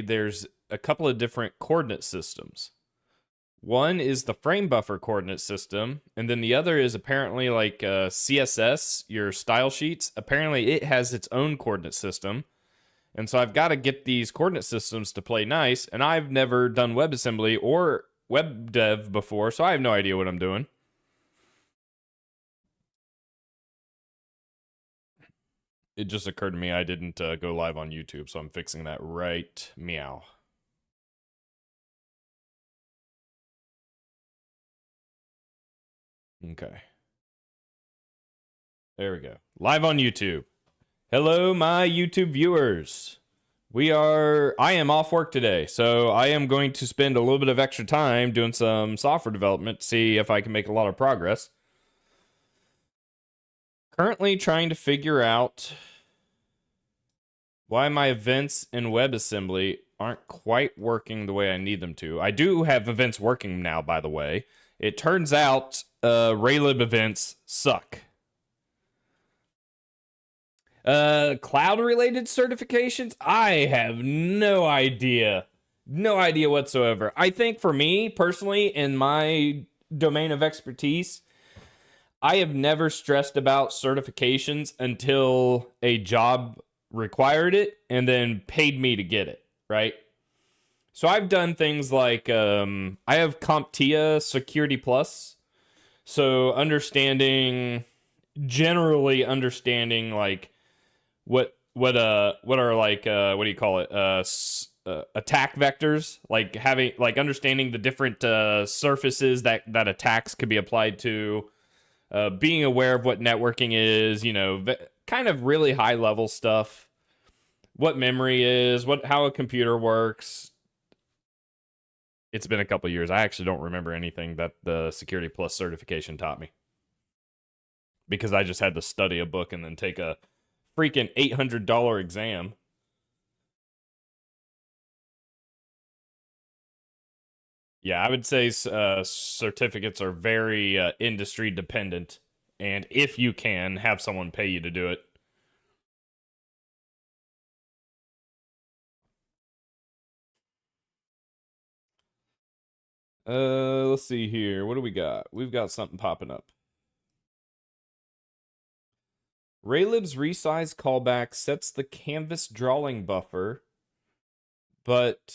there's a couple of different coordinate systems. One is the frame buffer coordinate system, and then the other is apparently like CSS, your style sheets. Apparently, it has its own coordinate system. And so I've got to get these coordinate systems to play nice, and I've never done WebAssembly or web dev before, so I have no idea what I'm doing. It just occurred to me I didn't go live on YouTube, so I'm fixing that right meow. Okay. There we go. Live on YouTube. Hello, my YouTube viewers. I am off work today, so I am going to spend a little bit of extra time doing some software development to see if I can make a lot of progress. Currently trying to figure out why my events in WebAssembly aren't quite working the way I need them to. I do have events working now, by the way. It turns out Raylib events suck. Cloud-related certifications? I have no idea. No idea whatsoever. I think for me, personally, in my domain of expertise, I have never stressed about certifications until a job required it and then paid me to get it, right? So I've done things like, I have CompTIA Security Plus. So generally understanding like, what are like what do you call it attack vectors, like understanding the different surfaces that attacks could be applied to, being aware of what networking is, kind of really high level stuff, what memory is, how a computer works. It's been a couple years. I actually don't remember anything that the Security Plus certification taught me, because I just had to study a book and then take a freaking $800 exam. Yeah, I would say certificates are very industry dependent, and if you can, have someone pay you to do it. Let's see here. What do we got? We've got something popping up. Raylib's resize callback sets the canvas drawing buffer, but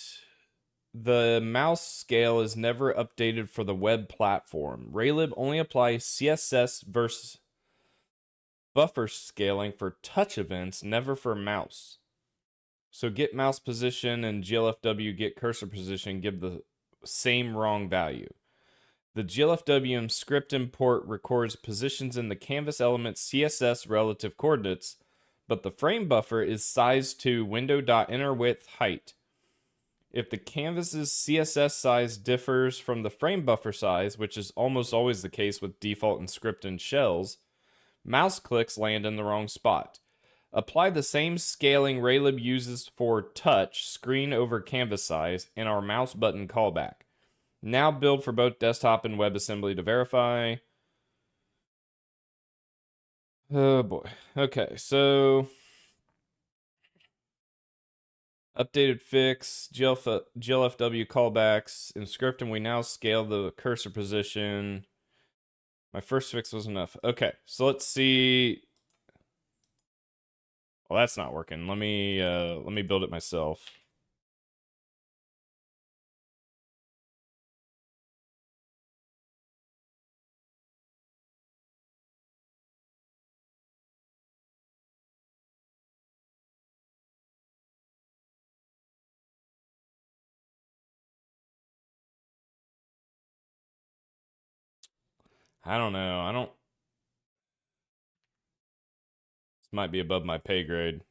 the mouse scale is never updated for the web platform. Raylib only applies CSS versus buffer scaling for touch events, never for mouse. So get mouse position and GLFW get cursor position give the same wrong value. The GLFWM script import records positions in the canvas element CSS relative coordinates, but the frame buffer is sized to window.innerWidth height. If the canvas's CSS size differs from the frame buffer size, which is almost always the case with default and script and shells, mouse clicks land in the wrong spot. Apply the same scaling Raylib uses for touch, screen over canvas size, in our mouse button callback. Now build for both desktop and WebAssembly to verify. Oh boy. Okay, so updated fix, GLFW callbacks. In scripting, we now scale the cursor position. My first fix was enough. Okay, so let's see. Well, that's not working. Let me build it myself. I don't know. This might be above my pay grade.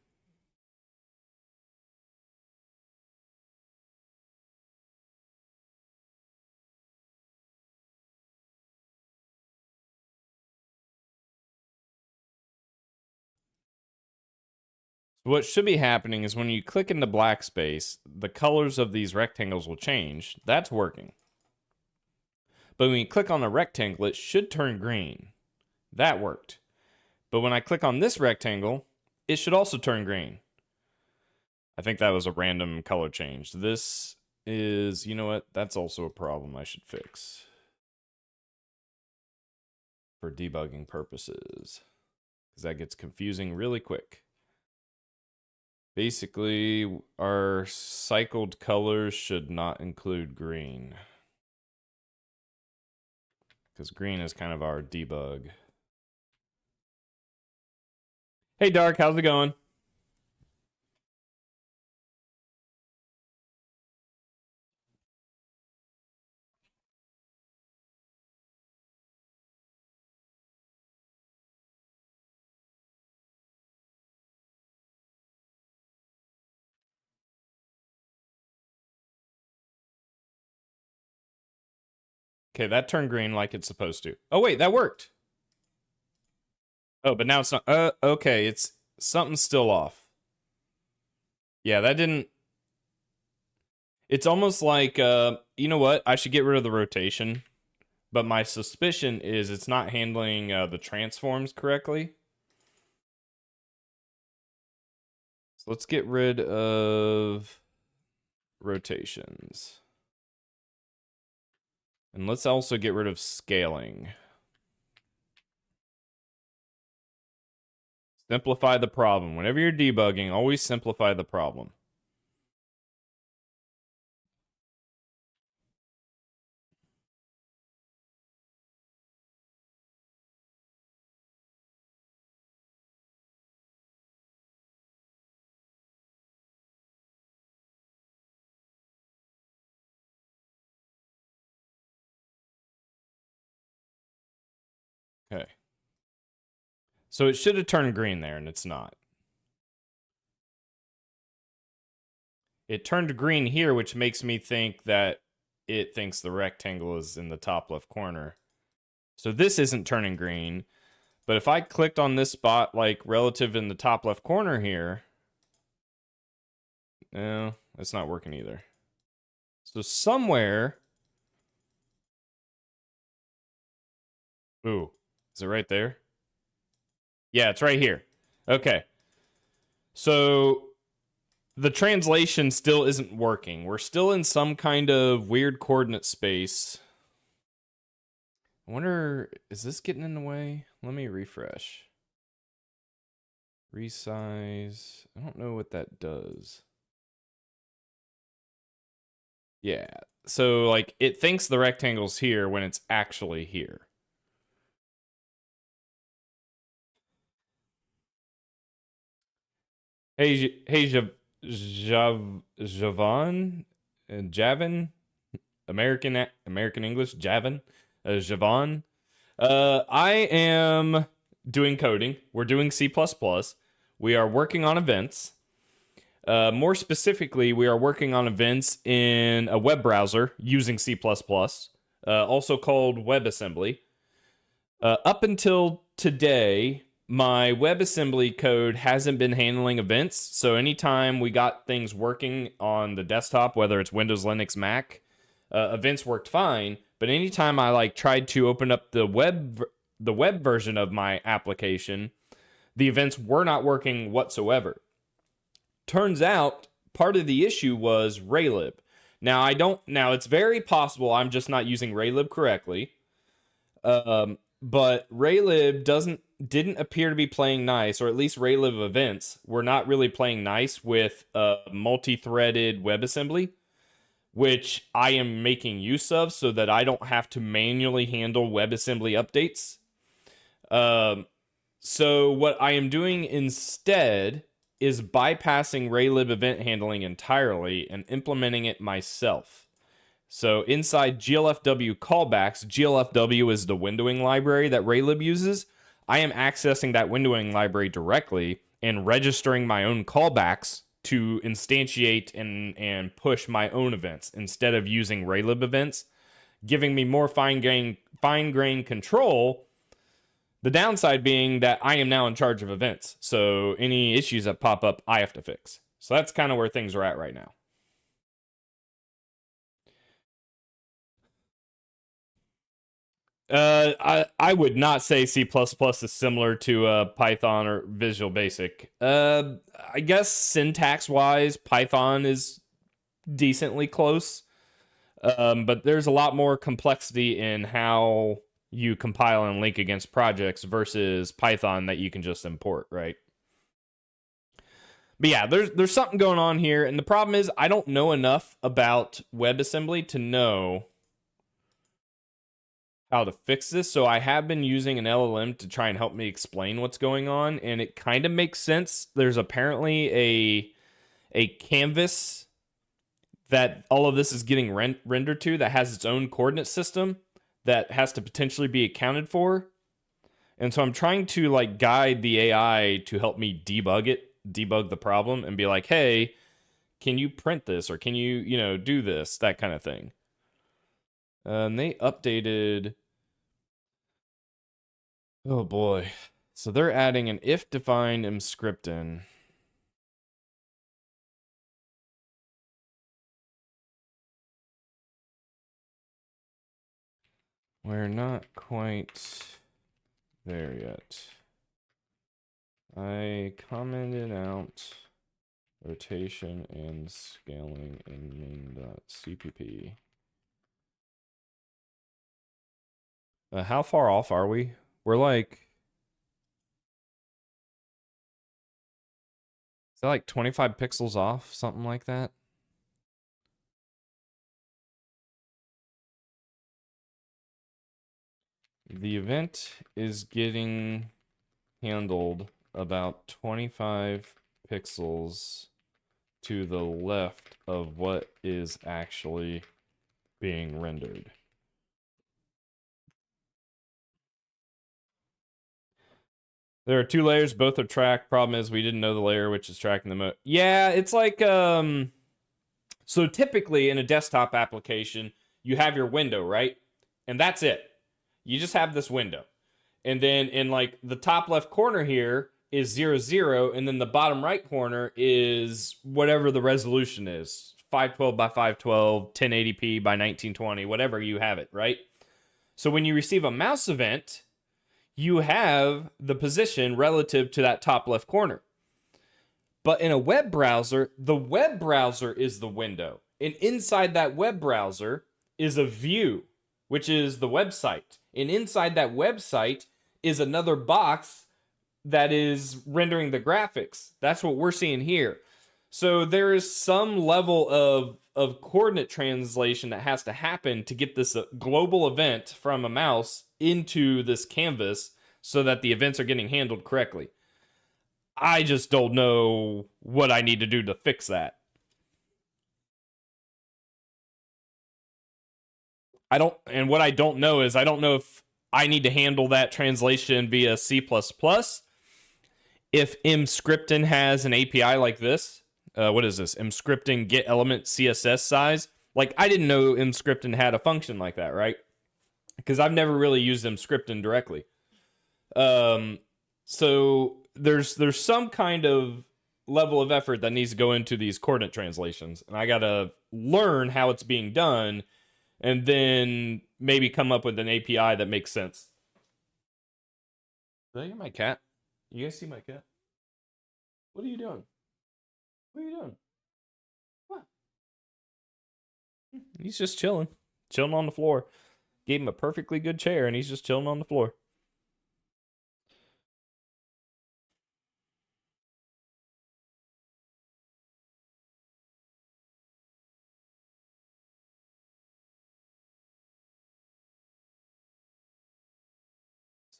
What should be happening is when you click into black space, the colors of these rectangles will change. That's working. But when you click on a rectangle, it should turn green. That worked. But when I click on this rectangle, it should also turn green. I think that was a random color change. This is, you know what? That's also a problem I should fix for debugging purposes, because that gets confusing really quick. Basically, our cycled colors should not include green, because green is kind of our debug. Hey, Dark, how's it going? Okay, that turned green like it's supposed to. Oh, wait, that worked. Oh, but now it's not. Okay, it's something's still off. Yeah, that didn't. It's almost like, you know what? I should get rid of the rotation. But my suspicion is it's not handling the transforms correctly. So let's get rid of rotations. And let's also get rid of scaling. Simplify the problem. Whenever you're debugging, always simplify the problem. Okay. So it should have turned green there, and it's not. It turned green here, which makes me think that it thinks the rectangle is in the top left corner. So this isn't turning green. But if I clicked on this spot, like relative in the top left corner here, no, it's not working either. So somewhere, ooh, is it right there? Yeah, it's right here. Okay. So the translation still isn't working. We're still in some kind of weird coordinate space. I wonder, is this getting in the way? Let me refresh. Resize. I don't know what that does. Yeah. So, like, it thinks the rectangle's here when it's actually here. Hey, Javan, Javin, American English, Javin, Javan. I am doing coding. We're doing C++. We are working on events. More specifically, we are working on events in a web browser using C++, also called WebAssembly. Up until today, my WebAssembly code hasn't been handling events. So anytime we got things working on the desktop, whether it's Windows, Linux, Mac, events worked fine. But anytime I like tried to open up the web version of my application, the events were not working whatsoever. Turns out part of the issue was Raylib. Now it's very possible I'm just not using Raylib correctly. But Raylib didn't appear to be playing nice, or at least Raylib events were not really playing nice with multi-threaded WebAssembly, which I am making use of so that I don't have to manually handle WebAssembly updates. So what I am doing instead is bypassing Raylib event handling entirely and implementing it myself. So inside GLFW callbacks, GLFW is the windowing library that Raylib uses. I am accessing that windowing library directly and registering my own callbacks to instantiate and push my own events instead of using Raylib events, giving me more fine-grained control. The downside being that I am now in charge of events. So any issues that pop up, I have to fix. So that's kind of where things are at right now. I would not say C++ is similar to Python or Visual Basic. I guess syntax wise, Python is decently close. But there's a lot more complexity in how you compile and link against projects versus Python that you can just import, right? But yeah, there's something going on here, and the problem is I don't know enough about WebAssembly to know how to fix this. So I have been using an LLM to try and help me explain what's going on, and it kind of makes sense. There's apparently a canvas that all of this is getting rendered to that has its own coordinate system that has to potentially be accounted for. And so I'm trying to like guide the AI to help me debug the problem and be like, hey, can you print this, or can you do this, that kind of thing. And they updated, oh boy. So they're adding an if defined emscripten. We're not quite there yet. I commented out rotation and scaling in main.cpp. How far off are we? We're like, is that like 25 pixels off? Something like that? The event is getting handled about 25 pixels to the left of what is actually being rendered. There are two layers, both are tracked. Problem is we didn't know the layer which is tracking the most. Yeah, it's like so typically in a desktop application, you have your window, right? And that's it. You just have this window. And then in like the top left corner here is 0, 0, and then the bottom right corner is whatever the resolution is. 512 by 512, 1080p by 1920, whatever you have it, right? So when you receive a mouse event, you have the position relative to that top left corner. But in a web browser, the web browser is the window. And inside that web browser is a view, which is the website. And inside that website is another box that is rendering the graphics. That's what we're seeing here. So there is some level of coordinate translation that has to happen to get this global event from a mouse into this canvas so that the events are getting handled correctly. I just don't know what I need to do to fix that. And what I don't know is I don't know if I need to handle that translation via C++. If Emscripten has an API like this, what is this? Emscripten get element CSS size. Like, I didn't know Emscripten had a function like that, right? Because I've never really used Emscripten directly. So there's some kind of level of effort that needs to go into these coordinate translations, and I gotta learn how it's being done, and then maybe come up with an API that makes sense. Did I hear my cat? You guys see my cat? What are you doing? What are you doing? What? He's just chilling on the floor. Gave him a perfectly good chair, and he's just chilling on the floor.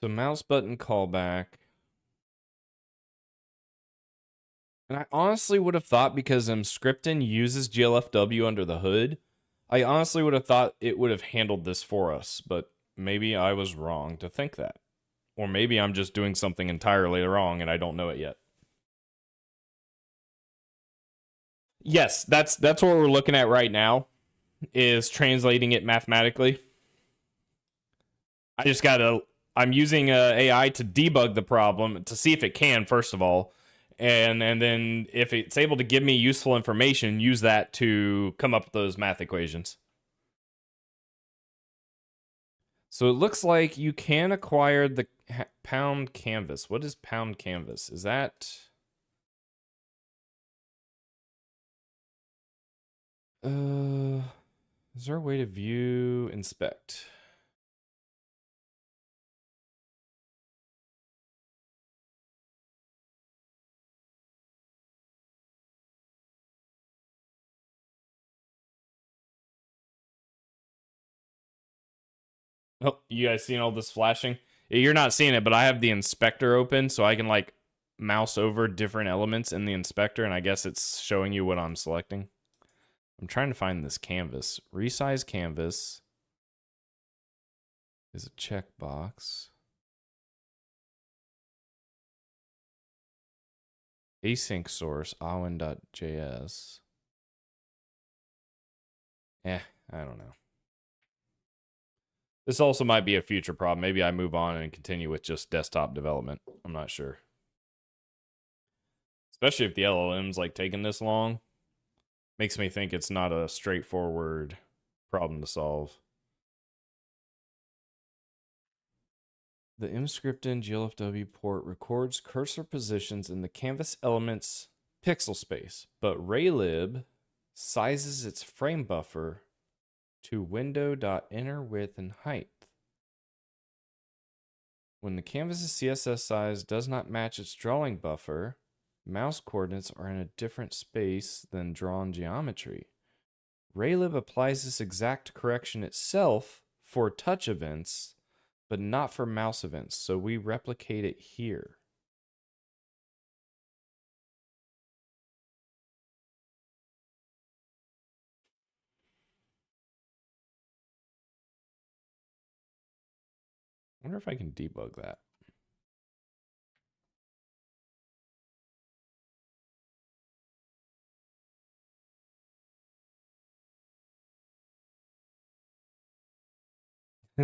So mouse button callback. And I honestly would have thought, because Emscripten uses GLFW under the hood, I honestly would have thought it would have handled this for us, but maybe I was wrong to think that. Or maybe I'm just doing something entirely wrong and I don't know it yet. Yes, that's what we're looking at right now, is translating it mathematically. I'm using AI to debug the problem to see if it can, first of all, and then if it's able to give me useful information, use that to come up with those math equations. So it looks like you can acquire the pound canvas. What is pound canvas? Is that... is there a way to view, inspect? Oh, you guys seeing all this flashing? You're not seeing it, but I have the inspector open so I can like mouse over different elements in the inspector, and I guess it's showing you what I'm selecting. I'm trying to find this canvas. Resize canvas is a checkbox. Async source, Awen.js. I don't know. This also might be a future problem. Maybe I move on and continue with just desktop development. I'm not sure. Especially if the LLM's like taking this long. Makes me think it's not a straightforward problem to solve. The mscripten GLFW port records cursor positions in the canvas element's pixel space, but Raylib sizes its frame buffer to window.inner width and height. When the canvas's CSS size does not match its drawing buffer, mouse coordinates are in a different space than drawn geometry. Raylib applies this exact correction itself for touch events, but not for mouse events, so we replicate it here. I wonder if I can debug that.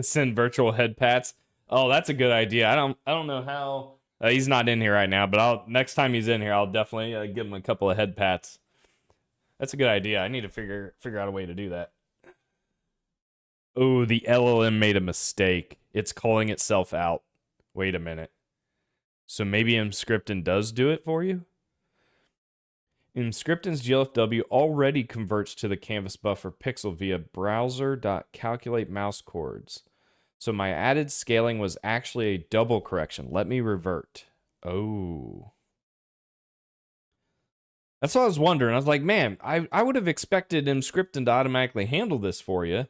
Send virtual head pats. Oh, that's a good idea. I don't know how. He's not in here right now, but next time he's in here, I'll definitely give him a couple of head pats. That's a good idea. I need to figure out a way to do that. Oh, the LLM made a mistake. It's calling itself out. Wait a minute. So maybe mscripten does do it for you? mscripten's GLFW already converts to the canvas buffer pixel via browser.calculate mouse chords. So my added scaling was actually a double correction. Let me revert. Oh. That's what I was wondering. I was like, man, I would have expected mscripten to automatically handle this for you.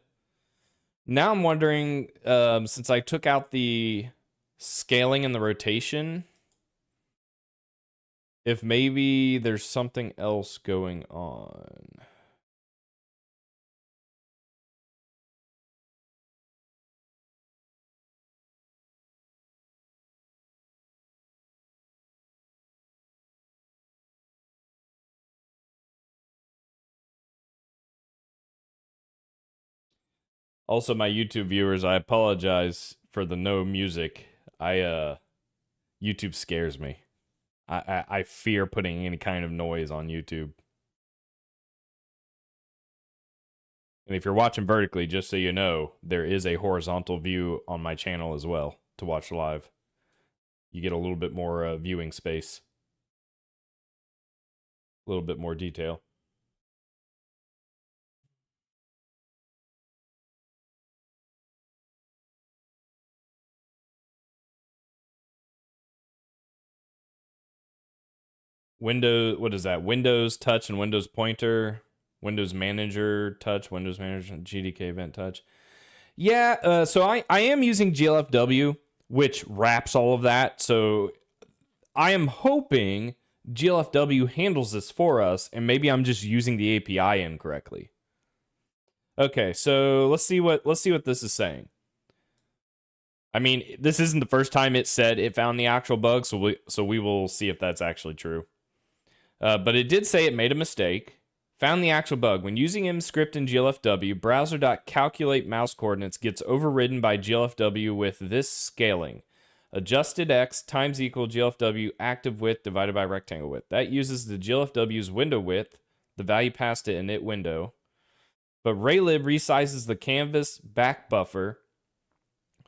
Now I'm wondering, since I took out the scaling and the rotation, if maybe there's something else going on. Also, my YouTube viewers, I apologize for the no music. YouTube scares me. I fear putting any kind of noise on YouTube. And if you're watching vertically, just so you know, there is a horizontal view on my channel as well to watch live. You get a little bit more viewing space. A little bit more detail. Windows, what is that? Windows touch and Windows pointer, Windows manager touch, Windows manager, GDK event touch. Yeah, so I am using GLFW, which wraps all of that. So I am hoping GLFW handles this for us, and maybe I'm just using the API incorrectly. Okay, so let's see what this is saying. I mean, this isn't the first time it said it found the actual bug, so we will see if that's actually true. But it did say it made a mistake. Found the actual bug. When using mscript in GLFW, browser.calculate mouse coordinates gets overridden by GLFW with this scaling. Adjusted x times equal GLFW active width divided by rectangle width. That uses the GLFW's window width, the value passed it init window. But Raylib resizes the canvas back buffer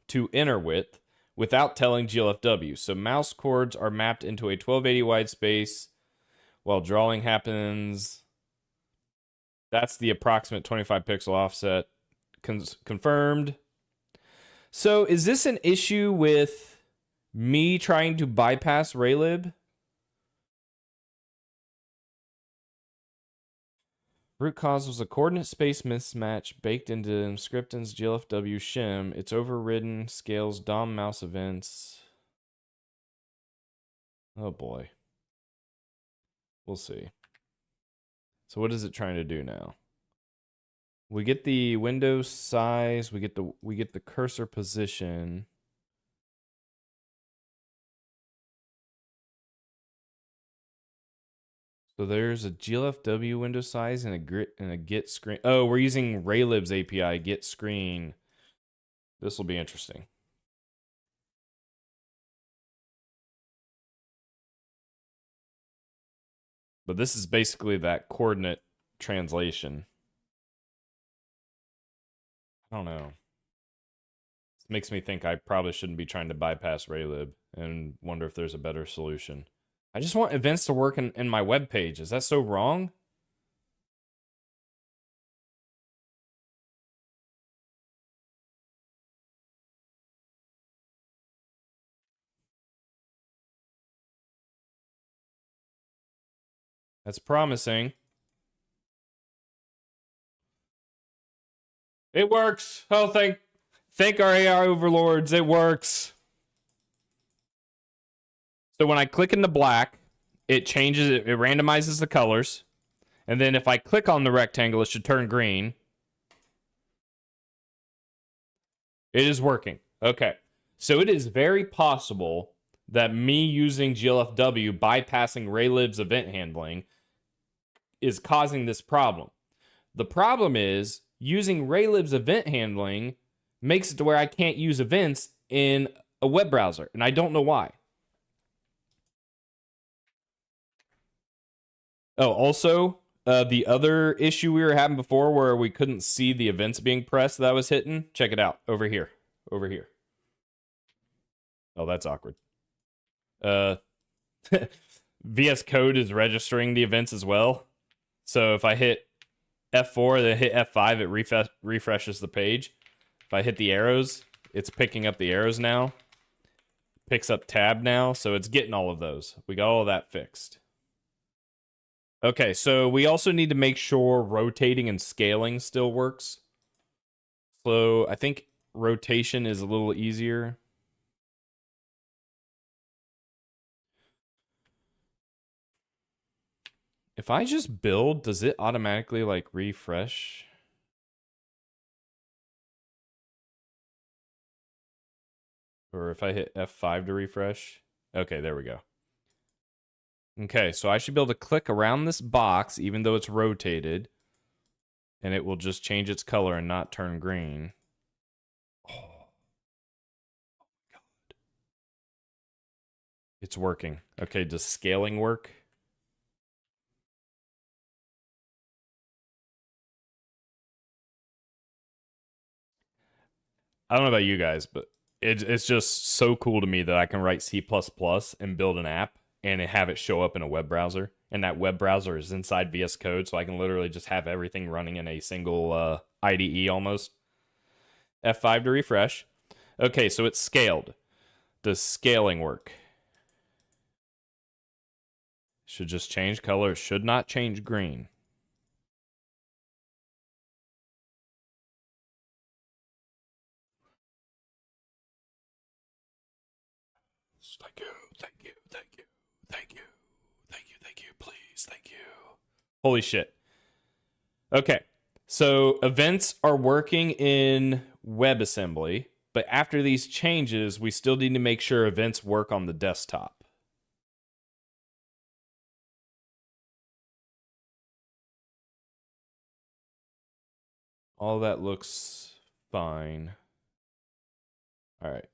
to inner width without telling GLFW. So mouse chords are mapped into a 1280 wide space while drawing happens. That's the approximate 25 pixel offset. Confirmed. So is this an issue with me trying to bypass Raylib? Root cause was a coordinate space mismatch baked into Scripton's GLFW shim. It's overridden scales DOM mouse events. Oh boy. We'll see. So what is it trying to do now? We get the window size, we get the cursor position. So there's a GLFW window size and a get screen. Oh, we're using Raylib's API, get screen. This will be interesting. But this is basically that coordinate translation. I don't know. This makes me think I probably shouldn't be trying to bypass Raylib and wonder if there's a better solution. I just want events to work in my web page. Is that so wrong? That's promising. It works. Oh, thank our AI overlords. It works. So when I click in the black, it changes it randomizes the colors. And then if I click on the rectangle, it should turn green. It is working. Okay. So it is very possible that me using GLFW bypassing Raylib's event handling is causing this problem. The problem is using Raylib's event handling makes it to where I can't use events in a web browser, and I don't know why. Oh, also, the other issue we were having before where we couldn't see the events being pressed that I was hitting, check it out. Over here. Over here. Oh, that's awkward. VS Code is registering the events as well. So if I hit F4, then hit F5, it refreshes the page. If I hit the arrows, it's picking up the arrows now. Picks up tab now, so it's getting all of those. We got all of that fixed. Okay, so we also need to make sure rotating and scaling still works. So I think rotation is a little easier. If I just build, does it automatically like refresh? Or if I hit F5 to refresh? Okay, there we go. Okay, so I should be able to click around this box even though it's rotated. And it will just change its color and not turn green. Oh my God. It's working. Okay, does scaling work? I don't know about you guys, but it's just so cool to me that I can write C++ and build an app and have it show up in a web browser. And that web browser is inside VS Code, so I can literally just have everything running in a single IDE almost. F5 to refresh. Okay, so it's scaled. Does scaling work? Should just change color. Should not change green. Thank you, thank you, thank you, thank you, thank you, thank you, please, thank you. Holy shit. Okay, so events are working in WebAssembly, but after these changes, we still need to make sure events work on the desktop. All that looks fine. All right.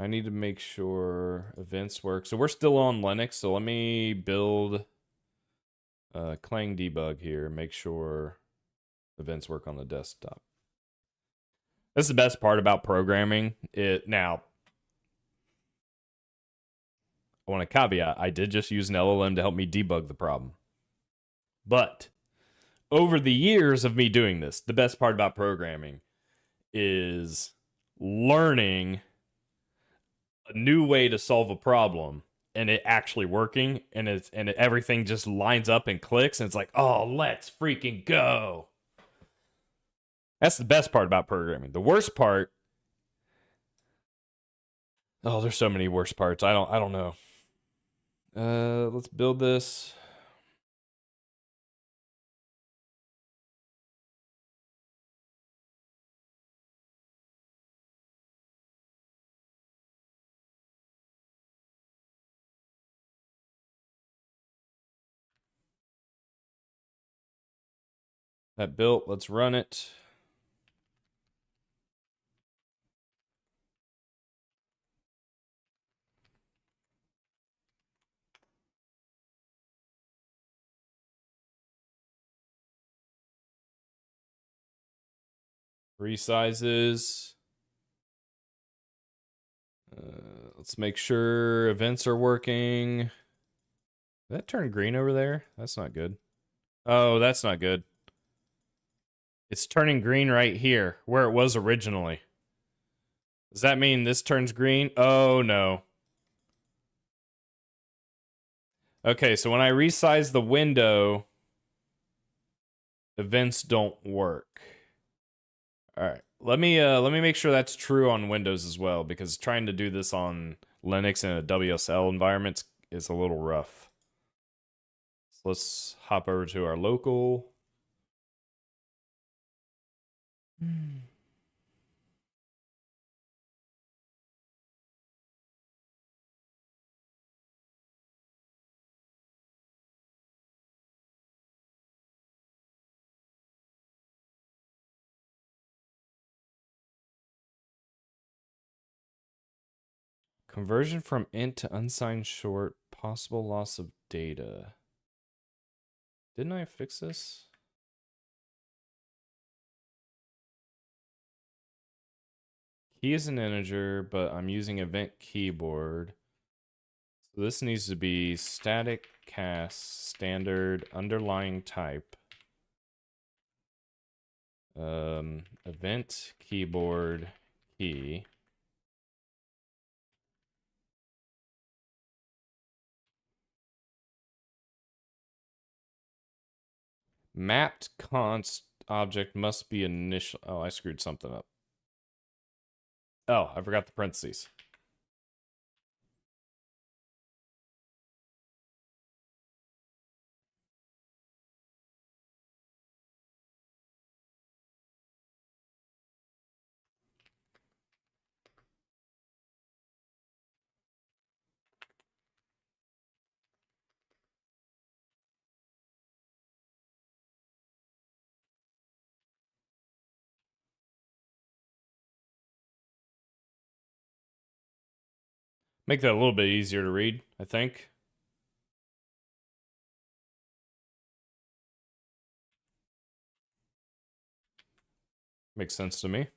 I need to make sure events work. So we're still on Linux, so let me build Clang debug here. Make sure events work on the desktop. That's the best part about programming. Now, I want to caveat, I did just use an LLM to help me debug the problem. But over the years of me doing this, the best part about programming is learning a new way to solve a problem and it actually working, and everything just lines up and clicks, and it's like, oh, let's freaking go. That's the best part about programming. The worst part, oh, there's so many worst parts. I don't know. Let's build this. That built, let's run it. Resizes. Let's make sure events are working. Did that turn green over there? That's not good. Oh, that's not good. It's turning green right here, where it was originally. Does that mean this turns green? Oh, no. Okay, so when I resize the window, events don't work. All right. Let me make sure that's true on Windows as well, because trying to do this on Linux in a WSL environment is a little rough. So let's hop over to our local. Conversion from int to unsigned short, possible loss of data. Didn't I fix this? Key is an integer, but I'm using event keyboard. So this needs to be static cast standard underlying type. Event keyboard key. Mapped const object must be initial. Oh, I screwed something up. Oh, I forgot the parentheses. Make that a little bit easier to read, I think. Makes sense to me.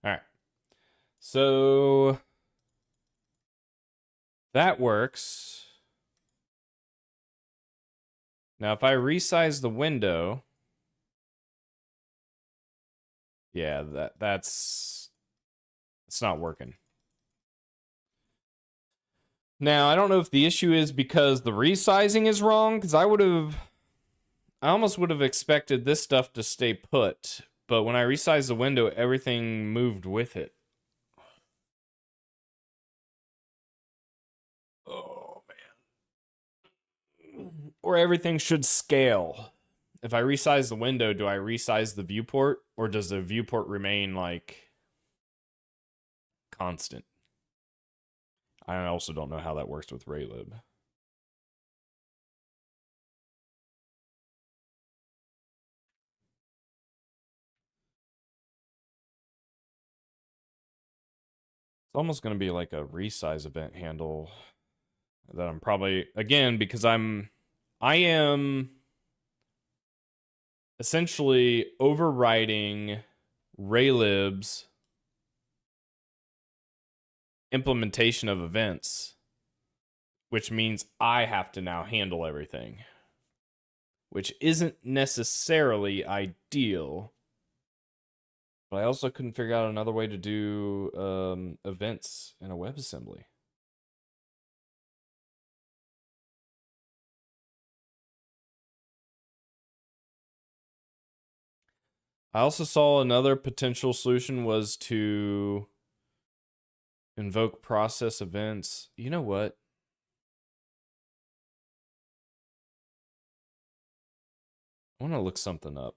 All right. So that works. Now, if I resize the window, yeah, that's it's not working. Now, I don't know if the issue is because the resizing is wrong, because I almost would have expected this stuff to stay put, but when I resized the window, everything moved with it. Oh, man. Or everything should scale. If I resize the window, do I resize the viewport, or does the viewport remain, like, constant? I also don't know how that works with Raylib. It's almost going to be like a resize event handle that I'm probably, again, because I am essentially overriding Raylib's implementation of events, which means I have to now handle everything, which isn't necessarily ideal. But I also couldn't figure out another way to do events in a WebAssembly. I also saw another potential solution was to invoke process events. You know what? I want to look something up.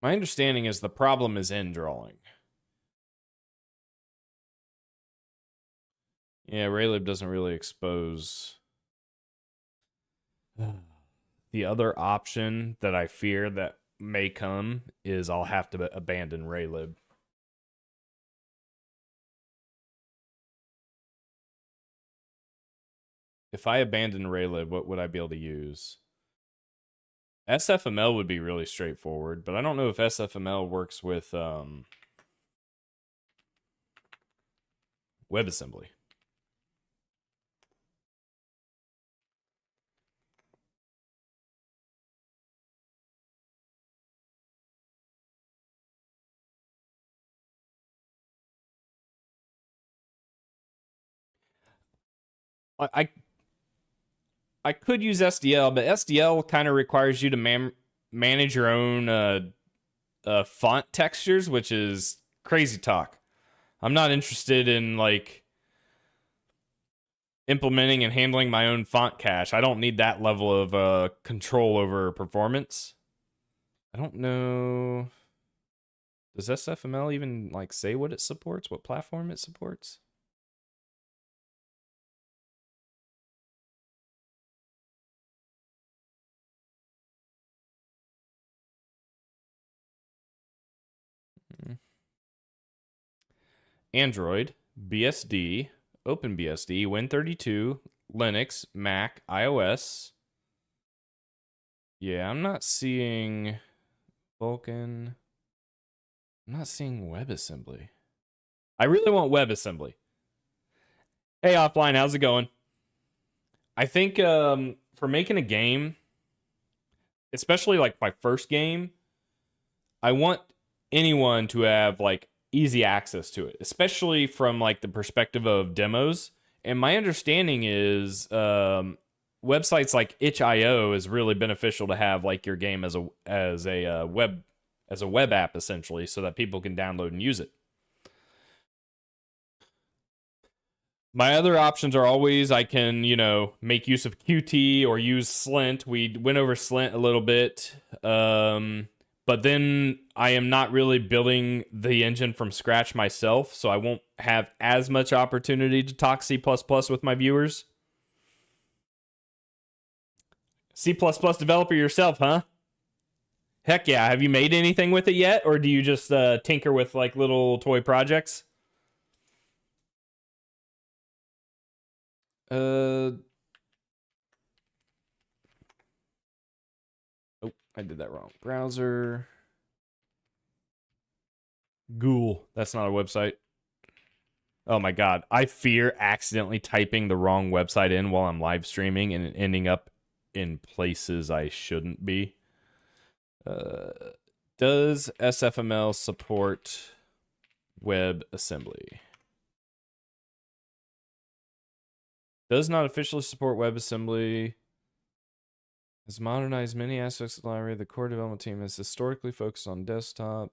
My understanding is the problem is in drawing. Yeah, Raylib doesn't really expose. The other option that I fear that may come is I'll have to abandon Raylib. If I abandon Raylib, what would I be able to use? SFML would be really straightforward, but I don't know if SFML works with WebAssembly. I could use SDL, but SDL kind of requires you to manage your own font textures, which is crazy talk. I'm not interested in like implementing and handling my own font cache. I don't need that level of control over performance. I don't know. Does SFML even like say what it supports, what platform it supports? Android, BSD, OpenBSD, Win32, Linux, Mac, iOS. Yeah, I'm not seeing Vulkan. I'm not seeing WebAssembly. I really want WebAssembly. Hey, Offline, how's it going? I think for making a game, especially like my first game, I want anyone to have like easy access to it, especially from like the perspective of demos. And my understanding is websites like itch.io is really beneficial to have like your game as a web app essentially, so that people can download and use it. My other options are always I can, make use of Qt or use Slint. We went over Slint a little bit. But then I am not really building the engine from scratch myself, so I won't have as much opportunity to talk C++ with my viewers. C++ developer yourself, huh? Heck yeah. Have you made anything with it yet? Or do you just tinker with like little toy projects? Oh, I did that wrong. Browser. Ghoul. That's not a website. Oh my god. I fear accidentally typing the wrong website in while I'm live streaming and ending up in places I shouldn't be. Does SFML support WebAssembly? Does not officially support WebAssembly. Has modernized many aspects of the library. The core development team is historically focused on desktop.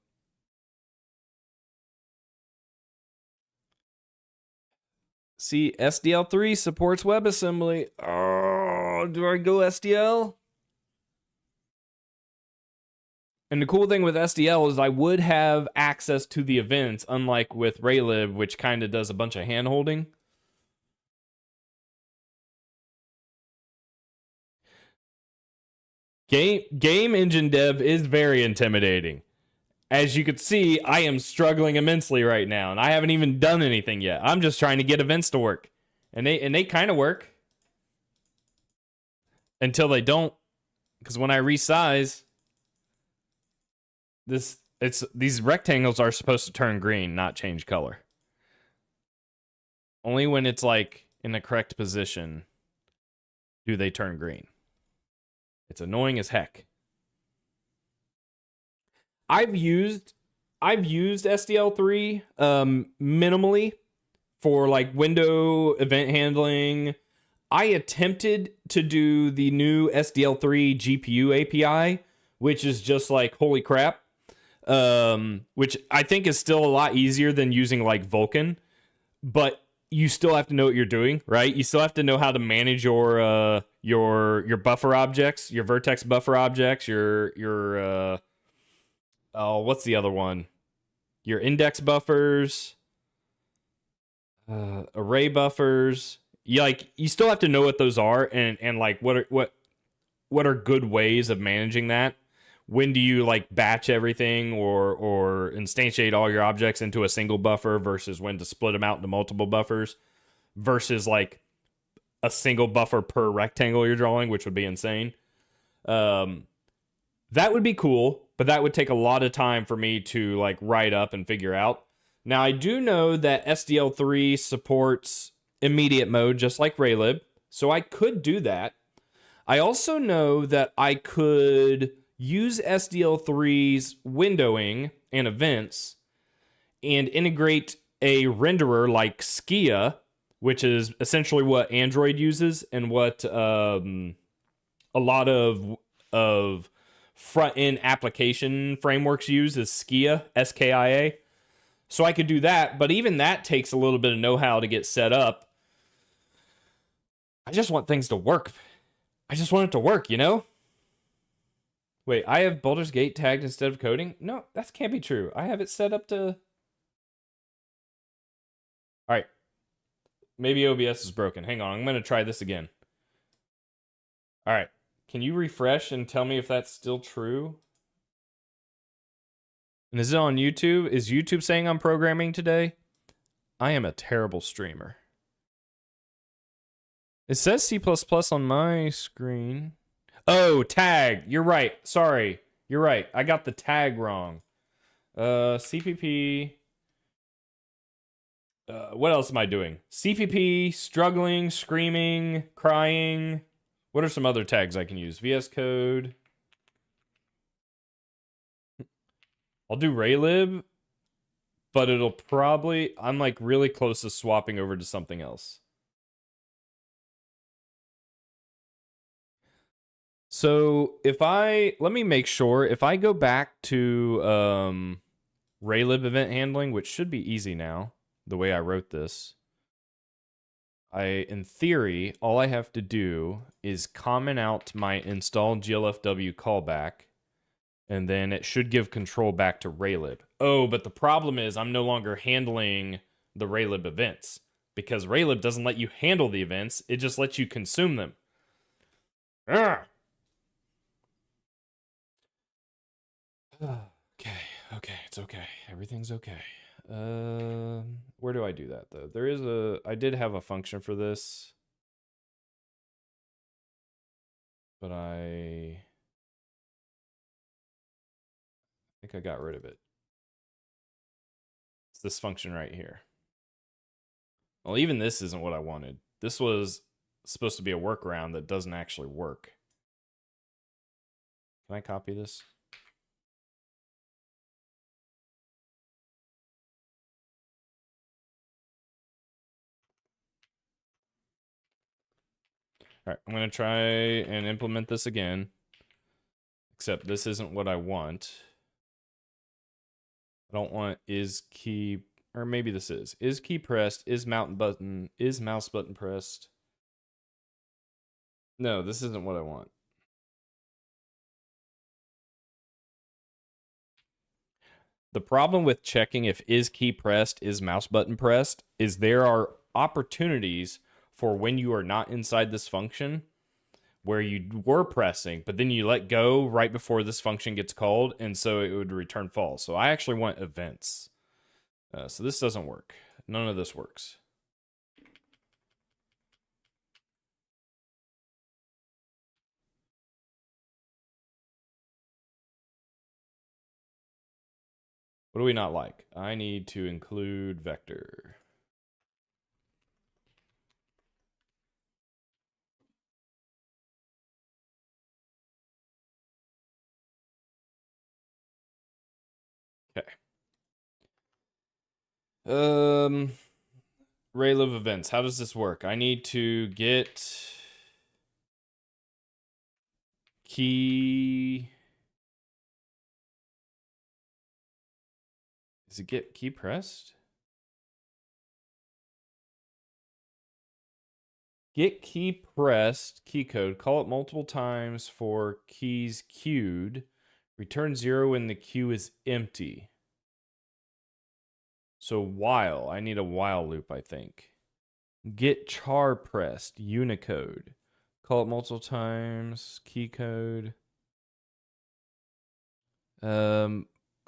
See, SDL3 supports WebAssembly. Oh, do I go SDL? And the cool thing with SDL is I would have access to the events, unlike with Raylib, which kind of does a bunch of hand-holding. Game engine dev is very intimidating. As you can see, I am struggling immensely right now, and I haven't even done anything yet. I'm just trying to get events to work. And they kind of work. Until they don't. Because when I resize, these rectangles are supposed to turn green, not change color. Only when it's like in the correct position do they turn green. It's annoying as heck. I've used SDL3 minimally for like window event handling. I attempted to do the new SDL3 GPU API, which is just like holy crap. Which I think is still a lot easier than using like Vulkan, but you still have to know what you're doing, right? You still have to know how to manage your buffer objects, your vertex buffer objects, your what's the other one? Your index buffers, array buffers. You still have to know what those are and like what are good ways of managing that. When do you like batch everything or instantiate all your objects into a single buffer versus when to split them out into multiple buffers versus like a single buffer per rectangle you're drawing, which would be insane. That would be cool, but that would take a lot of time for me to like write up and figure out. Now I do know that SDL3 supports immediate mode just like Raylib, so I could do that. I also know that I could use SDL3's windowing and events and integrate a renderer like Skia, which is essentially what Android uses and what a lot of front-end application frameworks use is Skia, S-K-I-A. So I could do that, but even that takes a little bit of know-how to get set up. I just want things to work. I just want it to work, you know? Wait, I have Baldur's Gate tagged instead of coding? No, that can't be true. I have it set up to... Alright. Maybe OBS is broken. Hang on, I'm going to try this again. Alright. Can you refresh and tell me if that's still true? And is it on YouTube? Is YouTube saying I'm programming today? I am a terrible streamer. It says C++ on my screen. Oh, tag. You're right. Sorry. You're right. I got the tag wrong. CPP. What else am I doing? CPP, struggling, screaming, crying. What are some other tags I can use? VS Code. I'll do Raylib, but it'll probably... I'm like really close to swapping over to something else. So let me make sure, if I go back to Raylib event handling, which should be easy now, the way I wrote this, in theory, all I have to do is comment out my install glfw callback, and then it should give control back to Raylib. Oh, but the problem is I'm no longer handling the Raylib events, because Raylib doesn't let you handle the events, it just lets you consume them. Ugh. Okay, it's okay. Everything's okay. Where do I do that though? I did have a function for this, but I think I got rid of it. It's this function right here. Well, even this isn't what I wanted. This was supposed to be a workaround that doesn't actually work. Can I copy this? All right, I'm going to try and implement this again. Except this isn't what I want. I don't want is key, or maybe this is key pressed, is mouse button pressed. No, this isn't what I want. The problem with checking if is key pressed, is mouse button pressed, is there are opportunities for when you are not inside this function where you were pressing, but then you let go right before this function gets called, and so it would return false. So I actually want events. So this doesn't work. None of this works. What do we not like? I need to include vector. Okay. Raylib events. How does this work? I need to get key. Does it get key pressed? Get key pressed, key code. Call it multiple times for keys queued. Return 0 when the queue is empty. So while. I need a while loop, I think. Get char pressed, Unicode. Call it multiple times, key code.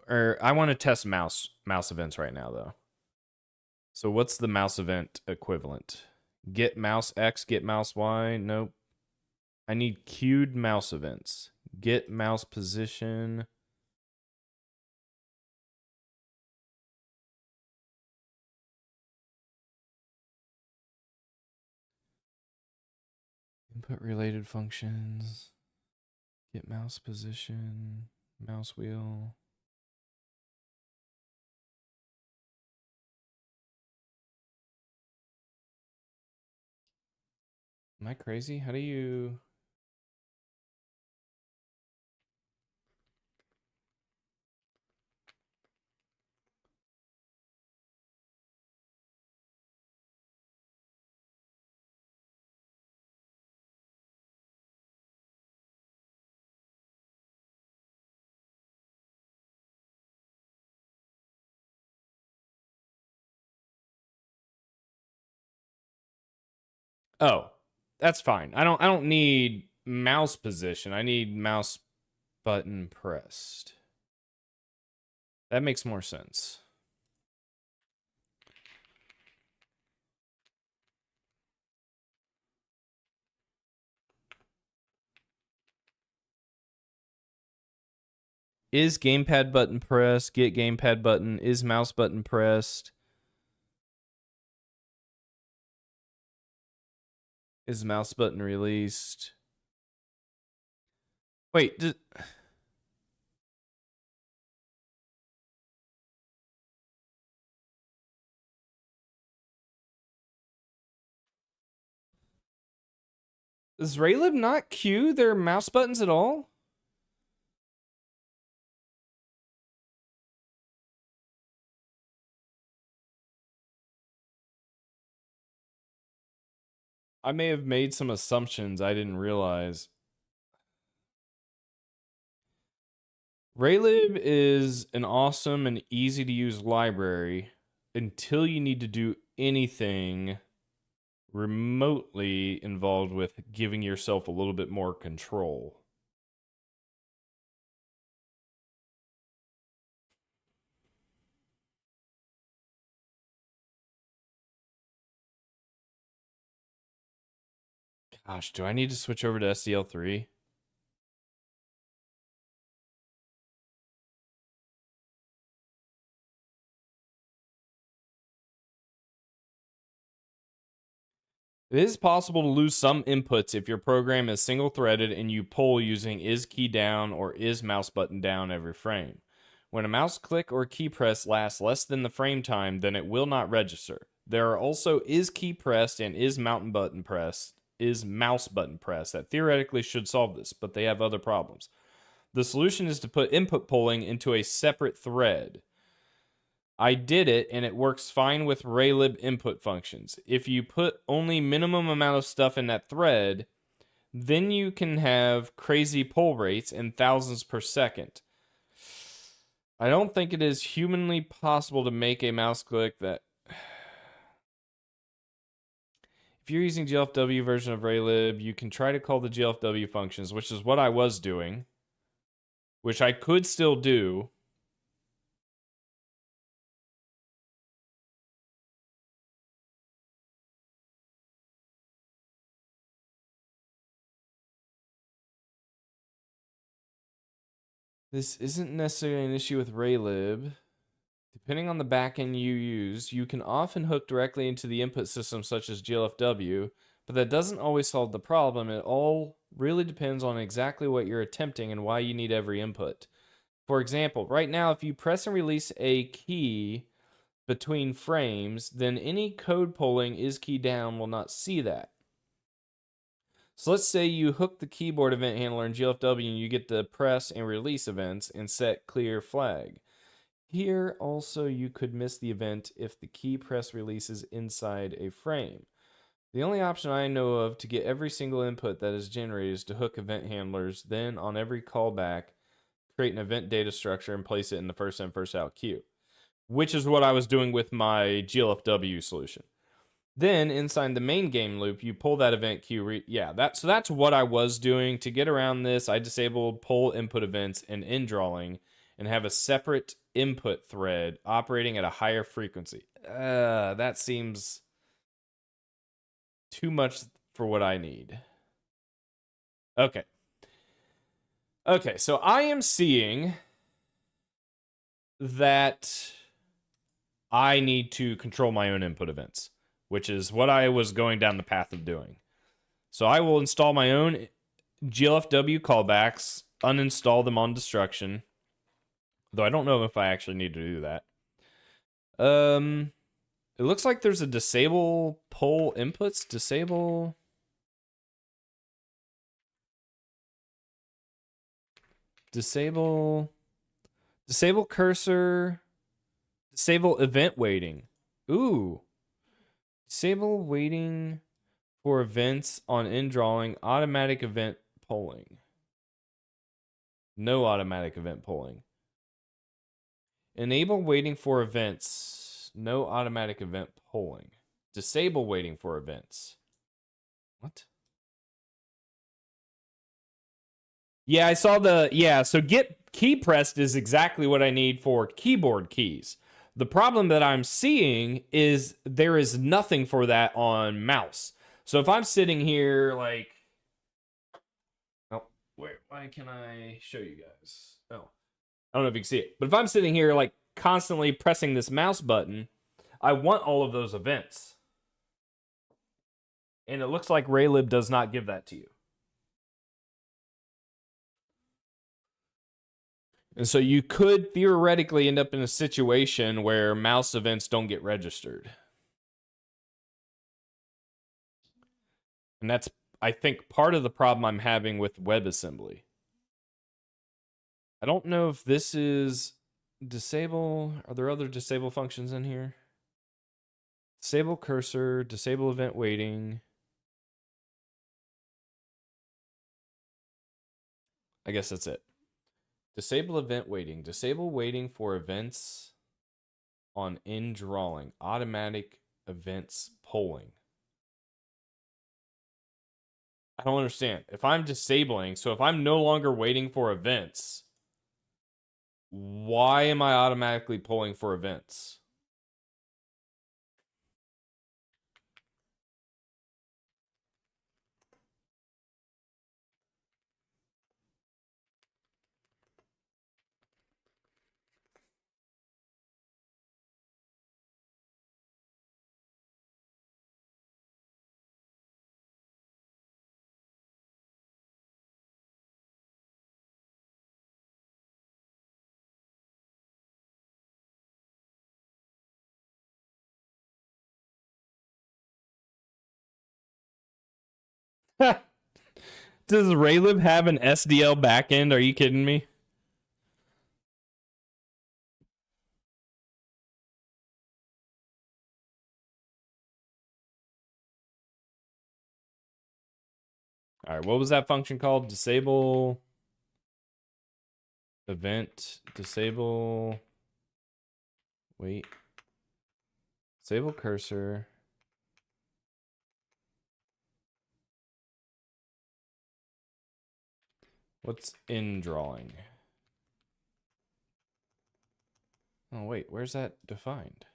Or I want to test mouse events right now though. So what's the mouse event equivalent? Get mouse X, get mouse Y. Nope. I need queued mouse events. Get mouse position. Input related functions. Get mouse position. Mouse wheel. Am I crazy? How do you... Oh, that's fine. I don't need mouse position. I need mouse button pressed. That makes more sense. Is gamepad button pressed? Get gamepad button. Is mouse button pressed? Is mouse button released? Wait, does Raylib not queue their mouse buttons at all? I may have made some assumptions I didn't realize. Raylib is an awesome and easy to use library until you need to do anything remotely involved with giving yourself a little bit more control. Gosh, do I need to switch over to SDL3? It is possible to lose some inputs if your program is single-threaded and you poll using is key down or is mouse button down every frame. When a mouse click or key press lasts less than the frame time, then it will not register. There are also is key pressed and is mouse button pressed that theoretically should solve this, but they have other problems. The solution is to put input polling into a separate thread. I did it and it works fine with Raylib input functions. If you put only minimum amount of stuff in that thread, then you can have crazy poll rates and thousands per second. I don't think it is humanly possible to make a mouse click that... If you're using GLFW version of Raylib, you can try to call the GLFW functions, which is what I was doing, which I could still do. This isn't necessarily an issue with Raylib. Depending on the backend you use, you can often hook directly into the input system such as GLFW, but that doesn't always solve the problem. It all really depends on exactly what you're attempting and why you need every input. For example, right now, if you press and release a key between frames, then any code polling is key down will not see that. So let's say you hook the keyboard event handler in GLFW and you get the press and release events and set clear flag. Here also you could miss the event if the key press releases inside a frame. The only option I know of to get every single input that is generated is to hook event handlers, then on every callback, create an event data structure and place it in the first in, first out queue, which is what I was doing with my GLFW solution. Then inside the main game loop, you pull that event queue. So that's what I was doing. To get around this, I disabled pull input events and indrawing and have a separate input thread operating at a higher frequency. That seems too much for what I need. Okay. Okay, so I am seeing that I need to control my own input events, which is what I was going down the path of doing. So I will install my own GLFW callbacks, uninstall them on destruction, though I don't know if I actually need to do that. It looks like there's a disable poll inputs, disable cursor, disable event waiting. Ooh. Disable waiting for events on indrawing, automatic event polling. No automatic event polling. Enable waiting for events. No automatic event polling. Disable waiting for events. What? Yeah, I saw so get key pressed is exactly what I need for keyboard keys. The problem that I'm seeing is there is nothing for that on mouse. So if I'm sitting here like, why can I show you guys? Oh, I don't know if you can see it, but if I'm sitting here like constantly pressing this mouse button, I want all of those events. And it looks like Raylib does not give that to you. And so you could theoretically end up in a situation where mouse events don't get registered. And that's, I think, part of the problem I'm having with WebAssembly. I don't know if this is disable. Are there other disable functions in here? Disable cursor, disable event waiting. I guess that's it. Disable event waiting. Disable waiting for events on indrawing. Automatic events polling. I don't understand. If I'm disabling, so if I'm no longer waiting for events, why am I automatically polling for events? Does Raylib have an SDL backend? Are you kidding me? All right, what was that function called? Disable event, disable, wait, disable cursor, What's in drawing? Oh, wait, where's that defined?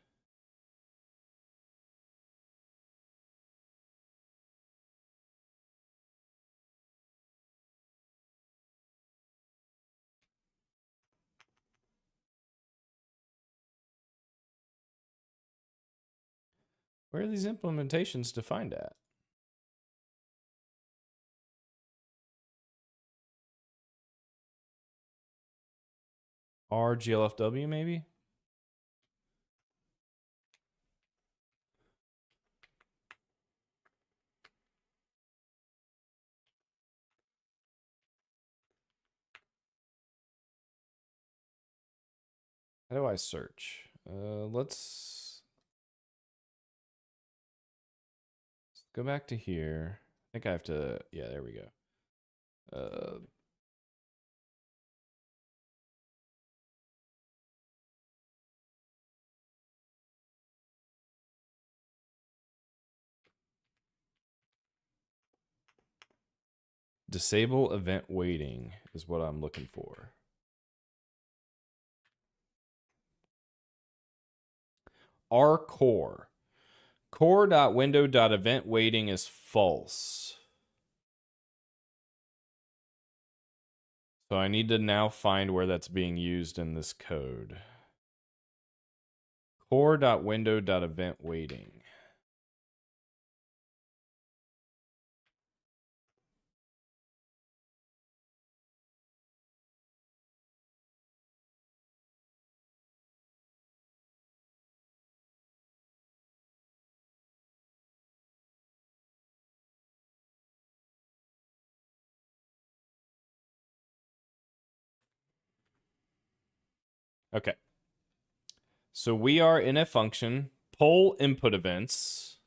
Where are these implementations defined at? RGLFW, maybe? How do I search? Let's go back to here. I think I have to, yeah, there we go. Disable event waiting is what I'm looking for. R core. Core.window.event waiting is false. So I need to now find where that's being used in this code. Core.window.event waiting. Okay. So we are in a function, poll input events.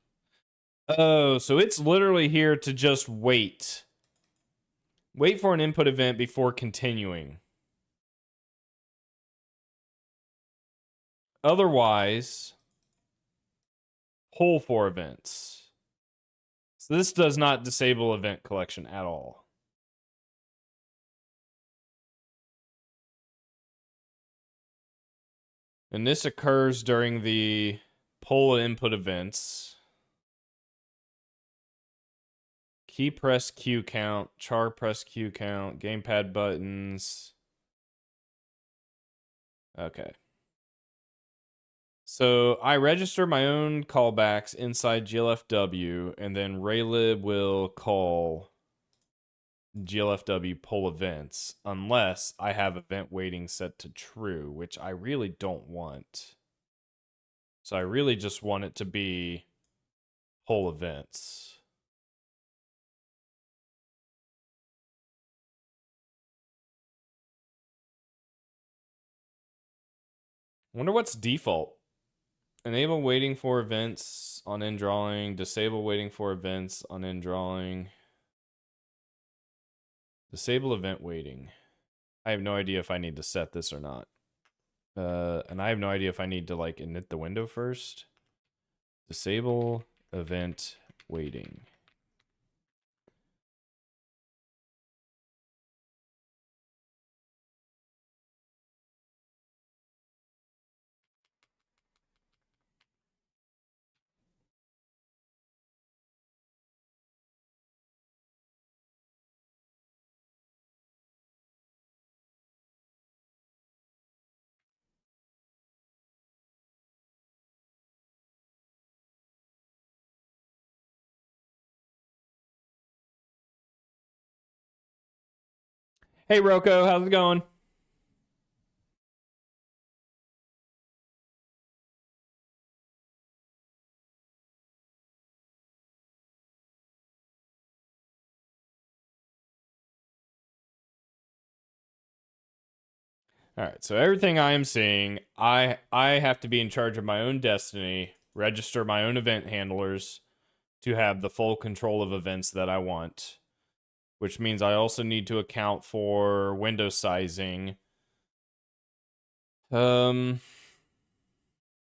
Oh, so it's literally here to just wait. Wait for an input event before continuing. Otherwise, poll for events. So this does not disable event collection at all. And this occurs during the poll input events. Key press Q count, char press Q count, gamepad buttons. Okay. So I register my own callbacks inside GLFW, and then Raylib will call GLFW poll events unless I have event waiting set to true, which I really don't want. So I really just want it to be poll events. Wonder what's default. Enable waiting for events on indrawing. Disable waiting for events on indrawing. Disable event waiting. I have no idea if I need to set this or not. And I have no idea if I need to like init the window first. Disable event waiting. Hey Rocco, how's it going? All right, so everything I am seeing, I have to be in charge of my own destiny, register my own event handlers to have the full control of events that I want, which means I also need to account for window sizing.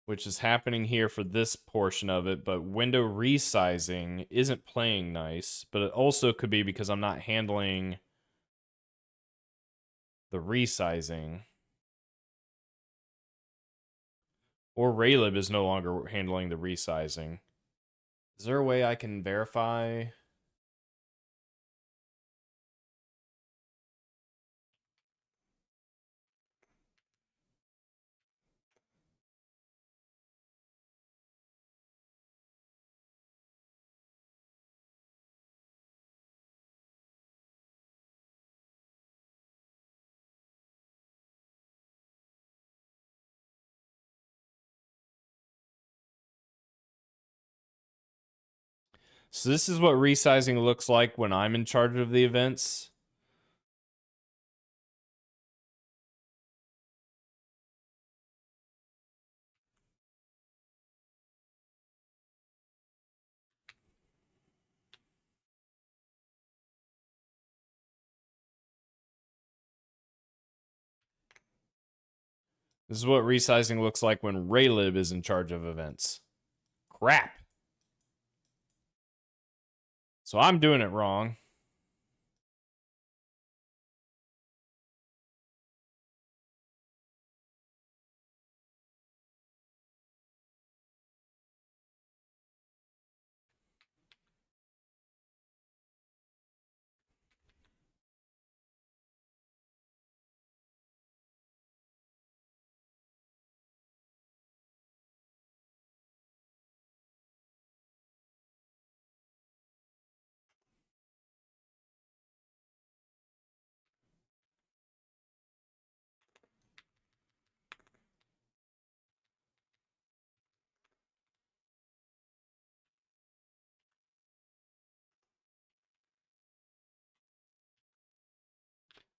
Which is happening here for this portion of it, but window resizing isn't playing nice, but it also could be because I'm not handling the resizing. Or Raylib is no longer handling the resizing. Is there a way I can verify? So this is what resizing looks like when I'm in charge of the events. This is what resizing looks like when Raylib is in charge of events. Crap. So I'm doing it wrong.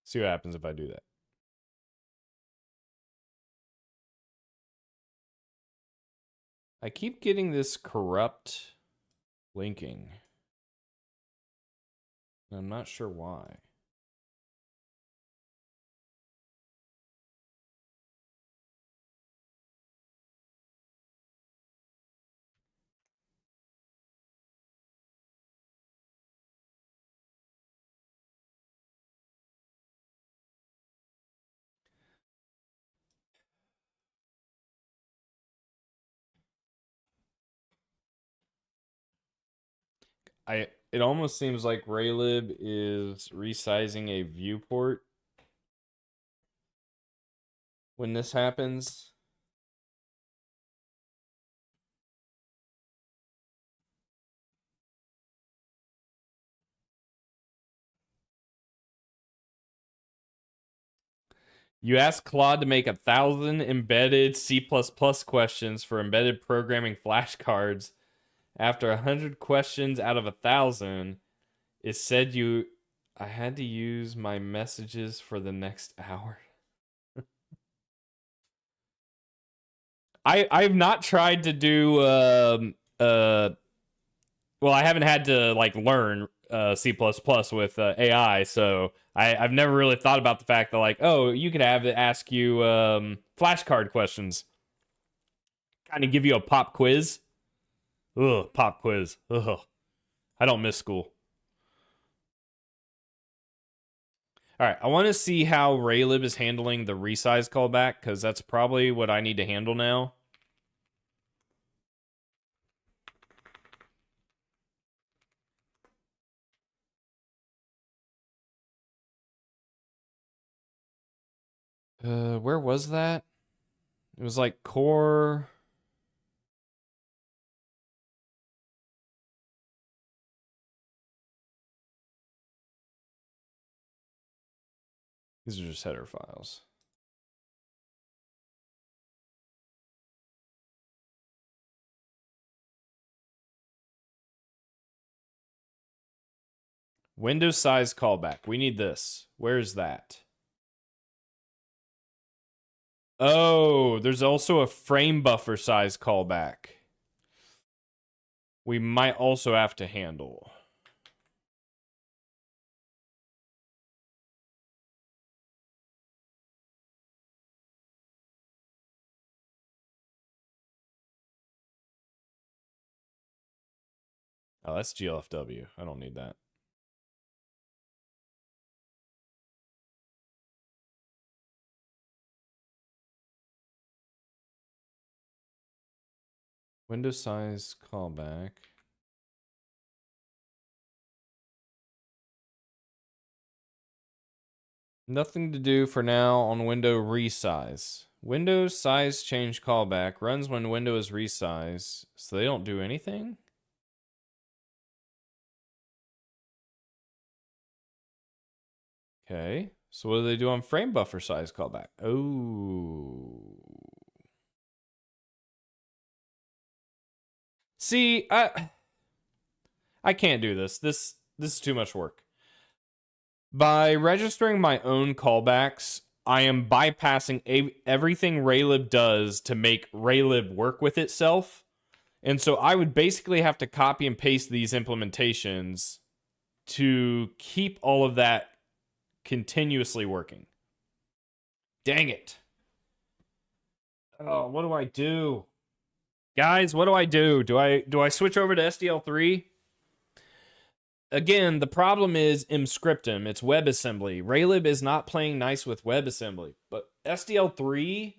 See what happens if I do that. I keep getting this corrupt linking. I'm not sure why. It almost seems like Raylib is resizing a viewport when this happens. You ask Claude to make 1,000 embedded C++ questions for embedded programming flashcards. After 100 questions out of 1,000, it said I had to use my messages for the next hour. I've not tried to do well, I haven't had to like learn C++ with AI, so I've never really thought about the fact that like, oh, you could have it ask you flashcard questions, kind of give you a pop quiz. Ugh, pop quiz. Ugh, I don't miss school. All right, I want to see how Raylib is handling the resize callback because that's probably what I need to handle now. Where was that? It was like core. These are just header files. Windows size callback. We need this. Where's that? Oh, there's also a frame buffer size callback. We might also have to handle. Oh, that's GLFW. I don't need that. Window size callback. Nothing to do for now on window resize. Window size change callback runs when window is resized, so they don't do anything? Okay, so what do they do on frame buffer size callback? Oh. See, I can't do this. This is too much work. By registering my own callbacks, I am bypassing everything Raylib does to make Raylib work with itself. And so I would basically have to copy and paste these implementations to keep all of that continuously working. Dang it. Oh, what do I do? Guys, what do I do? Do I switch over to SDL3? Again, the problem is Emscriptum. It's WebAssembly. Raylib is not playing nice with WebAssembly, but SDL3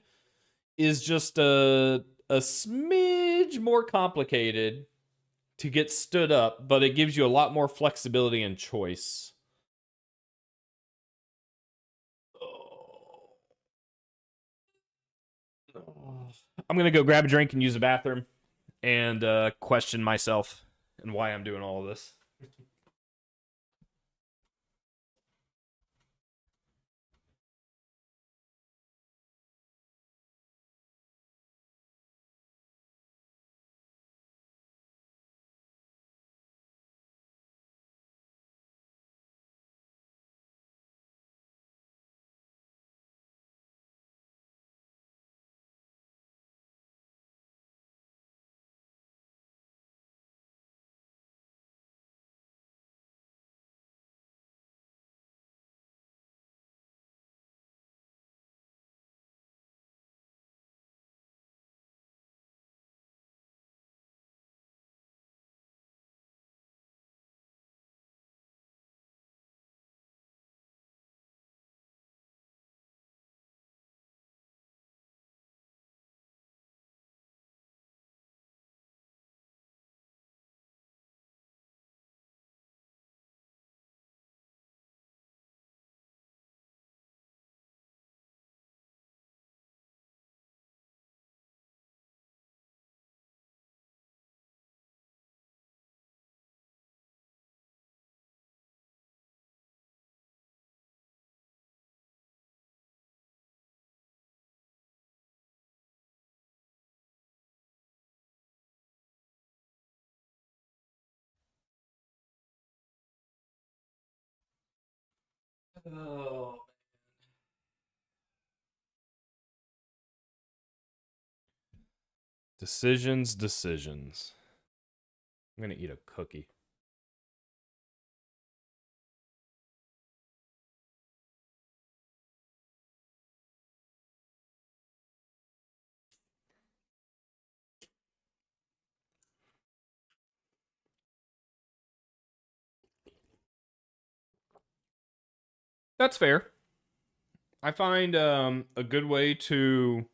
is just a smidge more complicated to get stood up, but it gives you a lot more flexibility and choice. I'm going to go grab a drink and use the bathroom and question myself and why I'm doing all of this. Oh. Decisions. I'm going to eat a cookie. That's fair. I find a good way to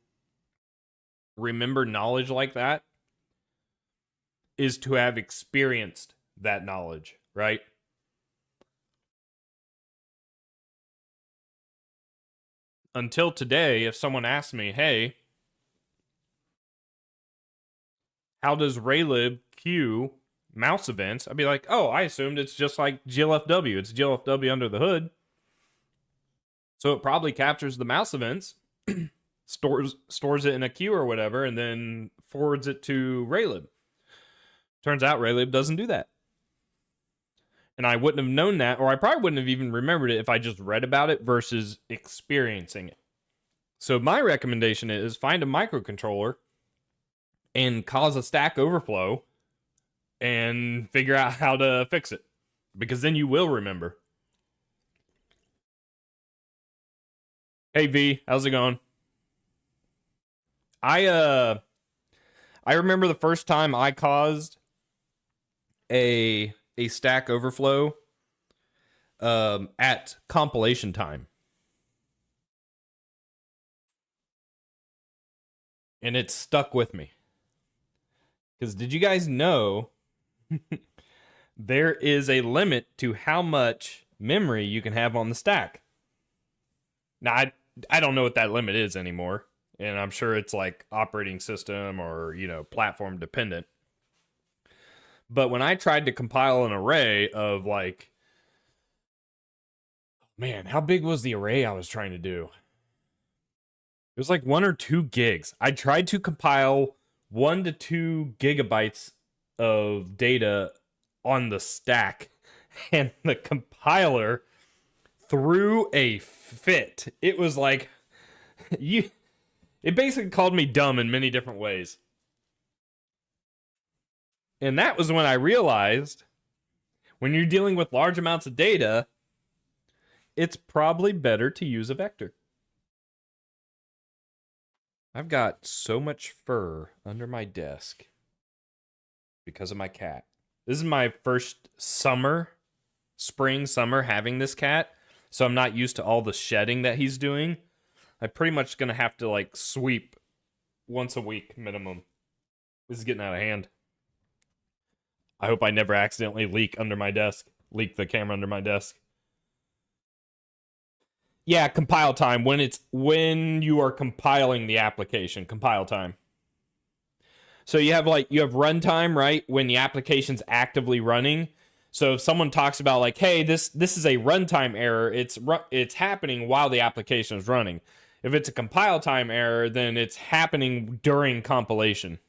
remember knowledge like that is to have experienced that knowledge, right? Until today, if someone asked me, hey, how does Raylib queue mouse events? I'd be like, oh, I assumed it's just like GLFW. It's GLFW under the hood. So it probably captures the mouse events, stores it in a queue or whatever, and then forwards it to Raylib. Turns out Raylib doesn't do that. And I wouldn't have known that, or I probably wouldn't have even remembered it if I just read about it versus experiencing it. So my recommendation is find a microcontroller and cause a stack overflow and figure out how to fix it, because then you will remember. Hey V, how's it going? I remember the first time I caused a stack overflow at compilation time. And it stuck with me. Because did you guys know there is a limit to how much memory you can have on the stack? Now, I don't know what that limit is anymore. And I'm sure it's like operating system or, platform dependent. But when I tried to compile an array of like, man, how big was the array I was trying to do? It was like 1 or 2 gigs. I tried to compile 1 to 2 gigabytes of data on the stack, and the compiler threw a fit. It was like, it basically called me dumb in many different ways. And that was when I realized when you're dealing with large amounts of data, it's probably better to use a vector. I've got so much fur under my desk because of my cat. This is my first spring, summer having this cat. So I'm not used to all the shedding that he's doing. I'm pretty much going to have to like sweep once a week minimum. This is getting out of hand. I hope I never accidentally leak the camera under my desk. Yeah, compile time. When you are compiling the application, compile time. So you have runtime, right? When the application's actively running. So if someone talks about like, hey, this is a runtime error, it's happening while the application is running. If it's a compile time error, then it's happening during compilation.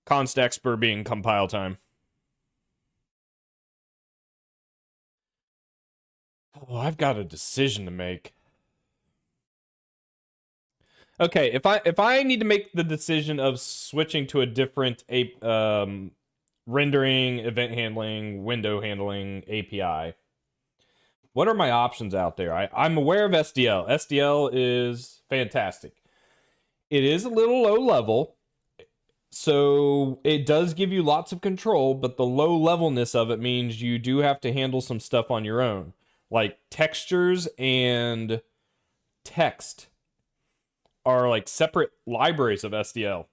Const expr being compile time. Oh, I've got a decision to make. Okay, if I need to make the decision of switching to a different rendering, event handling, window handling API, what are my options out there? I'm aware of SDL. SDL is fantastic. It is a little low level, so it does give you lots of control, but the low levelness of it means you do have to handle some stuff on your own. Like textures and text are like separate libraries of SDL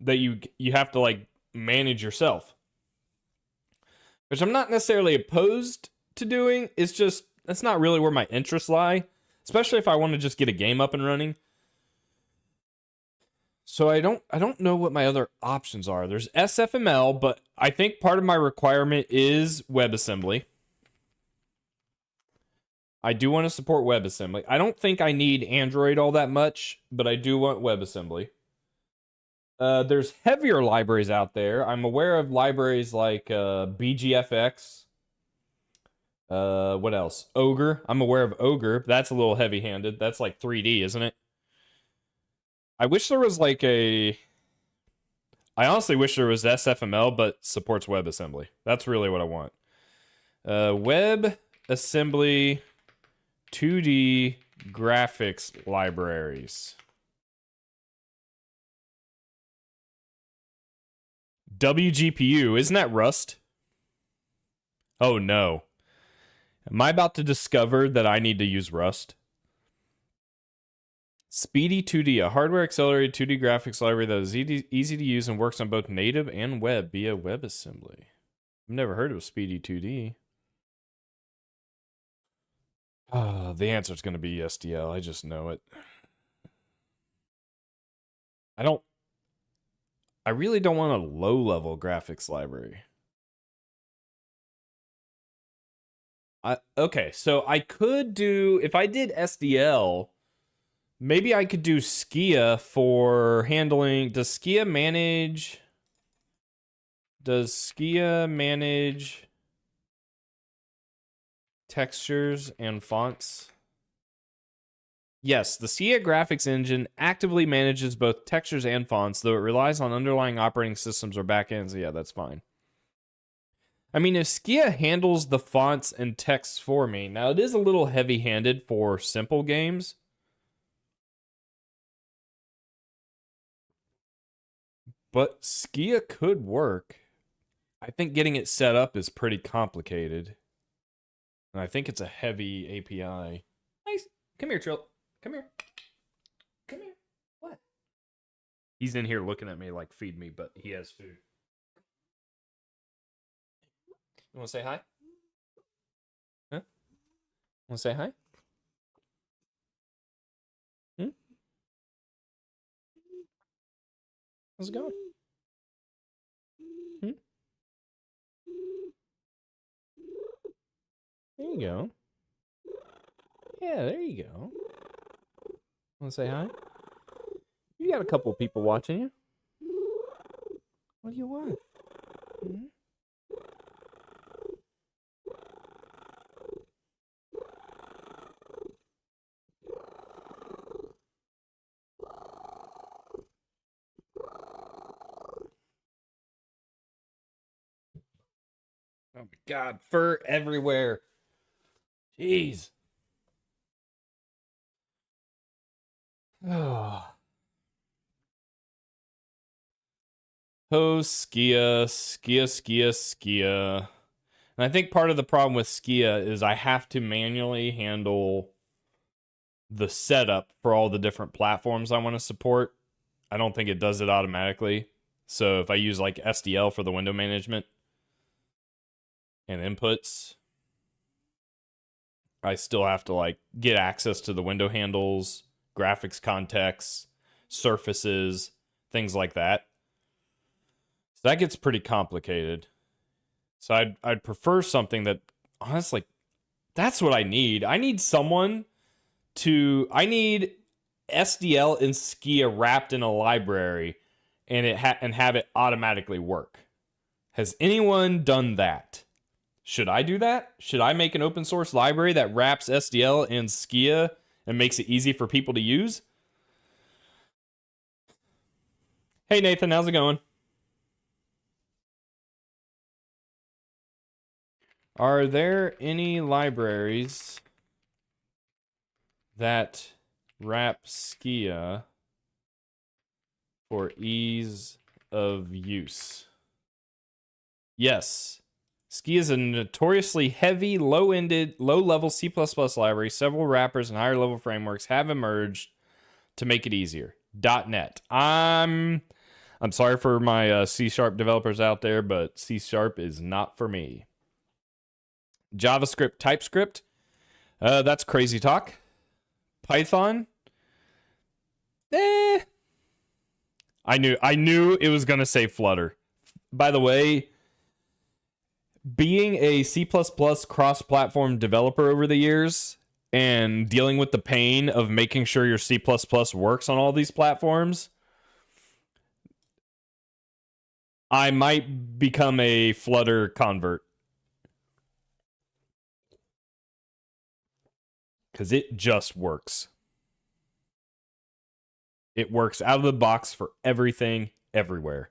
that you have to like manage yourself. Which I'm not necessarily opposed to doing. It's just that's not really where my interests lie, especially if I want to just get a game up and running. So I don't know what my other options are. There's SFML, but I think part of my requirement is WebAssembly. I do want to support WebAssembly. I don't think I need Android all that much, but I do want WebAssembly. There's heavier libraries out there. I'm aware of libraries like BGFX. What else? Ogre. I'm aware of Ogre. That's a little heavy-handed. That's like 3D, isn't it? I wish there was like I honestly wish there was SFML, but supports WebAssembly. That's really what I want. WebAssembly 2D graphics libraries. WGPU, isn't that Rust? Oh no. Am I about to discover that I need to use Rust? Speedy 2D, a hardware accelerated 2D graphics library that is easy to use and works on both native and web via WebAssembly. I've never heard of Speedy 2D. The answer is going to be SDL. I just know it. I really don't want a low-level graphics library. Okay, so I could do, if I did SDL, maybe I could do Skia for handling, does Skia manage textures and fonts? Yes, the Skia graphics engine actively manages both textures and fonts, though it relies on underlying operating systems or backends. Yeah, that's fine. I mean, if Skia handles the fonts and texts for me, now it is a little heavy-handed for simple games. But Skia could work. I think getting it set up is pretty complicated. And I think it's a heavy API. Nice. Come here, Trill. Come here. Come here. He's in here looking at me like feed me, but he has food. You want to say hi? Huh? Want to say hi? Hmm? How's it going? Hmm? There you go. Yeah, there you go. Want to say hi? You got a couple of people watching you. What do you want? Hmm? Oh my god, fur everywhere. Jeez. Oh. Oh, Skia. And I think part of the problem with Skia is I have to manually handle the setup for all the different platforms I want to support. I don't think it does it automatically. So if I use like SDL for the window management and inputs, I still have to like get access to the window handles, graphics contexts, surfaces, things like that. So that gets pretty complicated. So I'd prefer something that honestly, that's what I need. I need SDL and Skia wrapped in a library and and have it automatically work. Has anyone done that? Should I do that? Should I make an open source library that wraps SDL and Skia and makes it easy for people to use? Hey Nathan, how's it going? Are there any libraries that wrap Skia for ease of use? Yes. Skia is a notoriously heavy, low-level C++ library. Several wrappers and higher-level frameworks have emerged to make it easier. .NET. I'm sorry for my C# developers out there, but C# is not for me. JavaScript, TypeScript. That's crazy talk. Python. I knew it was gonna say Flutter. By the way, being a C++ cross-platform developer over the years and dealing with the pain of making sure your C++ works on all these platforms, I might become a Flutter convert. Because it just works. It works out of the box for everything, everywhere.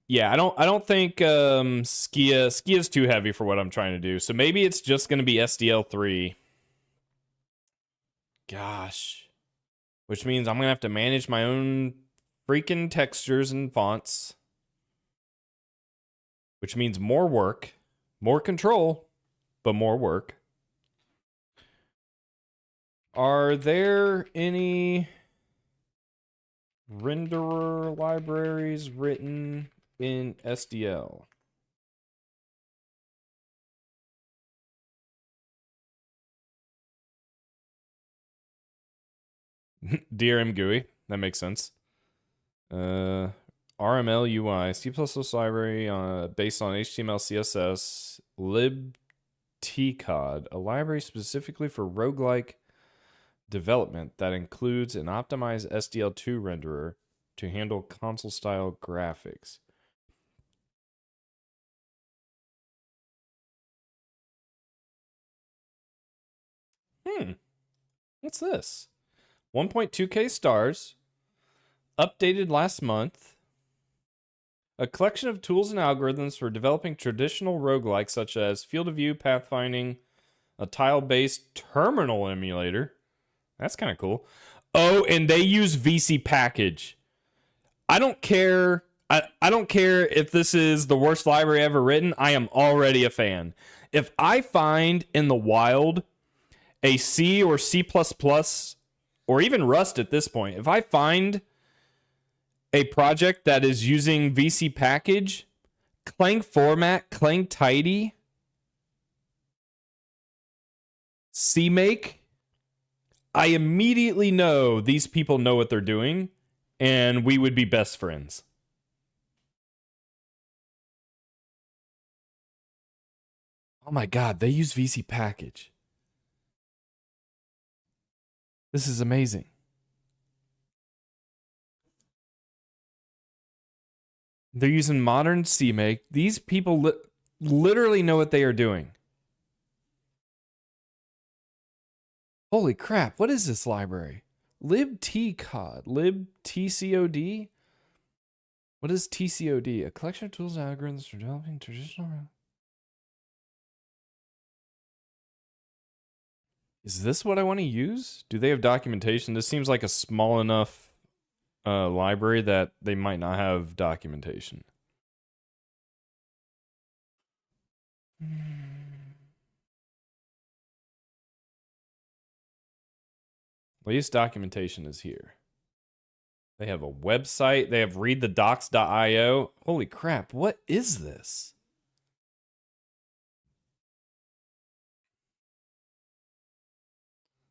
Yeah, I don't think Skia's too heavy for what I'm trying to do. So maybe it's just going to be SDL3. Gosh. Which means I'm going to have to manage my own freaking textures and fonts. Which means more work, more control, but more work. Are there any renderer libraries written in SDL? DRM GUI. That makes sense. RML UI, C++ library based on HTML, CSS, libtcod, a library specifically for roguelike development that includes an optimized SDL2 renderer to handle console-style graphics. What's this? 1.2K stars. Updated last month. A collection of tools and algorithms for developing traditional roguelikes such as field of view, pathfinding, a tile-based terminal emulator. That's kind of cool. Oh, and they use VC package. I don't care. I don't care if this is the worst library ever written. I am already a fan. If I find in the wild a C or C++, or even Rust at this point, if I find a project that is using VC package, Clang format, Clang tidy, CMake, I immediately know these people know what they're doing, and we would be best friends. Oh my God, they use VC package. This is amazing. They're using modern CMake. These people literally know what they are doing. Holy crap, what is this library? libtcod. libtcod? What is TCOD? A collection of tools and algorithms for developing traditional... Is this what I want to use? Do they have documentation? This seems like a small enough library that they might not have documentation. At least documentation is here. They have a website. They have readthedocs.io. Holy crap, what is this?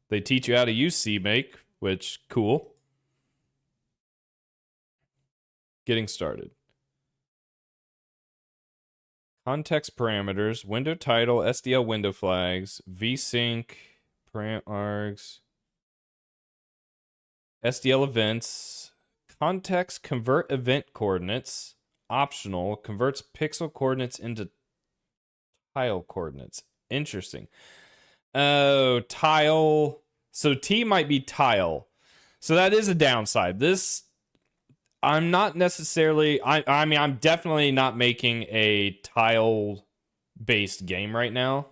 They teach you how to use CMake, which, cool. Getting started. Context parameters, window title, SDL window flags, vsync, param args, SDL events, context convert event coordinates, optional, converts pixel coordinates into tile coordinates. Interesting. Oh, tile. So T might be tile. So that is a downside. This, I'm not necessarily, I mean, I'm definitely not making a tile-based game right now.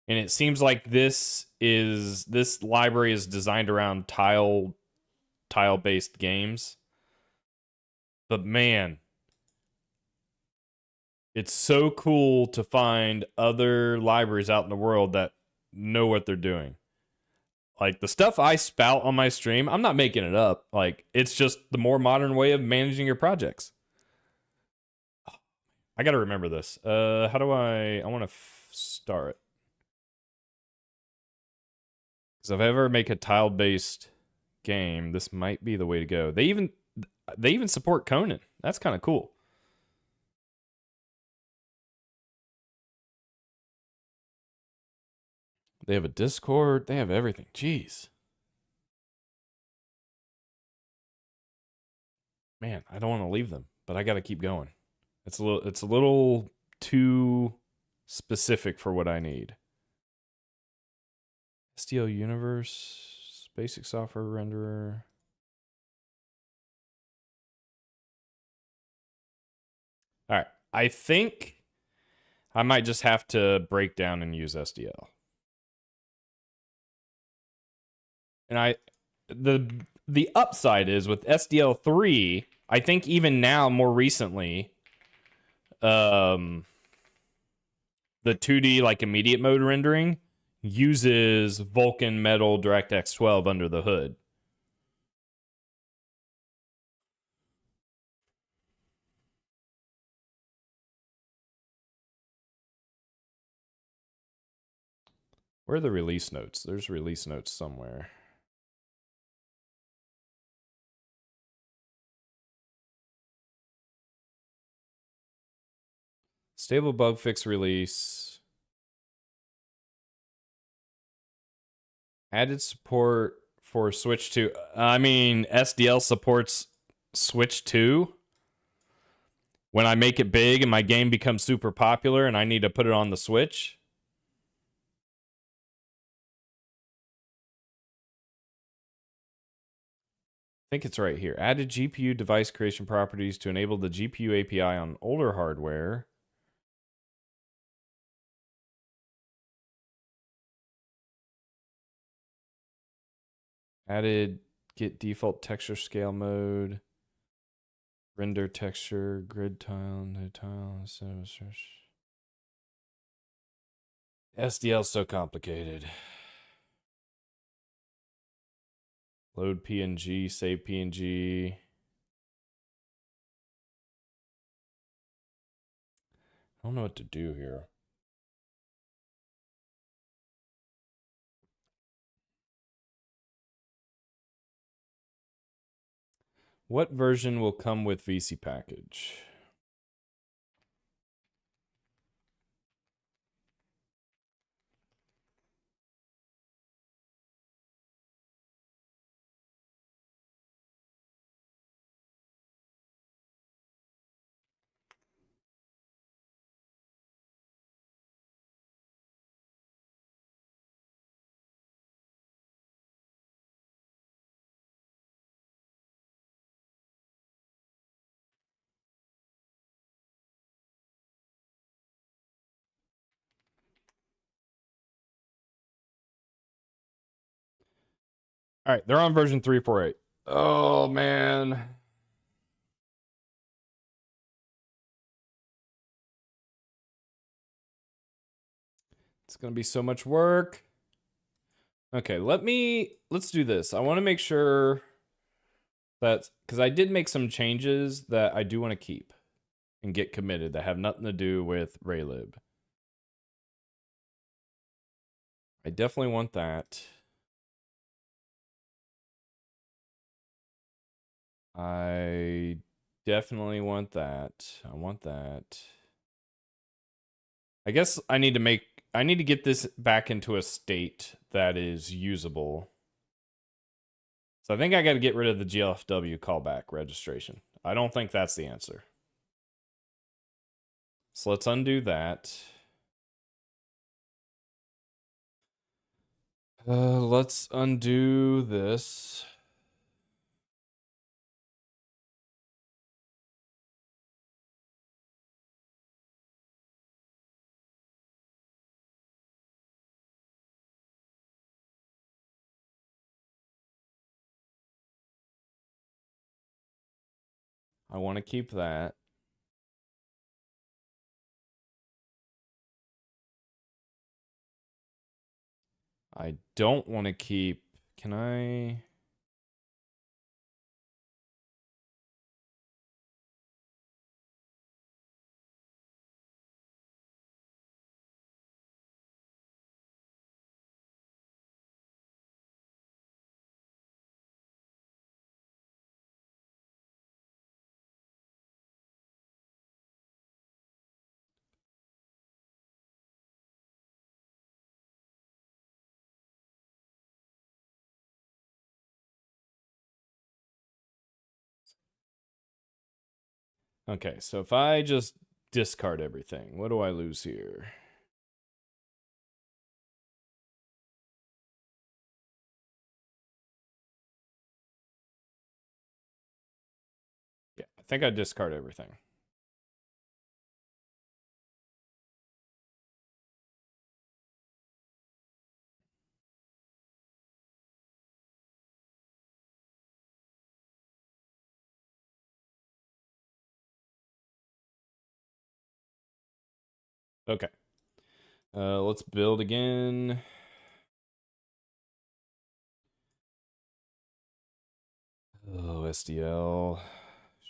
And it seems like this library is designed around tile-based games. But man, it's so cool to find other libraries out in the world that know what they're doing. Like, the stuff I spout on my stream, I'm not making it up. Like, it's just the more modern way of managing your projects. I gotta remember this. How do I want to start. Because if I ever make a tile-based game, this might be the way to go. They even support Conan. That's kind of cool. They have a Discord. They have everything. Jeez. Man, I don't want to leave them, but I got to keep going. It's a little too specific for what I need. STL Universe, basic software renderer. All right, I think I might just have to break down and use SDL. And the upside is with SDL 3, I think even now, more recently, the 2D like immediate mode rendering uses Vulkan Metal DirectX 12 under the hood. Where are the release notes? There's release notes somewhere. Stable bug fix release. Added support for Switch 2. I mean, SDL supports Switch 2. When I make it big and my game becomes super popular and I need to put it on the Switch. I think it's right here. Added GPU device creation properties to enable the GPU API on older hardware. Added get default texture scale mode. Render texture, grid tile, no tile, SDL is so complicated. Load PNG, save PNG. I don't know what to do here. What version will come with VC package? All right, they're on version 3.48. Oh, man. It's going to be so much work. Okay, let's do this. I want to make sure that, because I did make some changes that I do want to keep and get committed that have nothing to do with Raylib. I definitely want that. I definitely want that. I want that. I guess I need to get this back into a state that is usable. So I think I got to get rid of the GLFW callback registration. I don't think that's the answer. So let's undo that. Let's undo this. I want to keep that. I don't want to keep... Can I... Okay, so if I just discard everything, what do I lose here? Yeah, I think I discard everything. Okay. Let's build again. Oh, SDL.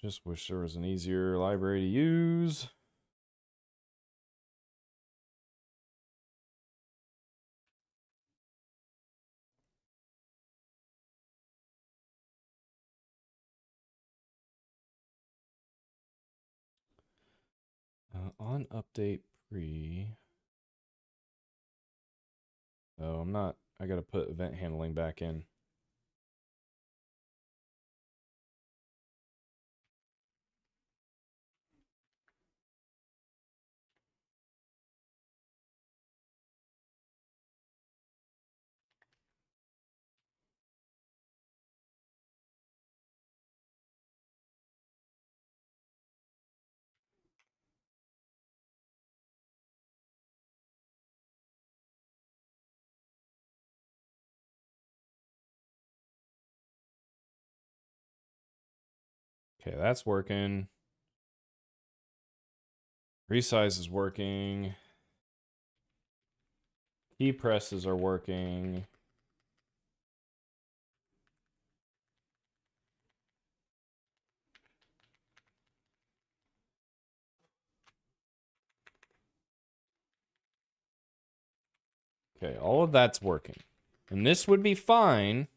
Just wish there was an easier library to use. On update pre. Oh, I'm not. I gotta put event handling back in. Okay, that's working. Resize is working. Key presses are working. Okay, all of that's working. And this would be fine.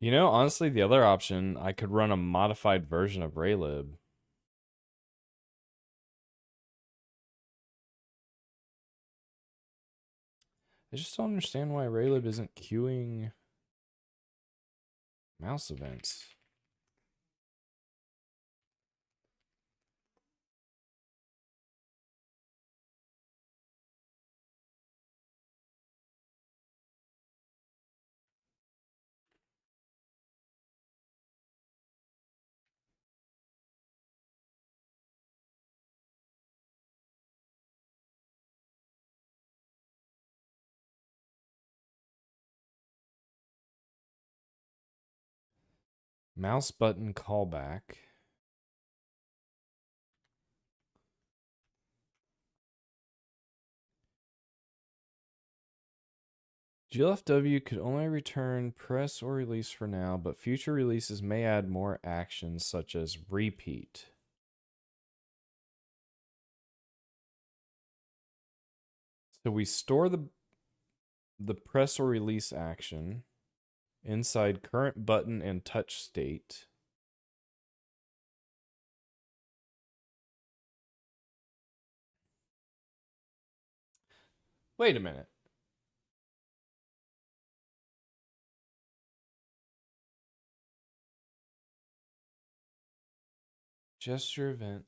You know, honestly, the other option, I could run a modified version of Raylib. I just don't understand why Raylib isn't queuing mouse events. Mouse button callback. GLFW could only return press or release for now, but future releases may add more actions such as repeat. So we store the press or release action inside current button and touch state. Wait a minute. Gesture event.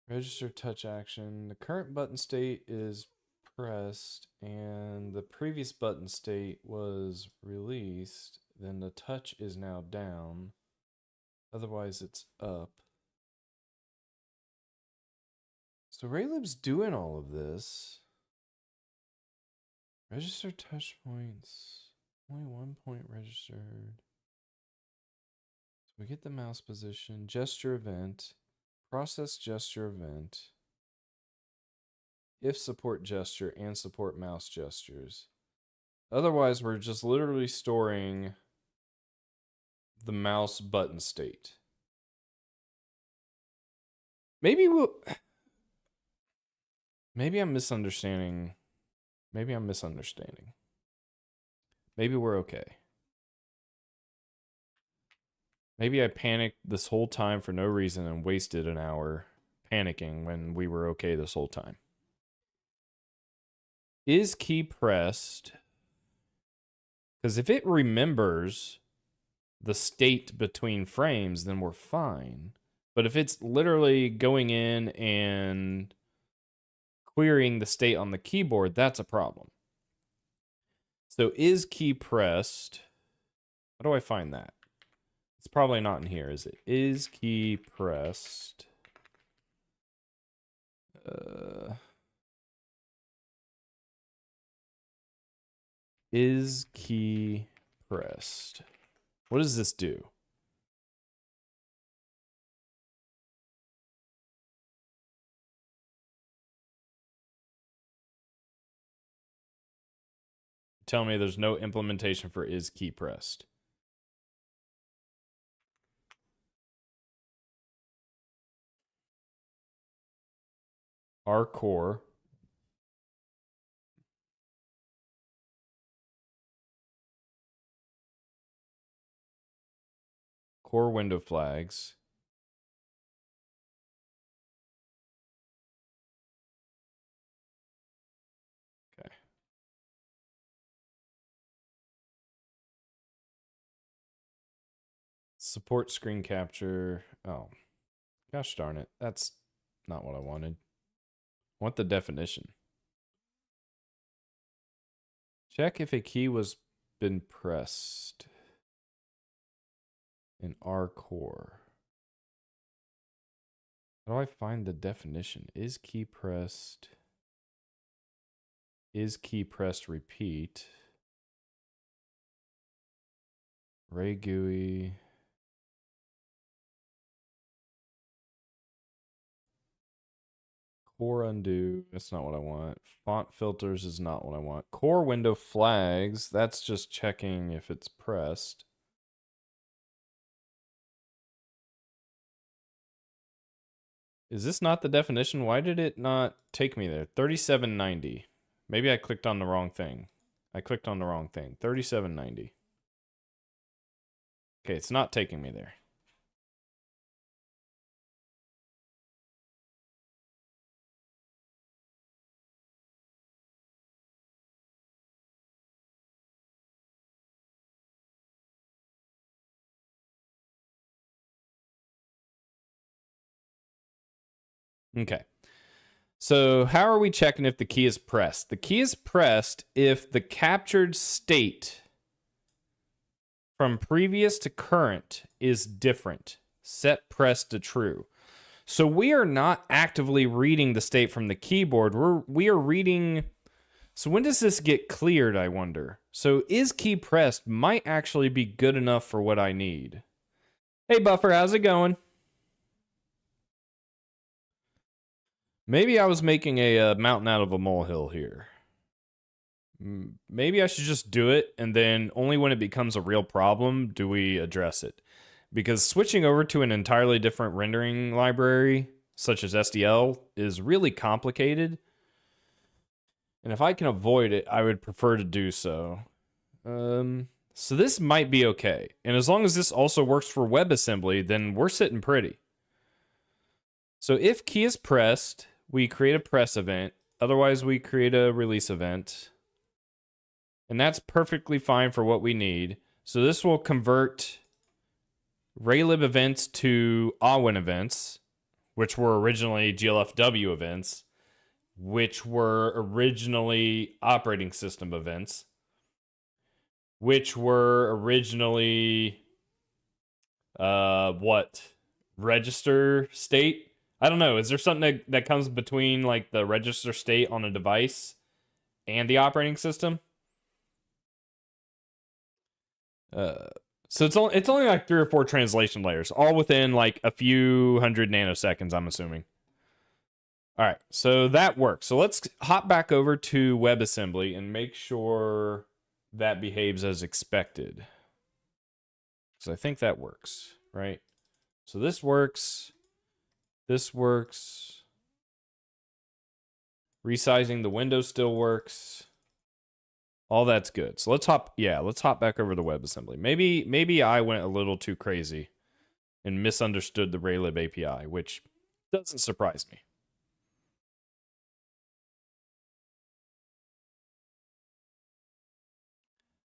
Register touch action. The current button state is pressed and the previous button state was released. Then the touch is now down. Otherwise, it's up. So Raylib's doing all of this. Register touch points. Only 1 point registered. So we get the mouse position. Gesture event. Process gesture event. If support gesture and support mouse gestures. Otherwise, we're just literally storing the mouse button state. Maybe I'm misunderstanding. Maybe I'm misunderstanding. Maybe we're okay. Maybe I panicked this whole time for no reason and wasted an hour panicking when we were okay this whole time. Is key pressed? Because if it remembers the state between frames, then we're fine. But if it's literally going in and querying the state on the keyboard, that's a problem. So is key pressed? How do I find that? It's probably not in here, is it? Is key pressed? Is key pressed? What does this do? Tell me there's no implementation for is key pressed. Our core. Core window flags. Okay. Support screen capture. Oh, gosh darn it. That's not what I wanted. I want the definition. Check if a key was been pressed in our core. How do I find the definition? Is key pressed? Is key pressed repeat? Ray GUI. Core undo, that's not what I want. Font filters is not what I want. Core window flags, that's just checking if it's pressed. Is this not the definition? Why did it not take me there? 3790. Maybe I clicked on the wrong thing. I clicked on the wrong thing. 3790. Okay, it's not taking me there. Okay. So how are we checking if the key is pressed? The key is pressed if the captured state from previous to current is different. Set press to true. So we are not actively reading the state from the keyboard. We are reading. So when does this get cleared, I wonder? So is key pressed might actually be good enough for what I need. Hey Buffer, how's it going? Maybe I was making a mountain out of a molehill here. Maybe I should just do it, and then only when it becomes a real problem do we address it. Because switching over to an entirely different rendering library, such as SDL, is really complicated. And if I can avoid it, I would prefer to do so. So this might be okay. And as long as this also works for WebAssembly, then we're sitting pretty. So if key is pressed, we create a press event. Otherwise, we create a release event. And that's perfectly fine for what we need. So this will convert Raylib events to Awen events, which were originally GLFW events, which were originally operating system events, which were originally register state. I don't know. Is there something that comes between like the register state on a device and the operating system? So it's only like 3 or 4 translation layers, all within like a few hundred nanoseconds, I'm assuming. All right, so that works. So let's hop back over to WebAssembly and make sure that behaves as expected. So I think that works, right? So this works. This works. Resizing the window still works. All that's good. So let's hop back over to WebAssembly. Maybe I went a little too crazy and misunderstood the Raylib API, which doesn't surprise me.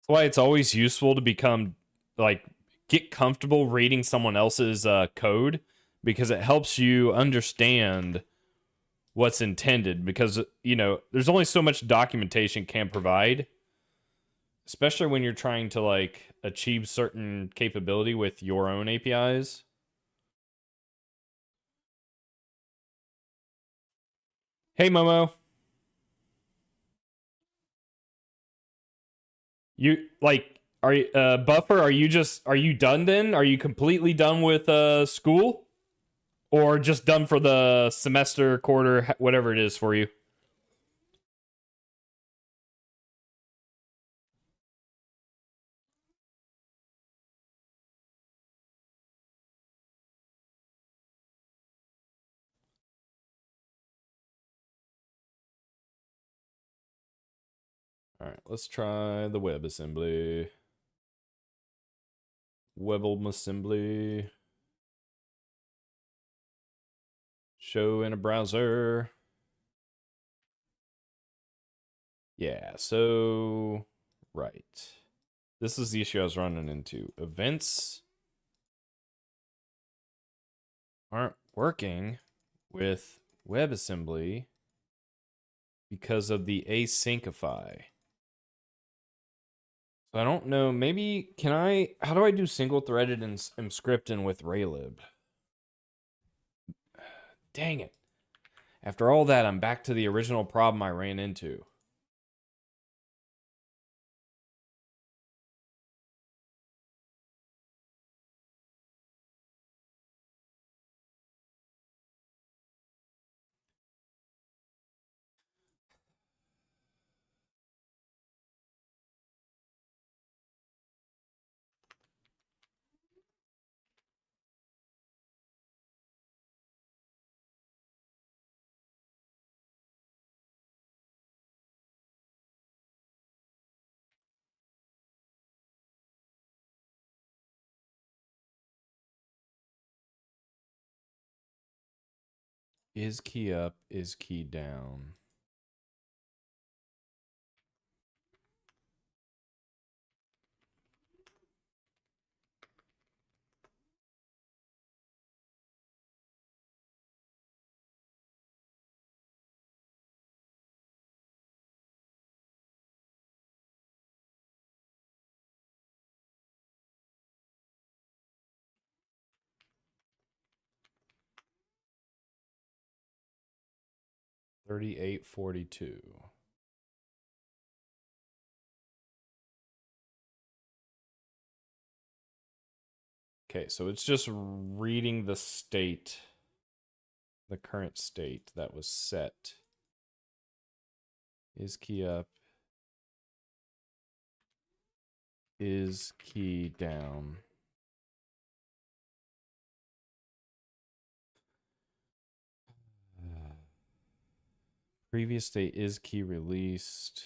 That's why it's always useful to get comfortable reading someone else's code, because it helps you understand what's intended, because there's only so much documentation can provide, especially when you're trying to like achieve certain capability with your own APIs. Hey Momo, you like are you Buffer, are you done then? Are you completely done with school, or just done for the semester, quarter, whatever it is for you? All right, let's try the WebAssembly. WebAssembly. Show in a browser. Yeah, so right. This is the issue I was running into. Events aren't working with WebAssembly because of the asyncify. So I don't know. Maybe how do I do single threaded and scripting with Raylib? Dang it. After all that, I'm back to the original problem I ran into. Is key up, is key down. $38.42. Okay, so it's just reading the state, the current state that was set. Is key up, is key down. Previous state is key released.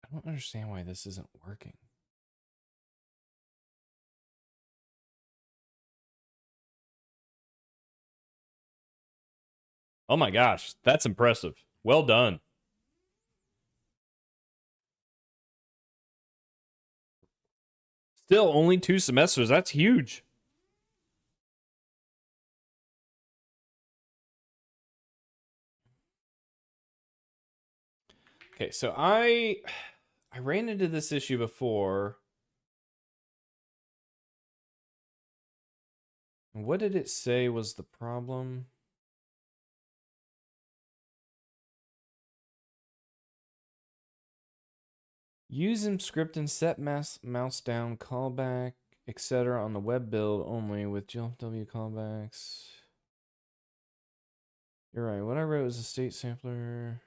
I don't understand why this isn't working. Oh my gosh, that's impressive. Well done. Still only 2 semesters. That's huge. Okay, so I ran into this issue before. What did it say was the problem? Use script and set mouse down callback, etc. on the web build only with GLW callbacks. You're right. What I wrote was a state sampler.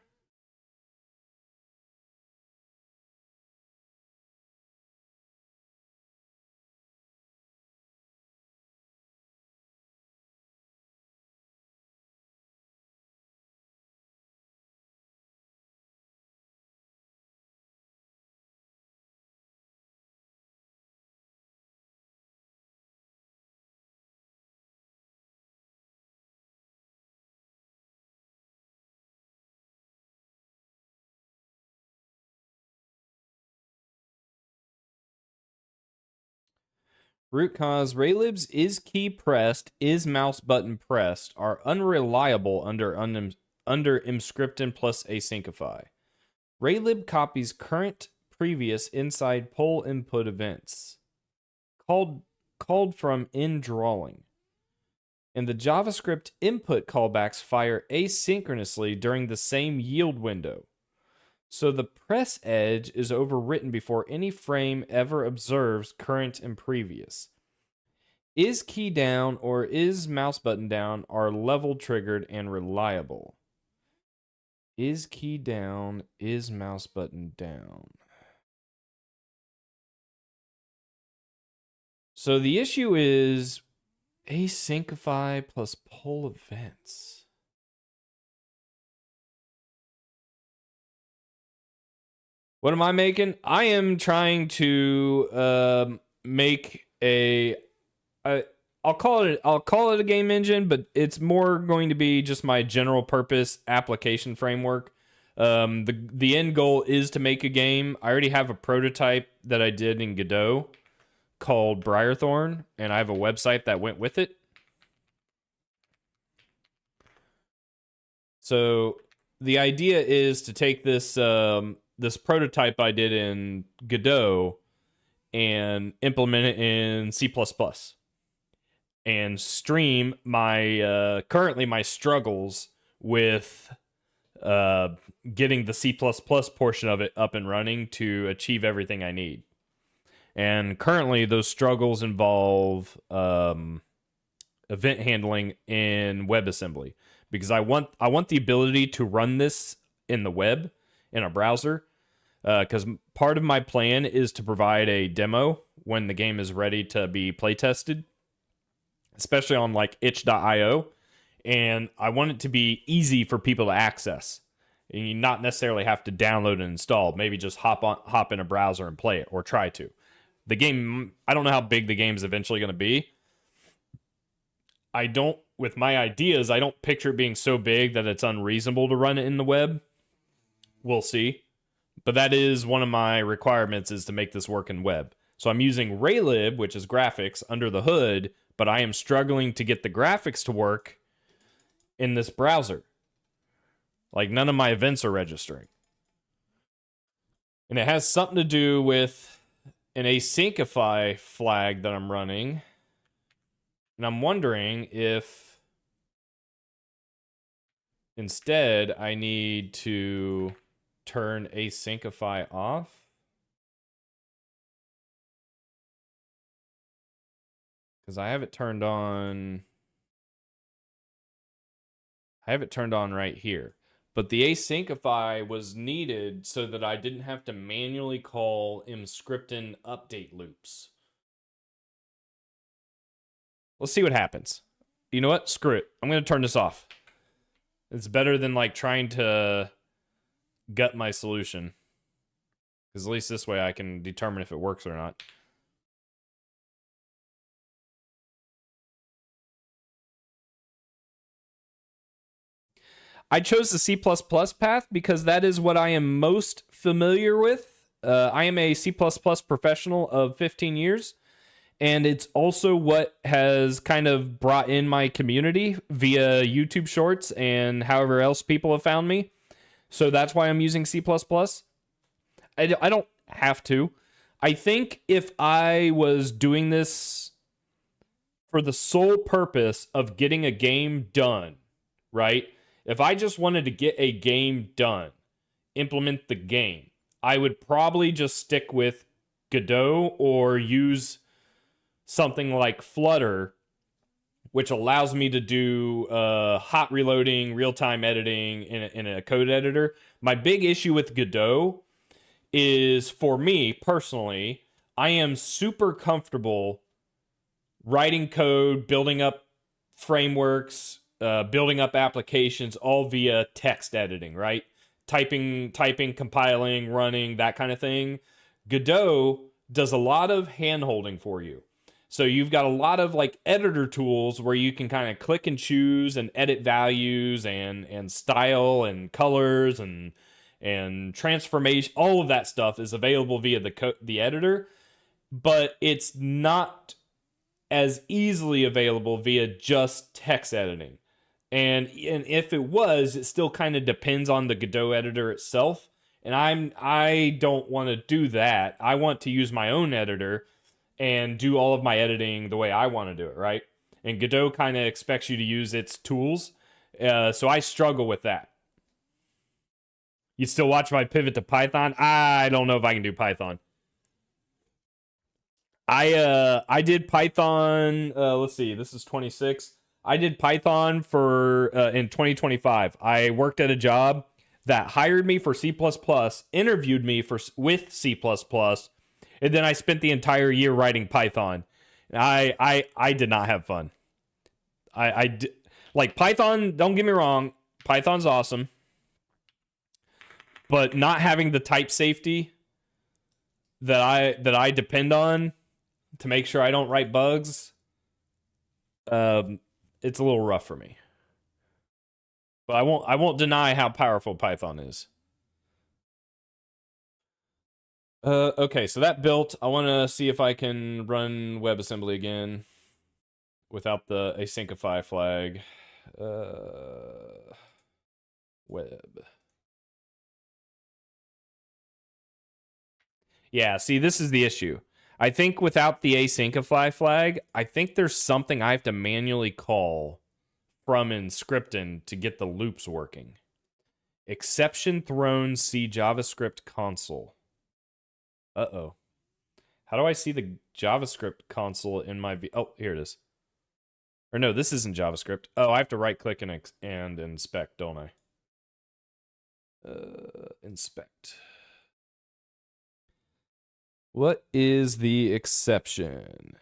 Root cause: Raylib's is key pressed, is mouse button pressed are unreliable under Mscripton plus Asyncify. Raylib copies current, previous, inside poll input events called from in drawing. And the JavaScript input callbacks fire asynchronously during the same yield window. So the press edge is overwritten before any frame ever observes current and previous. Is key down or is mouse button down are level triggered and reliable. Is key down, is mouse button down. So the issue is Asyncify plus poll events. What am I making? I am trying to make I'll call it a game engine, but it's more going to be just my general purpose application framework. The end goal is to make a game. I already have a prototype that I did in Godot called Briarthorn, and I have a website that went with it. So the idea is to take this this prototype I did in Godot and implement it in C++ and stream my currently my struggles with getting the C++ portion of it up and running to achieve everything I need. And currently those struggles involve event handling in WebAssembly, because I want the ability to run this in the web in a browser, because part of my plan is to provide a demo when the game is ready to be play tested, especially on like itch.io, and I want it to be easy for people to access. And you not necessarily have to download and install. Maybe just hop in a browser and play it, or try to. The game, I don't know how big the game is eventually going to be. I don't with my ideas, I don't picture it being so big that it's unreasonable to run it in the web. We'll see. But that is one of my requirements, is to make this work in web. So I'm using Raylib, which is graphics, under the hood, but I am struggling to get the graphics to work in this browser. Like, none of my events are registering. And it has something to do with an Asyncify flag that I'm running. And I'm wondering if instead I need to turn Asyncify off. Because I have it turned on. I have it turned on right here. But the Asyncify was needed so that I didn't have to manually call mscripten update loops. Let's see what happens. You know what? Screw it. I'm going to turn this off. It's better than like trying to gut my solution. Because at least this way I can determine if it works or not. I chose the C++ path because that is what I am most familiar with. I am a C++ professional of 15 years, and it's also what has kind of brought in my community via YouTube Shorts and however else people have found me. So that's why I'm using C++. I don't have to. I think if I was doing this for the sole purpose of getting a game done, right? If I just wanted to get a game done, implement the game, I would probably just stick with Godot or use something like Flutter, which allows me to do hot reloading, real-time editing in a code editor. My big issue with Godot is, for me personally, I am super comfortable writing code, building up frameworks, building up applications, all via text editing, right? Typing, compiling, running, that kind of thing. Godot does a lot of hand-holding for you. So you've got a lot of like editor tools where you can kind of click and choose and edit values and style and colors and transformation. All of that stuff is available via the editor, but it's not as easily available via just text editing. And if it was, it still kind of depends on the Godot editor itself. And I don't want to do that. I want to use my own editor and do all of my editing the way I want to do it, right? And Godot kind of expects you to use its tools. So I struggle with that. You still watch my pivot to Python? I don't know if I can do Python. I did Python, let's see, this is 26. I did Python for in 2025. I worked at a job that hired me for C++, interviewed me with C++, and then I spent the entire year writing Python. I did not have fun. Like Python, don't get me wrong, Python's awesome. But not having the type safety that I depend on to make sure I don't write bugs, it's a little rough for me. But I won't deny how powerful Python is. Okay, so that built. I want to see if I can run WebAssembly again without the Asyncify flag. Web. Yeah, see, this is the issue. I think without the Asyncify flag, I think there's something I have to manually call from Inscripten to get the loops working. Exception thrown, see JavaScript console. Uh-oh. How do I see the JavaScript console in my... Oh, here it is. Or no, this isn't JavaScript. Oh, I have to right-click and inspect, don't I? Inspect. What is the exception?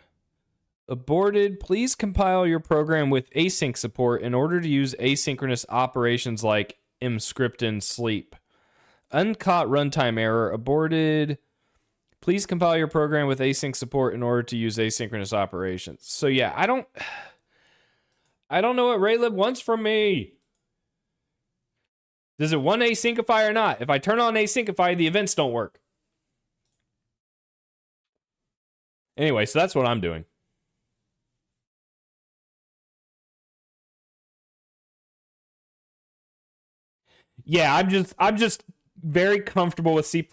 Aborted. Please compile your program with async support in order to use asynchronous operations like mscripten sleep. Uncaught runtime error. Aborted. Please compile your program with async support in order to use asynchronous operations. So yeah, I don't know what Raylib wants from me. Does it want asyncify or not? If I turn on asyncify, the events don't work. Anyway, so that's what I'm doing. Yeah, I'm just very comfortable with C++.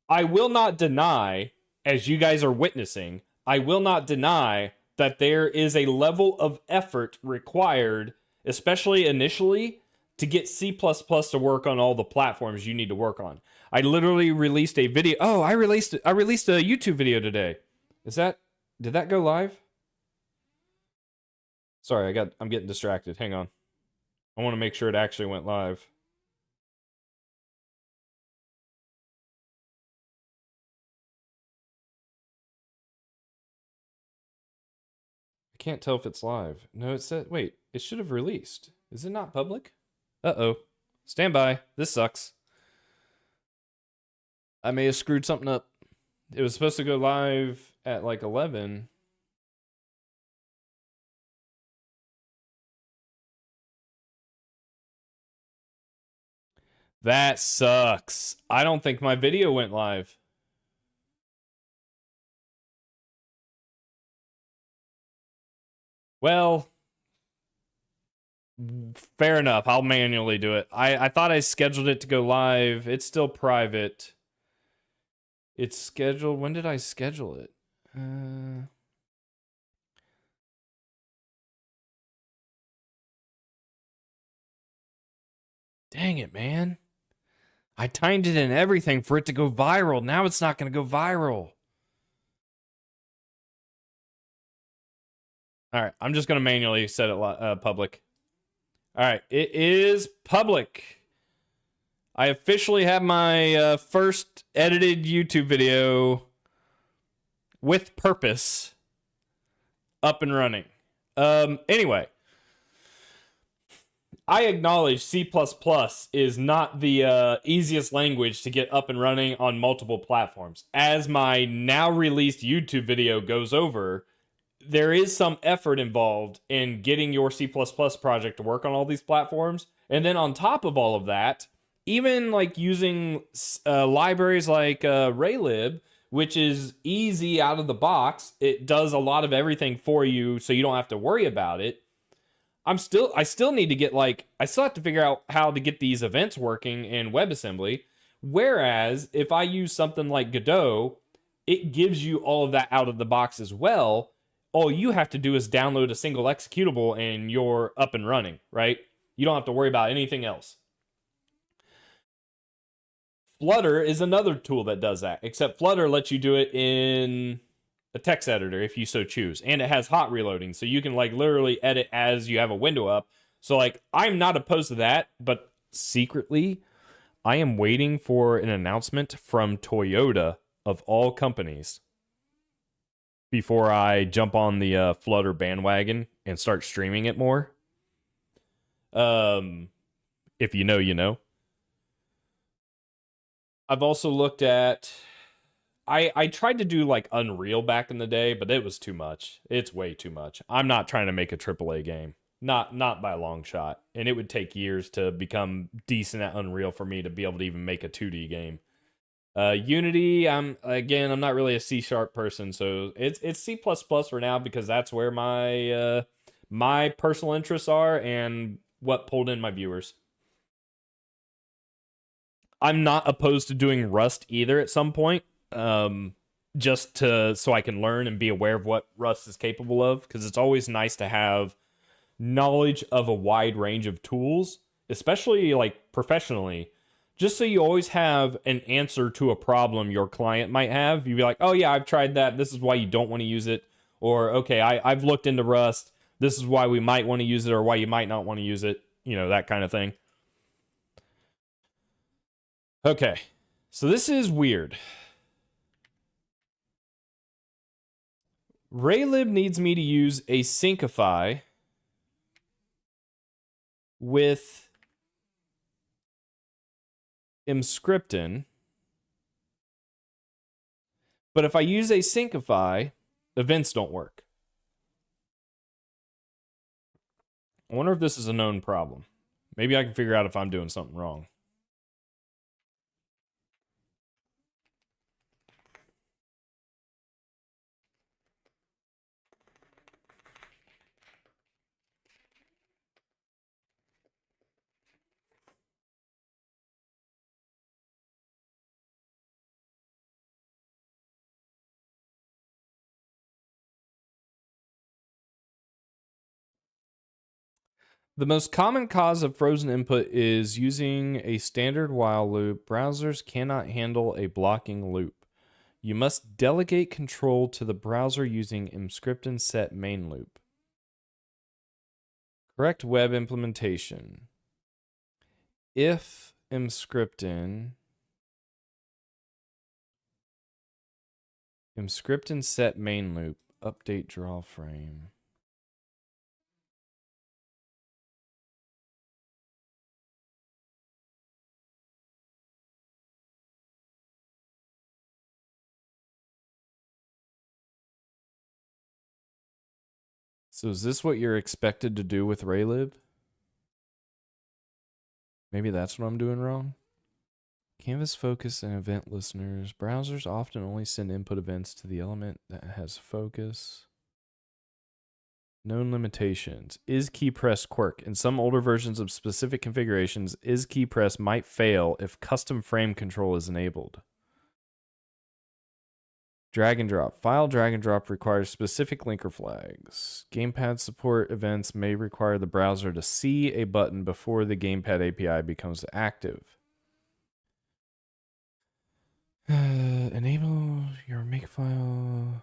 I will not deny, as you guys are witnessing, I will not deny that there is a level of effort required, especially initially, to get C++ to work on all the platforms you need to work on. I literally released a video. Oh, I released a YouTube video today. Did that go live? Sorry, I'm getting distracted. Hang on. I want to make sure it actually went live. I can't tell if it's live. No, it said, wait, it should have released. Is it not public? Uh-oh. Stand by. This sucks. I may have screwed something up. It was supposed to go live at like 11. That sucks. I don't think my video went live. Well, fair enough. I'll manually do it. I thought I scheduled it to go live. It's still private. It's scheduled. When did I schedule it? Dang it, man. I timed it and everything for it to go viral. Now it's not going to go viral. All right, I'm just going to manually set it public. All right, it is public. I officially have my first edited YouTube video with purpose up and running. Anyway, I acknowledge C++ is not the easiest language to get up and running on multiple platforms. As my now released YouTube video goes over, there is some effort involved in getting your C++ project to work on all these platforms. And then on top of all of that, even like using libraries like Raylib, which is easy out of the box, it does a lot of everything for you so you don't have to worry about it. I still need to get I still have to figure out how to get these events working in WebAssembly. Whereas if I use something like Godot, it gives you all of that out of the box as well. All you have to do is download a single executable and you're up and running, right? You don't have to worry about anything else. Flutter is another tool that does that, except Flutter lets you do it in a text editor if you so choose, and it has hot reloading, so you can literally edit as you have a window up. So I'm not opposed to that, but secretly I am waiting for an announcement from Toyota of all companies before I jump on the Flutter bandwagon and start streaming it more. If you know, you know. I've also looked at... I tried to do Unreal back in the day, but it was too much. It's way too much. I'm not trying to make a AAA game. Not by a long shot. And it would take years to become decent at Unreal for me to be able to even make a 2D game. Unity, I'm not really a C# person, so it's C++ for now because that's where my my personal interests are and what pulled in my viewers. I'm not opposed to doing Rust either at some point, just so I can learn and be aware of what Rust is capable of, because it's always nice to have knowledge of a wide range of tools, especially professionally, just so you always have an answer to a problem your client might have. You'd be like, oh yeah, I've tried that. This is why you don't want to use it. Or, okay, I've looked into Rust. This is why we might want to use it or why you might not want to use it. You know, that kind of thing. Okay, so this is weird. Raylib needs me to use asyncify with Emscripten. But if I use asyncify, events don't work. I wonder if this is a known problem. Maybe I can figure out if I'm doing something wrong. The most common cause of frozen input is using a standard while loop. Browsers cannot handle a blocking loop. You must delegate control to the browser using mscripten set main loop. Correct web implementation. If mscripten set main loop, update draw frame. So is this what you're expected to do with Raylib? Maybe that's what I'm doing wrong. Canvas focus and event listeners. Browsers often only send input events to the element that has focus. Known limitations. Is key press quirk. In some older versions of specific configurations, is key press might fail if custom frame control is enabled. Drag and drop. File drag and drop requires specific linker flags. Gamepad support events may require the browser to see a button before the Gamepad API becomes active. Enable your makefile.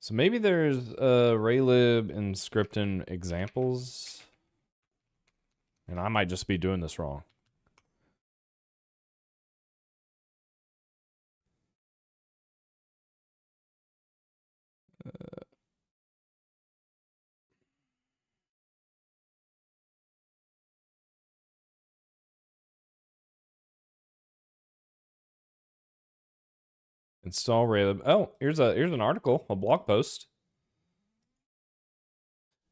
So maybe there's Raylib and Scriptin examples, and I might just be doing this wrong. Install Raylib. Oh, here's an article, a blog post.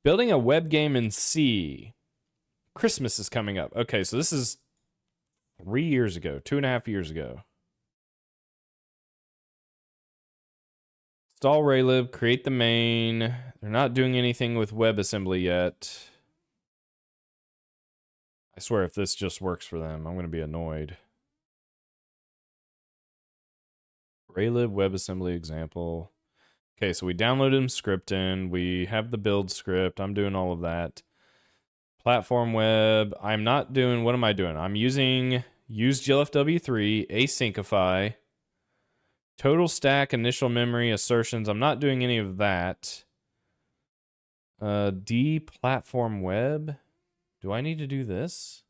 Building a web game in C. Christmas is coming up. Okay, so this is 3 years ago, 2.5 years ago. Install Raylib, create the main. They're not doing anything with WebAssembly yet. I swear if this just works for them, I'm going to be annoyed. Raylib WebAssembly example. Okay, so we downloaded Scriptin. We have the build script. I'm doing all of that. Platform web. I'm not doing, what am I doing? I'm using use GLFW3, asyncify, total stack, initial memory, assertions. I'm not doing any of that. Platform web. Do I need to do this?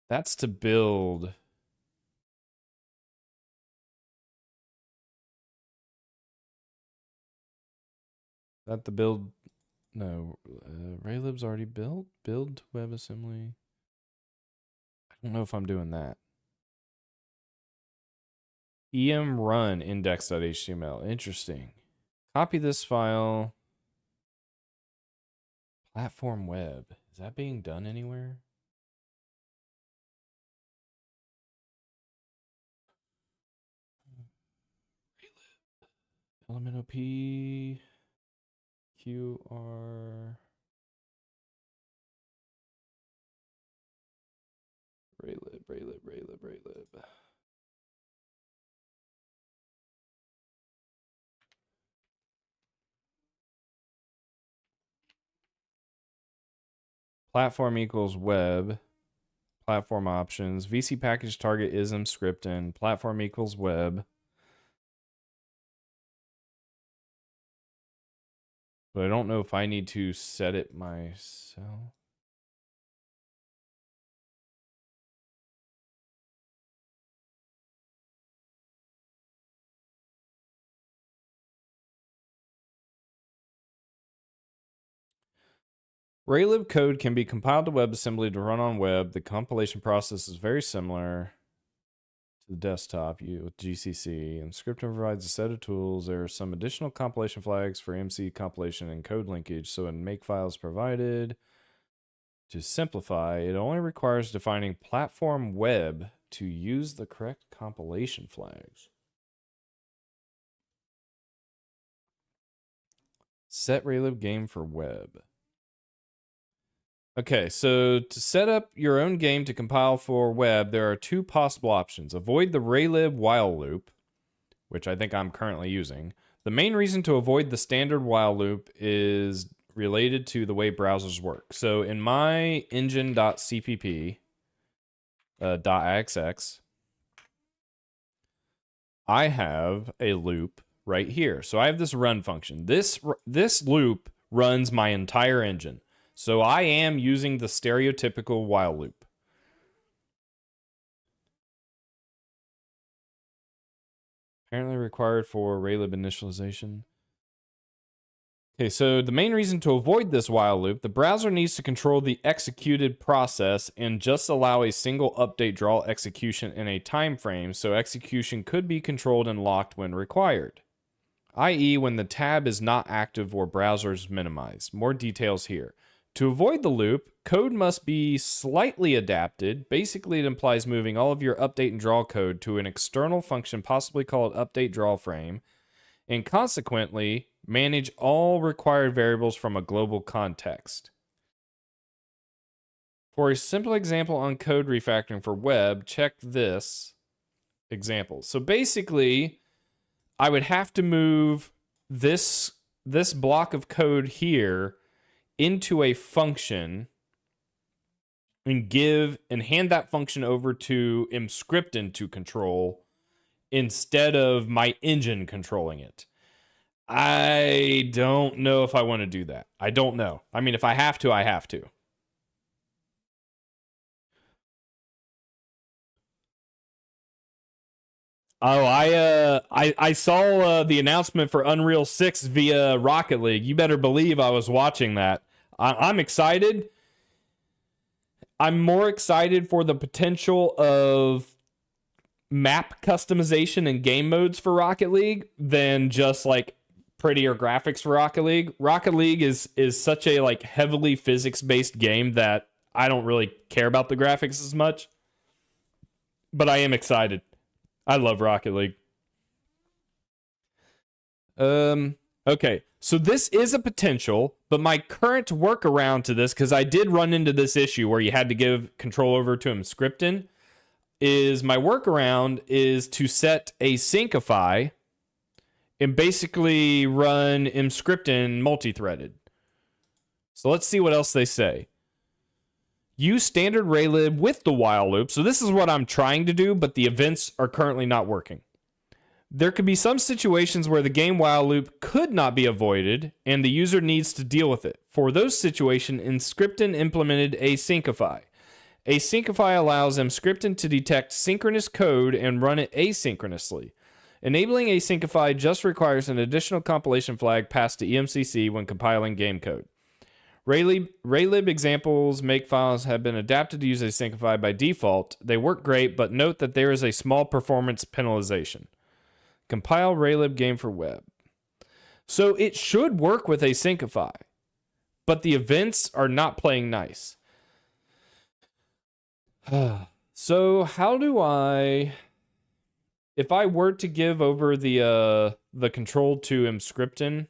That's to build. That the build. No, Raylib's already built. Build WebAssembly. I don't know if I'm doing that. em run index.html. Interesting. Copy this file. Platform web. Is that being done anywhere? Element OP. QR. Raylib. Platform equals web. Platform options. VC package target ism scriptin. Platform equals web. But I don't know if I need to set it myself. Raylib code can be compiled to WebAssembly to run on web. The compilation process is very similar to the desktop with GCC. And Scripting provides a set of tools. There are some additional compilation flags for MC compilation and code linkage. So in Makefiles provided, to simplify, it only requires defining platform web to use the correct compilation flags. Set Raylib game for web. Okay, so to set up your own game to compile for web, there are two possible options. Avoid the Raylib while loop, which I think I'm currently using. The main reason to avoid the standard while loop is related to the way browsers work. So in my engine.cpp .ixx, I have a loop right here. So I have this run function. This loop runs my entire engine. So I am using the stereotypical while loop. Apparently required for Raylib initialization. Okay, so the main reason to avoid this while loop, the browser needs to control the executed process and just allow a single update draw execution in a time frame, so execution could be controlled and locked when required, i.e. when the tab is not active or browser is minimized. More details here. To avoid the loop, code must be slightly adapted. Basically, it implies moving all of your update and draw code to an external function, possibly called update draw frame, and consequently manage all required variables from a global context. For a simple example on code refactoring for web, check this example. So basically, I would have to move this block of code here into a function and hand that function over to Emscripten to control instead of my engine controlling it. I don't know if I want to do that. I don't know. I mean, if I have to, I have to. Oh, I saw the announcement for Unreal 6 via Rocket League. You better believe I was watching that. I'm excited. I'm more excited for the potential of map customization and game modes for Rocket League than just like prettier graphics for Rocket League. Rocket League is such a like heavily physics-based game that I don't really care about the graphics as much. But I am excited. I love Rocket League. Okay. So this is a potential, but my current workaround to this, because I did run into this issue where you had to give control over to Emscripten, is my workaround is to set a syncify and basically run Emscripten multi-threaded. So let's see what else they say. Use standard Raylib with the while loop. So this is what I'm trying to do, but the events are currently not working. There could be some situations where the game while loop could not be avoided, and the user needs to deal with it. For those situations, Emscripten implemented asyncify. Asyncify allows Emscripten to detect synchronous code and run it asynchronously. Enabling asyncify just requires an additional compilation flag passed to EMCC when compiling game code. Raylib examples Makefiles have been adapted to use asyncify by default. They work great, but note that there is a small performance penalization. Compile Raylib game for web. So it should work with asyncify, but the events are not playing nice. So how do I, if I were to give over the control to Emscripten,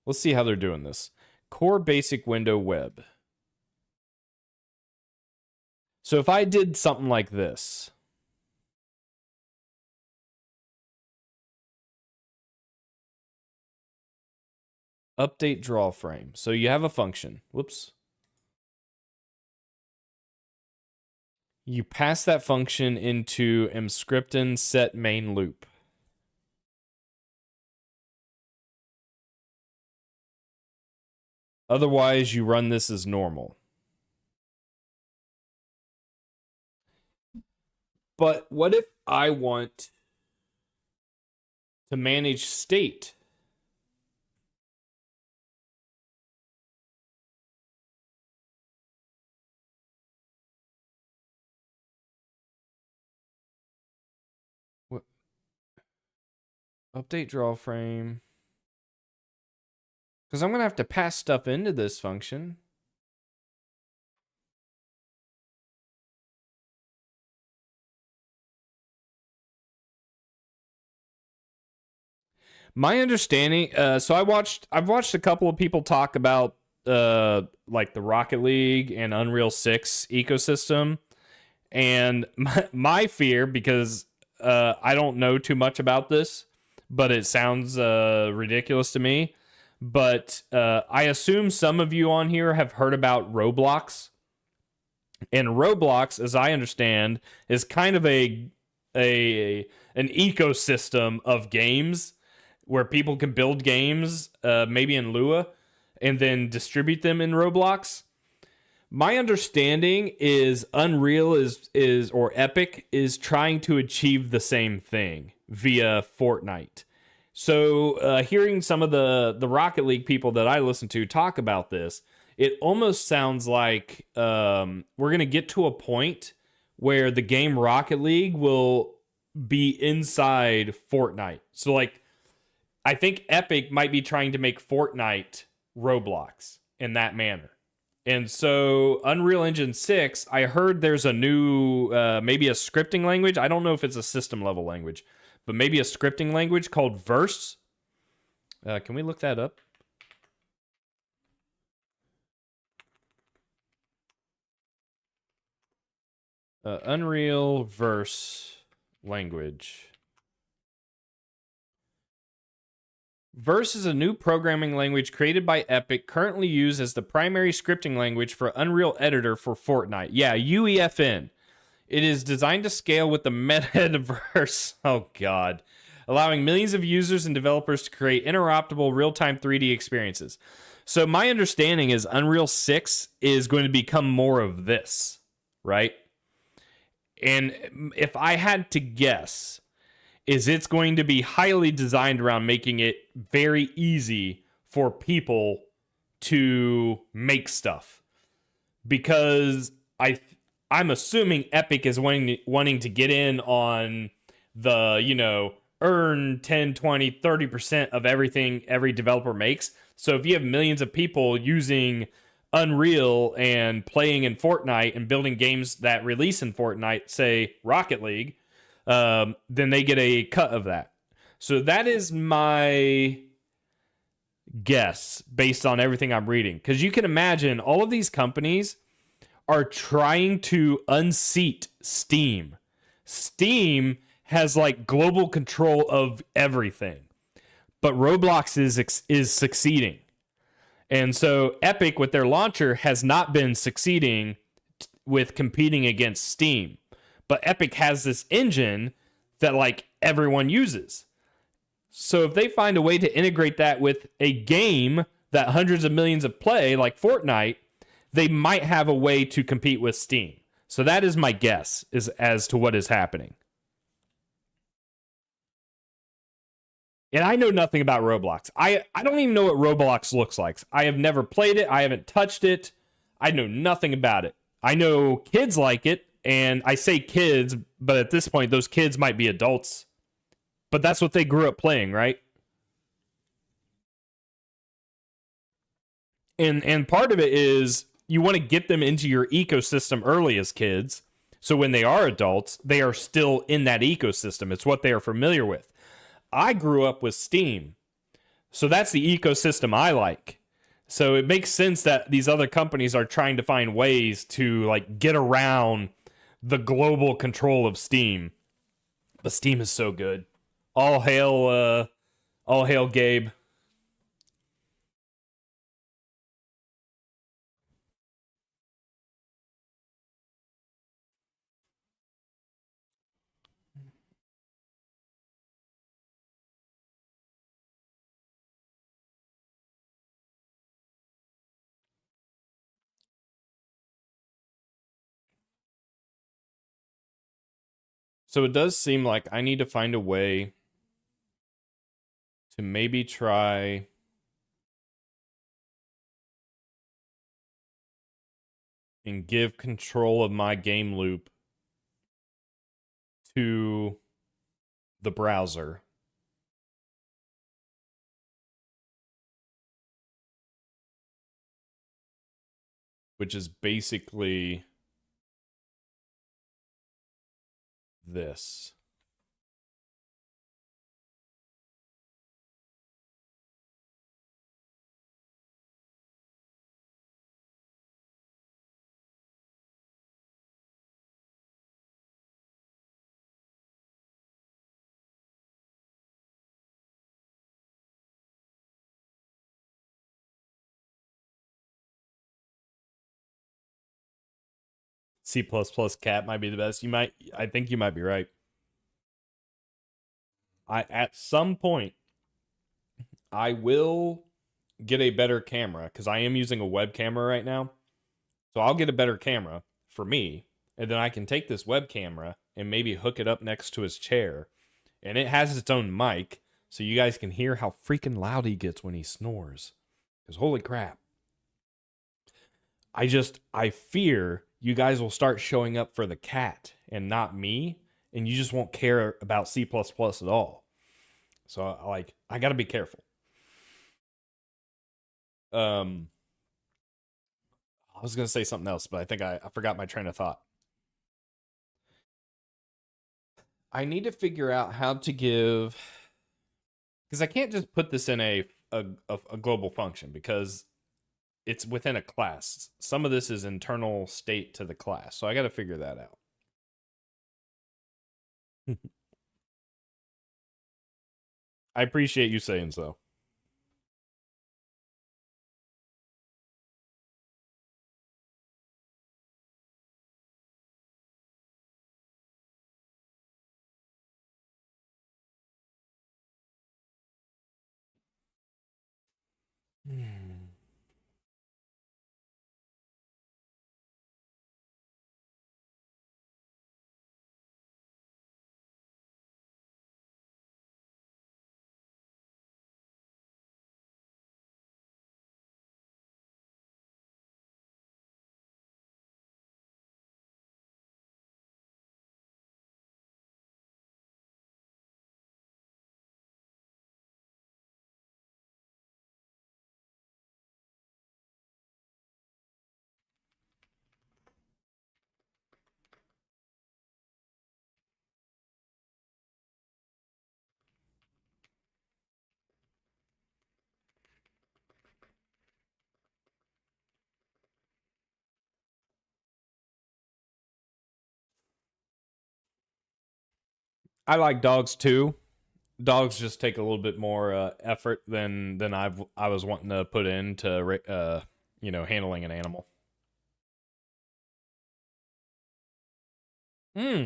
let's see how they're doing this. Core basic window web. So if I did something like this, update draw frame. So you have a function. Whoops. You pass that function into Emscripten set main loop. Otherwise, you run this as normal. But what if I want to manage state? Update draw frame. Because I'm going to have to pass stuff into this function. My understanding, so I've watched a couple of people talk about like the Rocket League and Unreal 6 ecosystem. And my fear, because I don't know too much about this, but it sounds ridiculous to me. But I assume some of you on here have heard about Roblox. And Roblox, as I understand, is kind of an ecosystem of games where people can build games, maybe in Lua, and then distribute them in Roblox. My understanding is Unreal is or Epic is trying to achieve the same thing via Fortnite. So hearing some of the Rocket League people that I listen to talk about this, it almost sounds like we're going to get to a point where the game Rocket League will be inside Fortnite. So like, I think Epic might be trying to make Fortnite Roblox in that manner. And so Unreal Engine 6, I heard there's a new, maybe a scripting language. I don't know if it's a system level language, but maybe a scripting language called Verse. Can we look that up? Unreal Verse language. Verse is a new programming language created by Epic, currently used as the primary scripting language for Unreal Editor for Fortnite. Yeah, UEFN. It is designed to scale with the metaverse. Oh, God. Allowing millions of users and developers to create interoperable real-time 3D experiences. So my understanding is Unreal 6 is going to become more of this, right? And if I had to guess, is it's going to be highly designed around making it very easy for people to make stuff. Because I'm assuming Epic is wanting to get in on the, earn 10, 20, 30% of everything every developer makes. So if you have millions of people using Unreal and playing in Fortnite and building games that release in Fortnite, say Rocket League, then they get a cut of that. So that is my guess based on everything I'm reading. Because you can imagine all of these companies are trying to unseat Steam. Steam has like global control of everything, but Roblox is succeeding. And so Epic with their launcher has not been succeeding with competing against Steam. But Epic has this engine that like everyone uses. So if they find a way to integrate that with a game that hundreds of millions of play, like Fortnite, they might have a way to compete with Steam. So that is my guess is as to what is happening. And I know nothing about Roblox. I don't even know what Roblox looks like. I have never played it. I haven't touched it. I know nothing about it. I know kids like it. And I say kids, but at this point, those kids might be adults. But that's what they grew up playing, right? And part of it is you want to get them into your ecosystem early as kids. So when they are adults, they are still in that ecosystem. It's what they are familiar with. I grew up with Steam. So that's the ecosystem I like. So it makes sense that these other companies are trying to find ways to like get around the global control of Steam. But Steam is so good. All hail Gabe. So it does seem like I need to find a way to maybe try and give control of my game loop to the browser. which is basically this. C++ cat might be the best. I think you might be right. At some point I will get a better camera because I am using a web camera right now. So I'll get a better camera for me, and then I can take this web camera and maybe hook it up next to his chair. And it has its own mic, so you guys can hear how freaking loud he gets when he snores. Because holy crap. I fear you guys will start showing up for the cat and not me, and you just won't care about C++ at all. So I got to be careful. I was going to say something else, but I think I forgot my train of thought. I need to figure out how to give, because I can't just put this in a global function because it's within a class. Some of this is internal state to the class, so I got to figure that out. I appreciate you saying so. I like dogs too. Dogs just take a little bit more effort than I was wanting to put into handling an animal. Hmm.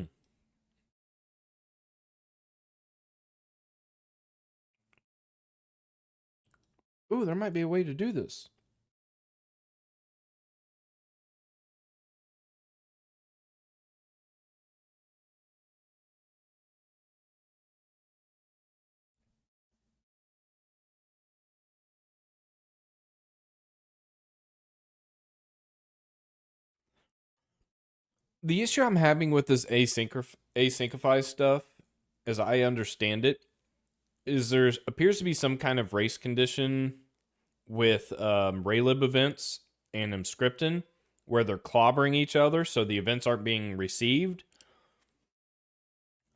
Ooh, there might be a way to do this. The issue I'm having with this asyncify stuff, as I understand it, is there appears to be some kind of race condition with Raylib events and Emscripten where they're clobbering each other, so the events aren't being received.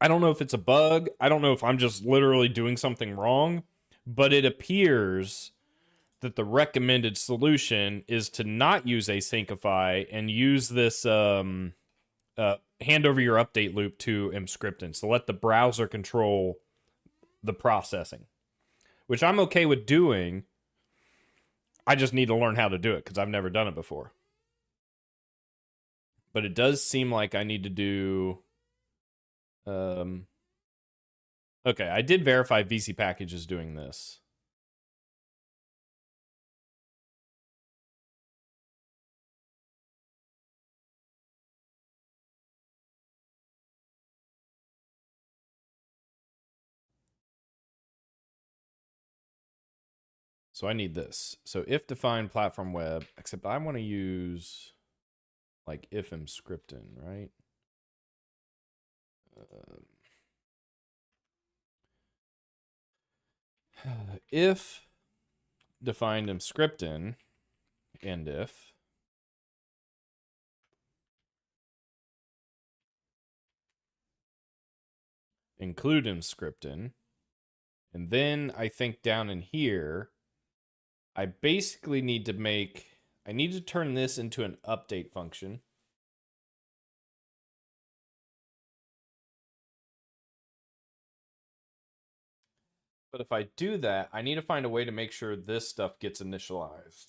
I don't know if it's a bug. I don't know if I'm just literally doing something wrong, but it appears that the recommended solution is to not use asyncify and use this hand over your update loop to Emscripten. So let the browser control the processing, which I'm okay with doing. I just need to learn how to do it because I've never done it before. But it does seem like I need to do. Okay, I did verify VC package is doing this. So I need this. So if define platform web, except I want to use like if Emscripten, right? If defined Emscripten, and if include in scripting. And then I think down in here, I basically need to turn this into an update function. But if I do that, I need to find a way to make sure this stuff gets initialized.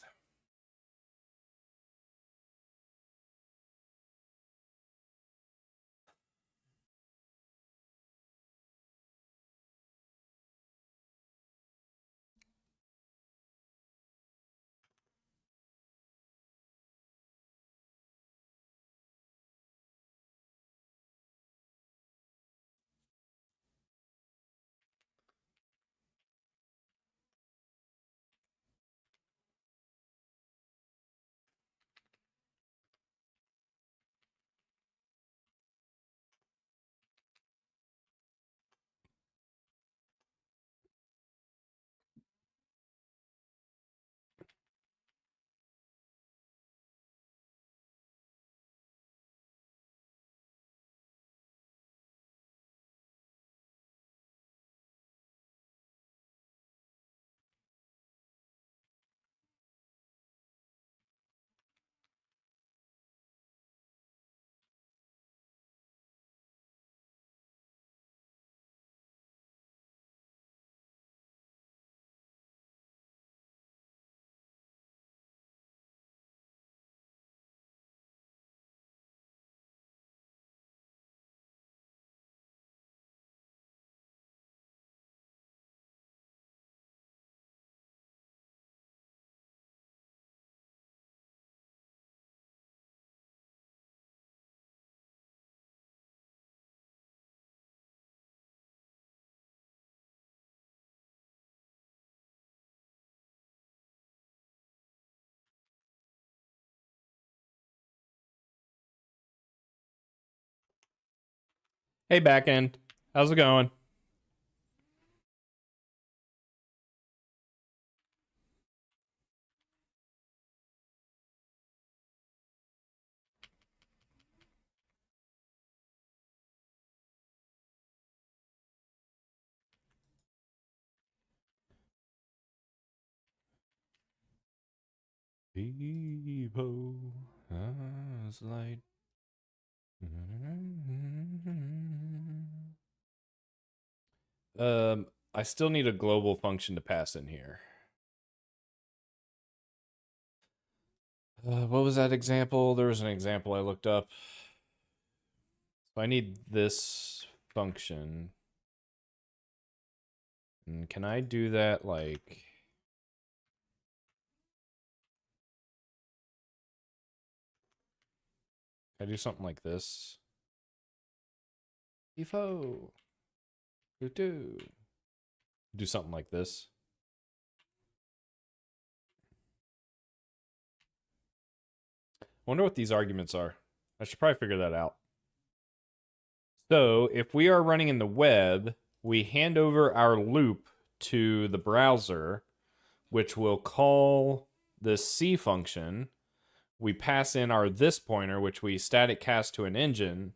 Hey, backend. How's it going? People as light. I still need a global function to pass in here. What was that example? There was an example I looked up. So I need this function. And can I do that like... Can I do something like this? Ifo. Do something like this. Wonder what these arguments are. I should probably figure that out. So if we are running in the web, we hand over our loop to the browser, which will call the C function. We pass in our this pointer, which we static cast to an engine.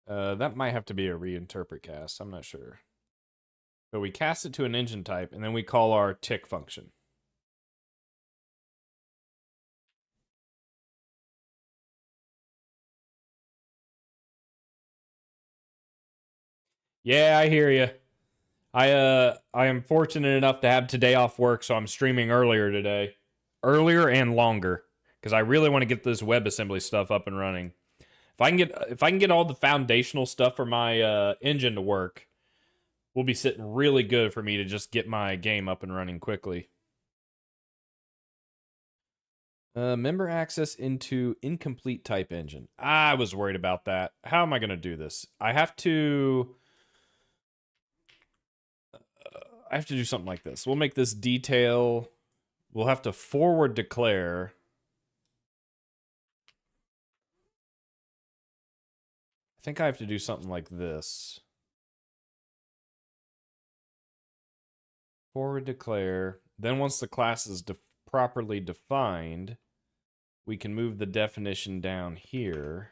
That might have to be a reinterpret cast. I'm not sure. But we cast it to an engine type, and then we call our tick function. Yeah, I hear you. I am fortunate enough to have today off work, so I'm streaming earlier today. Earlier and longer. Because I really want to get this WebAssembly stuff up and running. If I can get all the foundational stuff for my engine to work, we'll be sitting really good for me to just get my game up and running quickly. Member access into incomplete type engine. I was worried about that. How am I going to do this? I have to do something like this. We'll make this detail. We'll have to forward declare. I think I have to do something like this. Forward declare. Then once the class is properly defined, we can move the definition down here.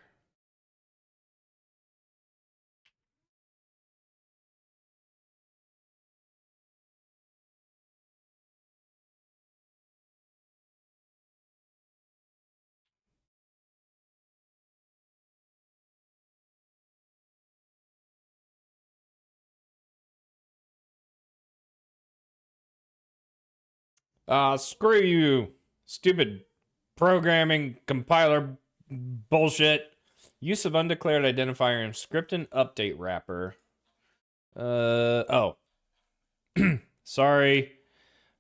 Screw you, stupid programming compiler bullshit. Use of undeclared identifier in script and update wrapper. Oh. Sorry.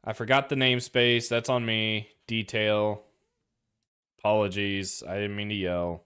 I forgot the namespace. That's on me. Detail. Apologies. I didn't mean to yell.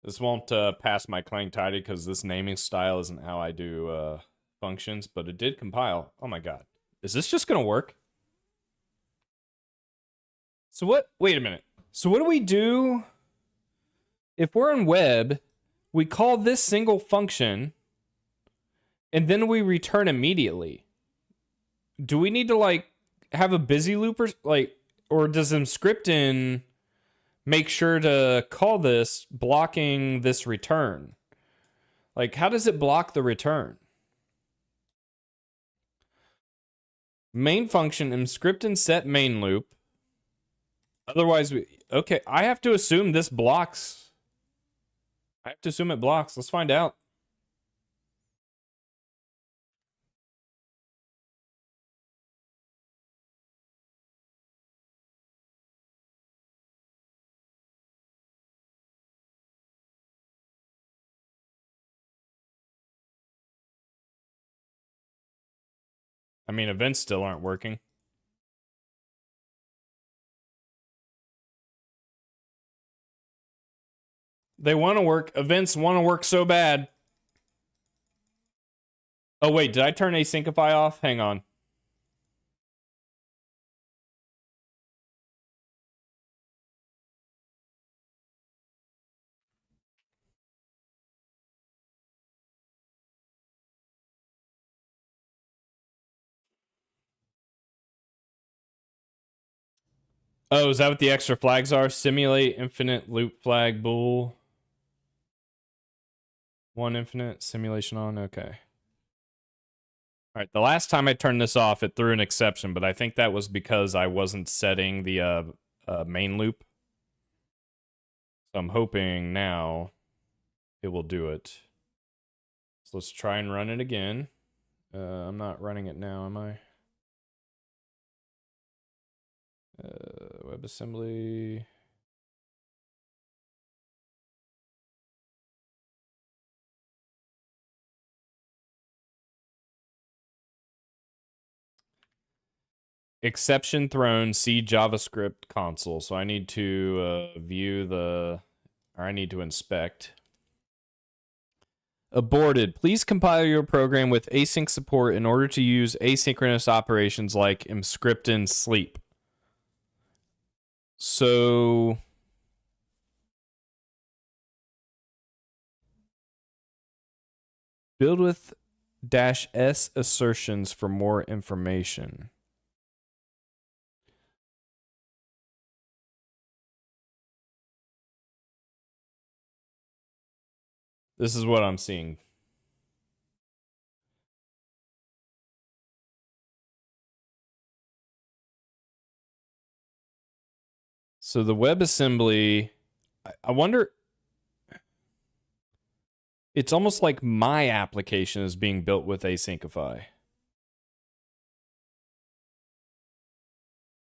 This won't pass my Clang Tidy because this naming style isn't how I do functions, but it did compile. Oh my god. Is this just gonna work? So what? Wait a minute. So what do we do if we're in web? We call this single function, and then we return immediately. Do we need to like have a busy loop or does Emscripten make sure to call this blocking this return? Like, how does it block the return? Main function Emscripten set main loop. Otherwise, okay, I have to assume this blocks. I have to assume it blocks. Let's find out. I mean, events still aren't working. They want to work. Events want to work so bad. Oh, wait, did I turn Asyncify off? Hang on. Oh, is that what the extra flags are? Simulate, infinite, loop flag, bool. One infinite, simulation on, okay. All right, the last time I turned this off, it threw an exception, but I think that was because I wasn't setting the main loop. So I'm hoping now it will do it. So let's try and run it again. I'm not running it now, am I? WebAssembly. Exception thrown, see JavaScript console. So I need to view the, or I need to inspect. Aborted. Please compile your program with async support in order to use asynchronous operations like Emscripten sleep. So build with -s assertions for more information. This is what I'm seeing. So the WebAssembly, I wonder, it's almost like my application is being built with Asyncify.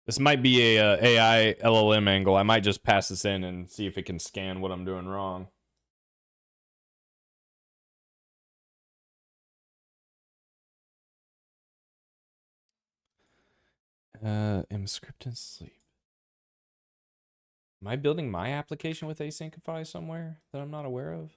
This might be a AI LLM angle. I might just pass this in and see if it can scan what I'm doing wrong. Emscripten sleep. Am I building my application with Asyncify somewhere that I'm not aware of?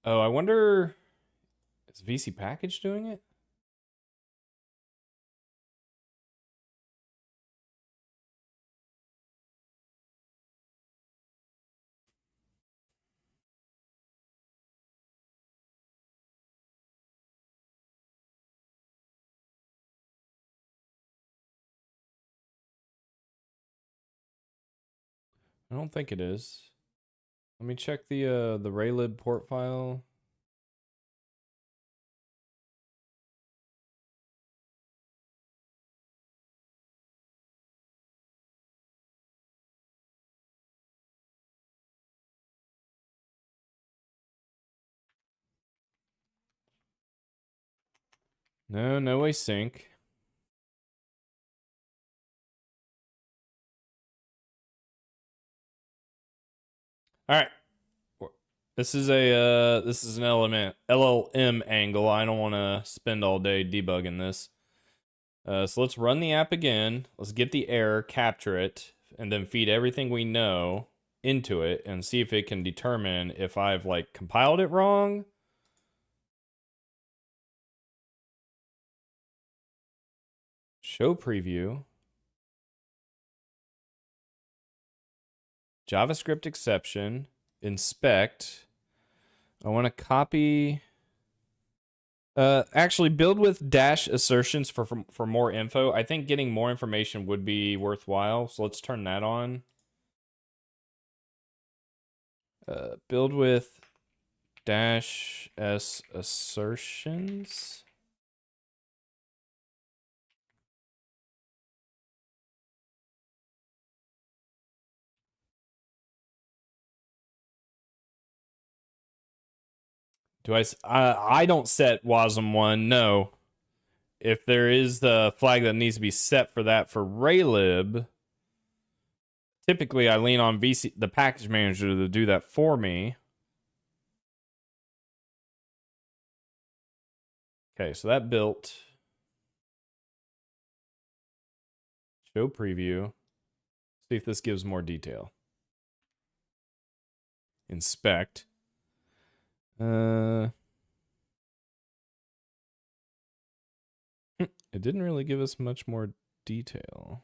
Oh, I wonder, is VC Package doing it? I don't think it is. Let me check the Raylib port file. No, no async. All right. This is an LLM angle. I don't want to spend all day debugging this. So let's run the app again. Let's get the error, capture it, and then feed everything we know into it and see if it can determine if I've like compiled it wrong. Show preview. JavaScript exception. Inspect. I want to copy. Actually, build with dash assertions for more info. I think getting more information would be worthwhile, so let's turn that on. Build with dash s assertions. Do I don't set WASM1, no. If there is the flag that needs to be set for that for Raylib, typically I lean on the package manager to do that for me. Okay, so that built. Show preview. See if this gives more detail. Inspect. It didn't really give us much more detail.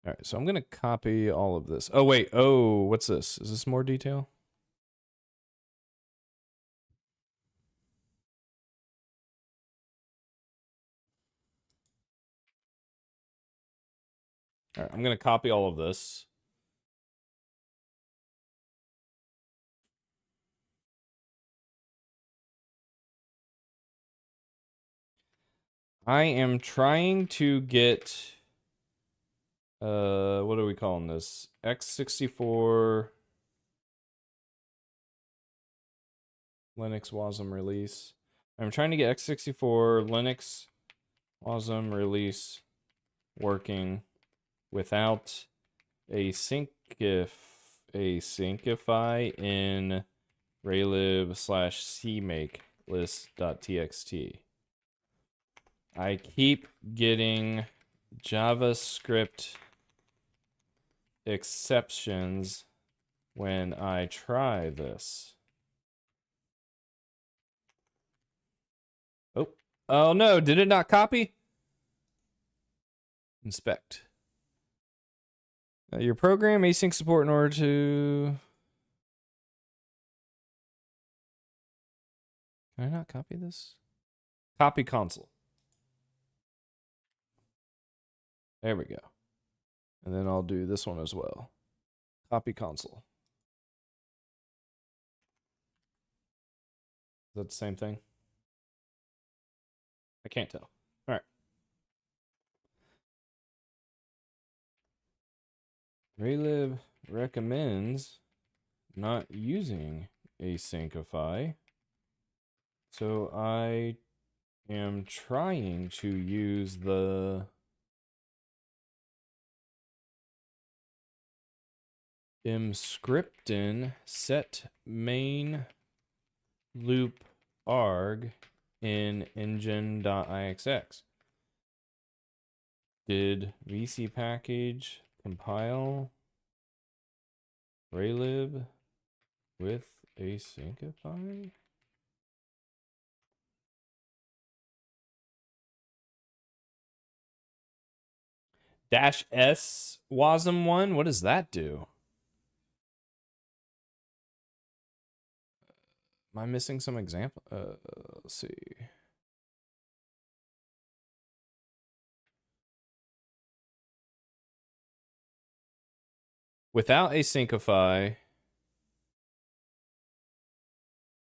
All right, so I'm going to copy all of this. Oh, wait. Oh, what's this? Is this more detail? All right, I'm going to copy all of this. I am trying to get, what are we calling this? x64 Linux WASM release. I'm trying to get x64 Linux WASM release working without a syncify in raylib/cmake list.txt. I keep getting JavaScript exceptions when I try this. Oh no, did it not copy? Inspect. Your program async support in order to. Can I not copy this? Copy console. There we go. And then I'll do this one as well. Copy console. Is that the same thing? I can't tell. All right. Raylib recommends not using asyncify. So I am trying to use the mscriptin set main loop arg in engine.ixx. Did VC package compile Raylib with asyncify? Dash S WASM1? What does that do? Am I missing some example? Let's see. Without Asyncify,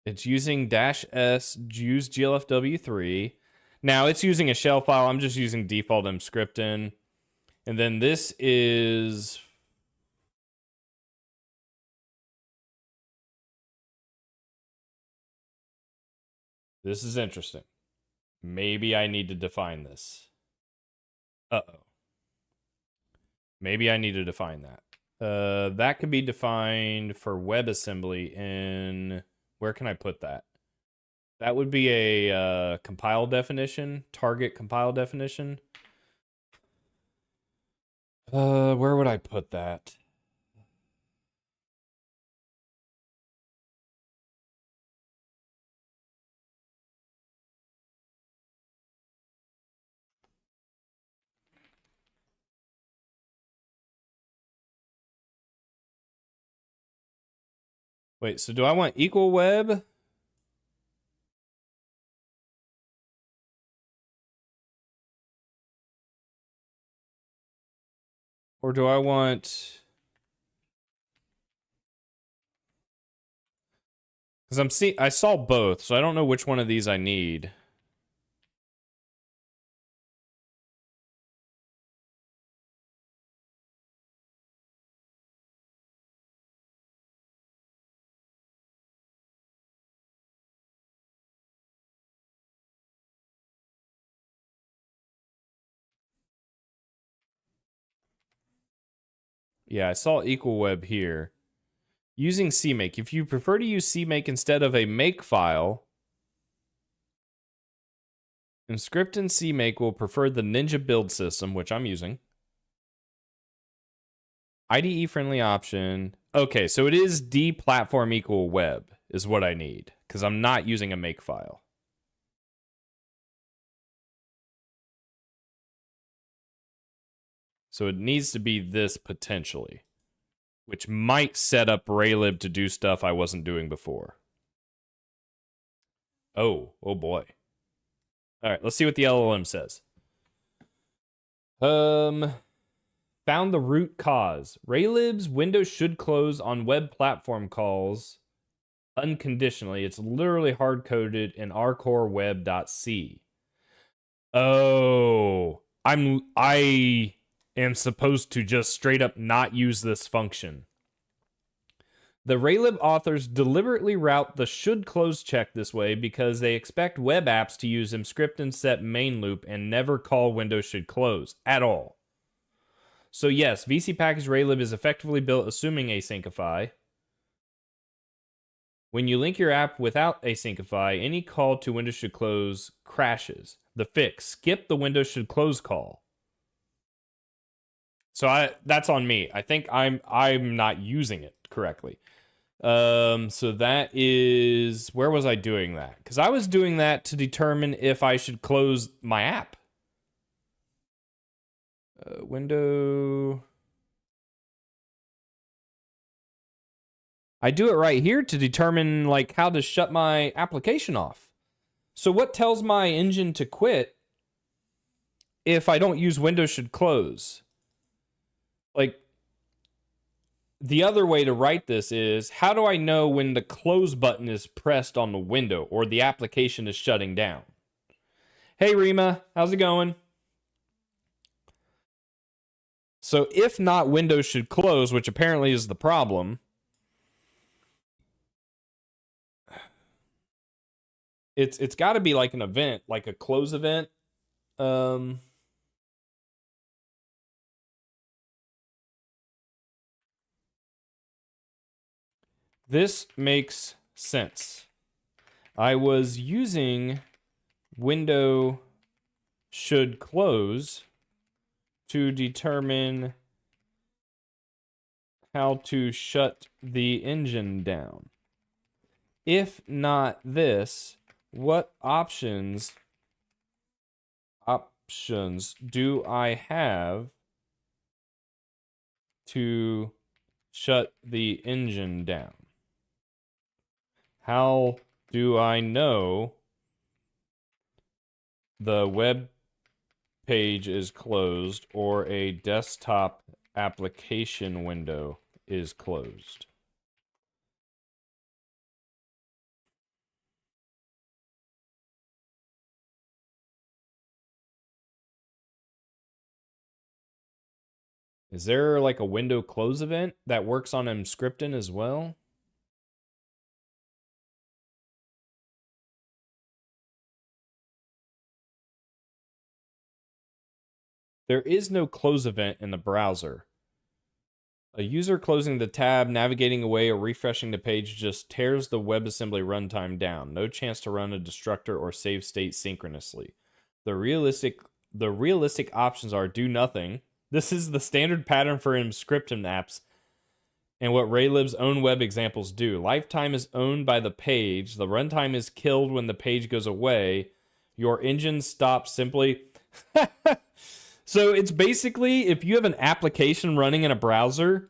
it's using -s use glfw3. Now it's using a shell file. I'm just using default mscripten. And then this is... This is interesting. Maybe I need to define this. Uh-oh. Maybe I need to define that. That could be defined for WebAssembly in... Where can I put that? That would be a compile definition, target compile definition. Where would I put that? Wait, so do I want equal web? Or do I want... Because I saw both, so I don't know which one of these I need. Yeah, I saw equal web here. Using CMake. If you prefer to use CMake instead of a make file, Inscript and CMake will prefer the Ninja build system, which I'm using. IDE friendly option. Okay, so it is deplatform equal web is what I need, because I'm not using a make file. So it needs to be this potentially, which might set up Raylib to do stuff I wasn't doing before. Oh boy. All right, let's see what the LLM says. Found the root cause. Raylib's window should close on web platform calls unconditionally. It's literally hard-coded in rcore-web.c. Oh, I am supposed to just straight up not use this function. The Raylib authors deliberately route the should close check this way because they expect web apps to use mscript and set main loop and never call Windows should close at all. So yes, VC package Raylib is effectively built assuming Asyncify. When you link your app without Asyncify, any call to Windows should close crashes. The fix: skip the Windows should close call. So that's on me. I think I'm not using it correctly. So that is, where was I doing that? Because I was doing that to determine if I should close my app. Window. I do it right here to determine like how to shut my application off. So what tells my engine to quit if I don't use Windows should close? Like, the other way to write this is, how do I know when the close button is pressed on the window or the application is shutting down? Hey, Rima, how's it going? So if not Windows should close, which apparently is the problem, it's got to be like an event, like a close event. This makes sense. I was using window should close to determine how to shut the engine down. If not this, what options do I have to shut the engine down? How do I know the web page is closed or a desktop application window is closed. Is there like a window close event that works on Emscripten as well? There is no close event in the browser. A user closing the tab, navigating away, or refreshing the page just tears the WebAssembly runtime down. No chance to run a destructor or save state synchronously. The realistic options are do nothing. This is the standard pattern for Emscripten apps and what Raylib's own web examples do. Lifetime is owned by the page. The runtime is killed when the page goes away. Your engine stops simply. So it's basically if you have an application running in a browser,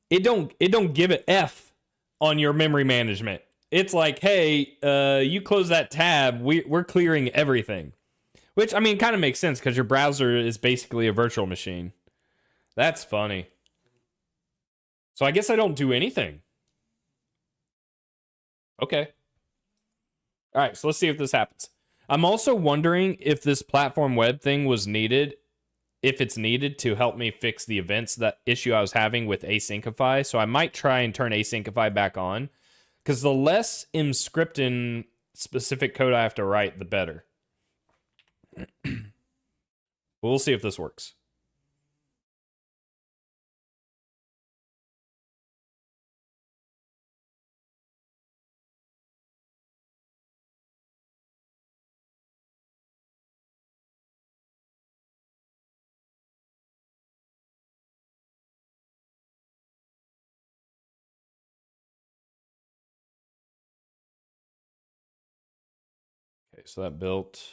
it don't give it F on your memory management. It's like, hey, you close that tab, we're clearing everything. Which, I mean, kind of makes sense because your browser is basically a virtual machine. That's funny. So I guess I don't do anything. Okay. All right, so let's see if this happens. I'm also wondering if this platform web thing was needed, if it's needed to help me fix the events, that issue I was having with Asyncify. So I might try and turn Asyncify back on, because the less Emscripten specific code I have to write, the better. We'll see if this works. Okay, so that built.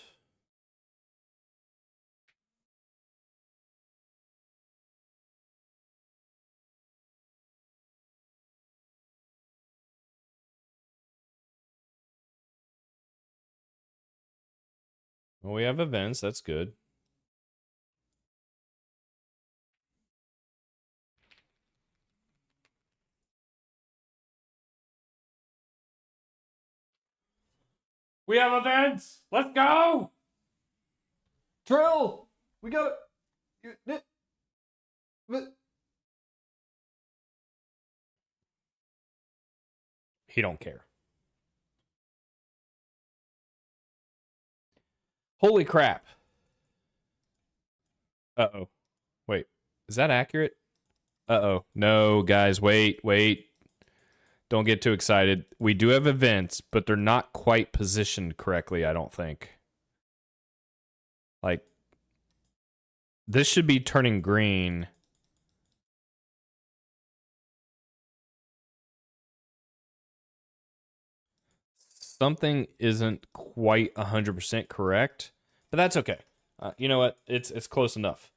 Well, we have events. That's good. We have events. Let's go. Trill. We got it. He don't care. Holy crap. Uh-oh. Wait. Is that accurate? Uh-oh. No, guys, wait. Don't get too excited. We do have events, but they're not quite positioned correctly, I don't think. Like, this should be turning green. Something isn't quite 100% correct, but that's okay. You know what? It's close enough.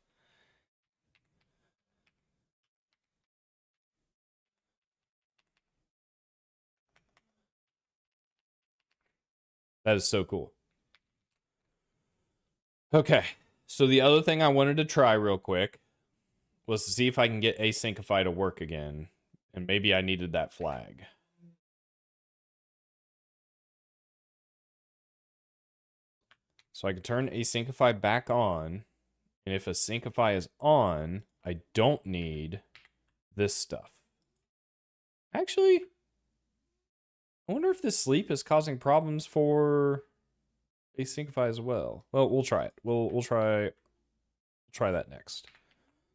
That is so cool. Okay, so the other thing I wanted to try real quick was to see if I can get Asyncify to work again, and maybe I needed that flag. So I could turn Asyncify back on, and if Asyncify is on, I don't need this stuff. Actually, I wonder if this sleep is causing problems for Asyncify as well. Well, we'll try it. We'll try that next.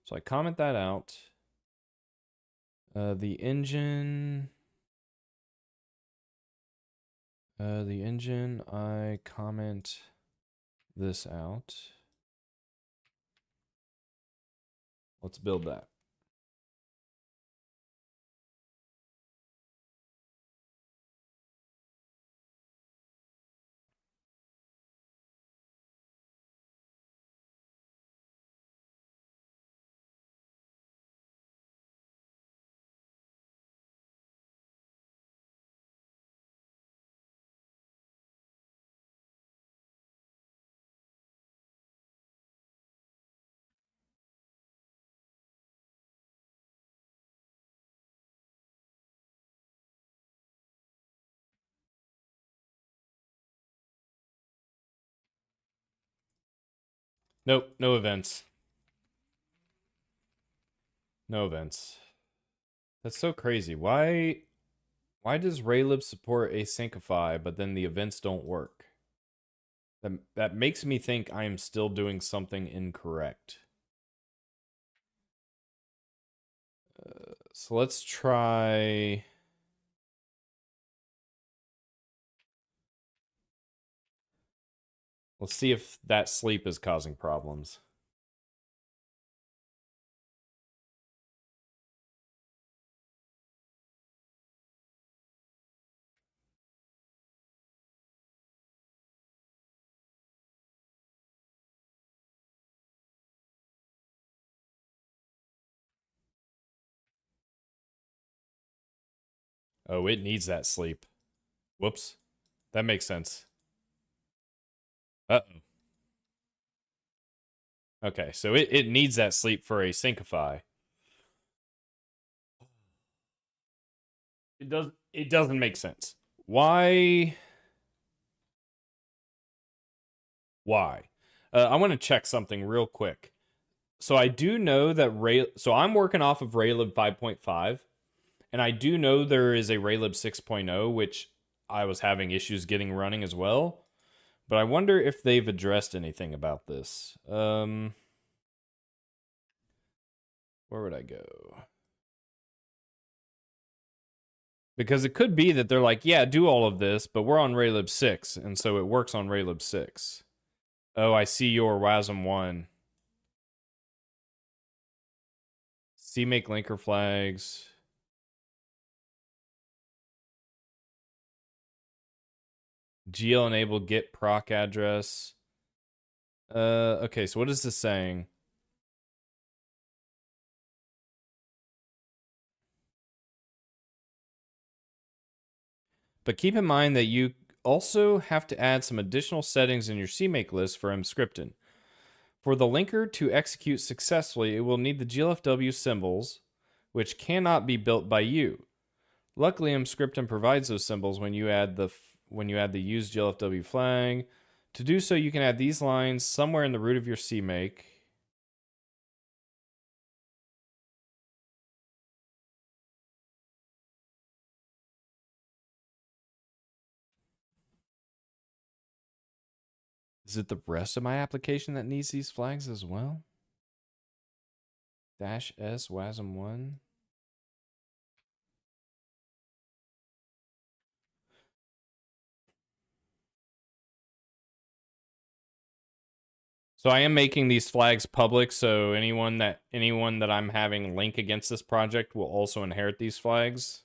So I comment that out. The engine, I comment this out. Let's build that. Nope, no events. No events. That's so crazy. Why does Raylib support Asyncify, but then the events don't work? That makes me think I am still doing something incorrect. So let's try. Let's see if that sleep is causing problems. Oh, it needs that sleep. Whoops. That makes sense. Uh-oh. Okay, so it needs that sleep for Asyncify. It doesn't make sense. Why? Why? I want to check something real quick. So I do know that so I'm working off of Raylib 5.5, and I do know there is a Raylib 6.0, which I was having issues getting running as well. But I wonder if they've addressed anything about this. Where would I go? Because it could be that they're like, yeah, do all of this, but we're on Raylib 6, and so it works on Raylib 6. Oh, I see your WASM 1. CMake linker flags. GL enable get proc address. Okay, so what is this saying? But keep in mind that you also have to add some additional settings in your CMake list for mscripten. For the linker to execute successfully, it will need the GLFW symbols, which cannot be built by you. Luckily, mscripten provides those symbols when you add the use GLFW flag. To do so, you can add these lines somewhere in the root of your CMake. Is it the rest of my application that needs these flags as well? -S WASM1. So I am making these flags public, so anyone that I'm having link against this project will also inherit these flags.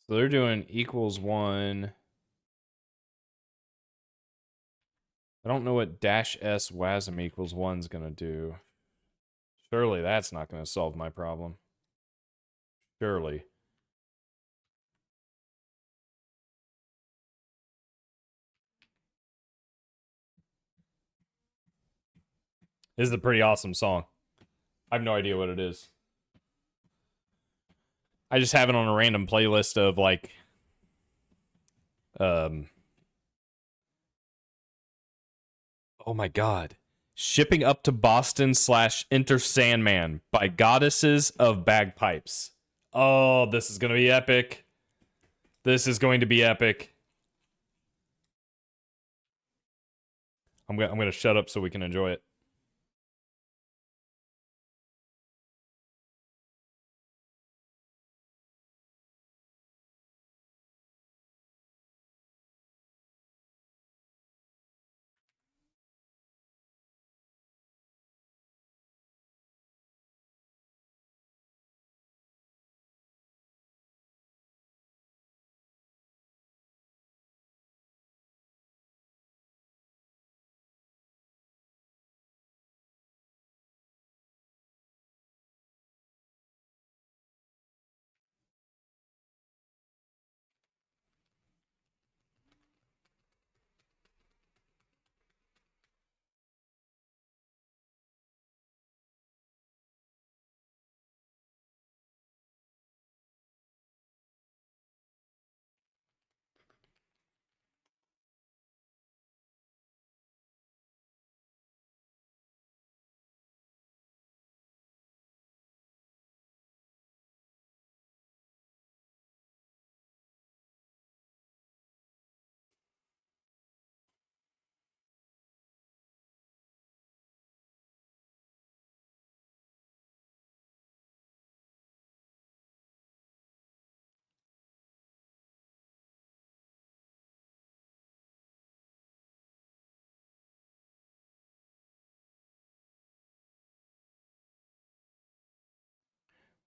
So they're doing =1. I don't know what -S WASM =1 is gonna do. Surely that's not gonna solve my problem. Surely. This is a pretty awesome song. I have no idea what it is. I just have it on a random playlist of like oh my god. Shipping up to Boston / Enter Sandman by Goddesses of Bagpipes. Oh, this is gonna be epic. This is going to be epic. I'm gonna shut up so we can enjoy it.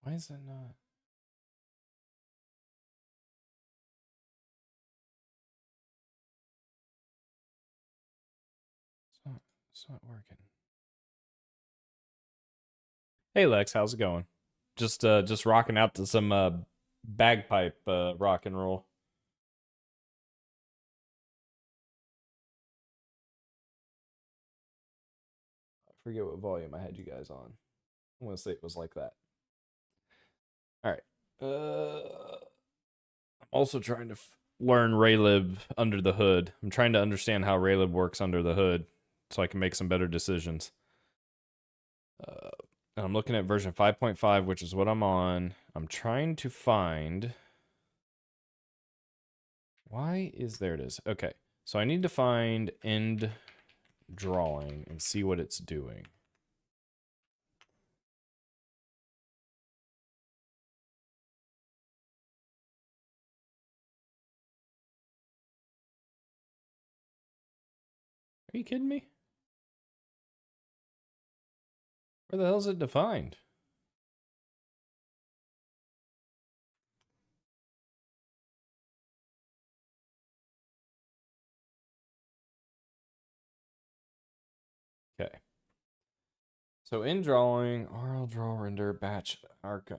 Why is that not? It's not working. Hey Lex, how's it going? Just rocking out to some bagpipe rock and roll. I forget what volume I had you guys on. I'm gonna say it was like that. All right. I'm also trying to learn Raylib under the hood. I'm trying to understand how Raylib works under the hood, so I can make some better decisions. And I'm looking at version 5.5, which is what I'm on. I'm trying to find. Why is there it is? Okay, so I need to find end drawing and see what it's doing. Are you kidding me? Where the hell is it defined? Okay. So in drawing, RL draw render batch arc.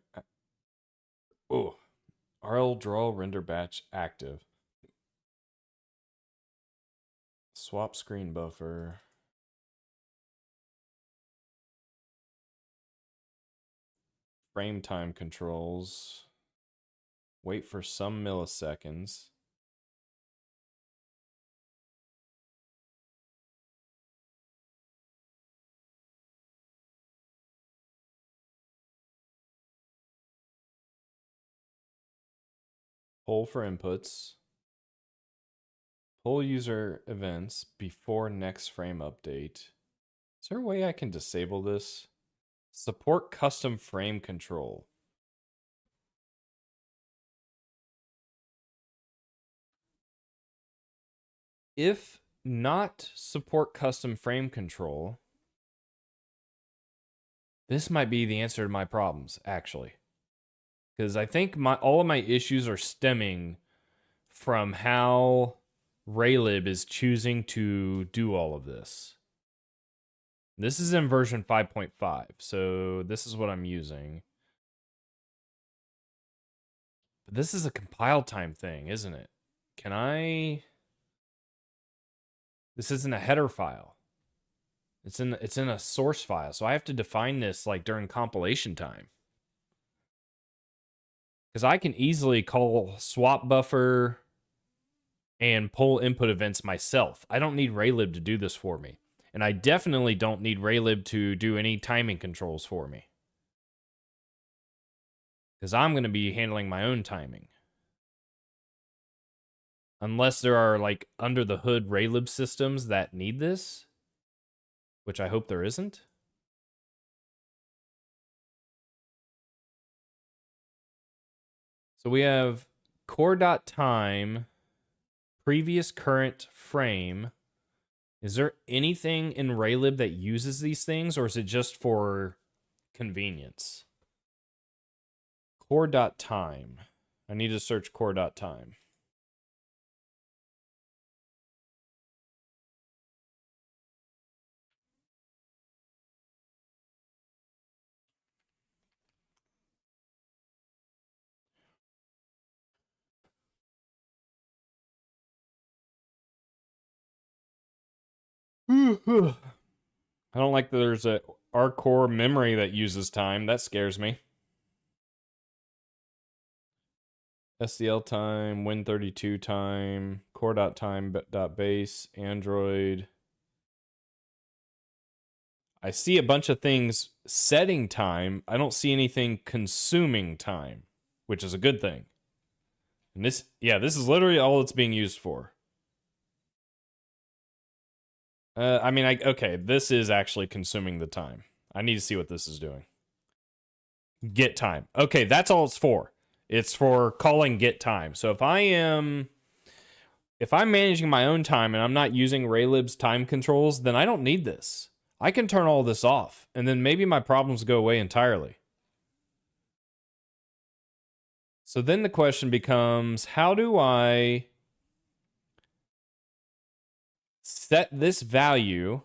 Oh, RL draw render batch active. Swap screen buffer. Frame time controls. Wait for some milliseconds. Poll for inputs. Poll user events before next frame update. Is there a way I can disable this? Support custom frame control. If not support custom frame control, this might be the answer to my problems, actually. Because I think all of my issues are stemming from how Raylib is choosing to do all of this. This is in version 5.5, so this is what I'm using. But this is a compile time thing, isn't it? Can I... This isn't a header file. It's in a source file, so I have to define this like during compilation time. Because I can easily call swap buffer and pull input events myself. I don't need Raylib to do this for me. And I definitely don't need Raylib to do any timing controls for me. Because I'm going to be handling my own timing. Unless there are like under the hood Raylib systems that need this. Which I hope there isn't. So we have core.time, previous current frame. Is there anything in Raylib that uses these things, or is it just for convenience? Core.time. I need to search core.time. I don't like that there's a R core memory that uses time. That scares me. SDL time, Win32 time, core.time.base, Android. I see a bunch of things setting time. I don't see anything consuming time, which is a good thing. And this is literally all it's being used for. Okay, this is actually consuming the time. I need to see what this is doing. Get time. Okay, that's all it's for. It's for calling get time. So if I'm managing my own time and I'm not using Raylib's time controls, then I don't need this. I can turn all this off, and then maybe my problems go away entirely. So then the question becomes, how do I set this value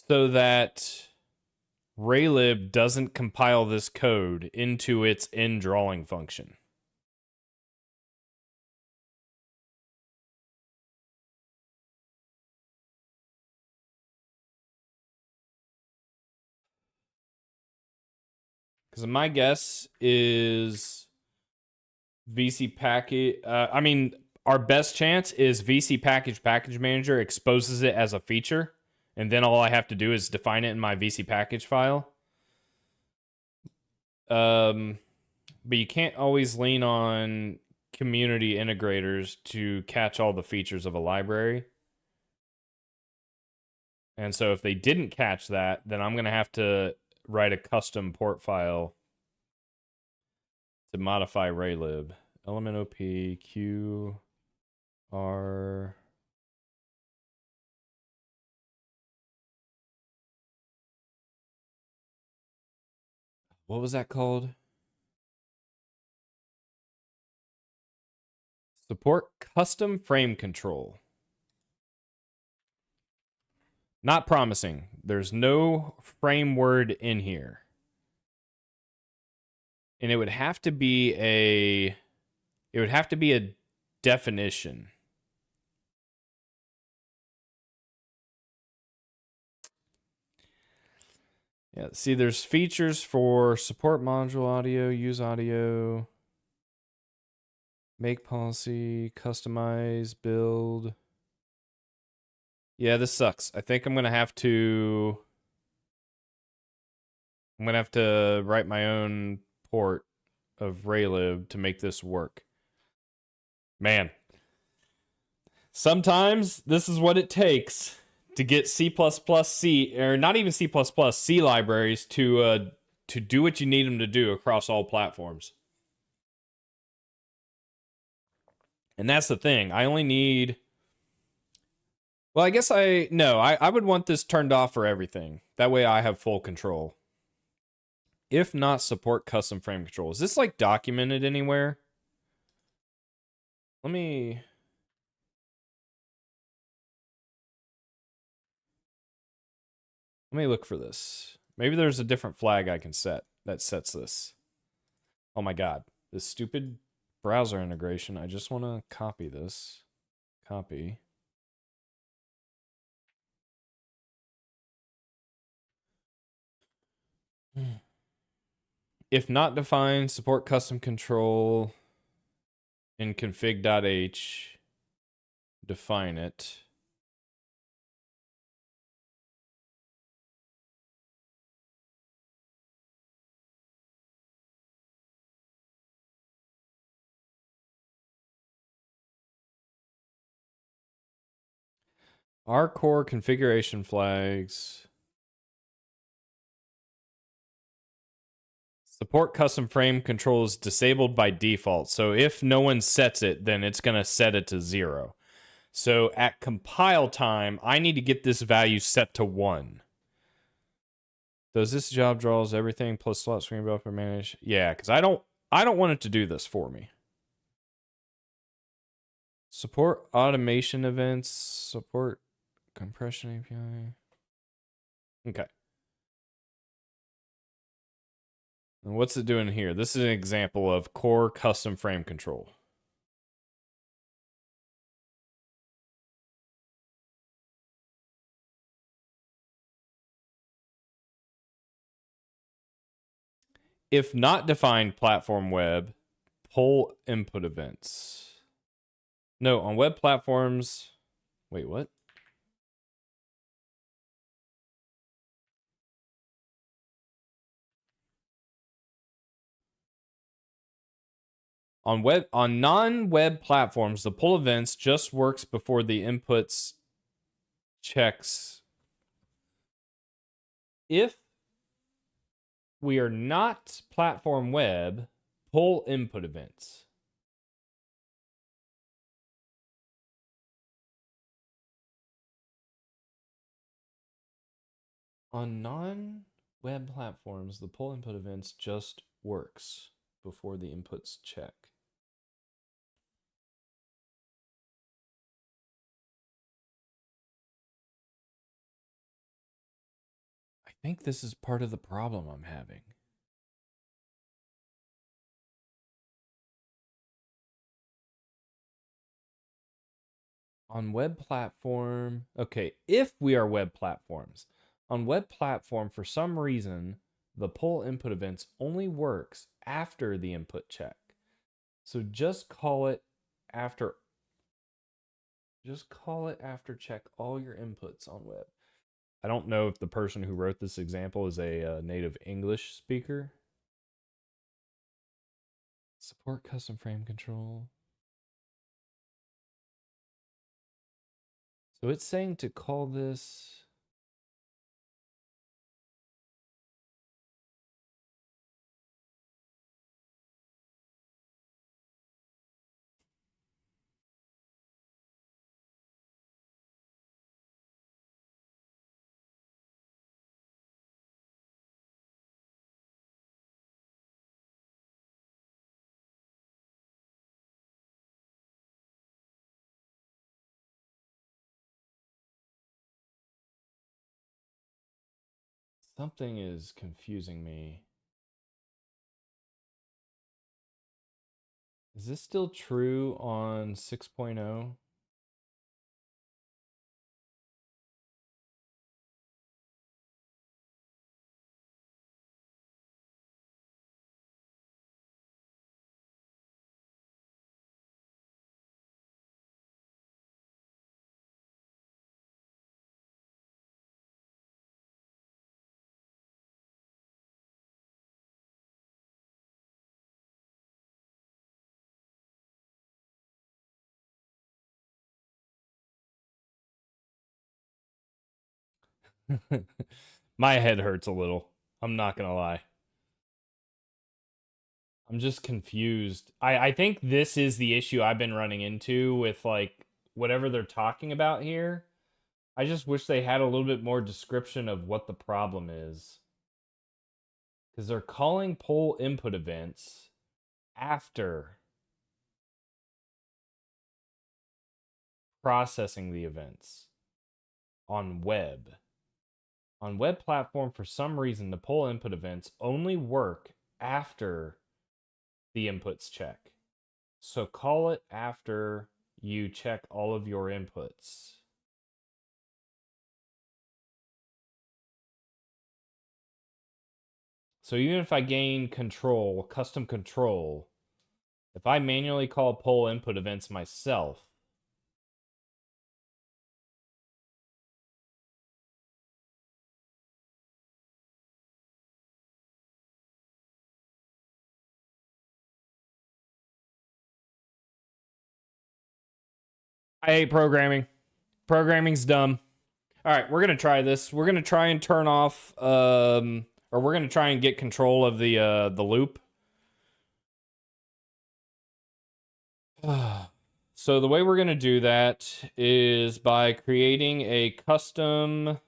so that Raylib doesn't compile this code into its indrawing function? Because my guess is VC package. Our best chance is VC package manager exposes it as a feature, and then all I have to do is define it in my VC package file. But you can't always lean on community integrators to catch all the features of a library. And so if they didn't catch that, then I'm going to have to write a custom port file to modify Raylib. Element OP Q R. What was that called? Support custom frame control. Not promising. There's no frame word in here. And it would have to be a definition. Yeah, see, there's features for support module audio, use audio, make policy, customize, build. Yeah, this sucks. I think I'm gonna have to write my own port of Raylib to make this work. Man, sometimes this is what it takes to get C++, C, or not even C++, C libraries to do what you need them to do across all platforms. And that's the thing. I only need... Well, I guess I would want this turned off for everything. That way I have full control. If not, support custom frame control. Is this like documented anywhere? Let me look for this. Maybe there's a different flag I can set that sets this. Oh my god. This stupid browser integration. I just want to copy this. Copy. If not defined, support custom control in config.h. Define it. Our core configuration flags. Support custom frame control is disabled by default. So if no one sets it, then it's going to set it to 0. So at compile time, I need to get this value set to 1. Does this job draws everything plus slot screen buffer manage? Yeah, because I don't want it to do this for me. Support automation events. Support compression API. Okay. And what's it doing here? This is an example of core custom frame control. If not defined platform web, pull input events. No, on web platforms. Wait, what? On non-web platforms, the pull events just works before the inputs checks. If we are not platform web, pull input events. On web platforms, the pull input events just works before the inputs check. I think this is part of the problem I'm having. On web platform, okay, if we are web platforms, on web platform, for some reason, the pull input events only works after the input check. So just call it after check all your inputs on web. I don't know if the person who wrote this example is a native English speaker. Support custom frame control. So it's saying to call this. Something is confusing me. Is this still true on 6.0? My head hurts a little. I'm not gonna lie. I'm just confused. I think this is the issue I've been running into with like whatever they're talking about here. I just wish they had a little bit more description of what the problem is. Because they're calling poll input events after processing the events on web. On web platform, for some reason, the poll input events only work after the inputs check. So call it after you check all of your inputs. So even if I gain control, custom control, if I manually call poll input events myself, I hate programming. Programming's dumb. All right, we're gonna try this. We're gonna try and turn off, or we're gonna try and get control of the loop. So the way we're gonna do that is by creating a custom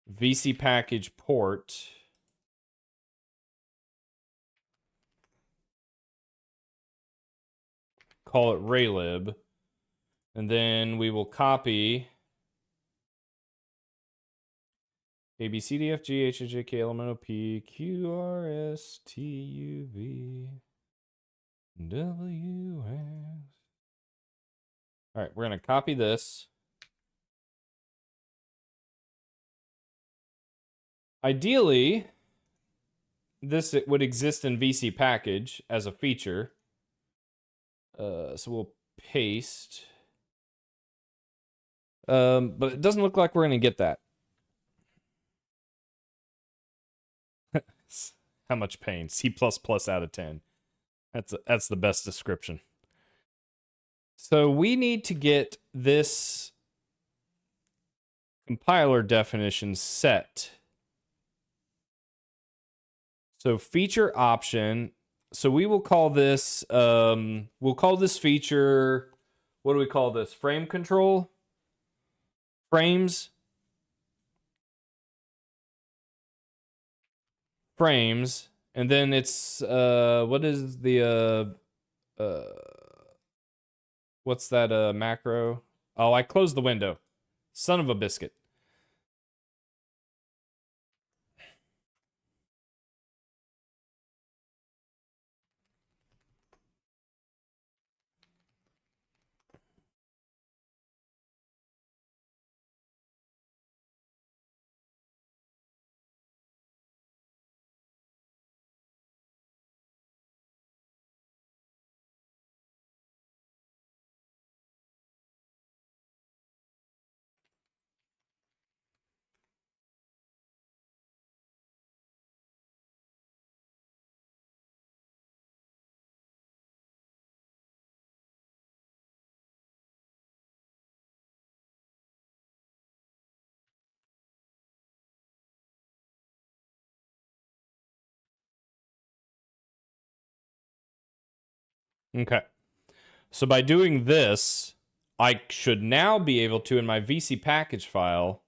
VC package port. Call it Raylib. And then we will copy A, B, C, D, F, G, H, I, J, K, L, M, N, O, P, Q, R, S, T, U, V, W, X. All right, we're going to copy this. Ideally, this it would exist in VC package as a feature. So we'll paste. But it doesn't look like we're going to get that. How much pain? C++ out of 10. That's the best description. So we need to get this compiler definition set. So feature option. So we will call this, we'll call this feature, what do we call this? Frame control? Frames? frames, and then it's what is the what's that macro? Oh, I closed the window. Son of a biscuit. Okay. So by doing this, I should now be able to, in my VC package file,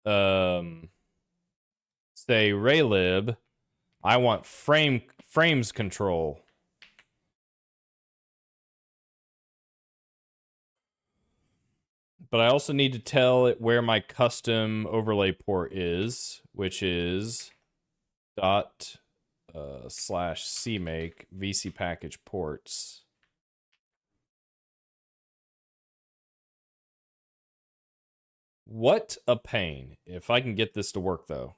say Raylib, I want frames control. But I also need to tell it where my custom overlay port is, which is dot slash cmake VC package ports. What a pain. If I can get this to work, though.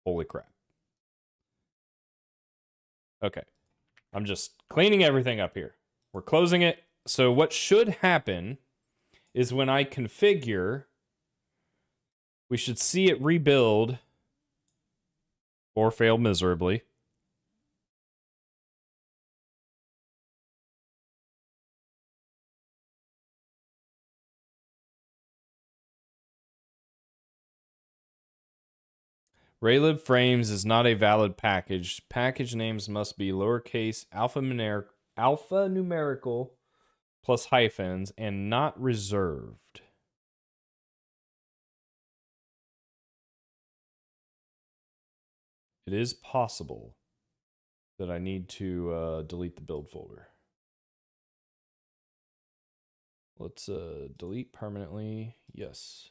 Holy crap. Okay. I'm just cleaning everything up here. We're closing it. So what should happen is when I configure, we should see it rebuild or fail miserably. Raylib frames is not a valid package. Package names must be lowercase alphanumerical plus hyphens and not reserved. It is possible that I need to delete the build folder. Let's delete permanently. Yes.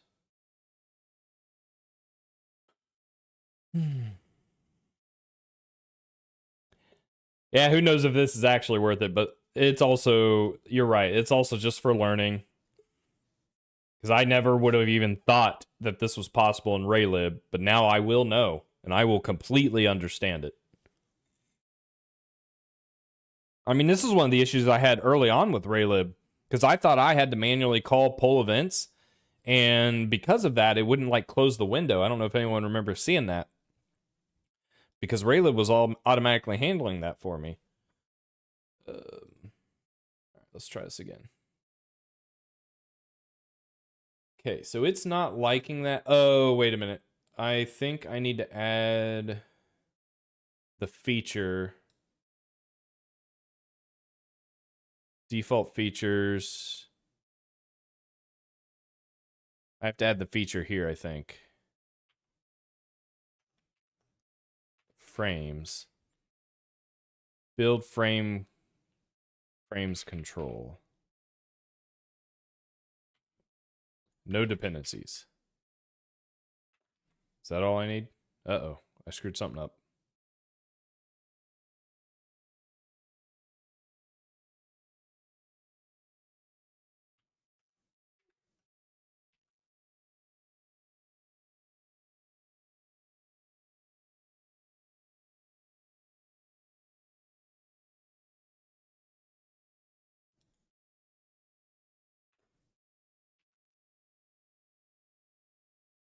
Yeah, who knows if this is actually worth it, but it's also, you're right, it's also just for learning. Because I never would have even thought that this was possible in Raylib, but now I will know, and I will completely understand it. I mean, this is one of the issues I had early on with Raylib, because I thought I had to manually call poll events, and because of that, it wouldn't like close the window. I don't know if anyone remembers seeing that, because Raylib was all automatically handling that for me. All right, let's try this again. Okay, so it's not liking that. Oh, wait a minute. I think I need to add the feature. Default features. I have to add the feature here, I think. Frames. Build frames control. No dependencies. Is that all I need? Uh-oh, I screwed something up.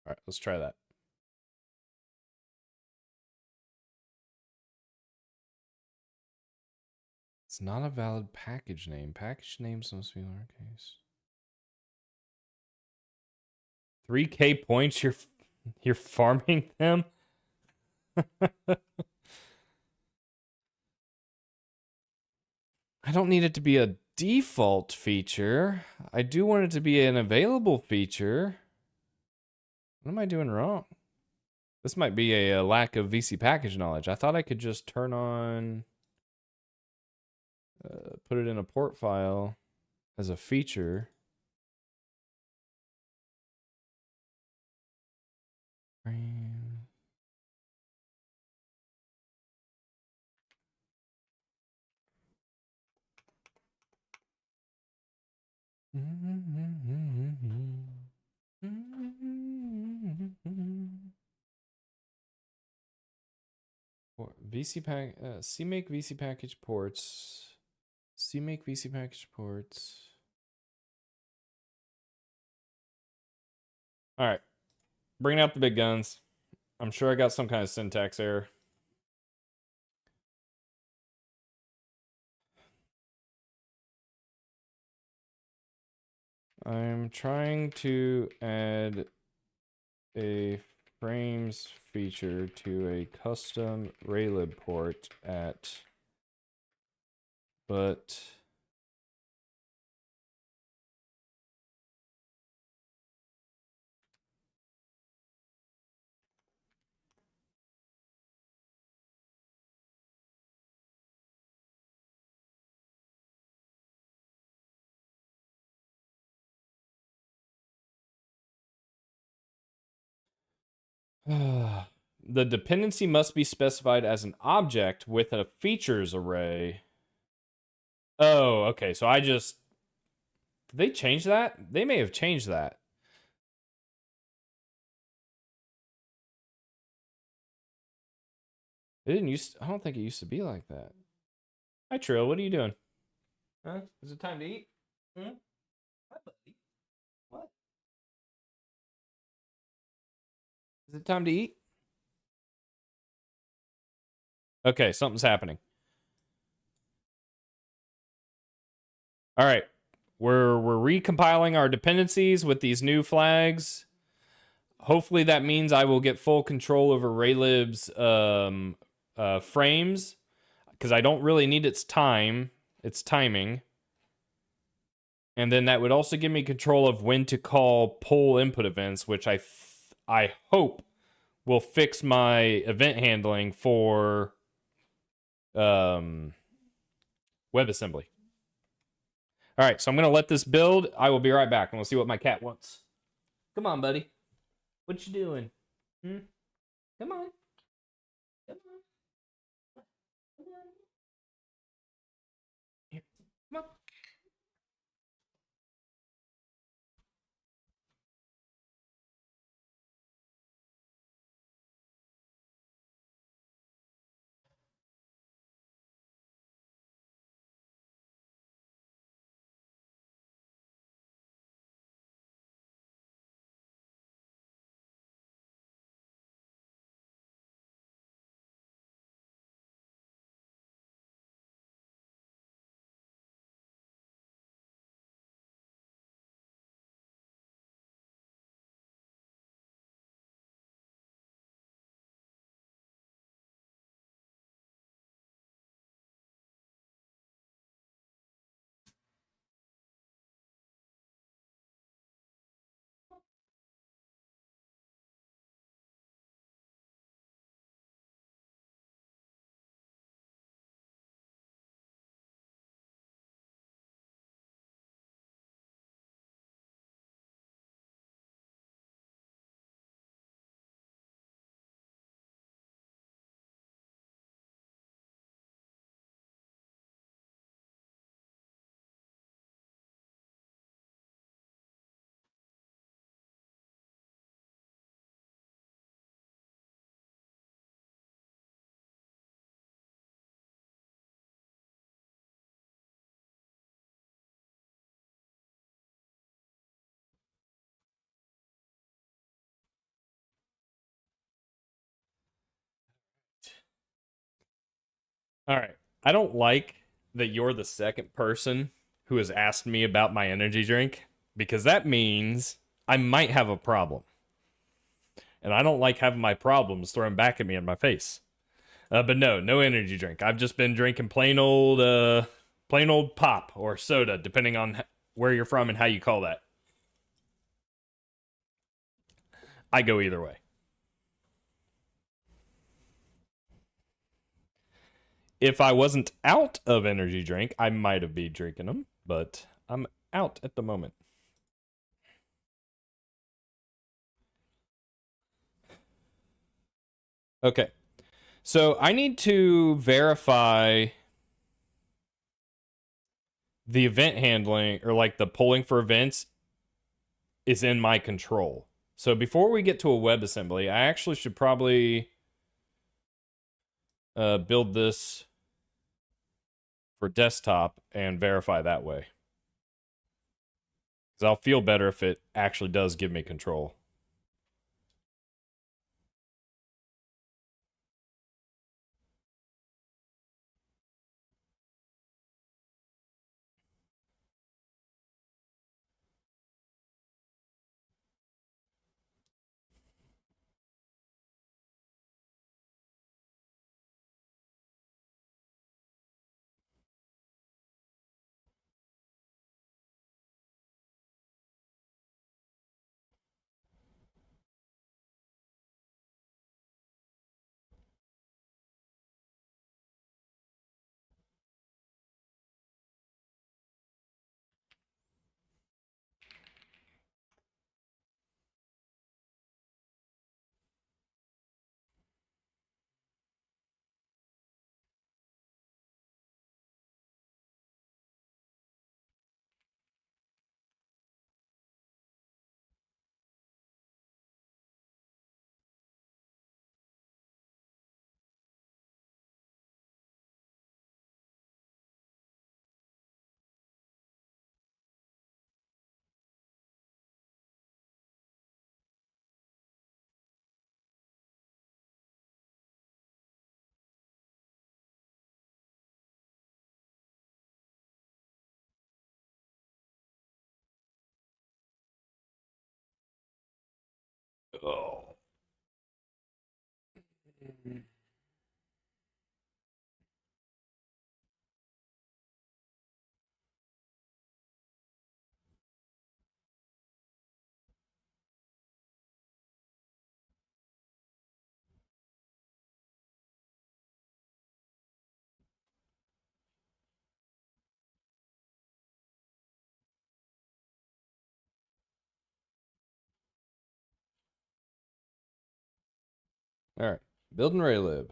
All right, let's try that. It's not a valid package name. Package names must be lowercase. 3K points, you're farming them? I don't need it to be a default feature. I do want it to be an available feature. What am I doing wrong? This might be a lack of VC package knowledge. I thought I could just turn on, put it in a port file as a feature. VC pack, CMake VC package ports. CMake VC package ports. All right, bringing out the big guns. I'm sure I got some kind of syntax error. I'm trying to add a frames feature to a custom Raylib port but the dependency must be specified as an object with a features array. Oh, okay. So did they change that? They may have changed that. It didn't I don't think it used to be like that. Hi, Trill. What are you doing? Huh? Is it time to eat? Hmm? Hi, buddy. What? Is it time to eat? Okay, something's happening. All right. We're recompiling our dependencies with these new flags. Hopefully that means I will get full control over Raylib's frames, because I don't really need its timing. And then that would also give me control of when to call poll input events, which I hope will fix my event handling for WebAssembly. All right, so I'm going to let this build. I will be right back, and we'll see what my cat wants. Come on, buddy. What you doing? Hmm? Come on. Come on. Come on. Here. Come on. All right. I don't like that you're the second person who has asked me about my energy drink, because that means I might have a problem. And I don't like having my problems thrown back at me in my face. But no energy drink. I've just been drinking plain old pop or soda, depending on where you're from and how you call that. I go either way. If I wasn't out of energy drink, I might have been drinking them, but I'm out at the moment. Okay. So I need to verify the event handling, or like the polling for events, is in my control. So before we get to a WebAssembly, I actually should probably build this for desktop and verify that way. Because I'll feel better if it actually does give me control. Oh. All right. Building Raylib.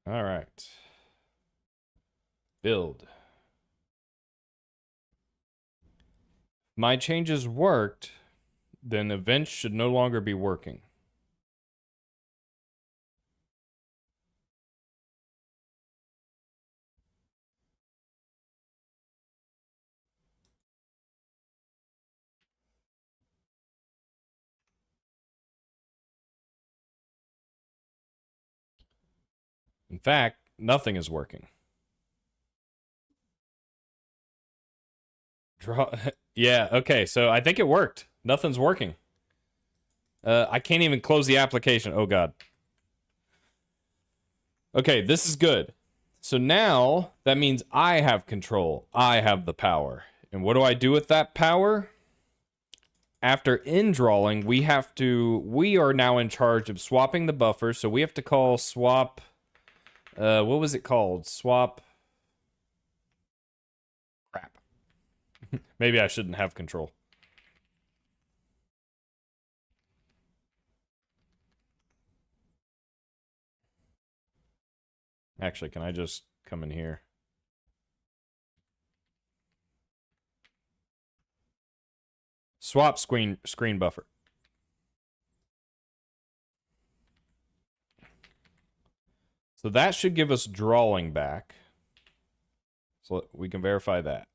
All right. Build. My changes worked, then events should no longer be working. In fact, nothing is working. Draw. Yeah, okay, so I think it worked. Nothing's working. I can't even close the application. Oh, God. Okay, this is good. So now that means I have control. I have the power. And what do I do with that power? After indrawing, we are now in charge of swapping the buffer. So we have to call swap, what was it called? Swap, crap. Maybe I shouldn't have control. Actually, can I just come in here? Swap screen buffer. So that should give us drawing back. So we can verify that.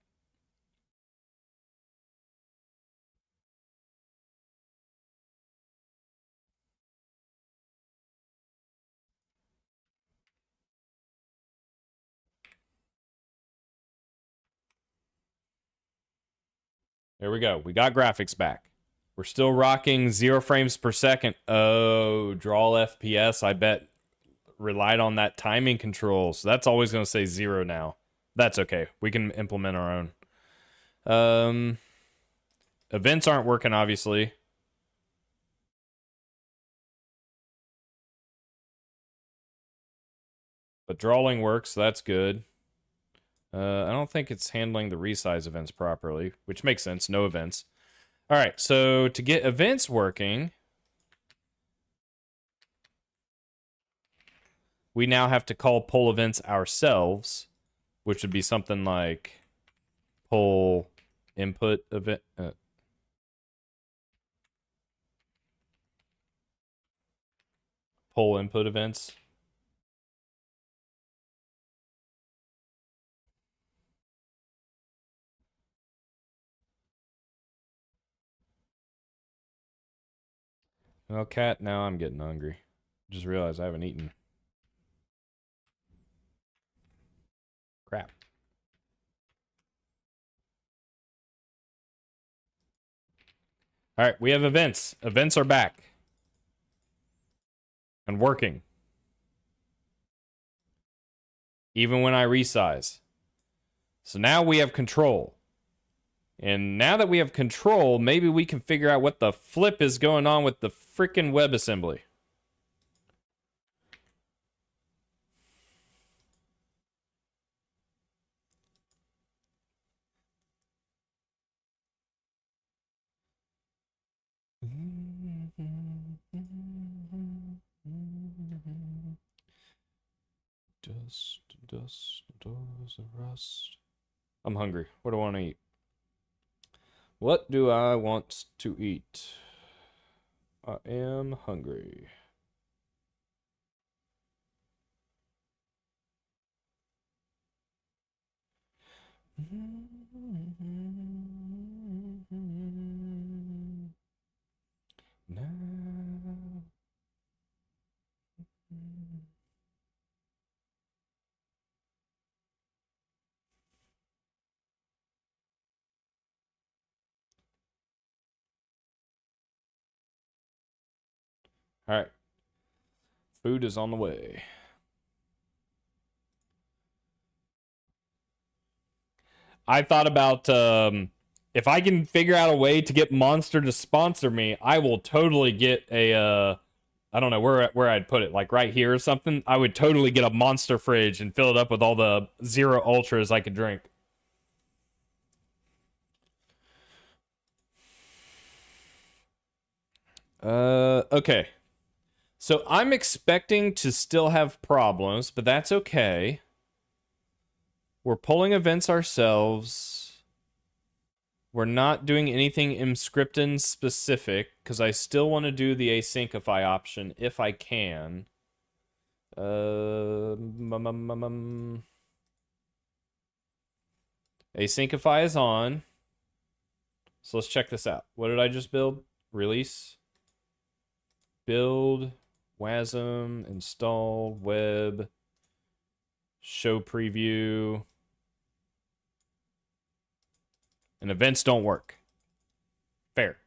There we go. We got graphics back. We're still rocking 0 frames per second. Oh, draw FPS, I bet, relied on that timing control. So that's always going to say 0 now. That's okay. We can implement our own. Events aren't working, obviously. But drawing works, so that's good. I don't think it's handling the resize events properly, which makes sense. No events. All right, so to get events working, we now have to call pull events ourselves, which would be something like pull input event. Pull input events. Well, cat, now I'm getting hungry. Just realized I haven't eaten. Crap. All right, we have events. Events are back. And working. Even when I resize. So now we have control. And now that we have control, maybe we can figure out what the flip is going on with the freaking WebAssembly. Dust, rust. I'm hungry. What do I want to eat? What do I want to eat? I am hungry. All right. Food is on the way. I thought about if I can figure out a way to get Monster to sponsor me, I will totally get a I don't know where I'd put it, like right here or something. I would totally get a Monster fridge and fill it up with all the Zero Ultras I could drink. Okay. So I'm expecting to still have problems, but that's okay. We're pulling events ourselves. We're not doing anything Emscripten specific, because I still want to do the Asyncify option if I can. Asyncify is on. So let's check this out. What did I just build? Release. Build. WASM. Install. Web. Show preview. And events don't work. Fair.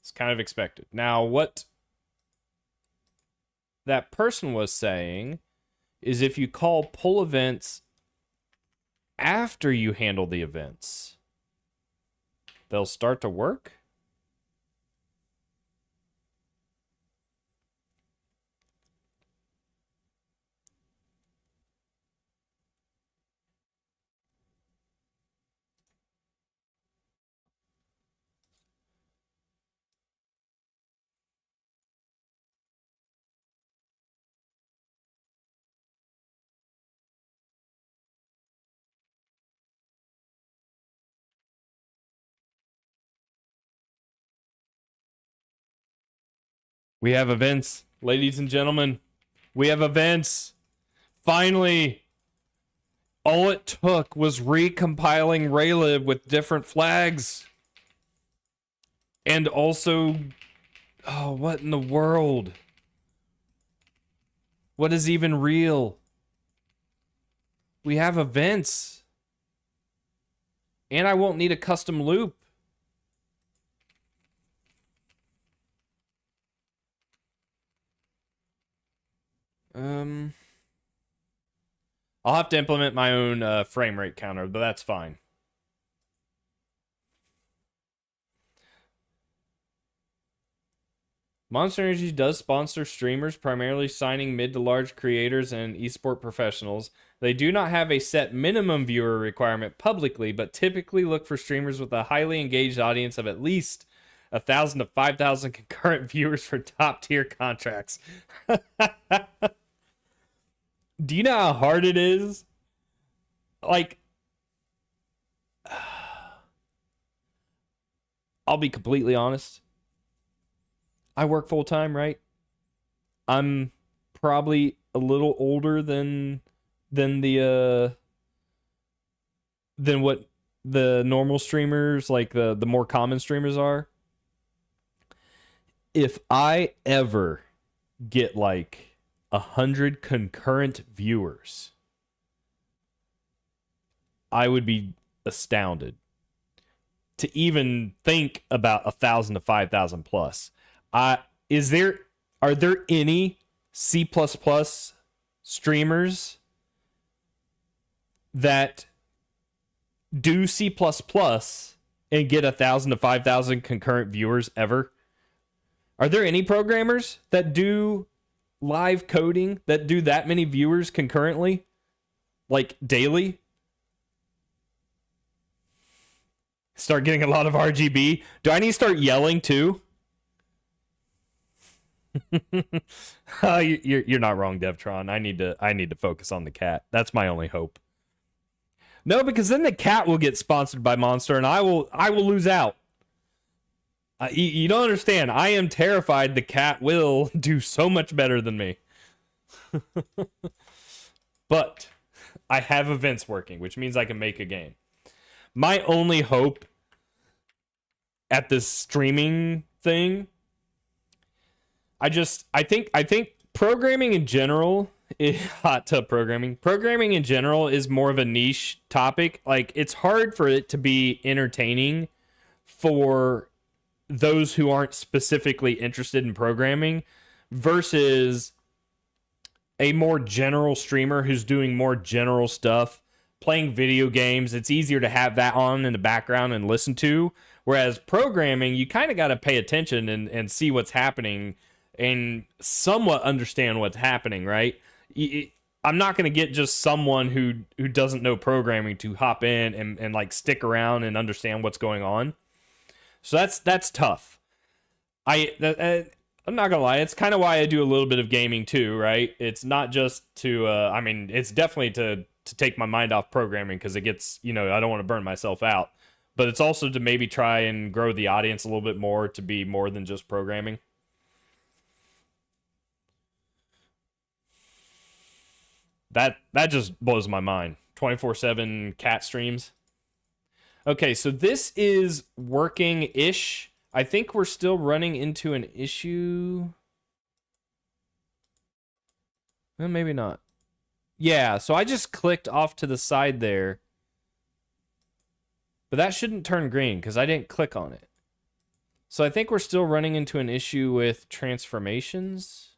It's kind of expected. Now, what that person was saying is if you call pull events after you handle the events, they'll start to work. We have events, ladies and gentlemen. We have events. Finally, all it took was recompiling Raylib with different flags. And also, oh, what in the world? What is even real? We have events. And I won't need a custom loop. I'll have to implement my own frame rate counter, but that's fine. Monster Energy does sponsor streamers, primarily signing mid to large creators and esport professionals. They do not have a set minimum viewer requirement publicly, but typically look for streamers with a highly engaged audience of at least 1,000 to 5,000 concurrent viewers for top tier contracts. Do you know how hard it is? Like, I'll be completely honest. I work full time, right? I'm probably a little older than the than what the normal streamers, like the more common streamers are. If I ever get like 100 concurrent viewers, I would be astounded to even think about 1,000 to 5,000 plus. Are there any C++ streamers that do C++ and get 1,000 to 5,000 concurrent viewers ever? Are there any programmers that do live coding that do that many viewers concurrently, like daily? Start getting a lot of RGB. Do I need to start yelling too? You're not wrong, Devtron. I need to focus on the cat. That's my only hope. No, because then the cat will get sponsored by Monster, and I will lose out. You don't understand. I am terrified the cat will do so much better than me. But I have events working, which means I can make a game. My only hope at this streaming thing, I think programming in general hot tub programming. Programming in general is more of a niche topic. Like, it's hard for it to be entertaining for those who aren't specifically interested in programming versus a more general streamer who's doing more general stuff, playing video games. It's easier to have that on in the background and listen to. Whereas programming, you kind of got to pay attention and see what's happening and somewhat understand what's happening, right? I'm not going to get just someone who doesn't know programming to hop in and like stick around and understand what's going on. So that's tough. I'm not gonna lie, it's kind of why I do a little bit of gaming too, right? It's not just to I mean, it's definitely to take my mind off programming, because it gets, I don't want to burn myself out, but it's also to maybe try and grow the audience a little bit more, to be more than just programming. That just blows my mind. 24/7 cat streams. Okay, so this is working-ish. I think we're still running into an issue. Well, maybe not. Yeah, so I just clicked off to the side there. But that shouldn't turn green because I didn't click on it. So I think we're still running into an issue with transformations.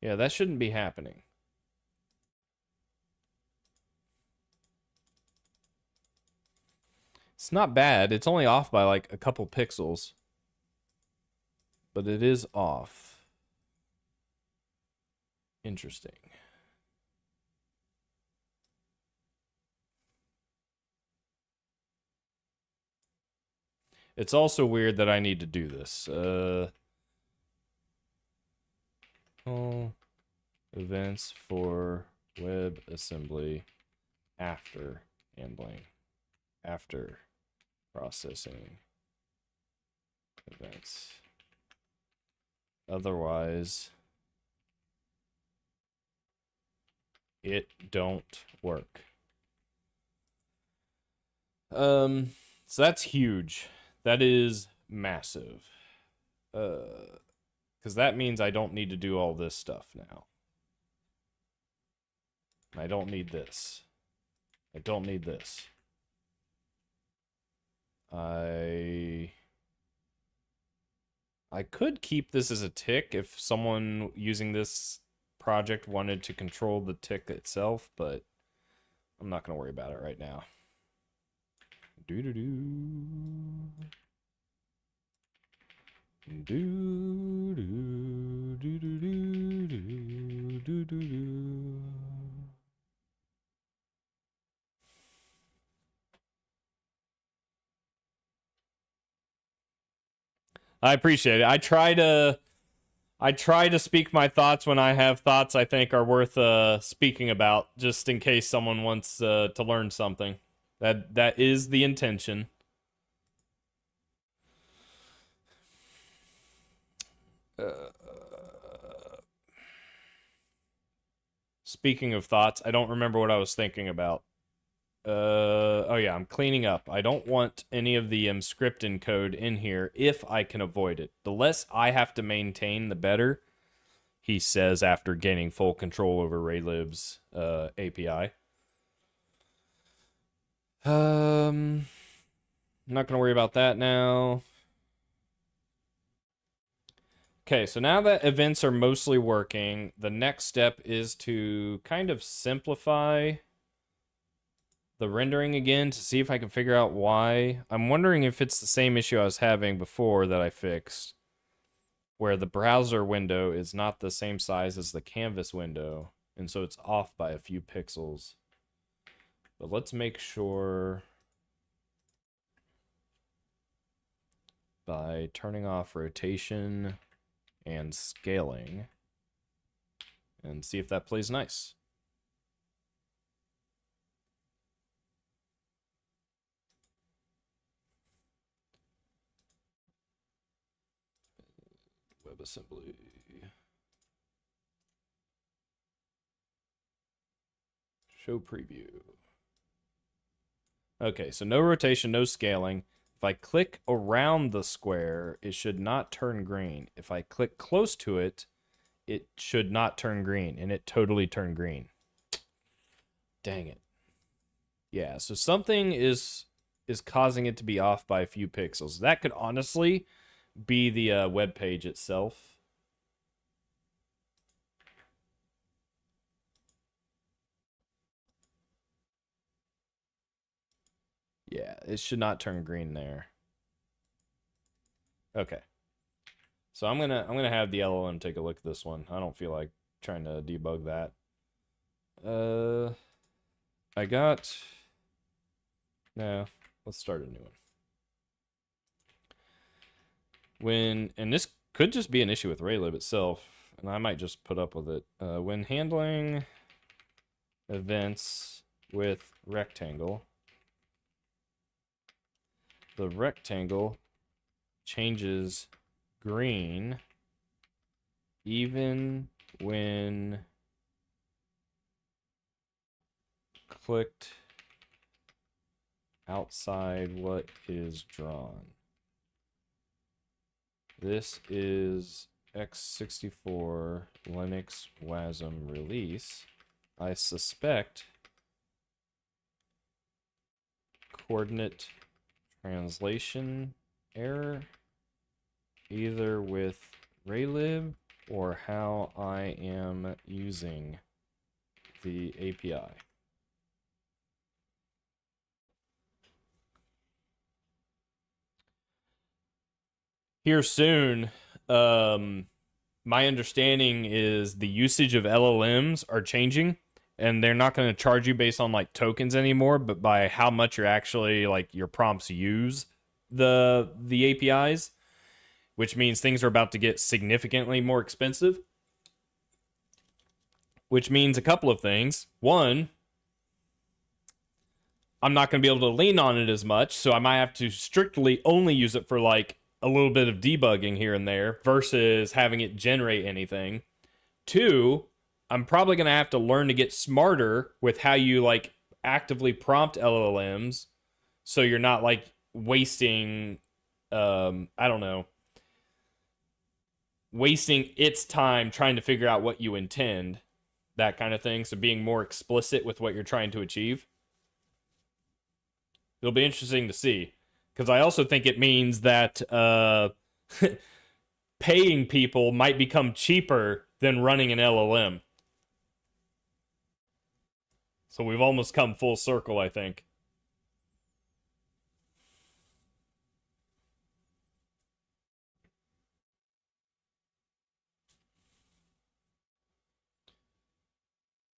Yeah, that shouldn't be happening. It's not bad. It's only off by like a couple pixels. But it is off. Interesting. It's also weird that I need to do this. All events for WebAssembly after handling. After processing events. Otherwise, it don't work. So that's huge. That is massive. Because that means I don't need to do all this stuff now. I don't need this. I don't need this. I could keep this as a tick if someone using this project wanted to control the tick itself, but I'm not going to worry about it right now. I appreciate it. I try to speak my thoughts when I have thoughts I think are worth speaking about, just in case someone wants to learn something. That is the intention. Speaking of thoughts, I don't remember what I was thinking about. Oh yeah, I'm cleaning up. I don't want any of the script encode in here if I can avoid it. The less I have to maintain, the better, he says after gaining full control over Raylib's API. I'm not going to worry about that now. Okay, so now that events are mostly working, the next step is to kind of simplify the rendering again to see if I can figure out why. I'm wondering if it's the same issue I was having before that I fixed, where the browser window is not the same size as the canvas window, and so it's off by a few pixels. But let's make sure by turning off rotation and scaling and see if that plays nice. WebAssembly. Show preview. Okay, so no rotation, no scaling. If I click around the square, it should not turn green. If I click close to it, it should not turn green, and it totally turned green. Dang it. Yeah, so something is causing it to be off by a few pixels. That could honestly be the web page itself. Yeah, it should not turn green there. Okay. So I'm gonna have the LLM take a look at this one. I don't feel like trying to debug that. I got... No, let's start a new one. And this could just be an issue with Raylib itself, and I might just put up with it. When handling events with rectangle, the rectangle changes green even when clicked outside what is drawn. This is x64 Linux WASM release. I suspect coordinate translation error, either with Raylib or how I am using the API. Here soon, my understanding is the usage of LLMs are changing, and they're not going to charge you based on like tokens anymore, but by how much you're actually like your prompts use the APIs, which means things are about to get significantly more expensive. Which means a couple of things. One, I'm not going to be able to lean on it as much, so I might have to strictly only use it for like a little bit of debugging here and there versus having it generate anything. Two, I'm probably going to have to learn to get smarter with how you like actively prompt LLMs, so you're not like wasting I don't know, wasting its time trying to figure out what you intend, that kind of thing. So being more explicit with what you're trying to achieve. It'll be interesting to see, because I also think it means that paying people might become cheaper than running an LLM. So we've almost come full circle, I think.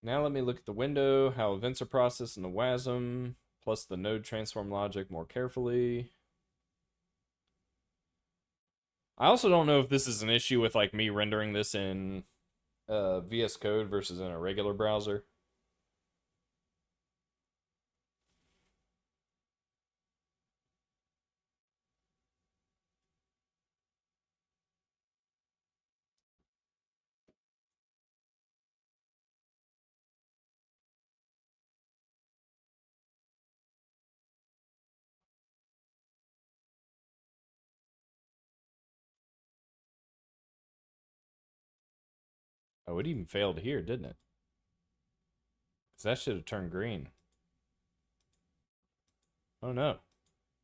Now let me look at the window, how events are processed in the WASM, plus the node transform logic more carefully. I also don't know if this is an issue with like me rendering this in VS Code versus in a regular browser. Oh, it even failed here, didn't it? Because that should have turned green. Oh no.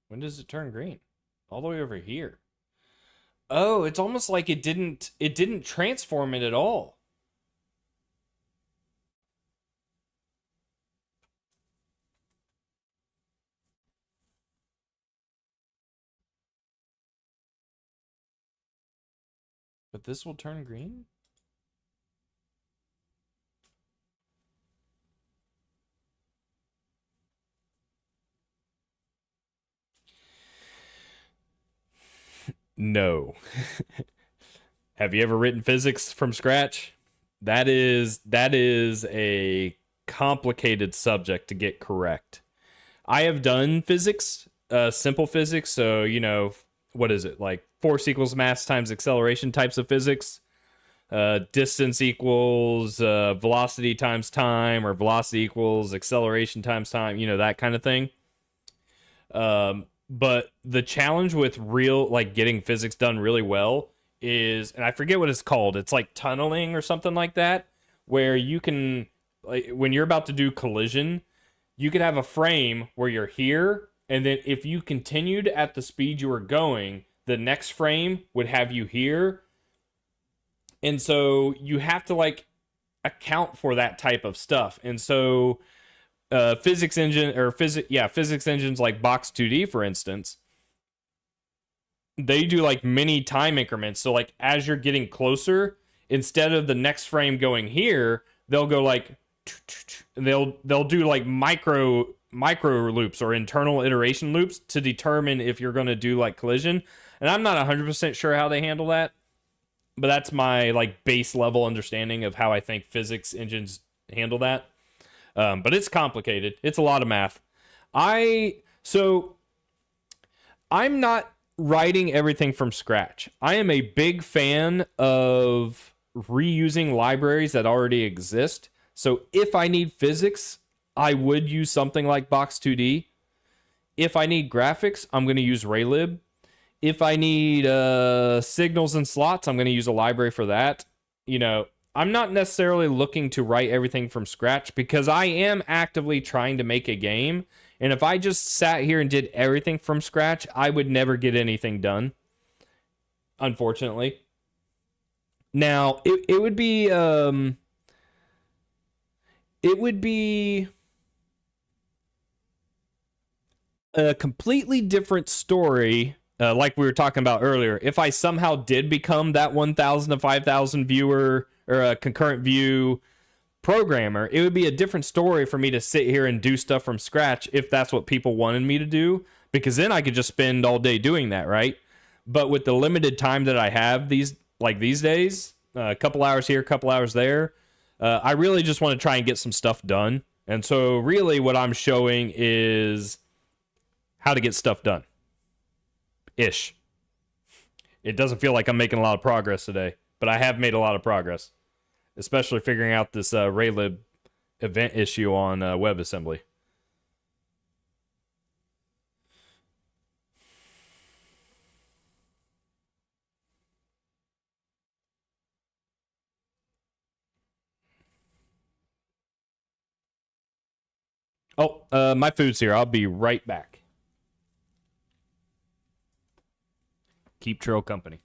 When does it turn green? All the way over here. Oh, it's almost like it didn't transform it at all. But this will turn green? No. Have you ever written physics from scratch? That is a complicated subject to get correct. I have done physics, simple physics, so you know, what is it? Like force equals mass times acceleration types of physics. Distance equals velocity times time, or velocity equals acceleration times time, you know, that kind of thing. But the challenge with real, like getting physics done really well is, and I forget what it's called. It's like tunneling or something like that, where you can, like, when you're about to do collision, you could have a frame where you're here, and then if you continued at the speed you were going, the next frame would have you here. And so you have to like account for that type of stuff. And so physics engines like Box 2D, for instance, they do like mini time increments. So like as you're getting closer, instead of the next frame going here, they'll go like they'll do like micro loops or internal iteration loops to determine if you're going to do like collision. And I'm not 100% sure how they handle that, but that's my like base level understanding of how I think physics engines handle that. But it's complicated. It's a lot of math. So I'm not writing everything from scratch. I am a big fan of reusing libraries that already exist. So if I need physics, I would use something like Box 2D. If I need graphics, I'm going to use Raylib. If I need signals and slots, I'm going to use a library for that. You know, I'm not necessarily looking to write everything from scratch because I am actively trying to make a game. And if I just sat here and did everything from scratch, I would never get anything done, unfortunately. Now, it would be a completely different story, like we were talking about earlier. If I somehow did become that 1,000 to 5,000 viewer or a concurrent view programmer, it would be a different story for me to sit here and do stuff from scratch if that's what people wanted me to do, because then I could just spend all day doing that, right? But with the limited time that I have these days, a couple hours here, a couple hours there, I really just want to try and get some stuff done And so really what I'm showing is how to get stuff done. Ish. It doesn't feel like I'm making a lot of progress today, but I have made a lot of progress, especially figuring out this Raylib event issue on WebAssembly. Oh, my food's here. I'll be right back. Keep Trail company.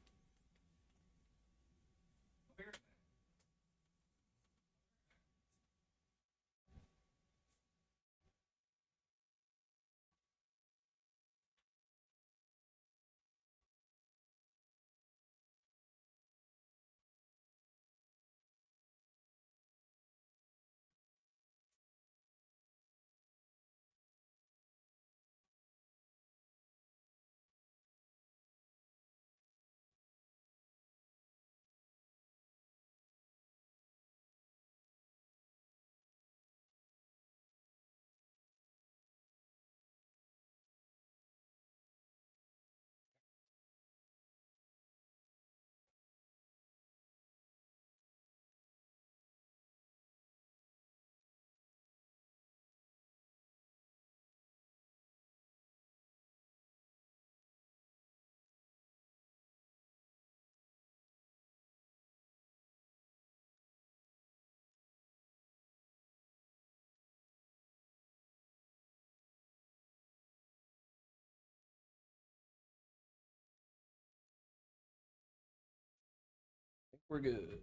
We're good.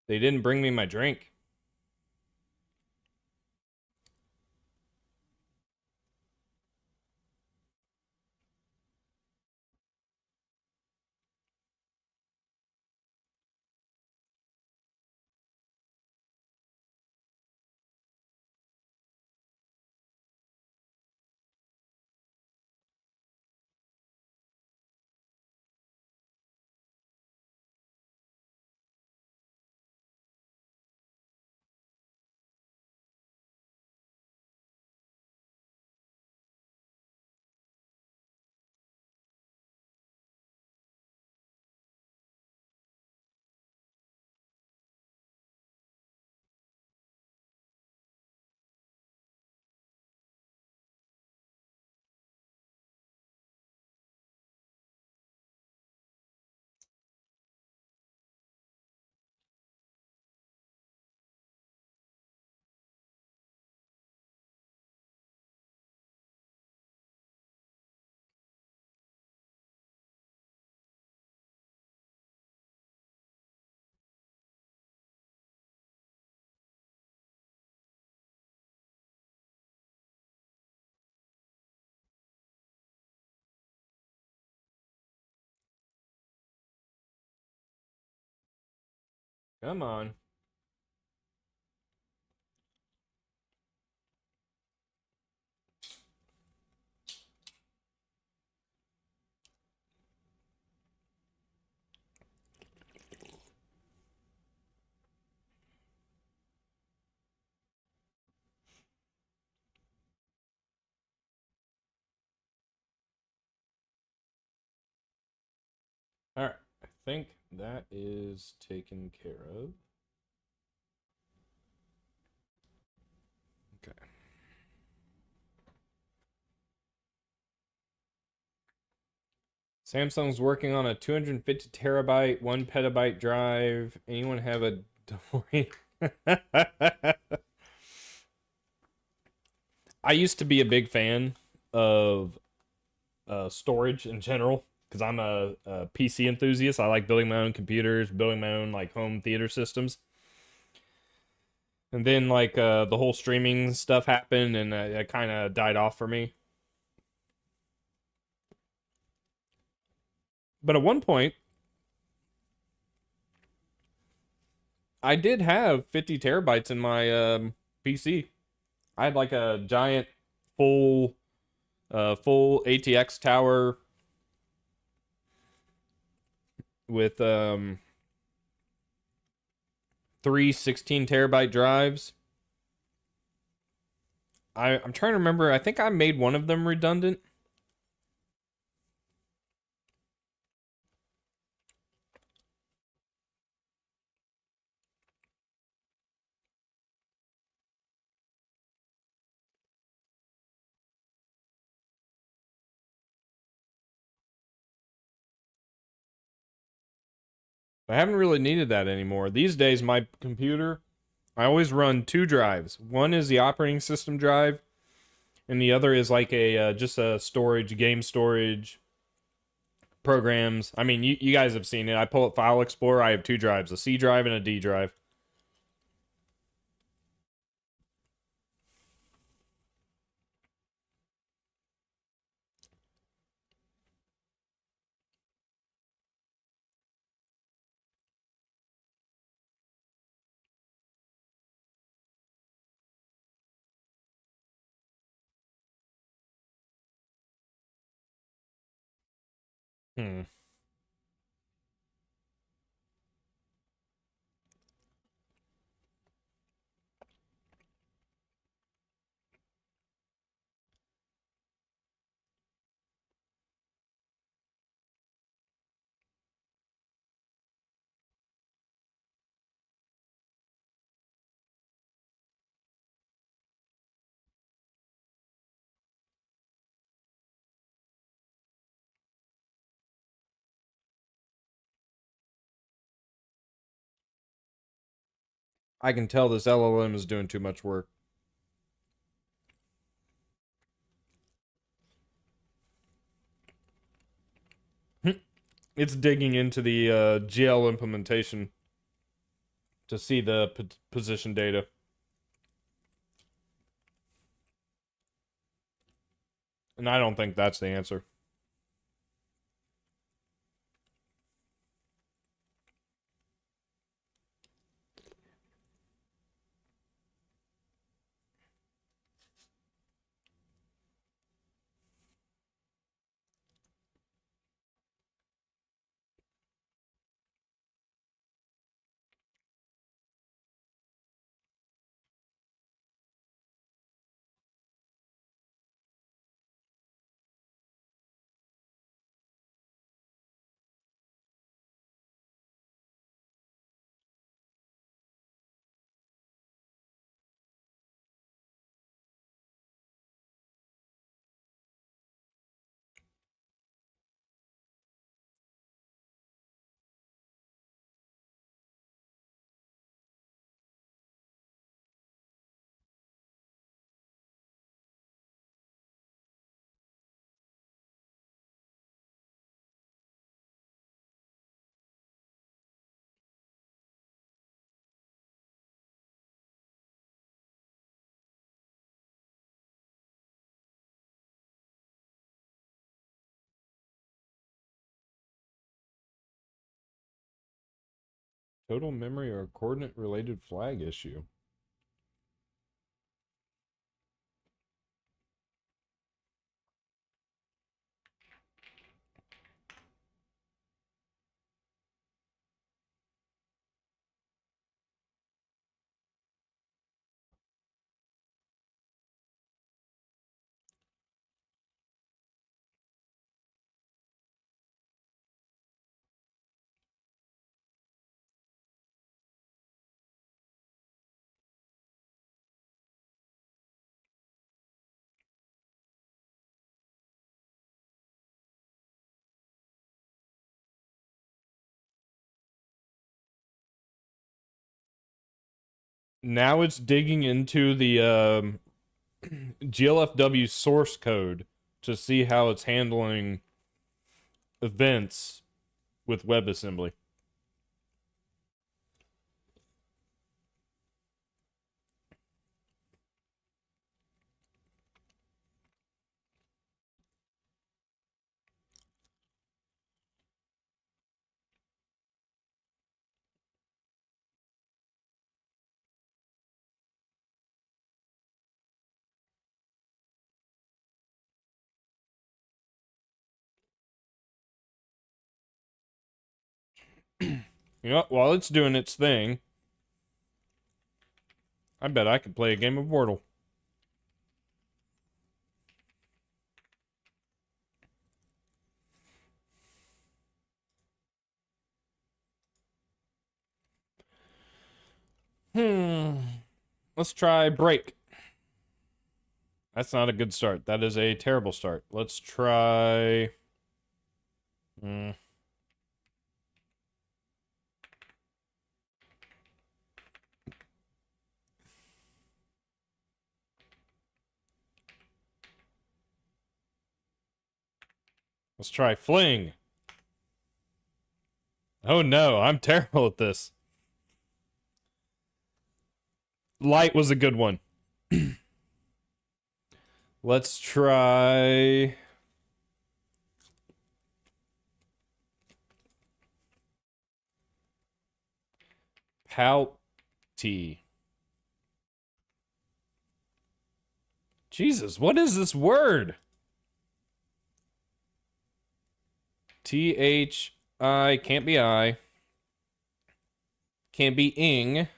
They didn't bring me my drink. Come on. All right. I think that is taken care of. Okay. Samsung's working on a 250 terabyte, 1 petabyte drive. Anyone have a DeLorean? I used to be a big fan of storage in general because I'm a PC enthusiast. I like building my own computers, building my own like home theater systems. And then like the whole streaming stuff happened, and it kind of died off for me. But at one point, I did have 50 terabytes in my PC. I had like a giant full full ATX tower with three 16 terabyte drives. I'm trying to remember. I think I made one of them redundant. I haven't really needed that anymore. These days, my computer, I always run two drives. One is the operating system drive, and the other is like a just a storage, game storage, programs. I mean, you guys have seen it. I pull up File Explorer. I have two drives, a C drive and a D drive. Hmm. I can tell this LLM is doing too much work. It's digging into the GL implementation to see the position data. And I don't think that's the answer. Total memory or coordinate related flag issue. Now it's digging into the GLFW source code to see how it's handling events with WebAssembly. You know what? While it's doing its thing, I bet I could play a game of Wordle. Let's try break. That's not a good start. That is a terrible start. Let's try... Let's try fling. Oh no, I'm terrible at this. Light was a good one. Let's try... Pouty. Jesus, what is this word? T-H-I, can't be I. Can't be ing.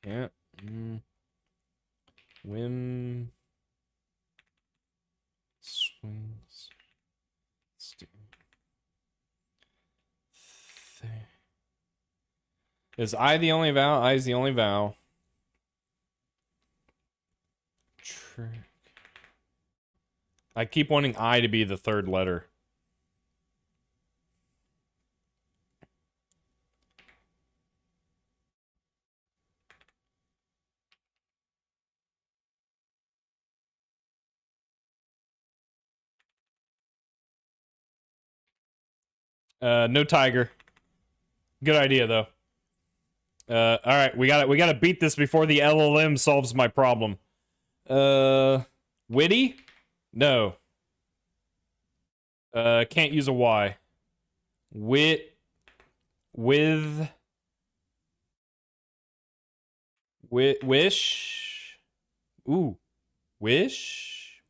Can't. Whim. Swings. Is I the only vowel? I is the only vowel. Trick. I keep wanting I to be the third letter. No tiger. Good idea though. All right, we gotta beat this before the LLM solves my problem. Witty? No. Can't use a Y. With. Wish. Ooh. Wish.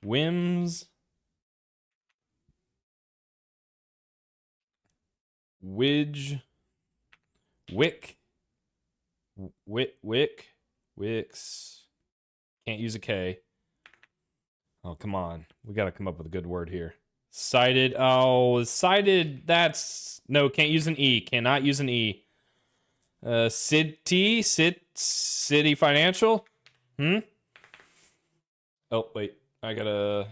Whims. Widge. Wick. Wicks. Can't use a K. Oh, come on. We gotta come up with a good word here. Cited. Oh, cited. That's... No, can't use an E. Cannot use an E. City Financial? Oh, wait. I gotta...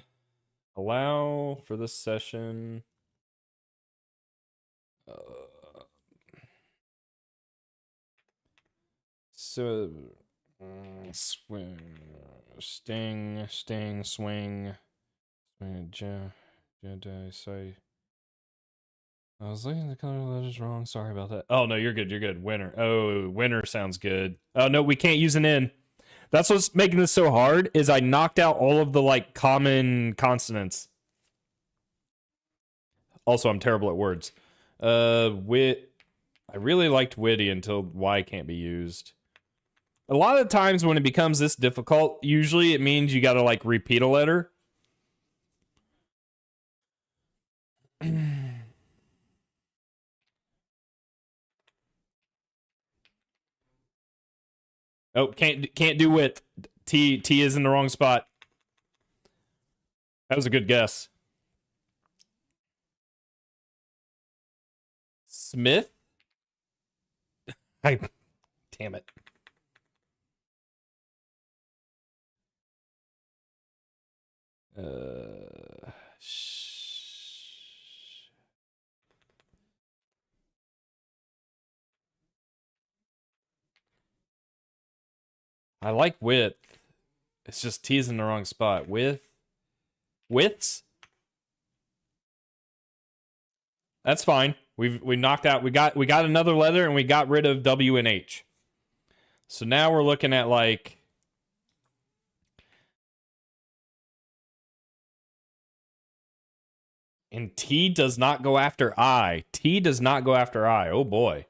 Allow for this session. So... Swing... Sting, swing... Say... I was looking at the color of the letters wrong. Sorry about that. Oh, no, you're good. Winner. Oh, winner sounds good. Oh, no, we can't use an N. That's what's making this so hard, is I knocked out all of the, like, common consonants. Also, I'm terrible at words. Wit. I really liked witty until Y can't be used. A lot of times when it becomes this difficult, usually it means you gotta, like, repeat a letter. Oh, can't do width. T is in the wrong spot. That was a good guess. Smith? Damn it. I like width. It's just T's in the wrong spot. Widths? That's fine. We knocked out. We got another letter and we got rid of W and H. So now we're looking at like and T does not go after I. T does not go after I. Oh boy.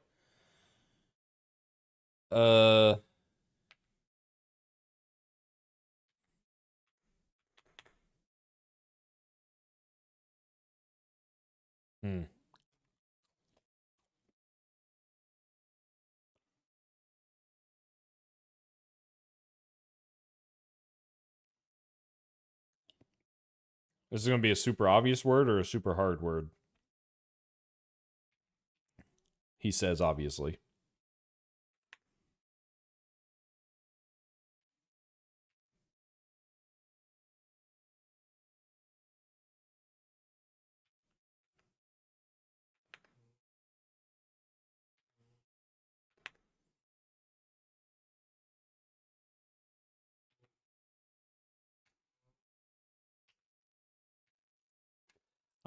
Hmm. Is it going to be a super obvious word or a super hard word? He says, obviously.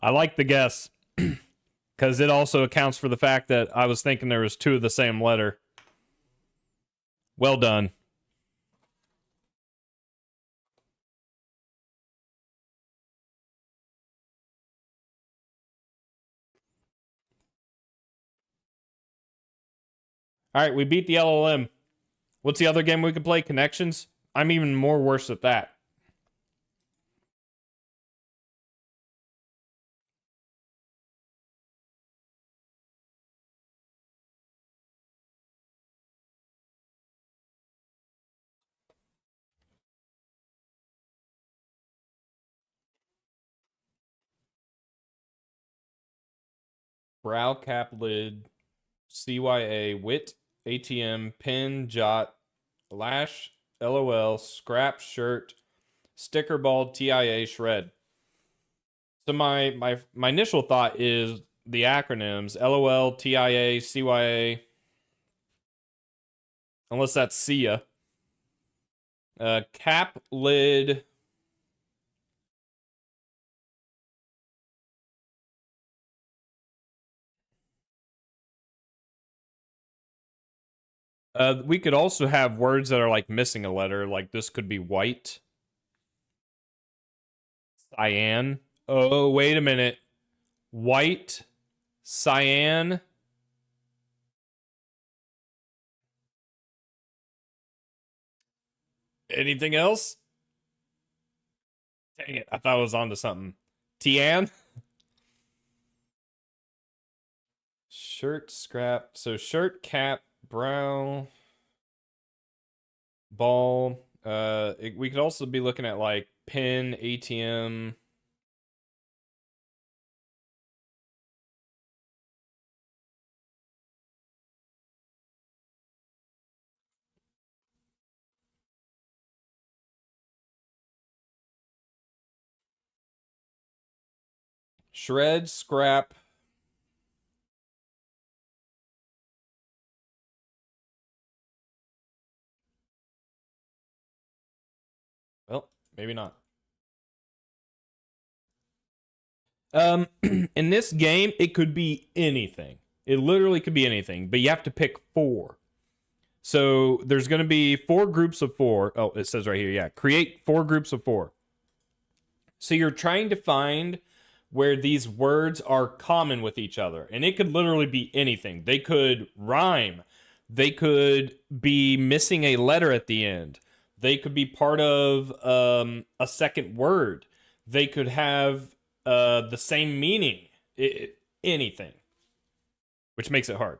I like the guess because it also accounts for the fact that I was thinking there was two of the same letter. Well done. All right, we beat the LLM. What's the other game we could play? Connections? I'm even more worse at that. Brow cap lid, CYA, wit, ATM, pin, jot, lash, LOL, scrap, shirt, sticker ball, TIA, shred. So my initial thought is the acronyms LOL, TIA, CYA, unless that's SIA. Cap lid. We could also have words that are like missing a letter. Like this could be white, cyan. Oh, wait a minute. White, cyan. Anything else? Dang it. I thought I was onto something. Tian? Shirt, scrap. So shirt, cap, brow, ball. We could also be looking at like pin, ATM. Shred, scrap. Well, maybe not. In this game, it could be anything. It literally could be anything, but you have to pick four. So there's going to be four groups of four. Oh, it says right here, yeah. Create four groups of four. So you're trying to find where these words are common with each other. And it could literally be anything. They could rhyme. They could be missing a letter at the end. They could be part of a second word. They could have the same meaning. Anything, which makes it hard.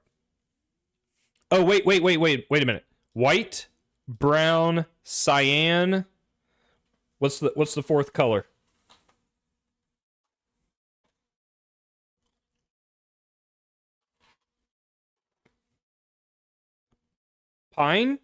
Oh, wait a minute. White, brown, cyan. What's the fourth color? Pine?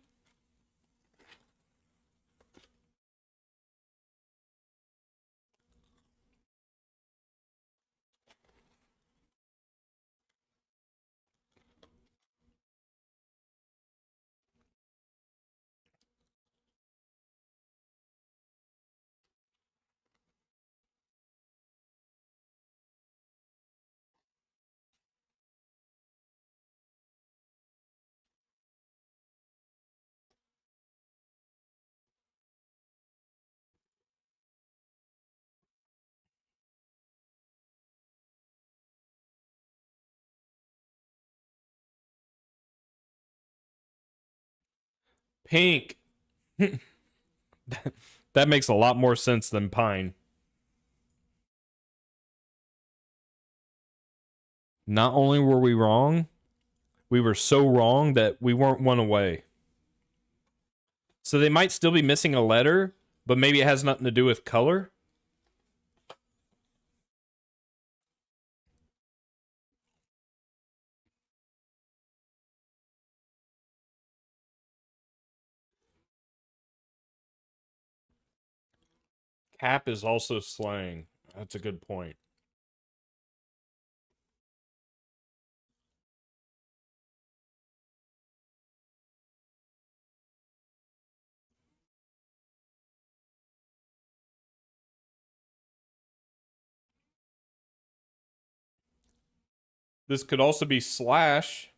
Pink. That makes a lot more sense than pine. Not only were we wrong, we were so wrong that we weren't one away. So they might still be missing a letter, but maybe it has nothing to do with color. Cap is also slang. That's a good point. This could also be slash.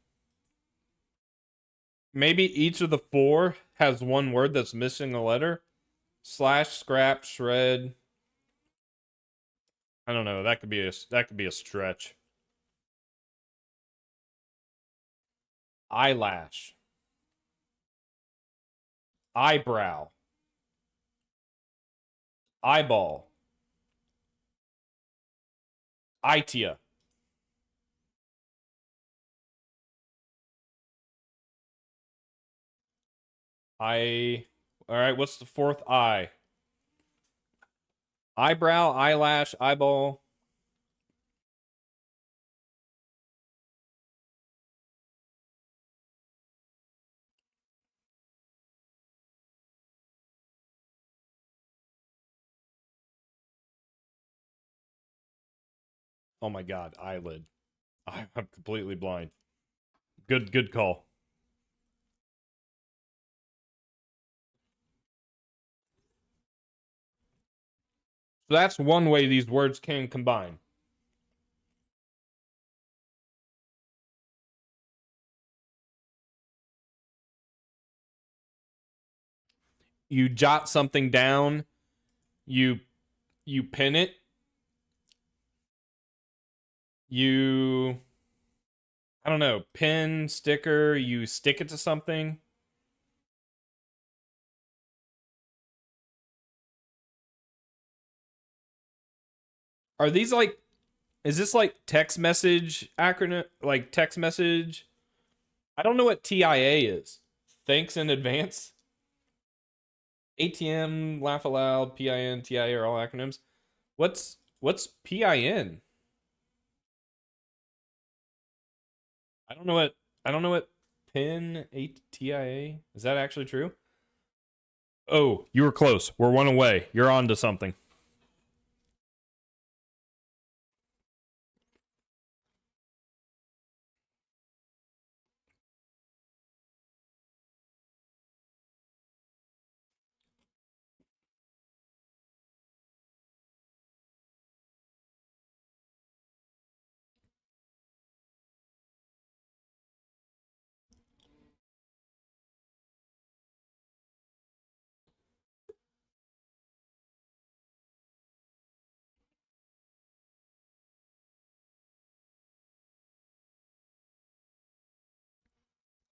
Maybe each of the four has one word that's missing a letter. Slash, scrap, shred. I don't know. That could be a stretch. Eyelash. Eyebrow. Eyeball. Itia. All right, what's the fourth eye? Eyebrow, eyelash, eyeball. Oh my god, eyelid. I'm completely blind. Good call. So that's one way these words can combine. You jot something down, you pin it, I don't know, pin, sticker, you stick it to something. Are these like, is this like text message acronym, like text message? I don't know what TIA is. Thanks in advance. ATM, laugh aloud, PIN, TIA are all acronyms. What's PIN? I don't know what pin TIA. Is that actually true? Oh, you were close. We're one away. You're on to something.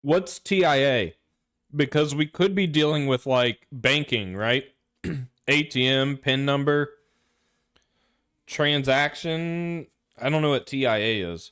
What's TIA? Because we could be dealing with like banking, right? ATM, PIN number, transaction. I don't know what TIA is.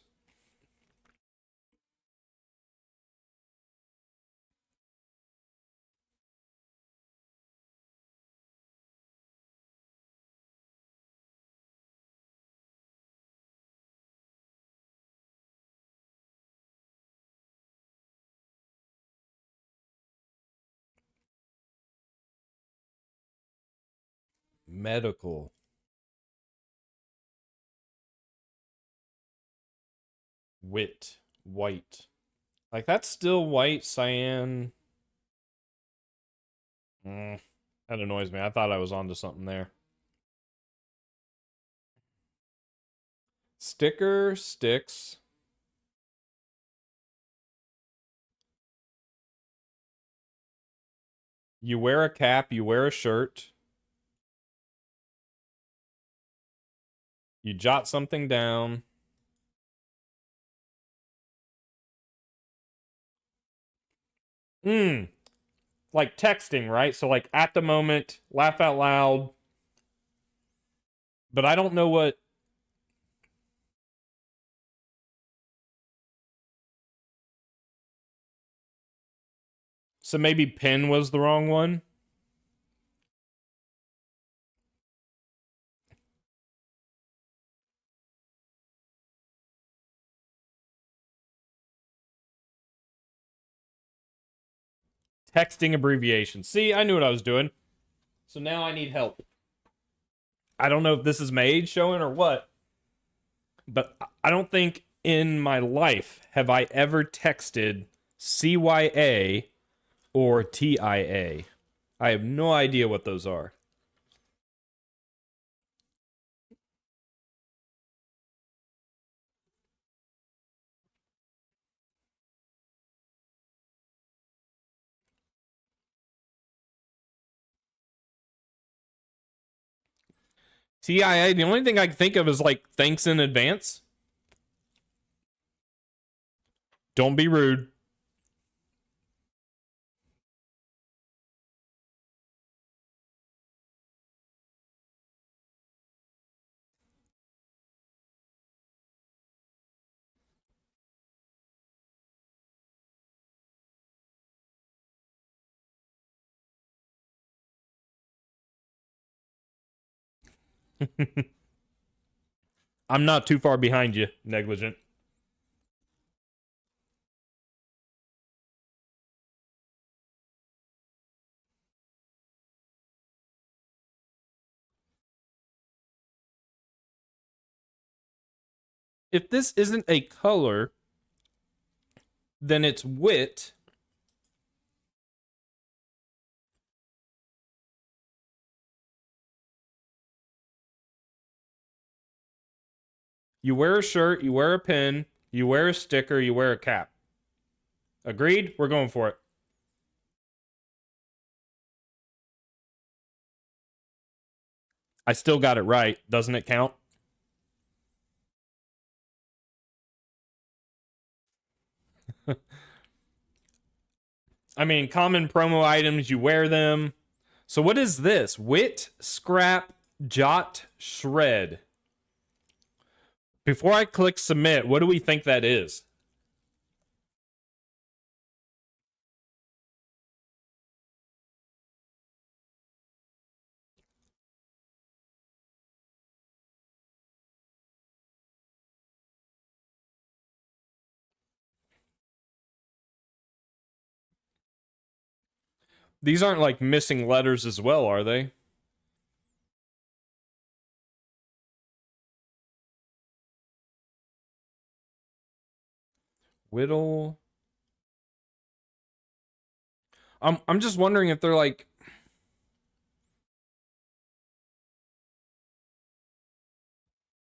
Medical. Wit. White. Like that's still white, cyan. That annoys me. I thought I was onto something there. Sticker, sticks. You wear a cap, you wear a shirt. You jot something down. Like texting, right? So like at the moment, laugh out loud. But I don't know what So maybe pen was the wrong one. Texting abbreviation. See, I knew what I was doing. So now I need help. I don't know if this is my age showing or what, but I don't think in my life have I ever texted CYA or TIA. I have no idea what those are. TIA, the only thing I can think of is like thanks in advance. Don't be rude. I'm not too far behind you, negligent. If this isn't a color, then it's wit. You wear a shirt, you wear a pin, you wear a sticker, you wear a cap. Agreed? We're going for it. I still got it right. Doesn't it count? I mean, common promo items, you wear them. So what is this? Wit, scrap, jot, shred. Before I click submit, what do we think that is? These aren't like missing letters as well, are they? Whittle. I'm just wondering if they're like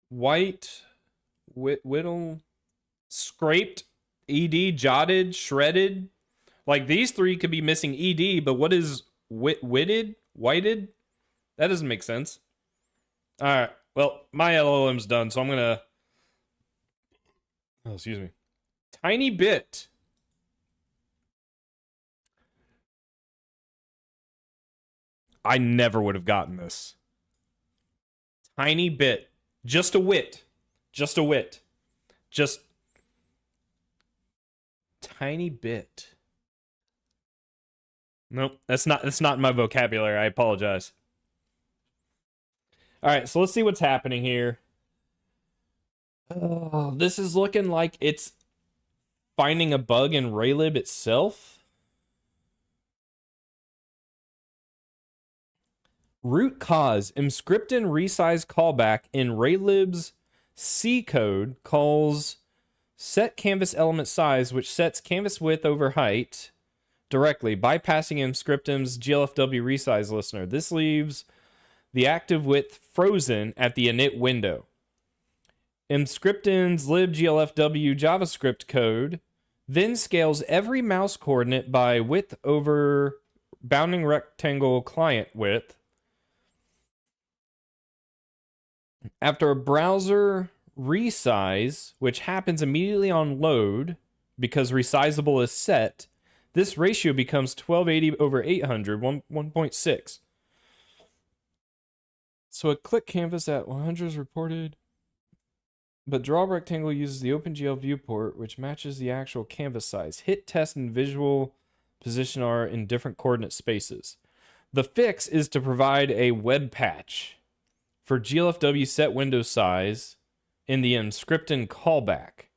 white, whittle, scraped, ed, jotted, shredded. Like these three could be missing ed, but what is whitted, whited? That doesn't make sense. All right. Well, my LLM's done, so I'm gonna. Oh, excuse me. Tiny bit. I never would have gotten this. Tiny bit. Just a wit. Just a wit. Just tiny bit. Nope, that's not in my vocabulary. I apologize. All right, so let's see what's happening here. Oh, this is looking like it's finding a bug in Raylib itself. Root cause, Emscripten resize callback in Raylib's C code calls set canvas element size, which sets canvas width over height directly, bypassing Emscripten's GLFW resize listener. This leaves the active width frozen at the init window. Emscripten's libglfw JavaScript code then scales every mouse coordinate by width over bounding rectangle client width. After a browser resize, which happens immediately on load because resizable is set, this ratio becomes 1280 over 800, 1.6. So a click canvas at 100 is reported, but draw rectangle uses the OpenGL viewport, which matches the actual canvas size. Hit test and visual position are in different coordinate spaces. The fix is to provide a web patch for GLFW set window size in the Emscripten callback.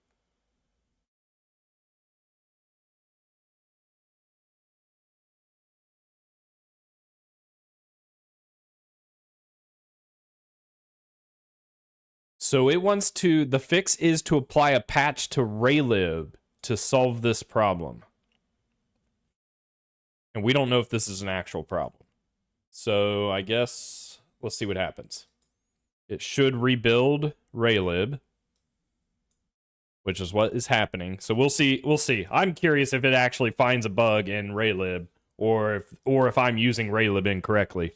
So it wants to, the fix is to apply a patch to Raylib to solve this problem. And we don't know if this is an actual problem. So I guess let's see what happens. It should rebuild Raylib, which is what is happening. So we'll see. We'll see. I'm curious if it actually finds a bug in Raylib or if I'm using Raylib incorrectly.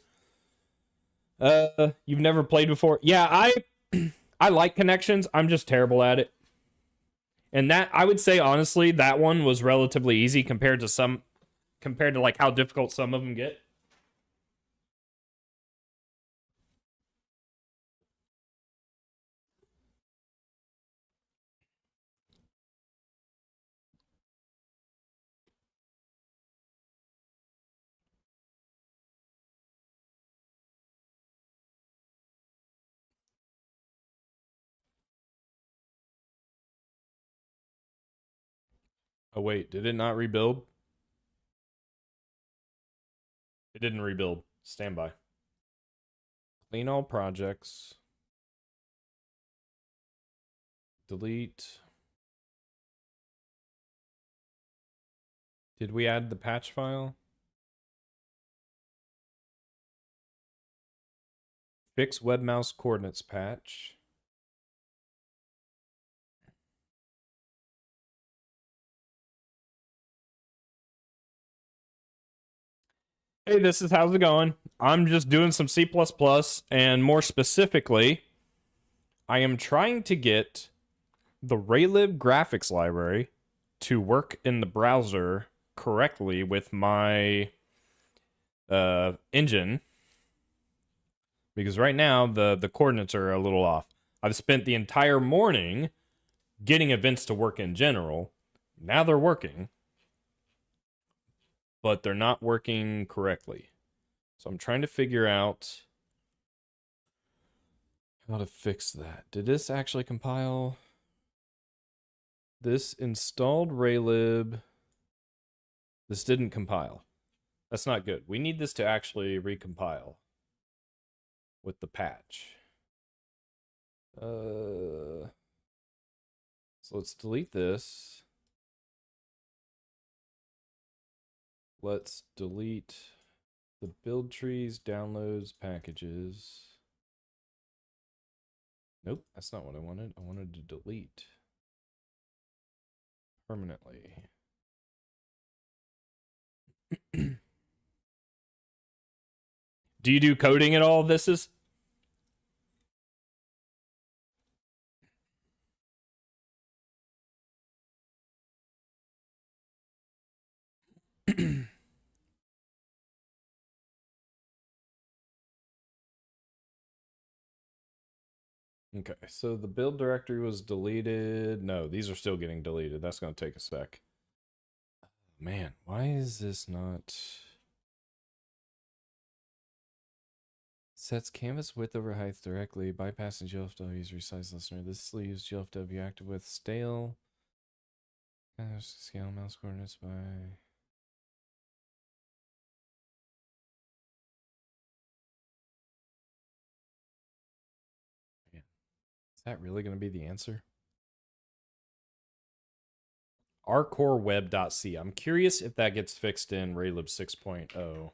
You've never played before? Yeah, I like connections. I'm just terrible at it. And that, I would say honestly, that one was relatively easy compared to like how difficult some of them get. Oh wait, did it not rebuild? It didn't rebuild. Stand by. Clean all projects. Delete. Did we add the patch file? Fix web mouse coordinates patch. Hey, this is how's it going? I'm just doing some C++, and more specifically, I am trying to get the Raylib graphics library to work in the browser correctly with my engine, because right now the coordinates are a little off. I've spent the entire morning getting events to work in general. Now they're working, but they're not working correctly. So I'm trying to figure out how to fix that. Did this actually compile? This installed Raylib. This didn't compile. That's not good. We need this to actually recompile with the patch. So let's delete this. Let's delete the build trees, downloads, packages. Nope, that's not what I wanted. I wanted to delete permanently. Do you do coding at all? This is okay, so the build directory was deleted. No, these are still getting deleted. That's going to take a sec. Man, why is this not... Sets canvas width over height directly, bypassing GLFW's resize listener. This leaves GLFW active with stale. Scale mouse coordinates by... Man, is that really going to be the answer? rcoreweb.c. I'm curious if that gets fixed in Raylib 6.0.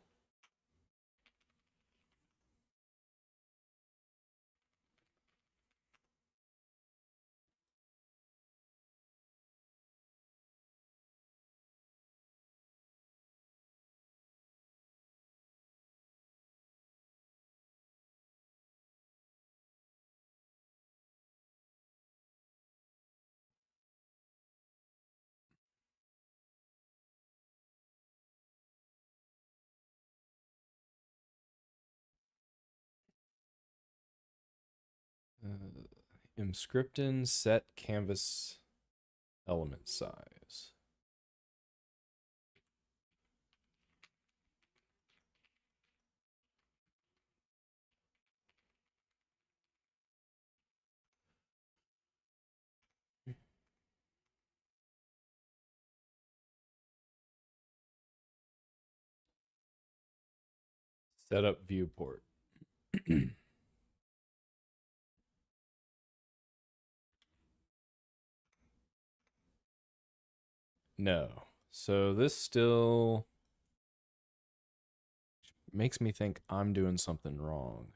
Emscripten set canvas element size. Set up viewport. No. So this still makes me think I'm doing something wrong.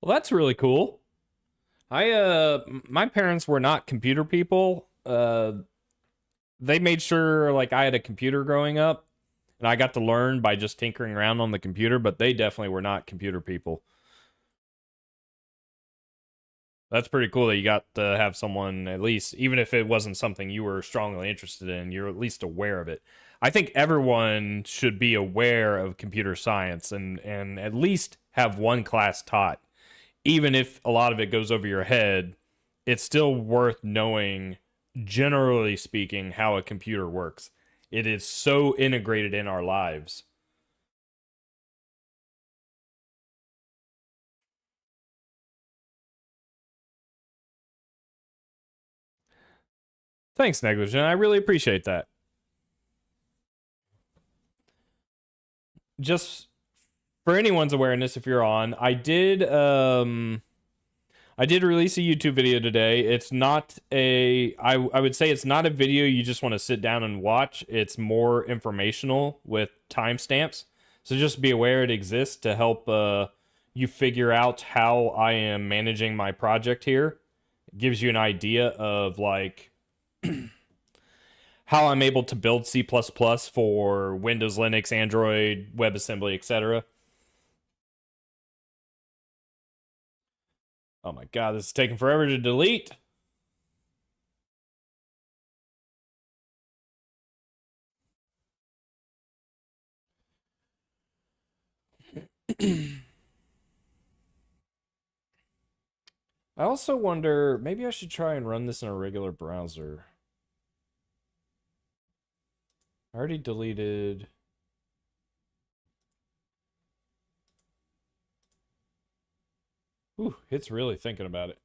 Well, that's really cool. My parents were not computer people. They made sure like I had a computer growing up, and I got to learn by just tinkering around on the computer, but they definitely were not computer people. That's pretty cool that you got to have someone, at least, even if it wasn't something you were strongly interested in, you're at least aware of it. I think everyone should be aware of computer science and at least have one class taught. Even if a lot of it goes over your head, it's still worth knowing, generally speaking, how a computer works. It is so integrated in our lives. Thanks, Negligent. I really appreciate that. Just for anyone's awareness, if you're on, I did release a YouTube video today. It's not I would say it's not a video you just want to sit down and watch. It's more informational with timestamps. So just be aware it exists to help you figure out how I am managing my project here. It gives you an idea of like how I'm able to build C++ for Windows, Linux, Android, WebAssembly, etc. Oh my god, this is taking forever to delete. I also wonder, maybe I should try and run this in a regular browser. I already deleted. Ooh, it's really thinking about it.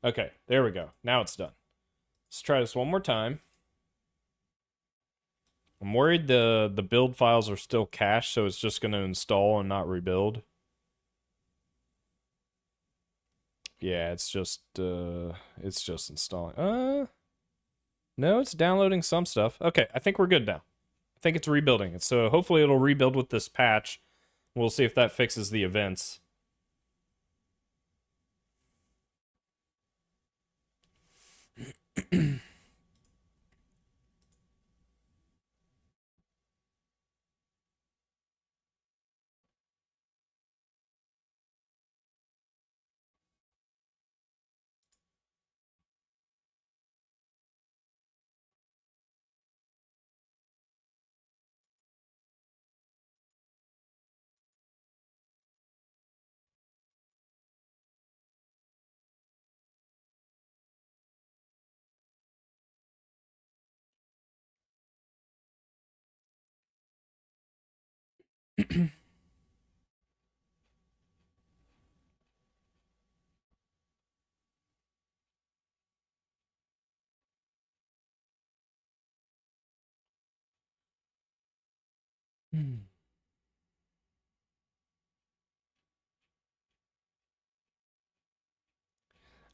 Okay, there we go. Now it's done. Let's try this one more time. I'm worried the build files are still cached, so it's just going to install and not rebuild. Yeah, it's just installing. No, it's downloading some stuff. Okay, I think we're good now. I think it's rebuilding. So hopefully it'll rebuild with this patch. We'll see if that fixes the events.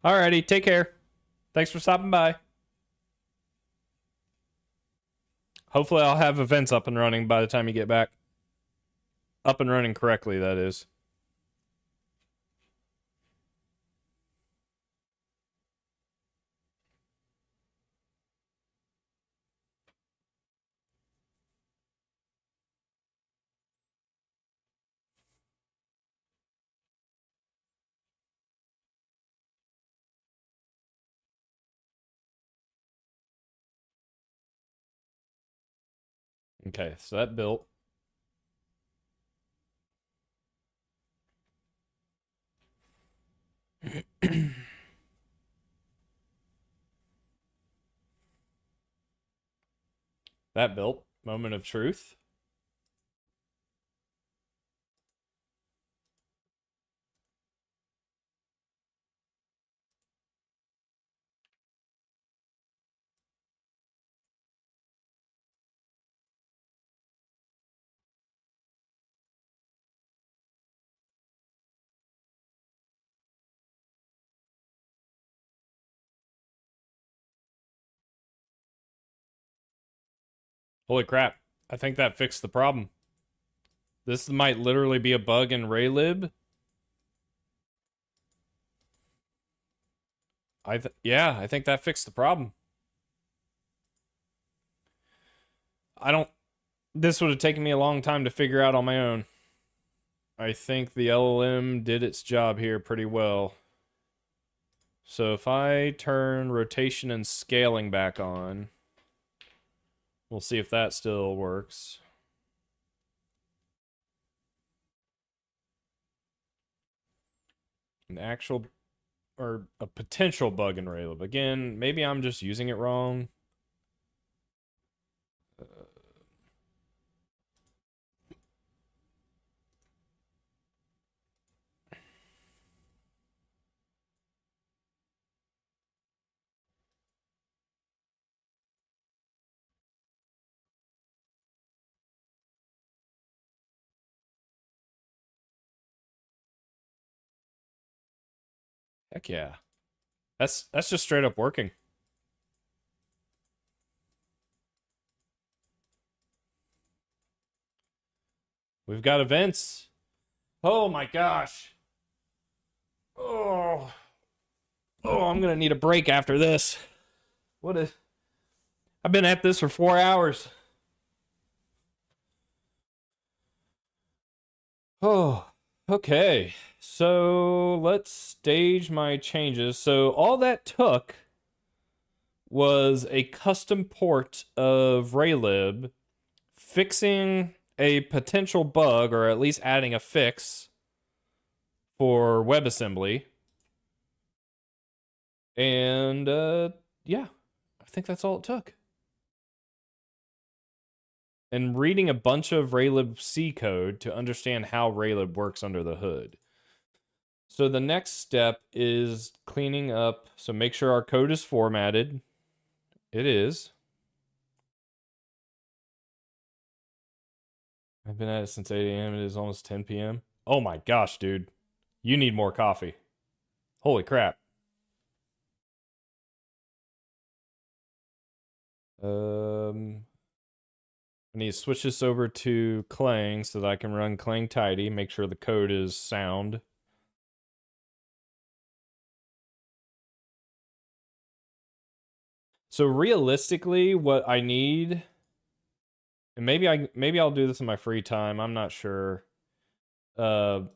Alrighty, take care. Thanks for stopping by. Hopefully I'll have events up and running by the time you get back. Up and running correctly, that is. Okay, so that built. That built. Moment of truth. Holy crap. I think that fixed the problem. This might literally be a bug in Raylib. Yeah, I think that fixed the problem. I don't This would have taken me a long time to figure out on my own. I think the LLM did its job here pretty well. So if I turn rotation and scaling back on, we'll see if that still works. An actual or a potential bug in Raylib. Again, maybe I'm just using it wrong. Heck yeah. That's just straight up working. We've got events. Oh my gosh. Oh. Oh, I'm gonna need a break after this. What is I've been at this for 4 hours. Oh, okay. So let's stage my changes. So all that took was a custom port of Raylib fixing a potential bug, or at least adding a fix for WebAssembly. And yeah, I think that's all it took. And reading a bunch of Raylib C code to understand how Raylib works under the hood. So the next step is cleaning up. So make sure our code is formatted. It is. I've been at it since 8 a.m. It is almost 10 p.m. Oh my gosh, dude. You need more coffee. Holy crap. I need to switch this over to Clang so that I can run Clang tidy, make sure the code is sound. So realistically, what I need, and maybe I'll do this in my free time, I'm not sure. But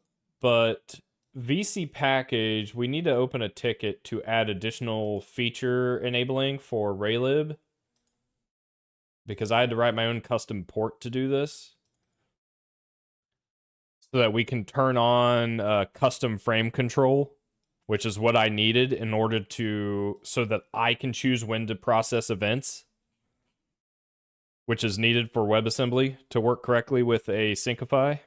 VC package, we need to open a ticket to add additional feature enabling for Raylib, because I had to write my own custom port to do this, so that we can turn on custom frame control, which is what I needed in order to, so that I can choose when to process events, which is needed for WebAssembly to work correctly with a Syncify.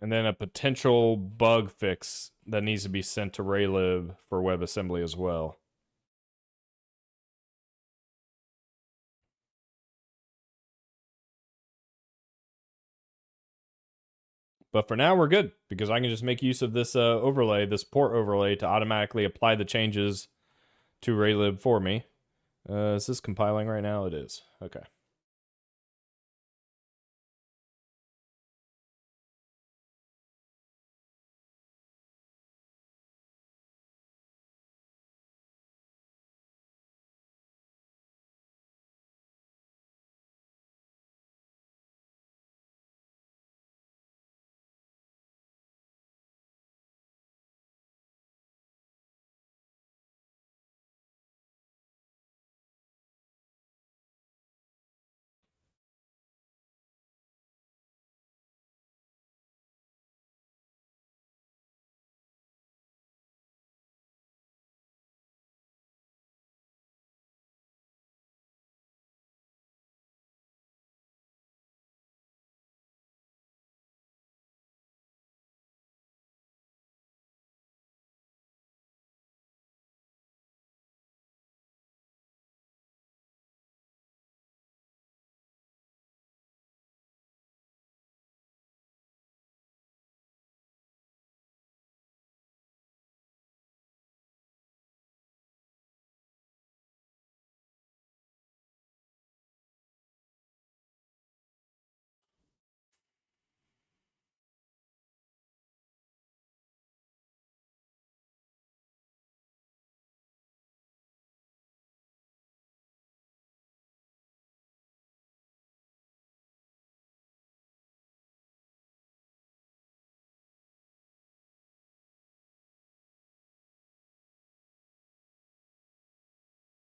And then a potential bug fix that needs to be sent to Raylib for WebAssembly as well. But for now, we're good, because I can just make use of this overlay, this port overlay, to automatically apply the changes to Raylib for me. Is this compiling right now? It is. Okay.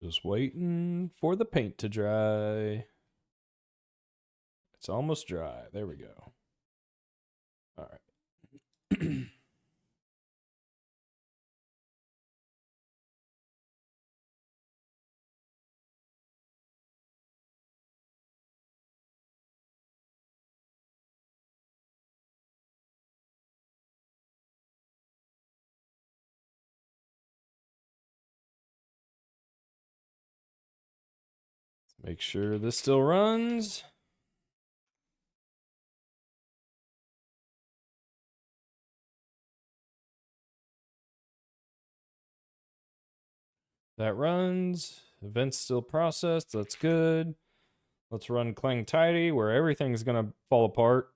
Just waiting for the paint to dry. It's almost dry. There we go. All right. Make sure this still runs. That runs. Events still processed. That's good. Let's run Clang Tidy, where everything's going to fall apart.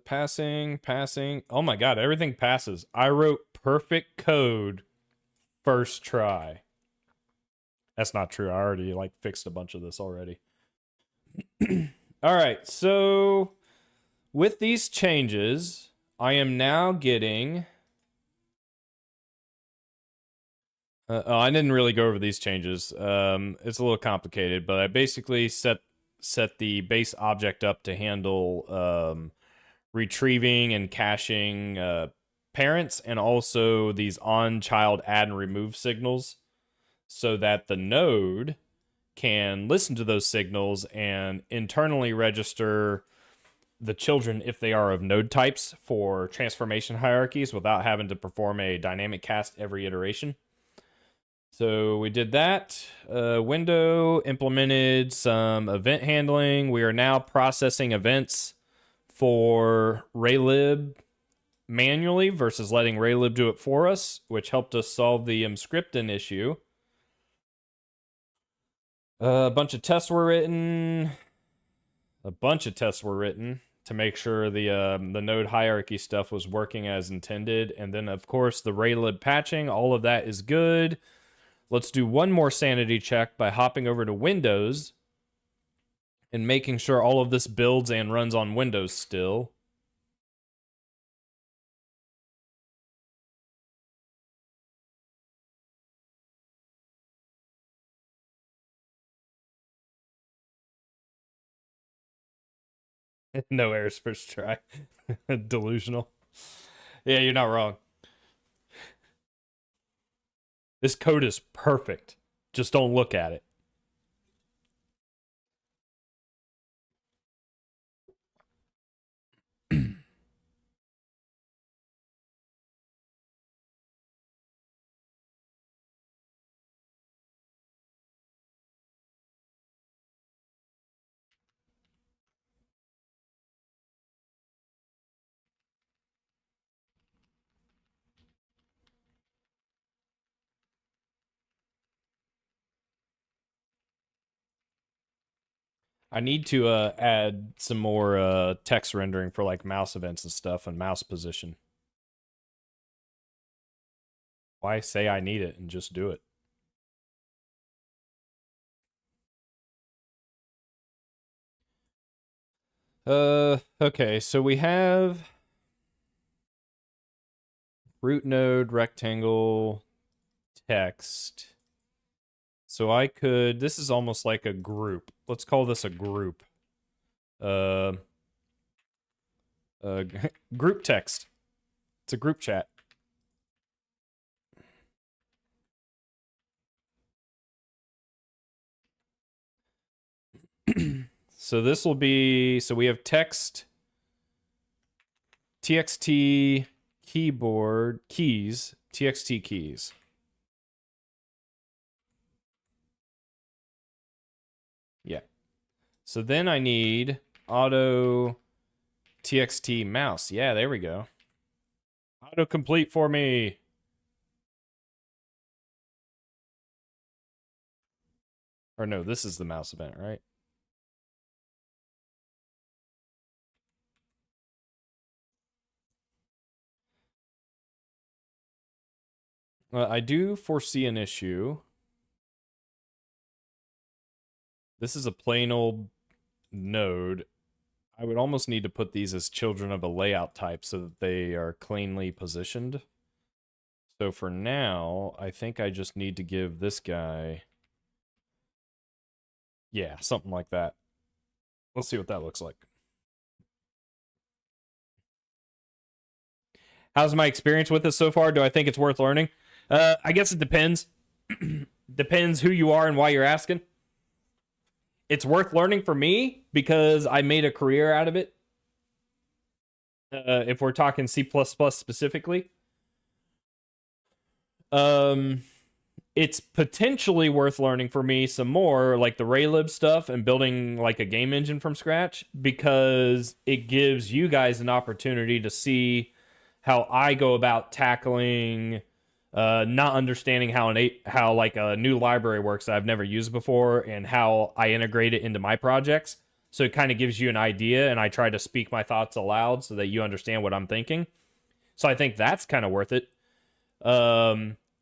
Passing. Oh my god, everything passes. I wrote perfect code first try. That's not true. I already fixed a bunch of this already. All right, so with these changes, I am now getting I didn't really go over these changes. It's a little complicated, but I basically set the base object up to handle retrieving and caching parents and also these on-child add and remove signals so that the node can listen to those signals and internally register the children if they are of node types for transformation hierarchies without having to perform a dynamic cast every iteration. So we did that. Window implemented some event handling. We are now processing events for Raylib manually versus letting Raylib do it for us, which helped us solve the scripting issue. A bunch of tests were written. To make sure the node hierarchy stuff was working as intended. And then, of course, the Raylib patching. All of that is good. Let's do one more sanity check by hopping over to Windows and making sure all of this builds and runs on Windows still. No errors first try. Delusional. Yeah, you're not wrong. This code is perfect. Just don't look at it. I need to add some more text rendering for mouse events and stuff and mouse position. Why say I need it and just do it? Okay, so we have root node, rectangle, text. So I could, this is almost like a group. Let's call this a group. Group text. It's a group chat. So this will be, so we have text, txt, keyboard, keys, txt keys. Yeah. So then I need auto txt mouse. Yeah, there we go. Auto complete for me. Or no, this is the mouse event, right? I do foresee an issue. This is a plain old node. I would almost need to put these as children of a layout type so that they are cleanly positioned. So for now, I think I just need to give this guy... Yeah, something like that. Let's see what that looks like. How's my experience with this so far? Do I think it's worth learning? I guess it depends. Depends who you are and why you're asking. It's worth learning for me because I made a career out of it. If we're talking C++ specifically. It's potentially worth learning for me some more, like the Raylib stuff and building like a game engine from scratch, because it gives you guys an opportunity to see how I go about tackling not understanding how like a new library works that I've never used before and how I integrate it into my projects. So it kind of gives you an idea, and I try to speak my thoughts aloud so that you understand what I'm thinking. So I think that's kind of worth it.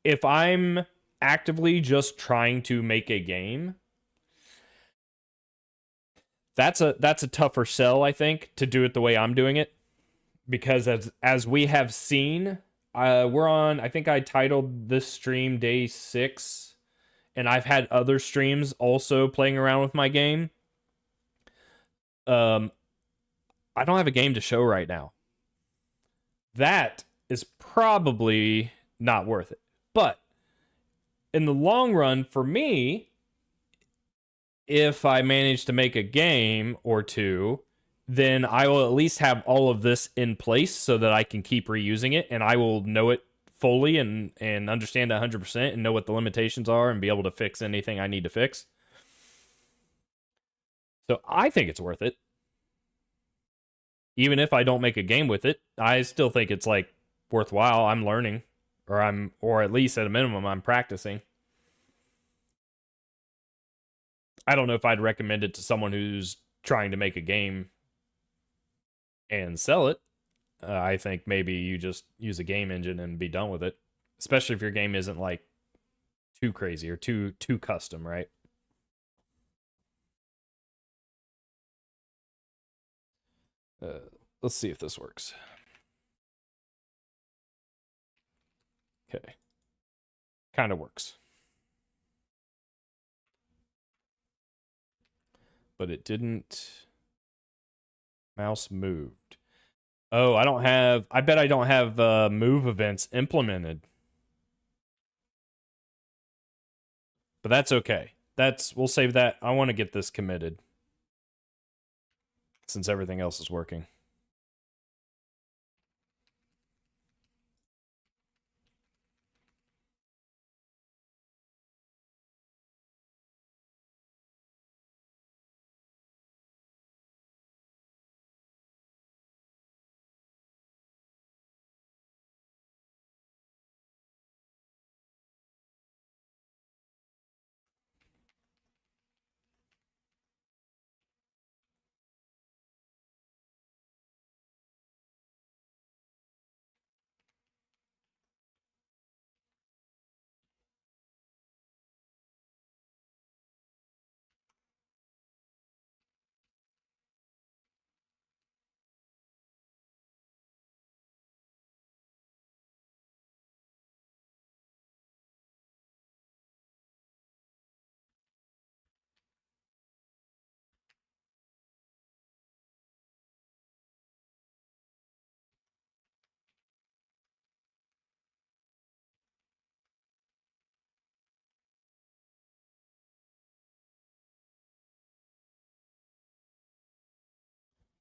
If I'm actively just trying to make a game, that's a tougher sell, I think, to do it the way I'm doing it, because as we have seen, we're on, I think I titled this stream day 6, and I've had other streams also playing around with my game. I don't have a game to show right now. That is probably not worth it. But in the long run, for me, if I manage to make a game or two, then I will at least have all of this in place so that I can keep reusing it, and I will know it fully and understand it 100% and know what the limitations are and be able to fix anything I need to fix. So I think it's worth it. Even if I don't make a game with it, I still think it's like worthwhile. I'm learning, or at least at a minimum, I'm practicing. I don't know if I'd recommend it to someone who's trying to make a game and sell it. I think maybe you just use a game engine and be done with it, especially if your game isn't like too crazy or too custom, right? Let's see if this works. Okay. Kind of works. But it didn't. Mouse moved. Oh, I bet I don't have move events implemented. But that's okay. We'll save that. I want to get this committed since everything else is working.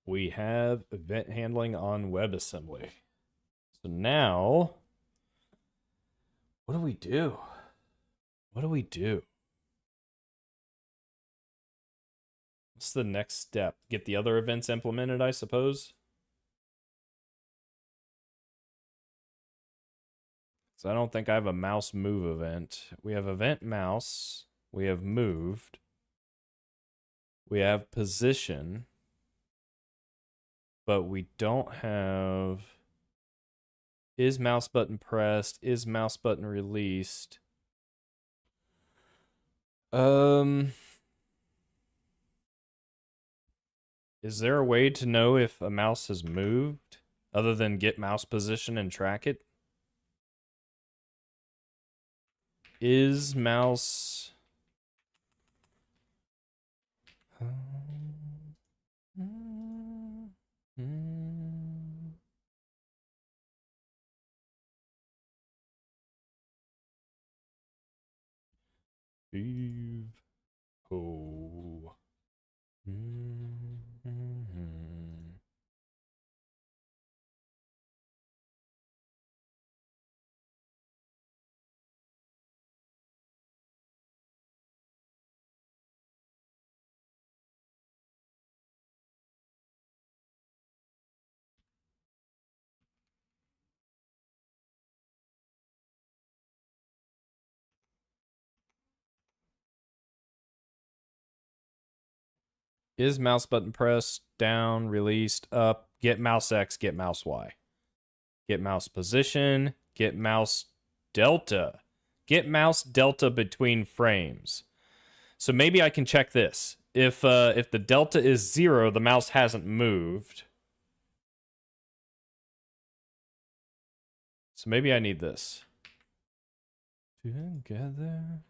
We have event handling on WebAssembly. So now, what do we do? What do we do? What's the next step? Get the other events implemented, I suppose? So I don't think I have a mouse move event. We have event mouse. We have moved. We have position. But we don't have Is mouse button pressed? Is mouse button released? Is there a way to know if a mouse has moved other than get mouse position and track it? Is mouse... Steve. Oh. Is mouse button pressed, down, released, up, get mouse X, get mouse Y. Get mouse position, get mouse delta. Get mouse delta between frames. So maybe I can check this. If the delta is 0, the mouse hasn't moved. So maybe I need this. Together.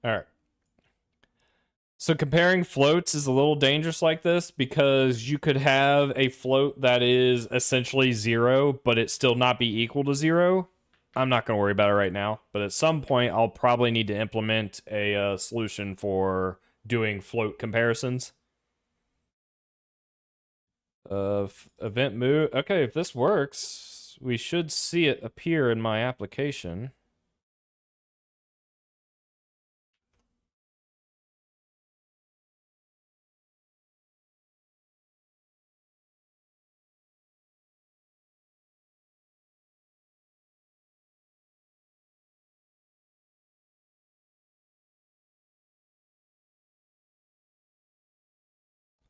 All right. So comparing floats is a little dangerous like this because you could have a float that is essentially 0, but it still not be equal to 0. I'm not going to worry about it right now, but at some point I'll probably need to implement a solution for doing float comparisons. Event move. Okay, if this works, we should see it appear in my application.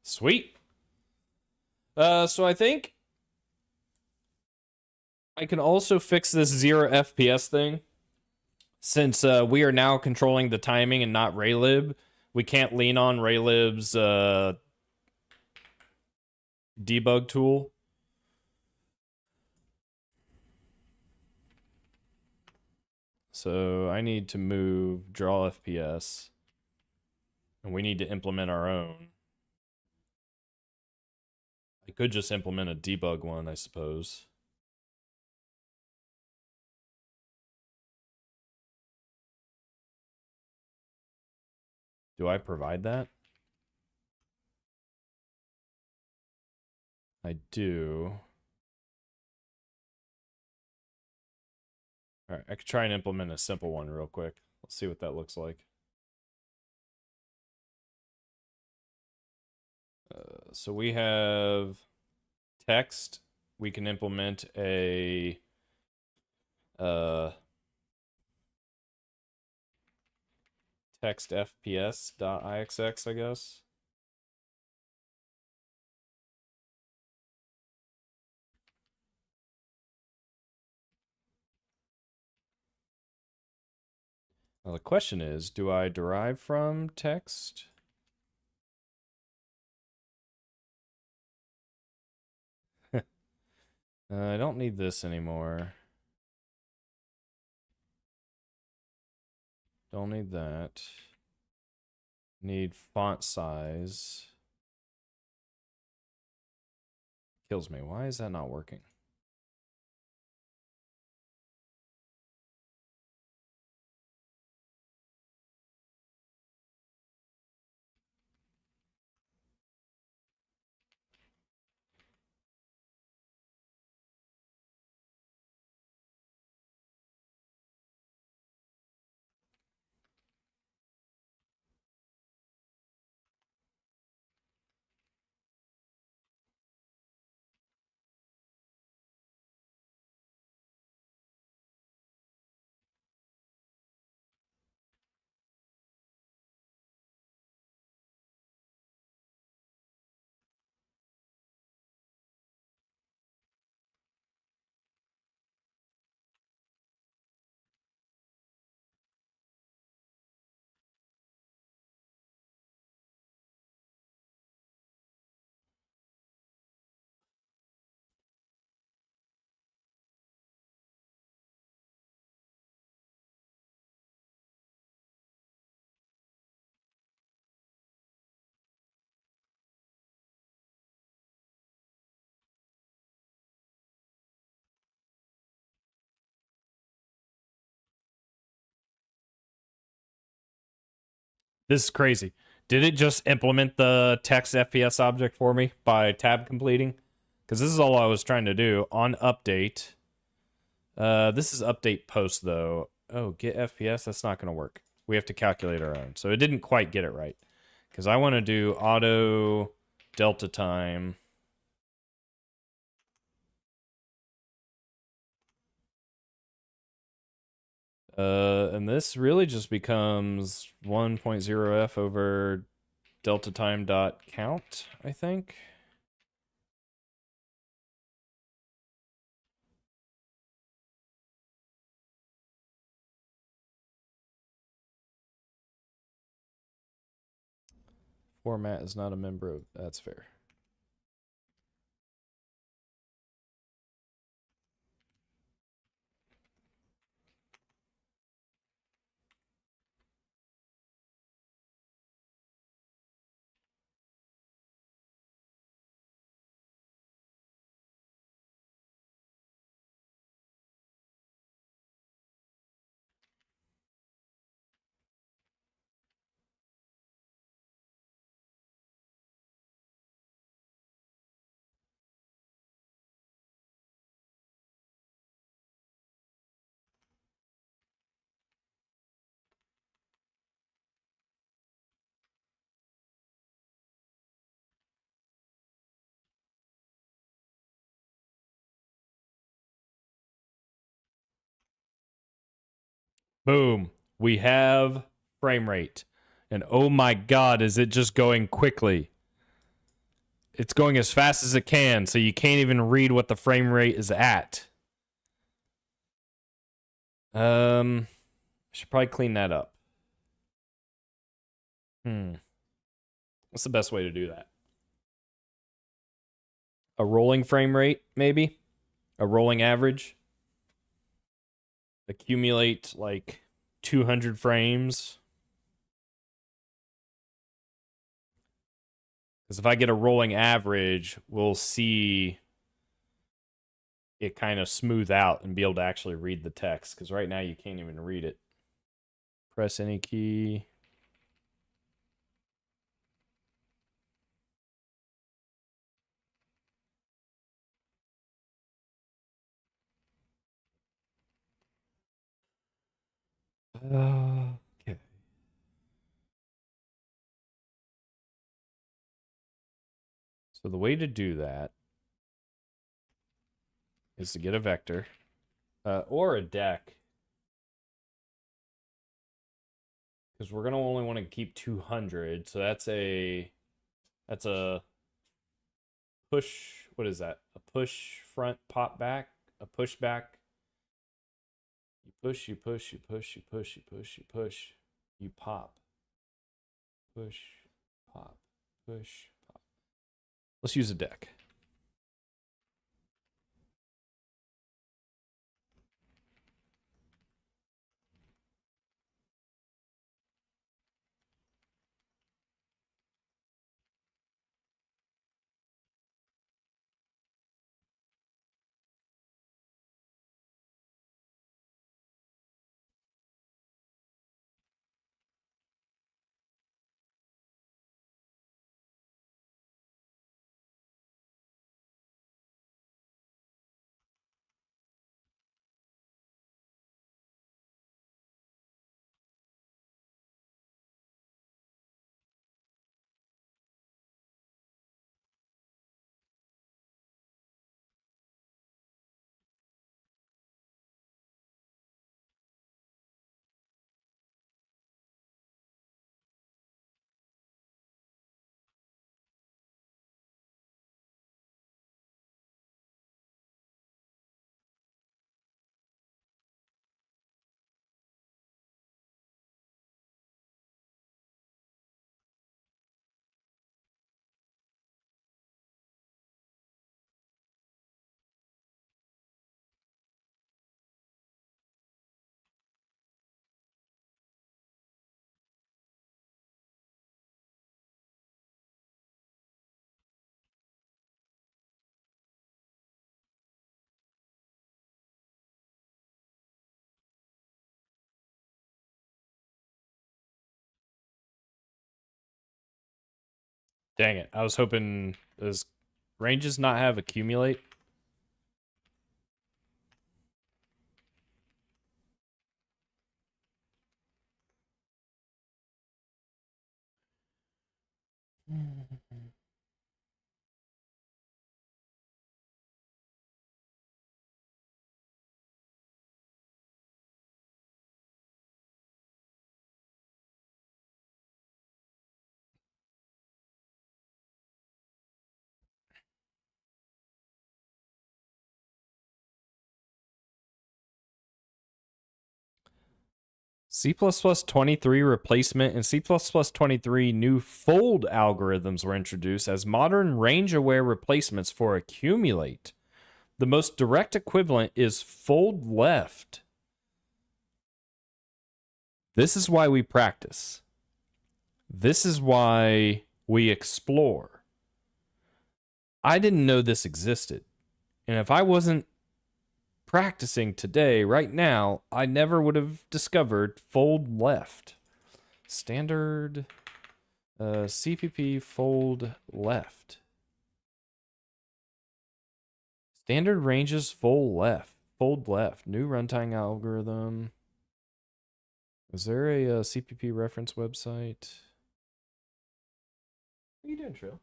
Sweet. So I think I can also fix this 0 FPS thing. Since we are now controlling the timing and not Raylib, we can't lean on Raylib's debug tool. So I need to move draw FPS. And we need to implement our own. I could just implement a debug one, I suppose. Do I provide that? I do. All right, I could try and implement a simple one real quick. Let's see what that looks like. So we have text. We can implement a text fps.ixx, I guess. Now the question is, do I derive from text? I don't need this anymore. Don't need that. Need font size. Kills me. Why is that not working? This is crazy. Did it just implement the text FPS object for me by tab completing? Because this is all I was trying to do on update. This is update post though. Oh, get FPS. That's not going to work. We have to calculate our own. So it didn't quite get it right. Because I want to do auto delta time. And this really just becomes 1.0f over delta time dot count, I think. Format is not a member of. That's fair. Boom. We have frame rate. And oh my god, is it just going quickly? It's going as fast as it can, so you can't even read what the frame rate is at. I should probably clean that up. What's the best way to do that? A rolling frame rate, maybe? A rolling average? Accumulate like 200 frames. Because if I get a rolling average, we'll see it kind of smooth out and be able to actually read the text. Because right now you can't even read it. Press any key. Okay. So the way to do that is to get a vector or a deck. Because we're going to only want to keep 200. So that's a push. What is that? A push front pop back? A push back? You push, you push, you push, you push, you push, you push. You pop. Push, pop, push, pop. Let's use a deck. Dang it. I was hoping... Does ranges not have accumulate? C++23 replacement and C++23 new fold algorithms were introduced as modern range-aware replacements for accumulate. The most direct equivalent is fold left. This is why we practice. This is why we explore. I didn't know this existed. And if I wasn't practicing today, right now, I never would have discovered fold left. Standard CPP fold left. Standard ranges fold left. Fold left. New runtime algorithm. Is there a CPP reference website? What are you doing, Trill?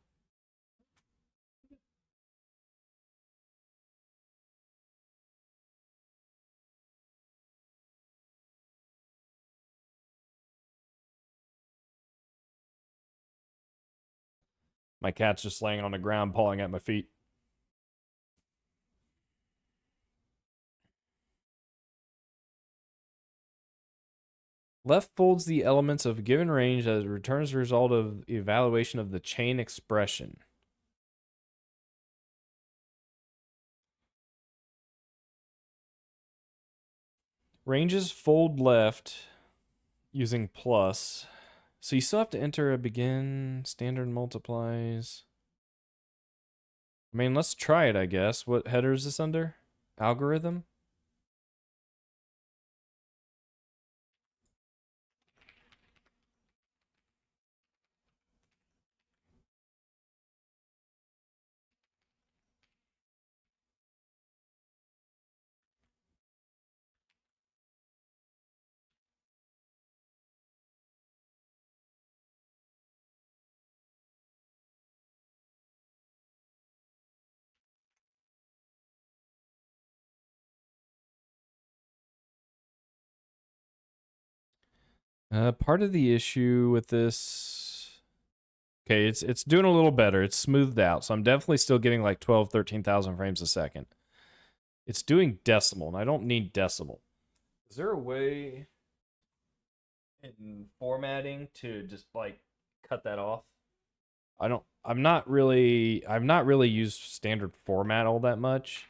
My cat's just laying on the ground, pawing at my feet. Left folds the elements of a given range as it returns the result of evaluation of the chain expression. Ranges fold left using plus. So you still have to enter a begin, standard multiplies. I mean, let's try it, I guess. What header is this under? Algorithm? Part of the issue with this... Okay, it's doing a little better. It's smoothed out, so I'm definitely still getting like 12, 13,000 frames a second. It's doing decimal, and I don't need decimal. Is there a way in formatting to just like cut that off? I've not really used standard format all that much.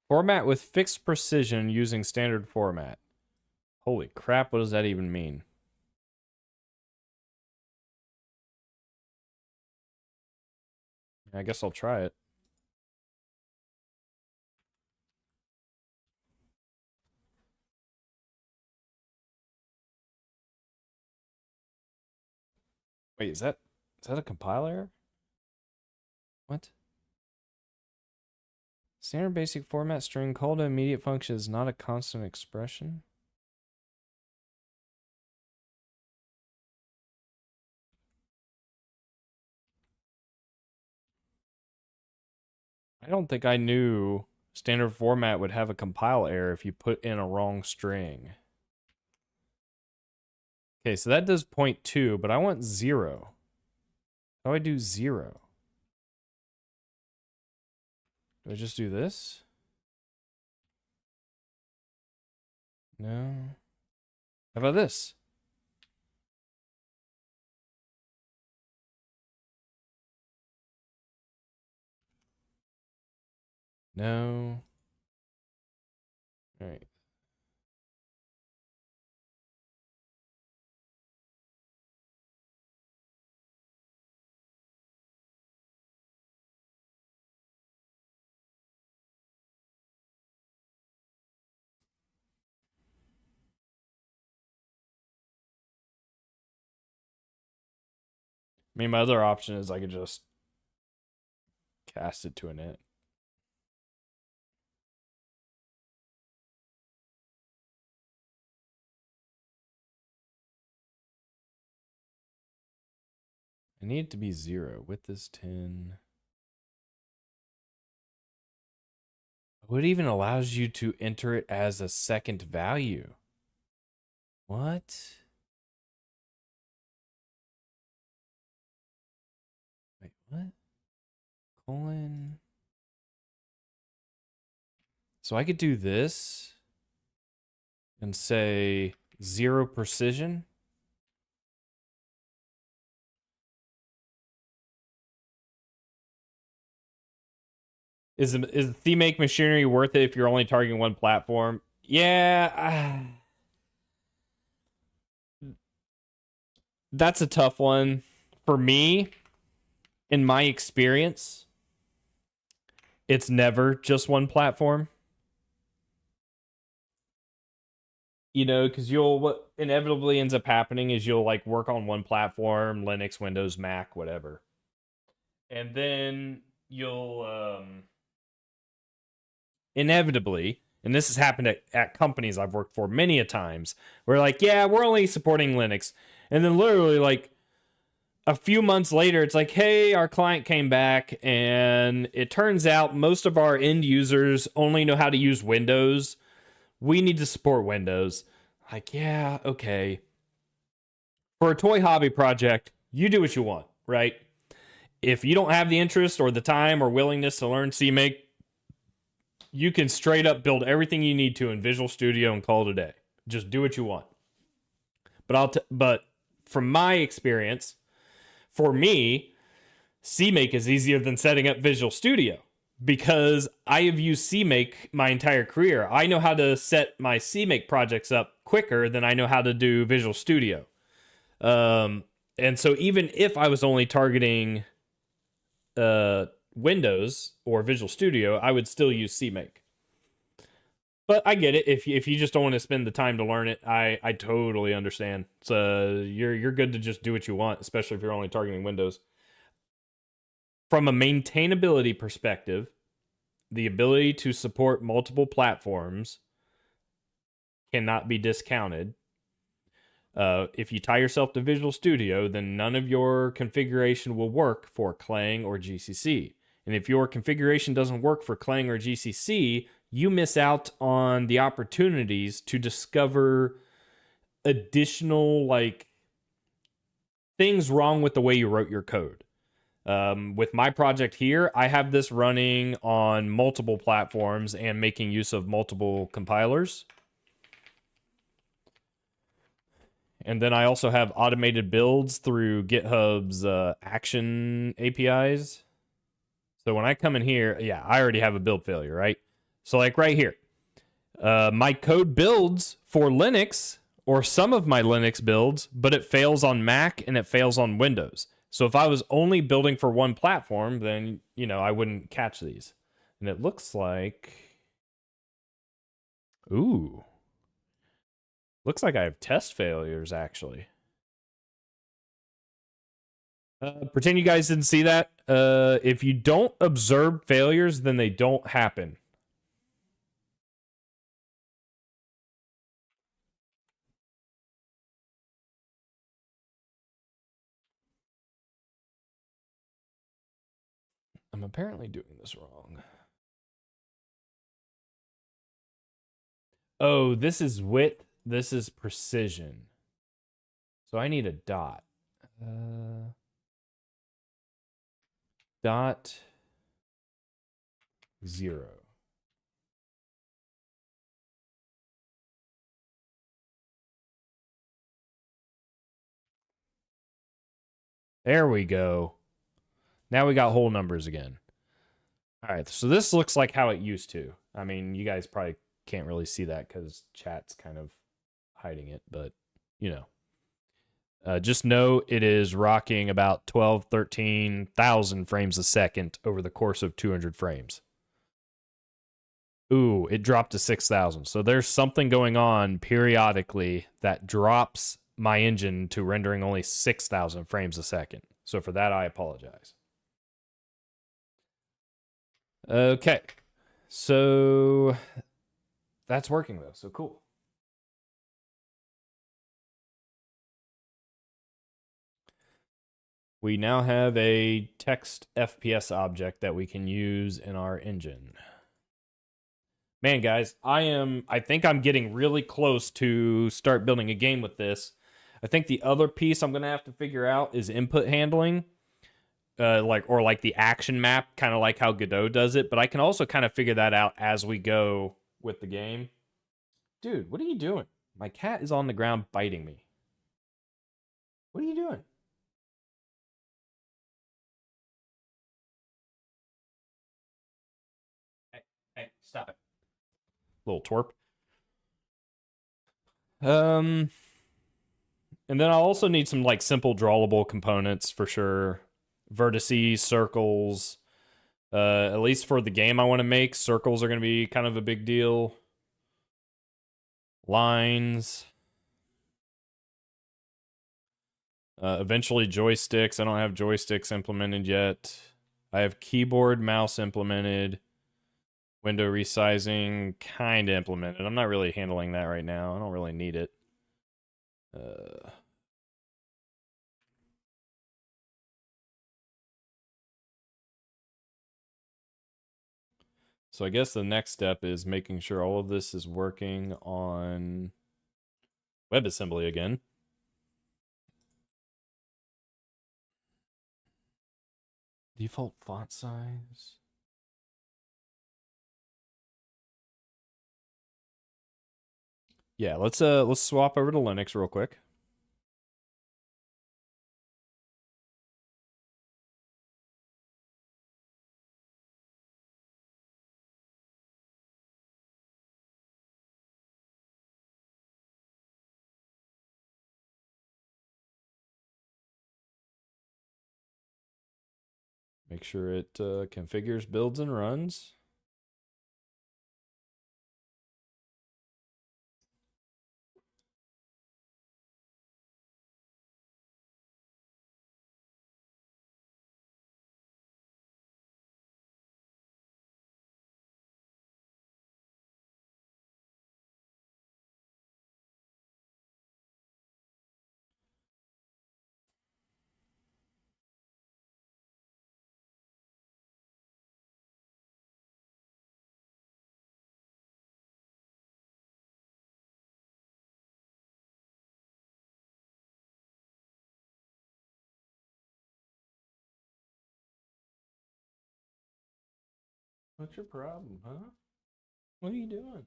Format with fixed precision using standard format. Holy crap, what does that even mean? I guess I'll try it. Wait, is that a compile error? What? Standard basic format string call to immediate function is not a constant expression? I don't think I knew standard format would have a compile error if you put in a wrong string. Okay, so that does 0.2, but I want 0. How do I do 0? Do I just do this? No. How about this? No. All right. I mean, my other option is I could just cast it to an init. I need it to be 0. Width is 10. What even allows you to enter it as a second value? What? Wait, what? Colon. So I could do this and say 0 precision. Is theme-make machinery worth it if you're only targeting one platform? Yeah. That's a tough one. For me, in my experience, it's never just one platform. You know, because what inevitably ends up happening is you'll like work on one platform, Linux, Windows, Mac, whatever. And then you'll inevitably, and this has happened at companies I've worked for many a times, we're like, yeah, we're only supporting Linux. And then literally like a few months later, it's like, hey, our client came back and it turns out most of our end users only know how to use Windows. We need to support Windows. Like, yeah, okay. For a toy hobby project, you do what you want, right? If you don't have the interest or the time or willingness to learn CMake, you can straight up build everything you need to in Visual Studio and call it a day. Just do what you want. But from my experience, for me, CMake is easier than setting up Visual Studio because I have used CMake my entire career. I know how to set my CMake projects up quicker than I know how to do Visual Studio. And so even if I was only targeting Windows or Visual Studio, I would still use CMake. But I get it. If you just don't want to spend the time to learn it, I totally understand. So you're good to just do what you want, especially if you're only targeting Windows. From a maintainability perspective, the ability to support multiple platforms cannot be discounted. If you tie yourself to Visual Studio, then none of your configuration will work for Clang or GCC. And if your configuration doesn't work for Clang or GCC, you miss out on the opportunities to discover additional like things wrong with the way you wrote your code. With my project here, I have this running on multiple platforms and making use of multiple compilers. And then I also have automated builds through GitHub's action APIs. So when I come in here, yeah, I already have a build failure, right? So like right here, my code builds for Linux or some of my Linux builds, but it fails on Mac and it fails on Windows. So if I was only building for one platform, then, you know, I wouldn't catch these. And it looks like, ooh, looks like I have test failures actually. Pretend you guys didn't see that. If you don't observe failures, then they don't happen. I'm apparently doing this wrong. Oh, this is width. This is precision. So I need a dot. Dot 0. There we go. Now we got whole numbers again. All right, so this looks like how it used to. I mean, you guys probably can't really see that because chat's kind of hiding it, but you know. Just know it is rocking about 12, 13,000 frames a second over the course of 200 frames. Ooh, it dropped to 6,000. So there's something going on periodically that drops my engine to rendering only 6,000 frames a second. So for that, I apologize. Okay. So that's working though. So cool. We now have a text FPS object that we can use in our engine. Man, guys, I think I'm getting really close to start building a game with this. I think the other piece I'm going to have to figure out is input handling. Like the action map, kind of like how Godot does it, but I can also kind of figure that out as we go with the game. Dude, what are you doing? My cat is on the ground biting me. What are you doing? Hey, stop it. Little twerp. Um, and then I'll also need some like simple drawable components for sure. Vertices, circles. At least for the game I want to make, circles are going to be kind of a big deal. Lines. Eventually joysticks. I don't have joysticks implemented yet. I have keyboard, mouse implemented. Window resizing kind of implemented. I'm not really handling that right now. I don't really need it. So I guess the next step is making sure all of this is working on WebAssembly again. Default font size. Yeah, let's swap over to Linux real quick. Make sure it configures, builds, and runs. What's your problem, huh? What are you doing?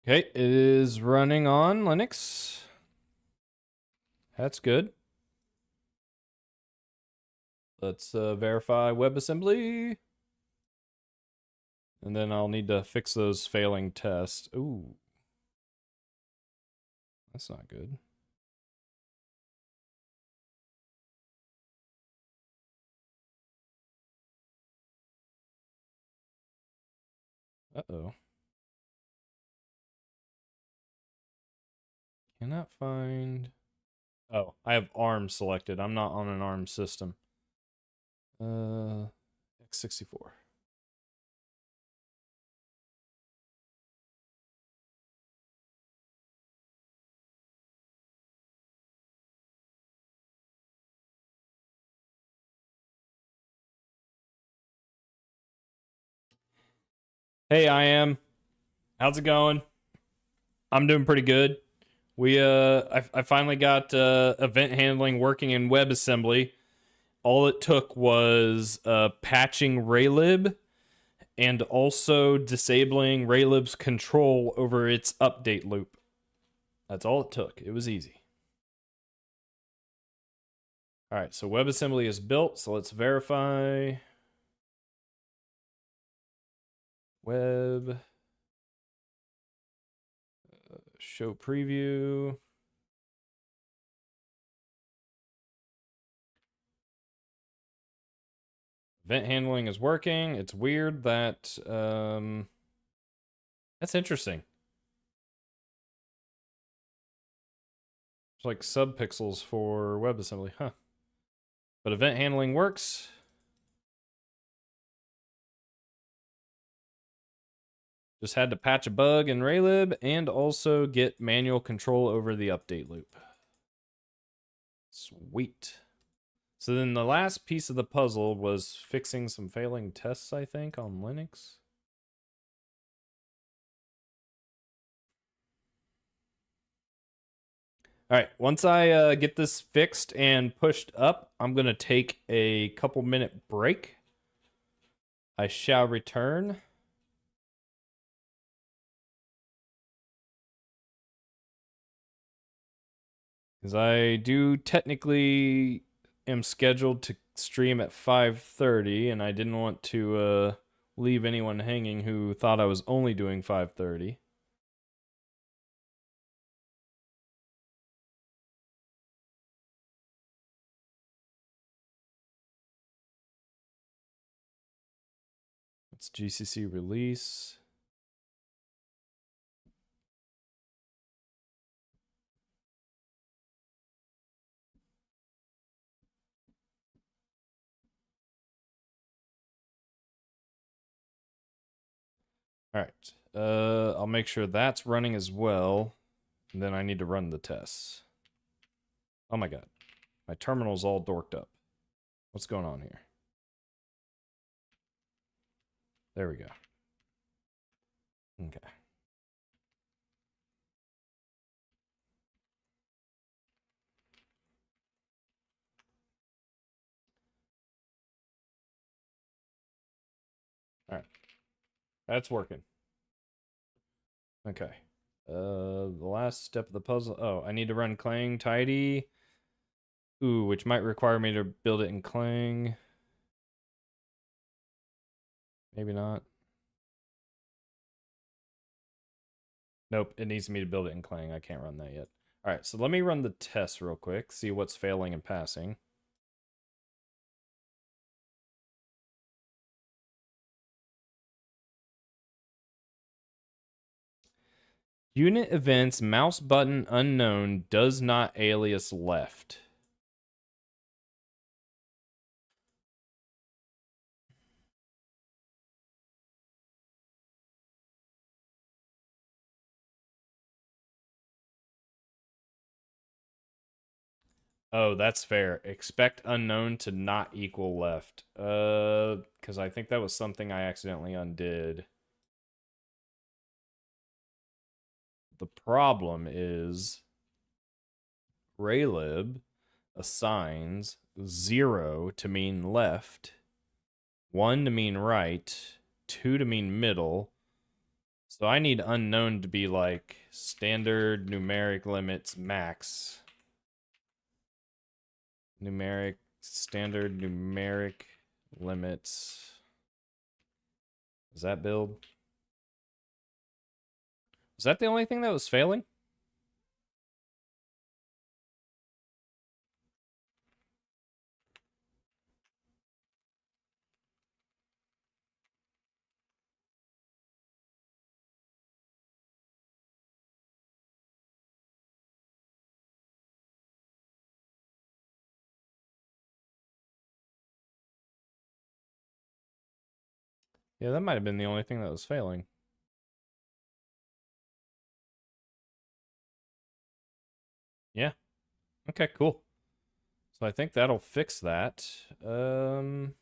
Okay, it is running on Linux. That's good. Let's verify WebAssembly. And then I'll need to fix those failing tests. Ooh. That's not good. Uh-oh. Cannot find... Oh, I have ARM selected. I'm not on an ARM system. X64. Hey, I am. How's it going? I'm doing pretty good. I finally got event handling working in WebAssembly. All it took was patching Raylib and also disabling Raylib's control over its update loop. That's all it took. It was easy. All right, so WebAssembly is built, so let's verify. Web Show preview. Event handling is working. It's weird that that's interesting. It's like subpixels for WebAssembly, huh? But event handling works. Just had to patch a bug in Raylib and also get manual control over the update loop. Sweet. So then the last piece of the puzzle was fixing some failing tests, I think, on Linux. All right, once I get this fixed and pushed up, I'm going to take a couple minute break. I shall return. Because I do technically am scheduled to stream at 5:30, and I didn't want to leave anyone hanging who thought I was only doing 5:30. It's GCC release. All right. I'll make sure that's running as well. And then I need to run the tests. Oh my god. My terminal's all dorked up. What's going on here? There we go. Okay. All right. That's working. Okay. The last step of the puzzle. Oh, I need to run Clang tidy. Ooh, which might require me to build it in Clang. Maybe not. Nope, it needs me to build it in Clang. I can't run that yet. All right, so let me run the test real quick, see what's failing and passing. Unit events mouse button unknown does not alias left. Oh, that's fair. Expect unknown to not equal left. Because I think that was something I accidentally undid. The problem is Raylib assigns 0 to mean left, 1 to mean right, 2 to mean middle. So I need unknown to be like standard numeric limits max. Standard numeric limits. Does that build? Was that the only thing that was failing? Yeah, that might have been the only thing that was failing. Yeah. Okay, cool. So I think that'll fix that. Let's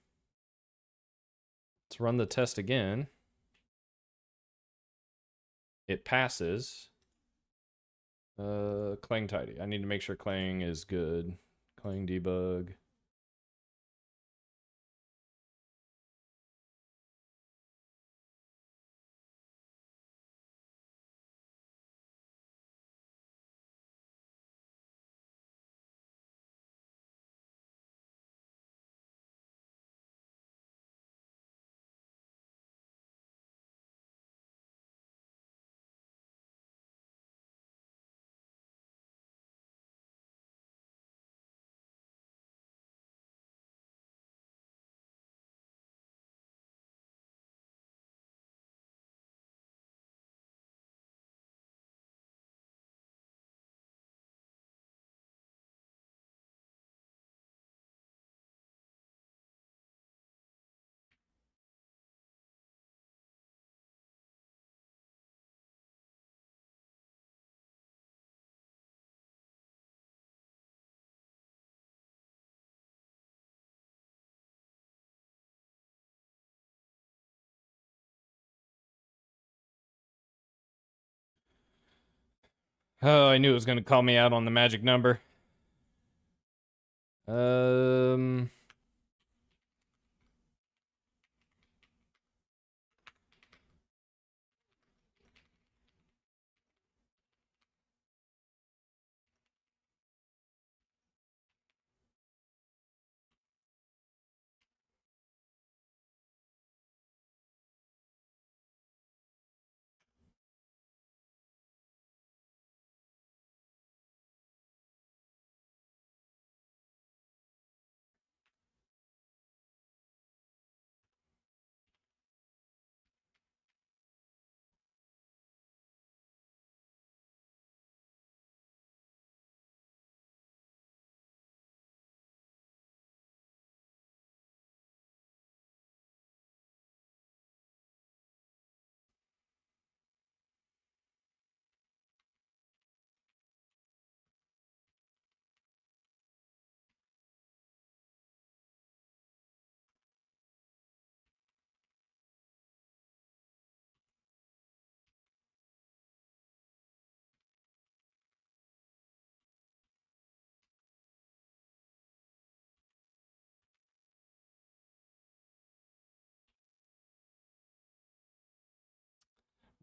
run the test again. It passes. Clang tidy. I need to make sure Clang is good. Clang debug. Oh, I knew it was going to call me out on the magic number.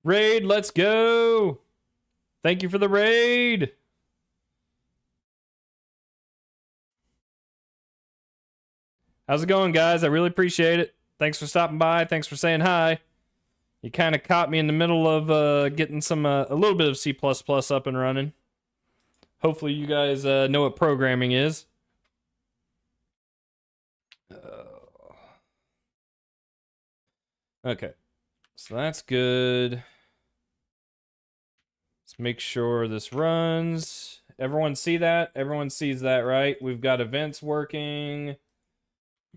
Raid, let's go. Thank you for the raid. How's it going, guys? I really appreciate it. Thanks for stopping by. Thanks for saying hi. You kind of caught me in the middle of getting some a little bit of C++ up and running. Hopefully you guys know what programming is. Okay, so that's good. Let's make sure this runs. Everyone see that? Everyone sees that, right? We've got events working.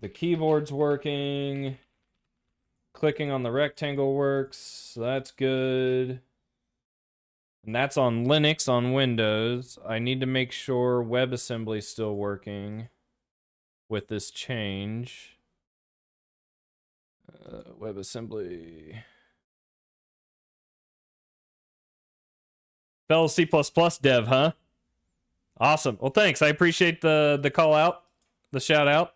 The keyboard's working. Clicking on the rectangle works. So that's good. And that's on Linux. On Windows, I need to make sure WebAssembly is still working with this change. WebAssembly. Fellow C++ dev, huh? Awesome. Well, thanks. I appreciate the call out, the shout out.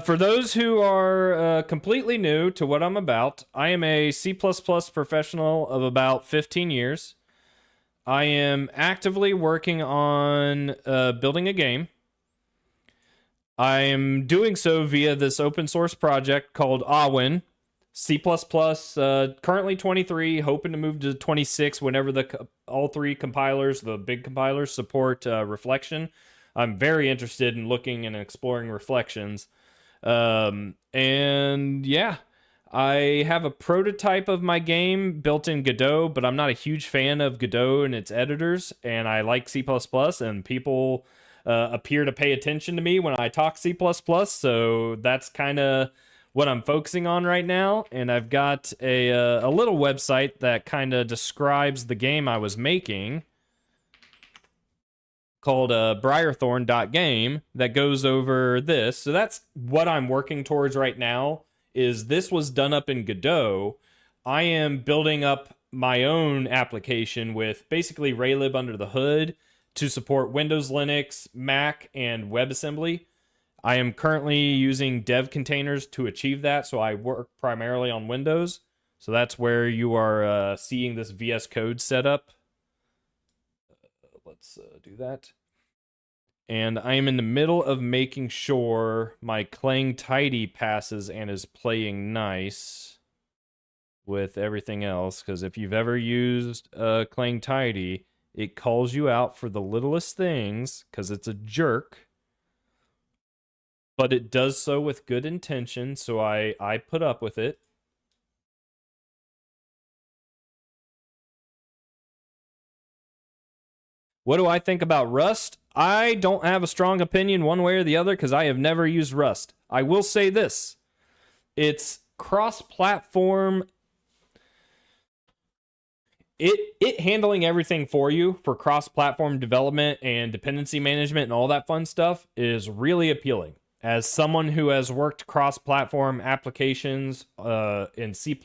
For those who are completely new to what I'm about, I am a C++ professional of about 15 years. I am actively working on building a game. I am doing so via this open source project called Awen. C++, currently 23, hoping to move to 26 whenever all three compilers, the big compilers, support reflection. I'm very interested in looking and exploring reflections. And yeah, I have a prototype of my game built in Godot, but I'm not a huge fan of Godot and its editors, and I like C++, and people appear to pay attention to me when I talk C++, so that's kind of what I'm focusing on right now. And I've got a little website that kind of describes the game I was making called briarthorn.game that goes over this. So that's what I'm working towards right now. Is this was done up in Godot. I am building up my own application with basically Raylib under the hood to support Windows, Linux, Mac, and WebAssembly. I am currently using dev containers to achieve that, so I work primarily on Windows. So that's where you are seeing this VS Code setup. Let's do that. And I am in the middle of making sure my Clang Tidy passes and is playing nice with everything else. Because if you've ever used Clang Tidy, it calls you out for the littlest things because it's a jerk. But it does so with good intention, so I put up with it. What do I think about Rust? I don't have a strong opinion one way or the other because I have never used Rust. I will say this. It's cross-platform. It handling everything for you for cross-platform development and dependency management and all that fun stuff is really appealing. As someone who has worked cross-platform applications in C++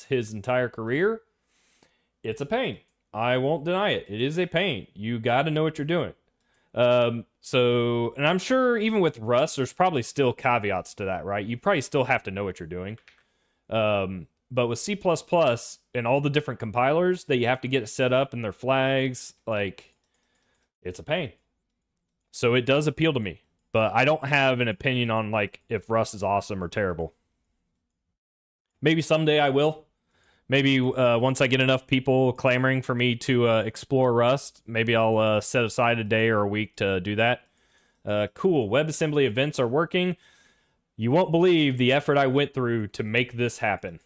his entire career, it's a pain. I won't deny it. It is a pain. You got to know what you're doing. And I'm sure even with Rust, there's probably still caveats to that, right? You probably still have to know what you're doing. But with C++ and all the different compilers that you have to get set up and their flags, like, it's a pain. So it does appeal to me, but I don't have an opinion on like if Rust is awesome or terrible. Maybe someday I will. Maybe once I get enough people clamoring for me to explore Rust, maybe I'll set aside a day or a week to do that. Cool. WebAssembly events are working. You won't believe the effort I went through to make this happen.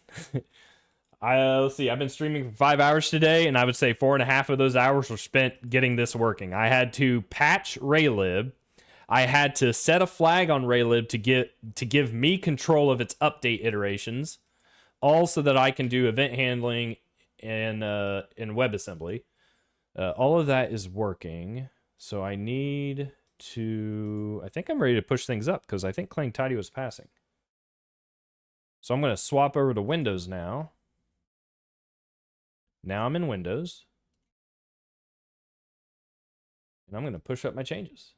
Let's see. I've been streaming for 5 hours today, and I would say 4.5 of those hours were spent getting this working. I had to patch Raylib. I had to set a flag on Raylib to give me control of its update iterations, all so that I can do event handling in WebAssembly. All of that is working, so I need to... I think I'm ready to push things up, because I think Clang Tidy was passing. So I'm going to swap over to Windows now. Now I'm in Windows. And I'm going to push up my changes.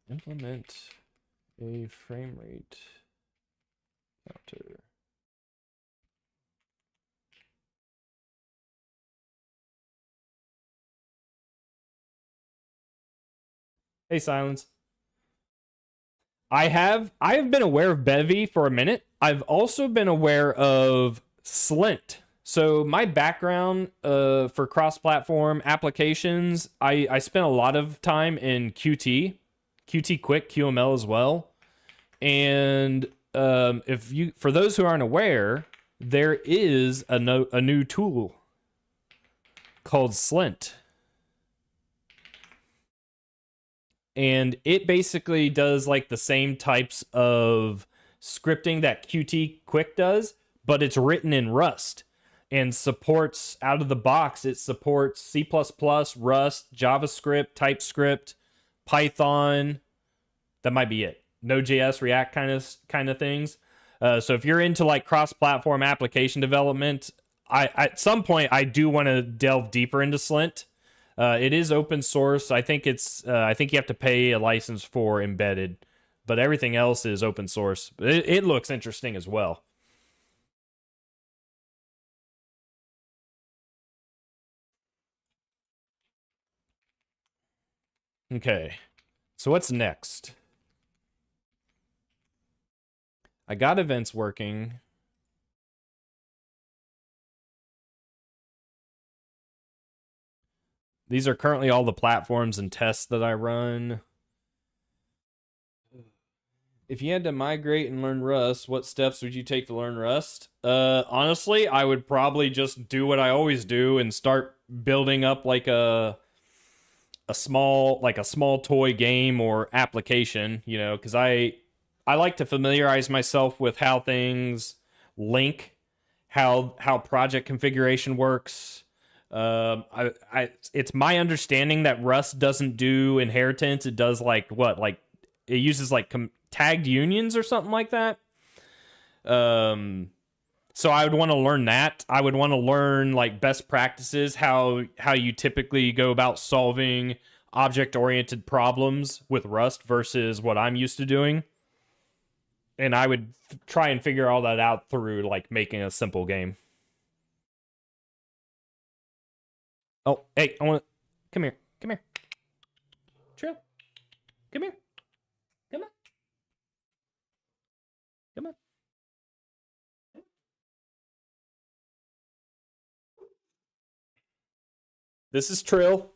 Implement a frame rate counter. Hey, Silence. I have been aware of Bevy for a minute. I've also been aware of Slint. So my background for cross-platform applications, I spent a lot of time in Qt Quick, QML as well. And for those who aren't aware, there is a new tool called Slint. And it basically does like the same types of scripting that Qt Quick does, but it's written in Rust and supports out of the box. It supports C++, Rust, JavaScript, TypeScript, Python. That might be it. Node.js, React kind of things. So if you're into like cross-platform application development, at some point I do want to delve deeper into Slint. It is open source. I think I think you have to pay a license for embedded, but everything else is open source. It looks interesting as well. Okay, so what's next? I got events working. These are currently all the platforms and tests that I run. If you had to migrate and learn Rust, what steps would you take to learn Rust? Honestly, I would probably just do what I always do and start building up like a small toy game or application, you know, because I like to familiarize myself with how things link, how project configuration works. It's my understanding that Rust doesn't do inheritance. It does like it uses like tagged unions or something like that. So I would want to learn that. I would want to learn like best practices, how you typically go about solving object-oriented problems with Rust versus what I'm used to doing. And I would try and figure all that out through like making a simple game. Oh, hey, I want to come here. Come here. Trill. Come here. Come on. Come on. This is Trill.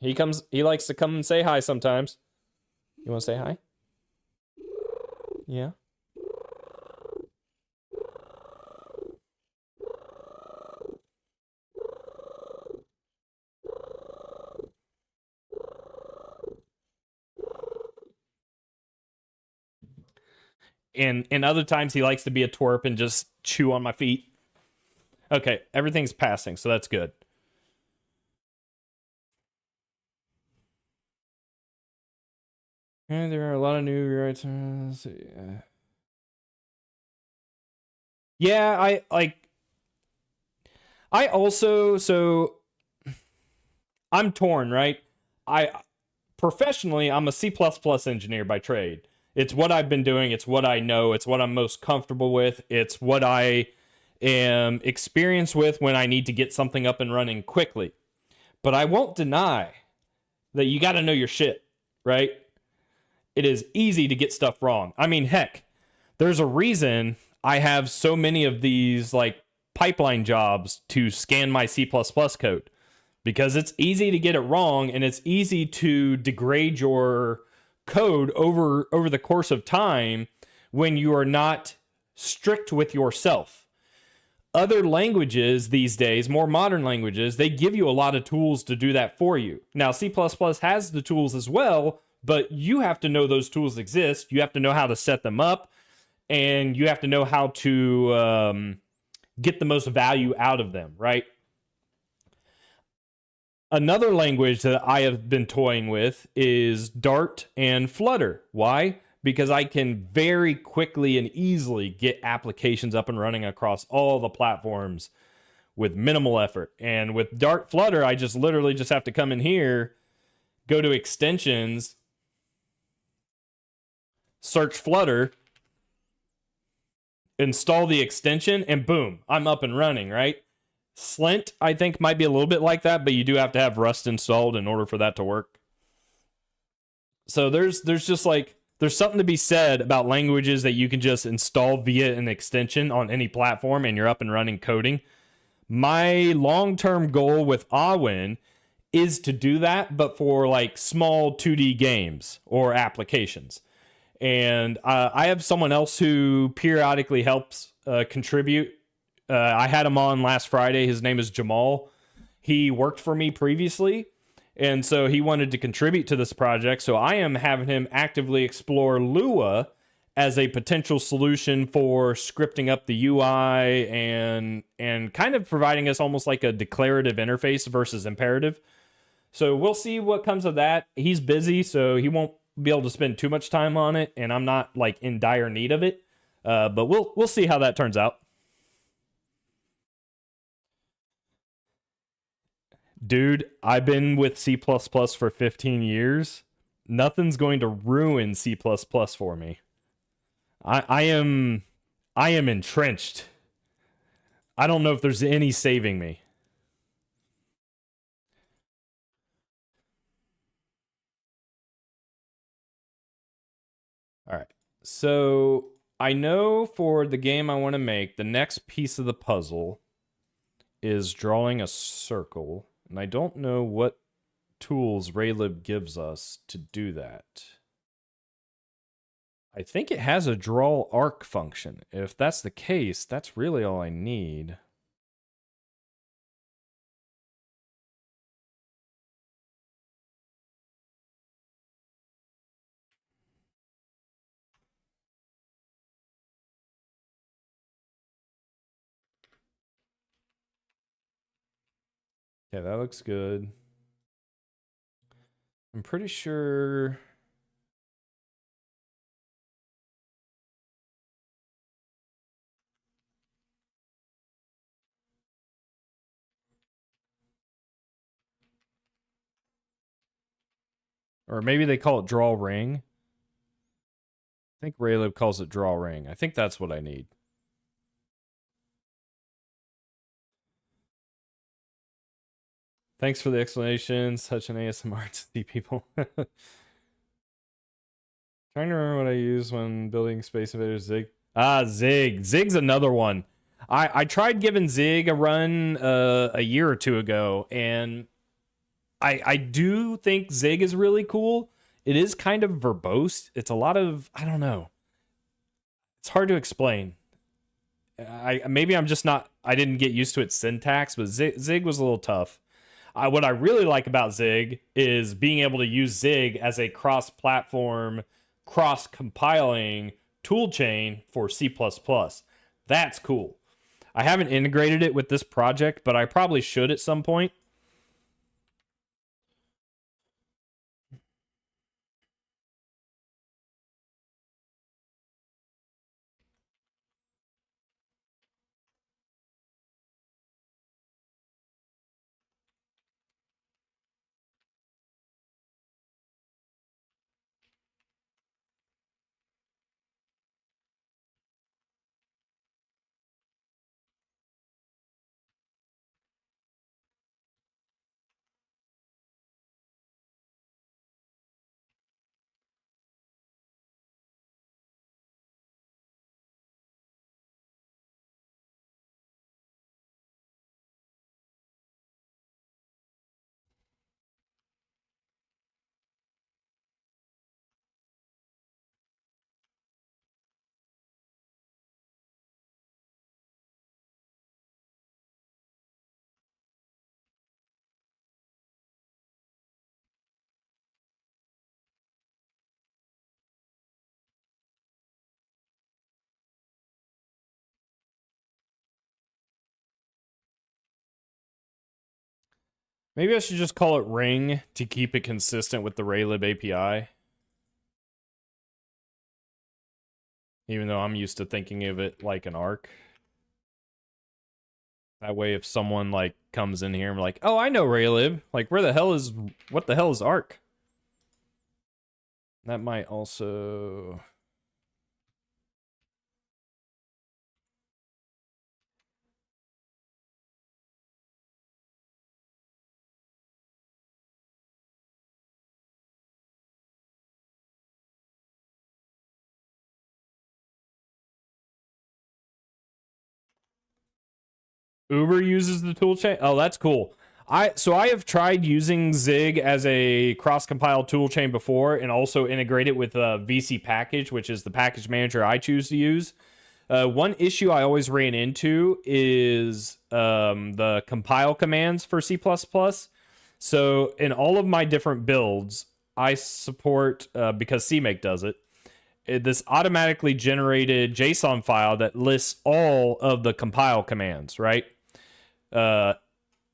He likes to come and say hi sometimes. You want to say hi? Yeah. And other times he likes to be a twerp and just chew on my feet. Okay, everything's passing, so that's good. And there are a lot of new rewrites. Yeah, I also, so I'm torn, right? I professionally, I'm a C++ engineer by trade. It's what I've been doing, it's what I know, it's what I'm most comfortable with, it's what I am experienced with when I need to get something up and running quickly. But I won't deny that you got to know your shit, right? It is easy to get stuff wrong. I mean, heck, there's a reason I have so many of these like pipeline jobs to scan my C++ code, because it's easy to get it wrong and it's easy to degrade your code over the course of time when you are not strict with yourself. Other languages these days, more modern languages, they give you a lot of tools to do that for you. Now, C++ has the tools as well, but you have to know those tools exist. You have to know how to set them up, and you have to know how to get the most value out of them, right? Another language that I have been toying with is Dart and Flutter. Why? Because I can very quickly and easily get applications up and running across all the platforms with minimal effort. And with Dart Flutter, I just literally just have to come in here, go to extensions, search Flutter, install the extension, and boom, I'm up and running, right? Slint, I think, might be a little bit like that, but you do have to have Rust installed in order for that to work. So there's just like, there's something to be said about languages that you can just install via an extension on any platform and you're up and running coding. My long-term goal with Awen is to do that, but for like small 2D games or applications. And I have someone else who periodically helps contribute. I had him on last Friday. His name is Jamal. He worked for me previously, and so he wanted to contribute to this project. So I am having him actively explore Lua as a potential solution for scripting up the UI and kind of providing us almost like a declarative interface versus imperative. So we'll see what comes of that. He's busy, so he won't be able to spend too much time on it, and I'm not like in dire need of it. But we'll see how that turns out. Dude, I've been with C++ for 15 years. Nothing's going to ruin C++ for me. I am entrenched. I don't know if there's any saving me. All right. So I know for the game I want to make, the next piece of the puzzle is drawing a circle. And I don't know what tools Raylib gives us to do that. I think it has a draw arc function. If that's the case, that's really all I need. Okay, that looks good. I'm pretty sure. Or maybe they call it draw ring. I think Raylib calls it draw ring. I think that's what I need. Thanks for the explanation. Such an ASMR to see people. Trying to remember what I use when building Space Invaders Zig. Zig. Zig's another one. I tried giving Zig a run a year or two ago, and I do think Zig is really cool. It is kind of verbose. It's a lot of, I don't know. It's hard to explain. Maybe I'm just not, I didn't get used to its syntax, but Zig was a little tough. What I really like about Zig is being able to use Zig as a cross-platform, cross-compiling toolchain for C++. That's cool. I haven't integrated it with this project, but I probably should at some point. Maybe I should just call it ring to keep it consistent with the Raylib API. Even though I'm used to thinking of it like an arc. That way if someone like comes in here and like, oh, I know Raylib. Like, what the hell is arc? That might also... Uber uses the toolchain? Oh, that's cool. So I have tried using Zig as a cross-compile toolchain before and also integrate it with VC package, which is the package manager I choose to use. One issue I always ran into is the compile commands for C++. So in all of my different builds, I support, because CMake does it, this automatically generated JSON file that lists all of the compile commands, right?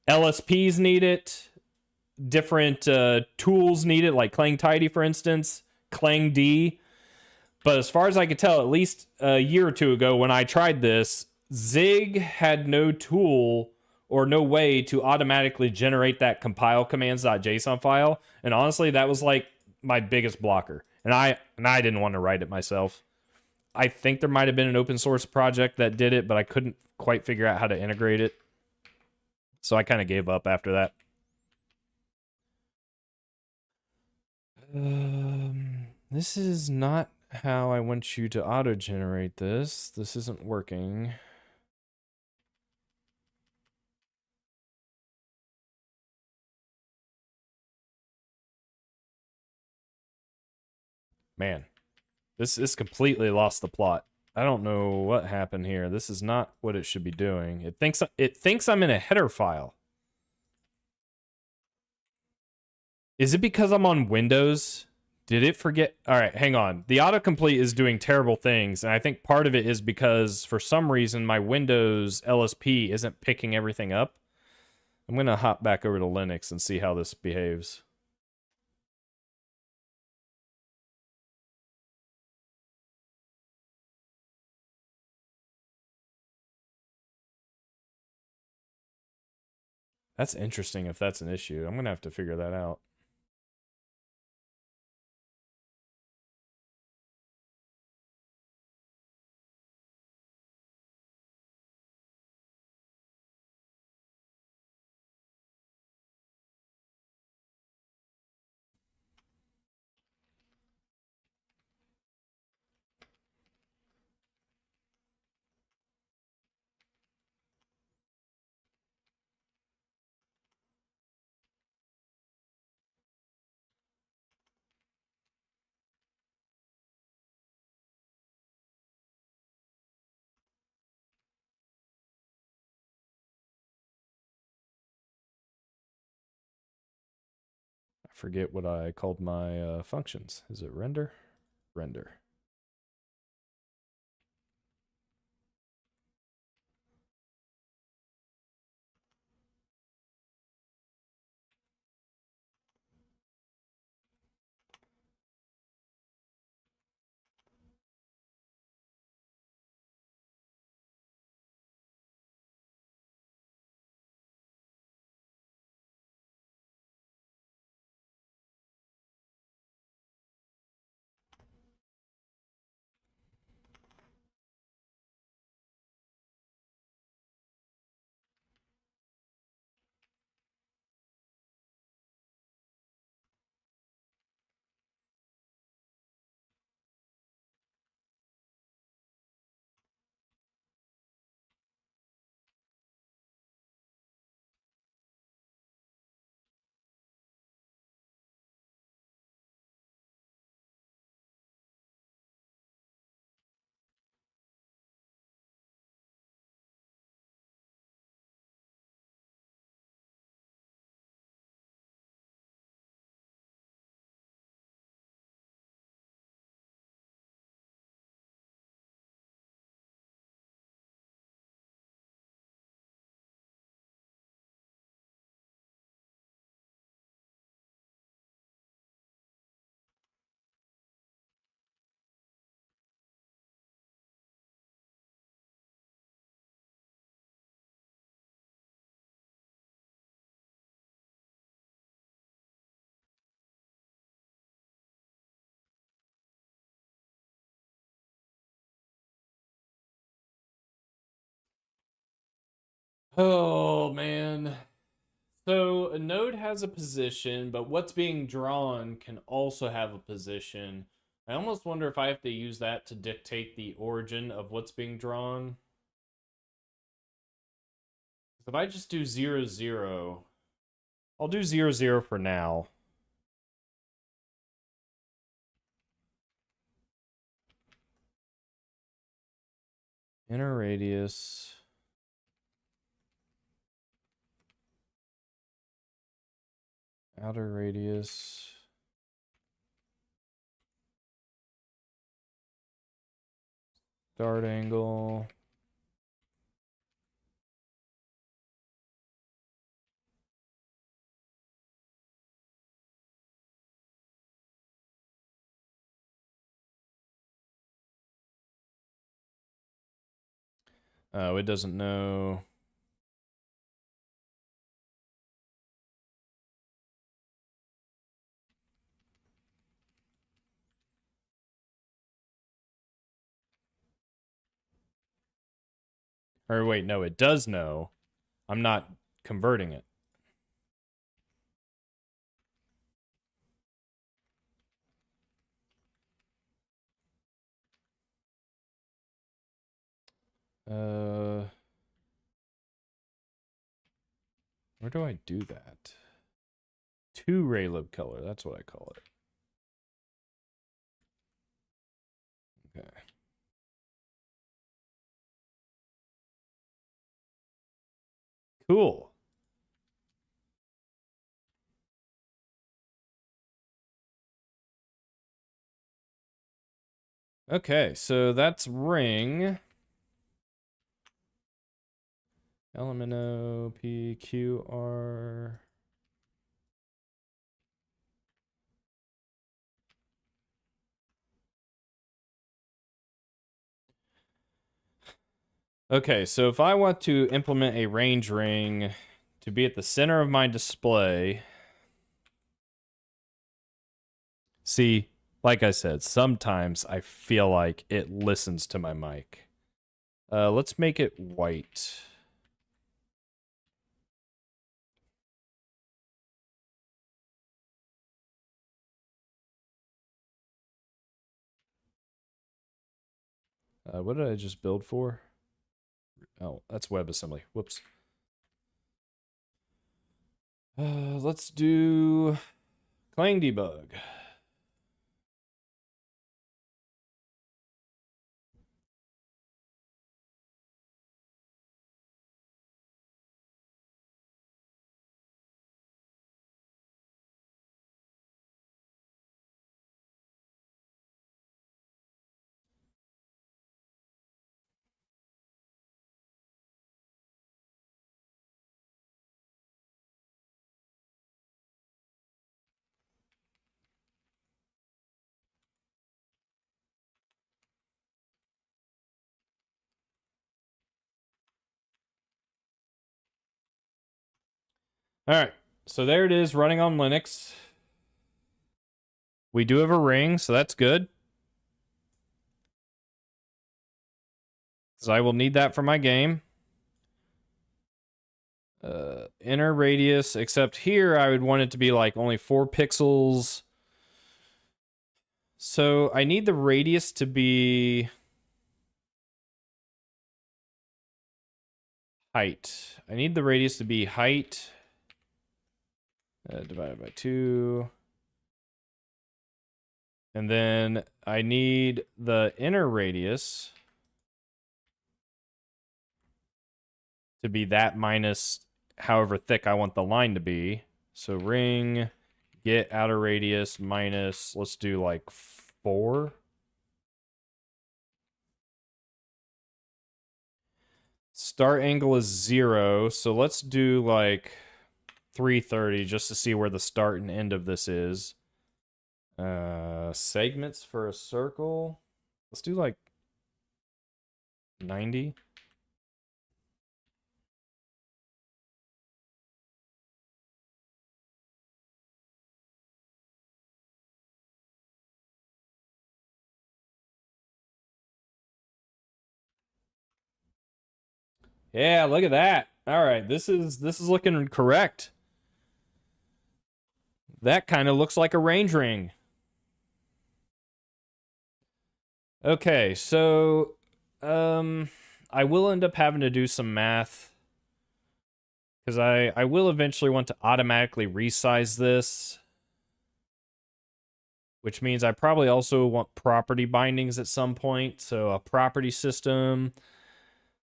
LSPs need it. Different tools need it, like Clang Tidy, for instance, Clang D. But as far as I could tell, at least a year or two ago when I tried this, Zig had no tool or no way to automatically generate that compile commands.json file. And honestly, that was like my biggest blocker. And I didn't want to write it myself. I think there might have been an open source project that did it, but I couldn't quite figure out how to integrate it. So I kind of gave up after that. This is not how I want you to auto-generate this. This isn't working. Man, this completely lost the plot. I don't know what happened here. This is not what it should be doing. It thinks I'm in a header file. Is it because I'm on Windows? Did it forget? All right, hang on. The autocomplete is doing terrible things, and I think part of it is because for some reason my Windows LSP isn't picking everything up. I'm going to hop back over to Linux and see how this behaves. That's interesting if that's an issue. I'm going to have to figure that out. I forget what I called my functions. Is it render? Render. Oh man. So a node has a position, but what's being drawn can also have a position. I almost wonder if I have to use that to dictate the origin of what's being drawn. If I just do 0, 0, I'll do 0, 0 for now. Inner radius. Outer radius. Start angle. Oh, it doesn't know. Or wait, no, it does know. I'm not converting it. Where do I do that? To Raylib color, that's what I call it. Okay. Cool. Okay, so that's ring. LMNO PQR. Okay, so if I want to implement a range ring to be at the center of my display, see, like I said, sometimes I feel like it listens to my mic. Let's make it white. What did I just build for? Oh, that's WebAssembly. Whoops. Let's do Clang debug. All right, so there it is running on Linux. We do have a ring, so that's good. Because I will need that for my game. Inner radius, except here I would want it to be like only 4 pixels. So I need the radius to be height. I need the radius to be height divided by 2. And then I need the inner radius to be that minus however thick I want the line to be. So ring, get outer radius minus, let's do like 4. Start angle is 0, so let's do like 330 just to see where the start and end of this is. Segments for a circle. Let's do like 90. Yeah, look at that. All right, this is looking correct. That kind of looks like a range ring. Okay, so I will end up having to do some math because I will eventually want to automatically resize this, which means I probably also want property bindings at some point. So a property system,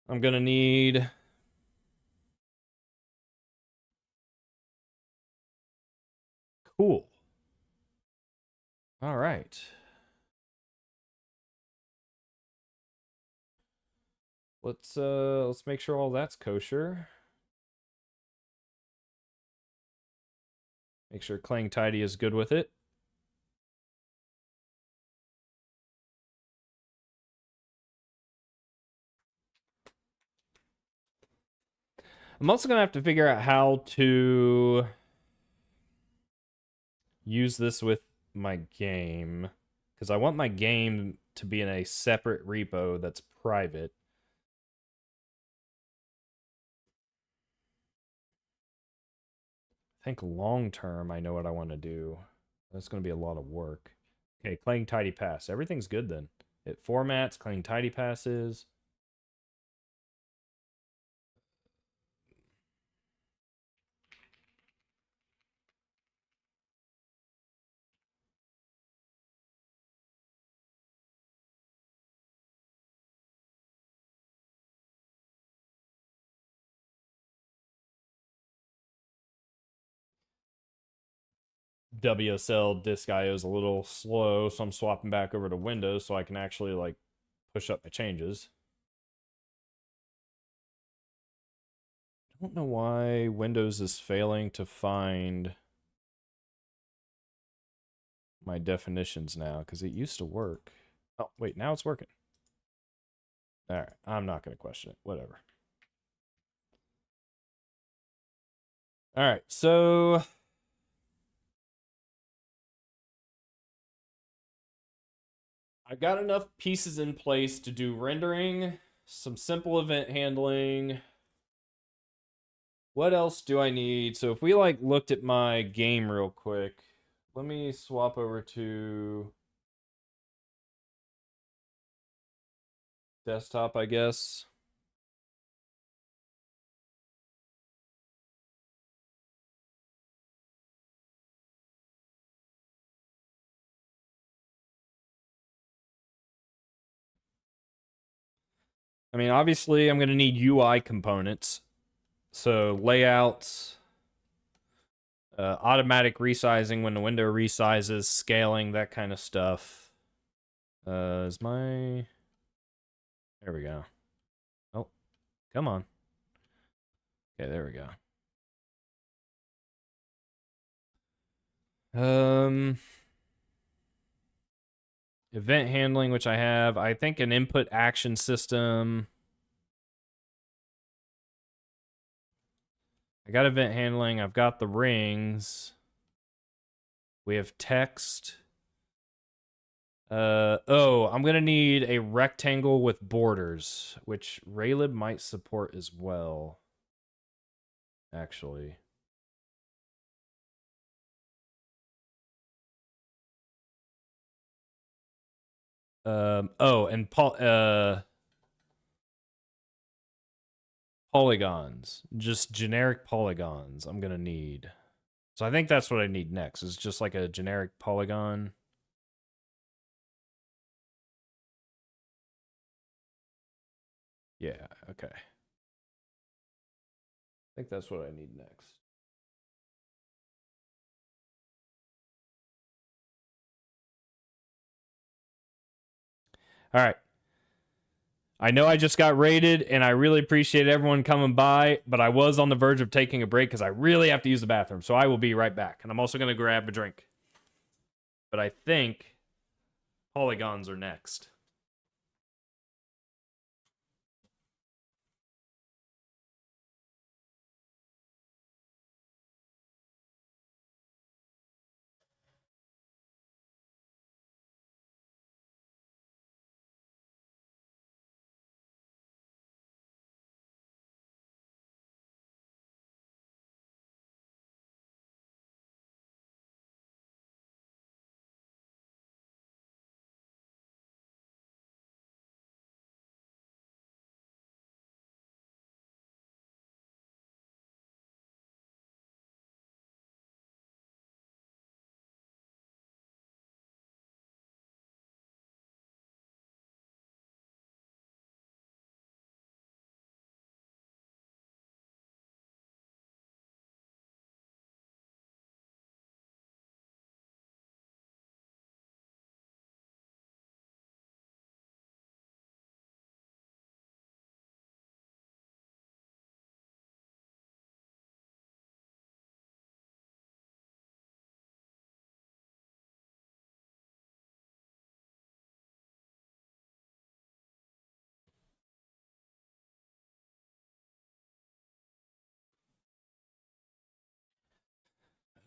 I'm gonna need. Cool. All right. Let's make sure all that's kosher. Make sure Clang Tidy is good with it. I'm also gonna have to figure out how to use this with my game because I want my game to be in a separate repo that's private. I think long term, I know what I want to do. That's going to be a lot of work. Okay, Clang Tidy Pass. Everything's good then. It formats, Clang Tidy Passes. WSL disk IO is a little slow, so I'm swapping back over to Windows so I can actually like push up my changes. I don't know why Windows is failing to find my definitions now because it used to work. Oh, wait, now it's working. All right, I'm not going to question it. Whatever. All right, so I got enough pieces in place to do rendering, some simple event handling. What else do I need? So if we like looked at my game real quick, let me swap over to desktop, I guess. I mean, obviously, I'm going to need UI components. So layouts, automatic resizing when the window resizes, scaling, that kind of stuff. Is my... There we go. Oh, come on. Okay, there we go. Event handling, which I have. I think an input action system. I got event handling. I've got the rings. We have text. Oh, I'm gonna need a rectangle with borders, which Raylib might support as well. Actually. Oh, and polygons. Just generic polygons I'm gonna need. So I think that's what I need next. Is just like a generic polygon. Yeah, okay. I think that's what I need next. All right. I know I just got raided, and I really appreciate everyone coming by, but I was on the verge of taking a break because I really have to use the bathroom. So I will be right back. And I'm also going to grab a drink. But I think polygons are next.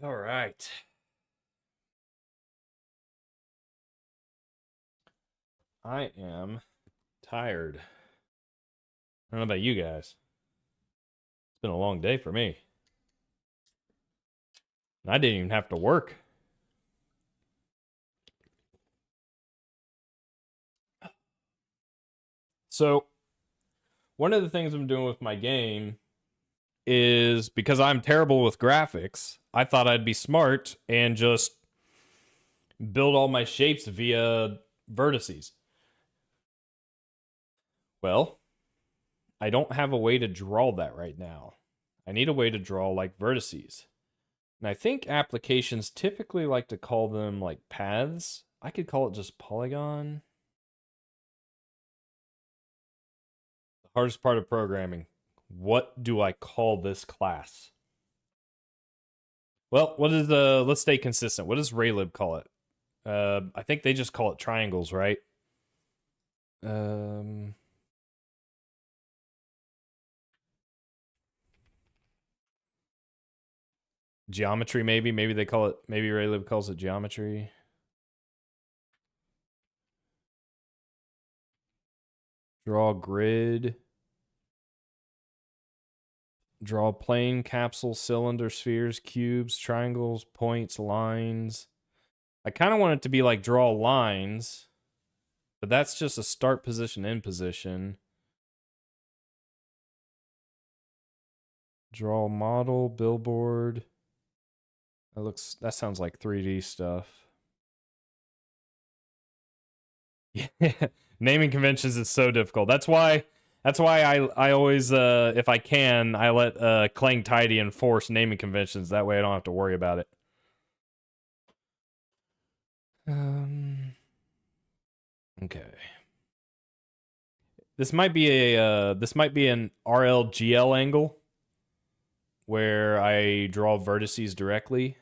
All right. I am tired. I don't know about you guys. It's been a long day for me. And I didn't even have to work. So, one of the things I'm doing with my game is because I'm terrible with graphics, I thought I'd be smart and just build all my shapes via vertices. Well, I don't have a way to draw that right now. I need a way to draw like vertices. And I think applications typically like to call them like paths. I could call it just polygon. The hardest part of programming. What do I call this class? Well, what is let's stay consistent. What does Raylib call it? I think they just call it triangles, right? Um Geometry, maybe they call it, maybe Raylib calls it geometry. Draw grid. Draw plane, capsule, cylinder, spheres, cubes, triangles, points, lines. I kind of want it to be like draw lines, but that's just a start position, end position. Draw model, billboard. That sounds like 3D stuff. Yeah. Naming conventions is so difficult. That's why I always if I can, I let Clang Tidy enforce naming conventions. That way I don't have to worry about it. Okay. This might be an RLGL angle where I draw vertices directly.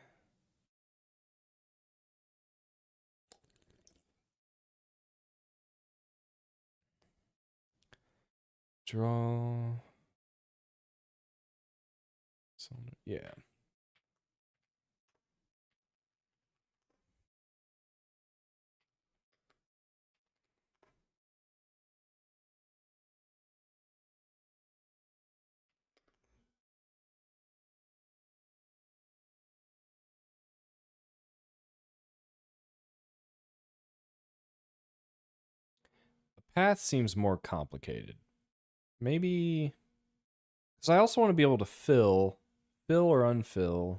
Draw. Yeah. The path seems more complicated. Maybe because I also want to be able to fill or unfill.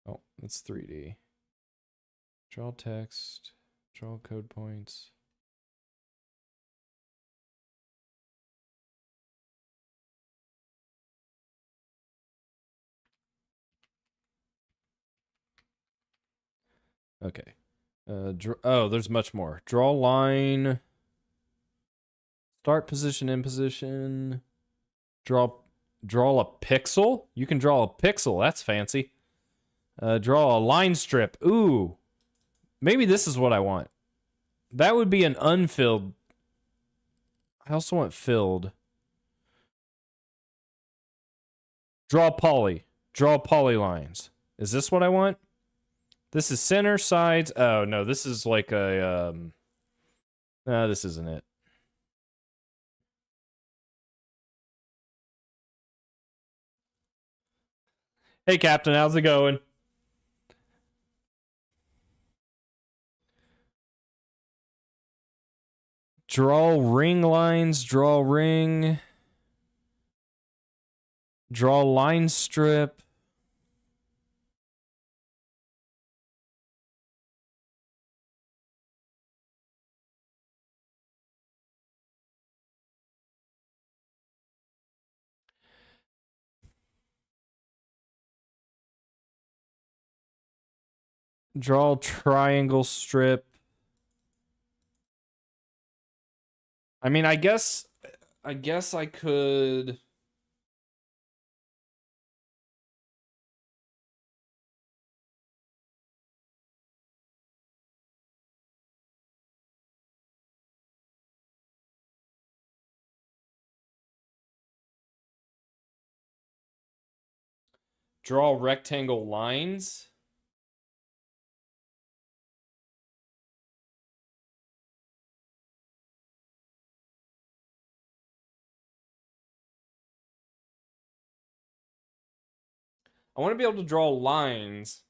Oh, that's 3D. Draw text, draw code points. Okay. There's much more. Draw line. Start position, end position. Draw a pixel? You can draw a pixel. That's fancy. Draw a line strip. Ooh. Maybe this is what I want. That would be an unfilled. I also want filled. Draw poly. Draw polylines. Is this what I want? This is center, sides. Oh, no. This is like a... No, this isn't it. Hey, Captain. How's it going? Draw ring lines. Draw ring. Draw line strip. Draw triangle strip. I mean, I guess I could. Draw rectangle lines. I want to be able to draw lines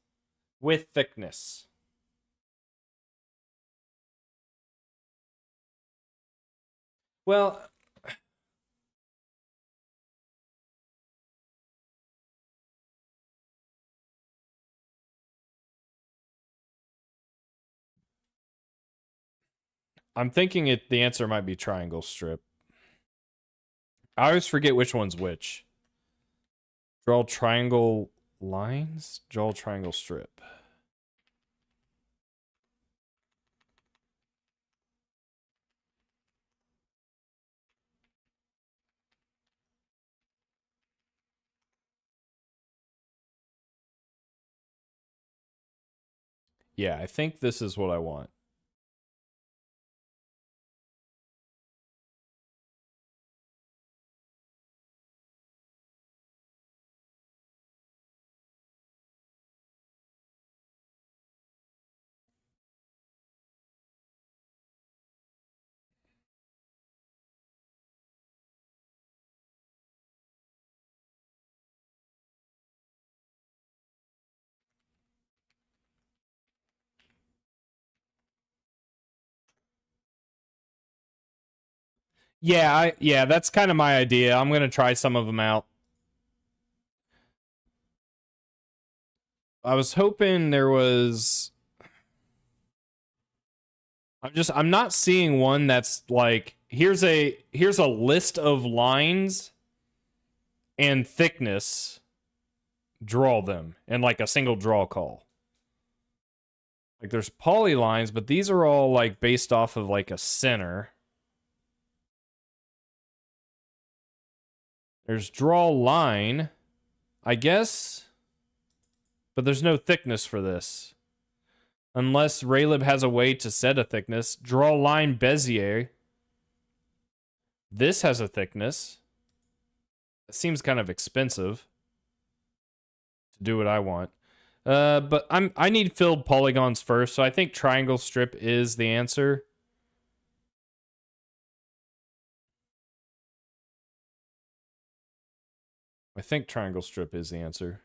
with thickness. Well, I'm thinking the answer might be triangle strip. I always forget which one's which. Draw triangle lines, draw triangle strip. Yeah, I think this is what I want. Yeah, that's kind of my idea. I'm going to try some of them out. I was hoping there was I'm not seeing one that's like here's a list of lines and thickness. Draw them in like a single draw call. Like there's polylines, but these are all like based off of like a center. There's draw line, I guess, but there's no thickness for this. Unless Raylib has a way to set a thickness. Draw line Bezier. This has a thickness. It seems kind of expensive to do what I want. But I need filled polygons first, so I think triangle strip is the answer. I think triangle strip is the answer.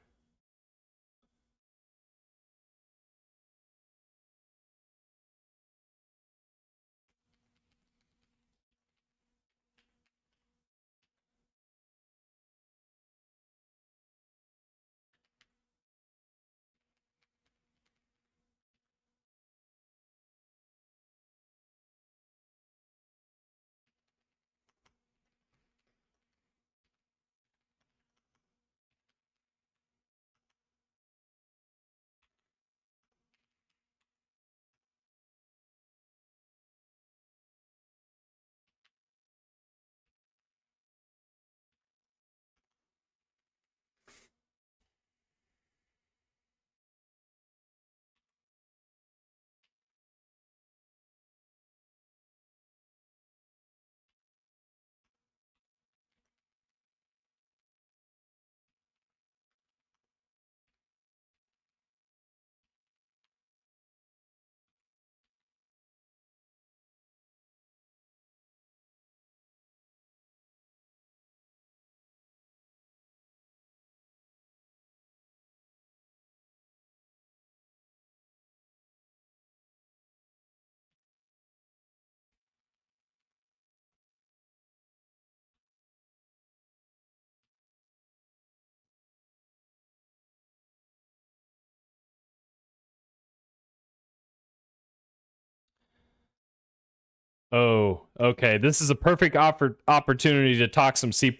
Oh, okay. This is a perfect opportunity to talk some C++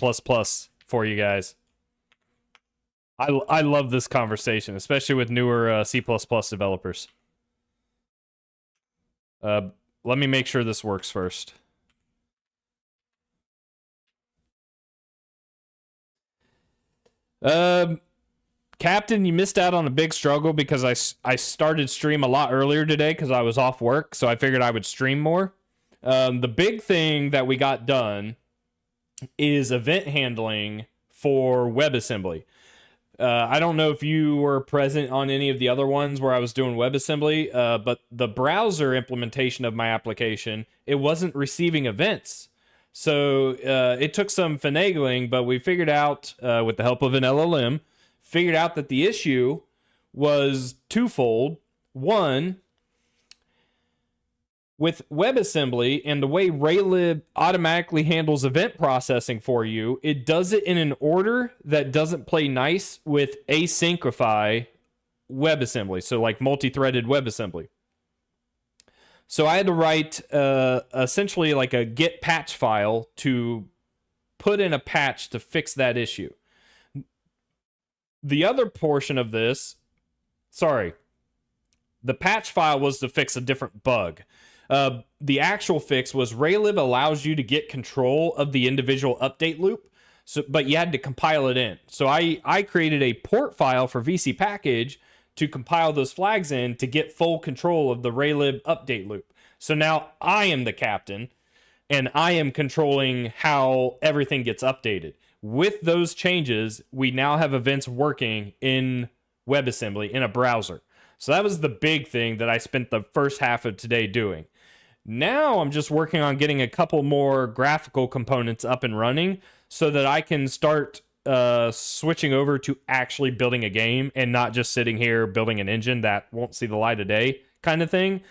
for you guys. I love this conversation, especially with newer C++ developers. Let me make sure this works first. Captain, you missed out on a big struggle because I started stream a lot earlier today because I was off work, so I figured I would stream more. The big thing that we got done is event handling for WebAssembly. I don't know if you were present on any of the other ones where I was doing WebAssembly, but the browser implementation of my application, it wasn't receiving events. So it took some finagling, but we figured out, with the help of an LLM, figured out that the issue was twofold. One, with WebAssembly and the way Raylib automatically handles event processing for you, it does it in an order that doesn't play nice with Asyncify WebAssembly, so like multi-threaded WebAssembly. So I had to write essentially like a git patch file to put in a patch to fix that issue. The other portion of this, the patch file was to fix a different bug. The actual fix was Raylib allows you to get control of the individual update loop, but you had to compile it in. So I created a port file for VC package to compile those flags in to get full control of the Raylib update loop. So now I am the captain, and I am controlling how everything gets updated. With those changes, we now have events working in WebAssembly in a browser. So that was the big thing that I spent the first half of today doing. Now I'm just working on getting a couple more graphical components up and running so that I can start switching over to actually building a game and not just sitting here building an engine that won't see the light of day kind of thing.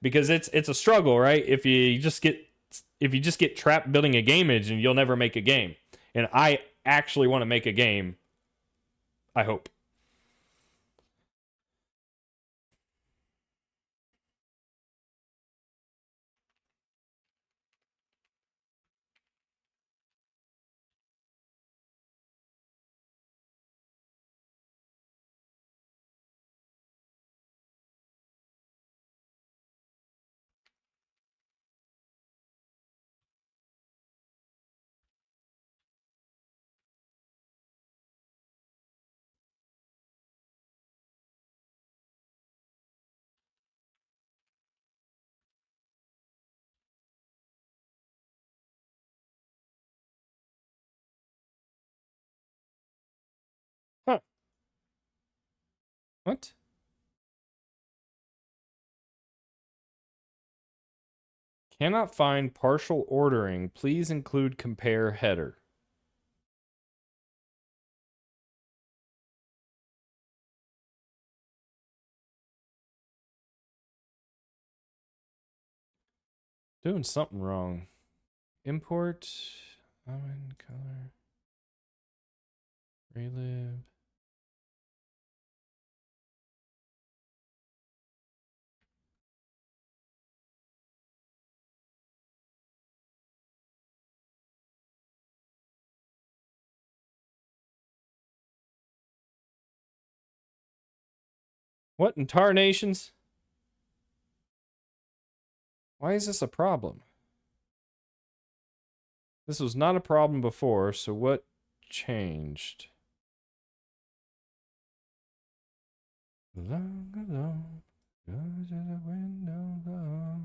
Because it's a struggle, right? If you just get trapped building a game engine, you'll never make a game. And I actually want to make a game, I hope. Huh. What? Cannot find partial ordering. Please include compare header. Doing something wrong. Import. Awen color. Raylib. What in tar nations? Why is this a problem? This was not a problem before, so what changed? Long ago, go to the window low.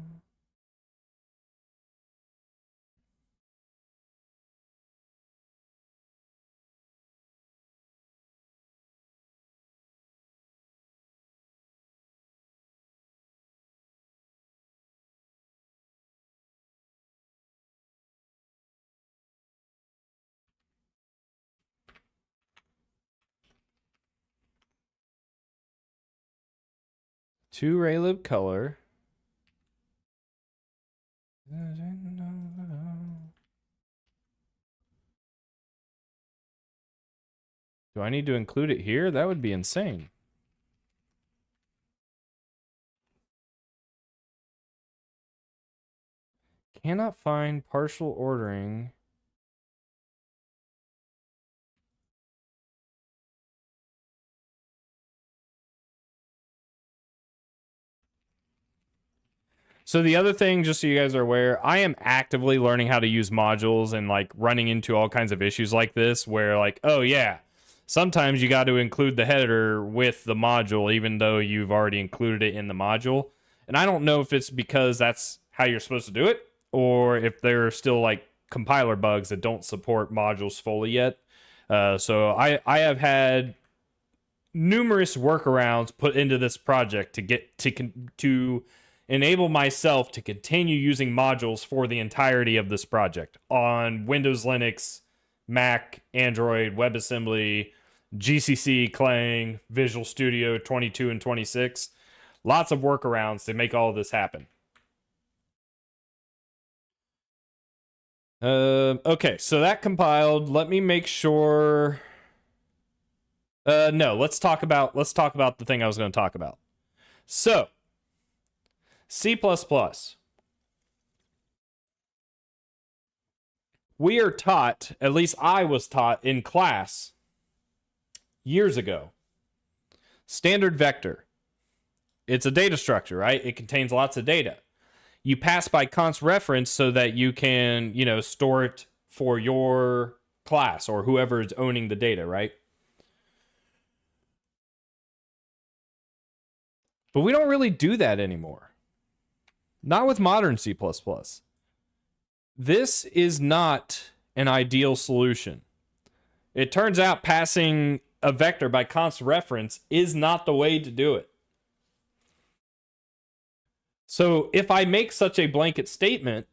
To Raylib color. Do I need to include it here? That would be insane. Cannot find partial ordering. So the other thing, just so you guys are aware, I am actively learning how to use modules and like running into all kinds of issues like this where like, oh yeah, sometimes you got to include the header with the module even though you've already included it in the module. And I don't know if it's because that's how you're supposed to do it or if there are still like compiler bugs that don't support modules fully yet. So I have had numerous workarounds put into this project to enable myself to continue using modules for the entirety of this project on Windows, Linux, Mac, Android, WebAssembly, GCC, Clang, Visual Studio 22 and 26. Lots of workarounds to make all of this happen. Okay, so that compiled. Let me make sure. No, let's talk about the thing I was going to talk about. So, C++. We are taught, at least I was taught in class years ago, standard vector. It's a data structure, right? It contains lots of data. You pass by const reference so that you can, store it for your class or whoever is owning the data, right? But we don't really do that anymore. Not with modern C++. This is not an ideal solution. It turns out passing a vector by const reference is not the way to do it. So if I make such a blanket statement,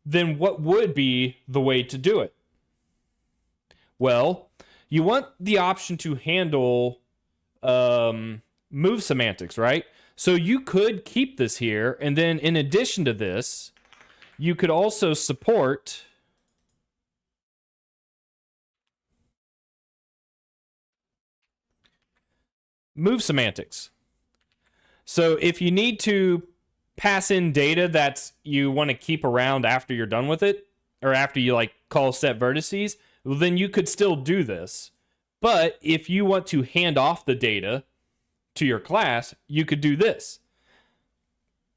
then what would be the way to do it? Well, you want the option to handle move semantics, right? So you could keep this here, and then in addition to this, you could also support move semantics. So if you need to pass in data that you want to keep around after you're done with it, or after you call set vertices, well, then you could still do this. But if you want to hand off the data to your class, you could do this.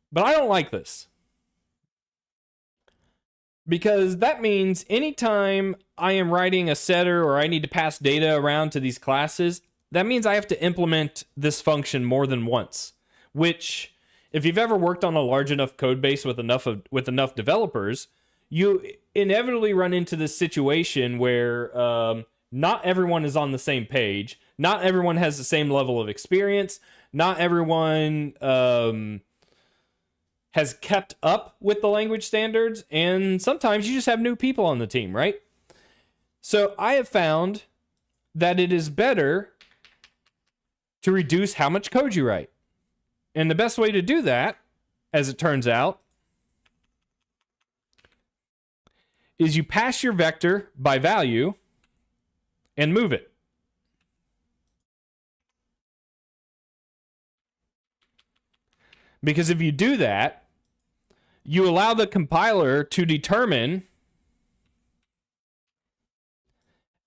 But I don't like this, because that means anytime I am writing a setter or I need to pass data around to these classes, that means I have to implement this function more than once, which, if you've ever worked on a large enough code base with enough developers, you inevitably run into this situation where not everyone is on the same page. Not everyone has the same level of experience. Not everyone has kept up with the language standards. And sometimes you just have new people on the team, right? So I have found that it is better to reduce how much code you write. And the best way to do that, as it turns out, is you pass your vector by value and move it. Because if you do that, you allow the compiler to determine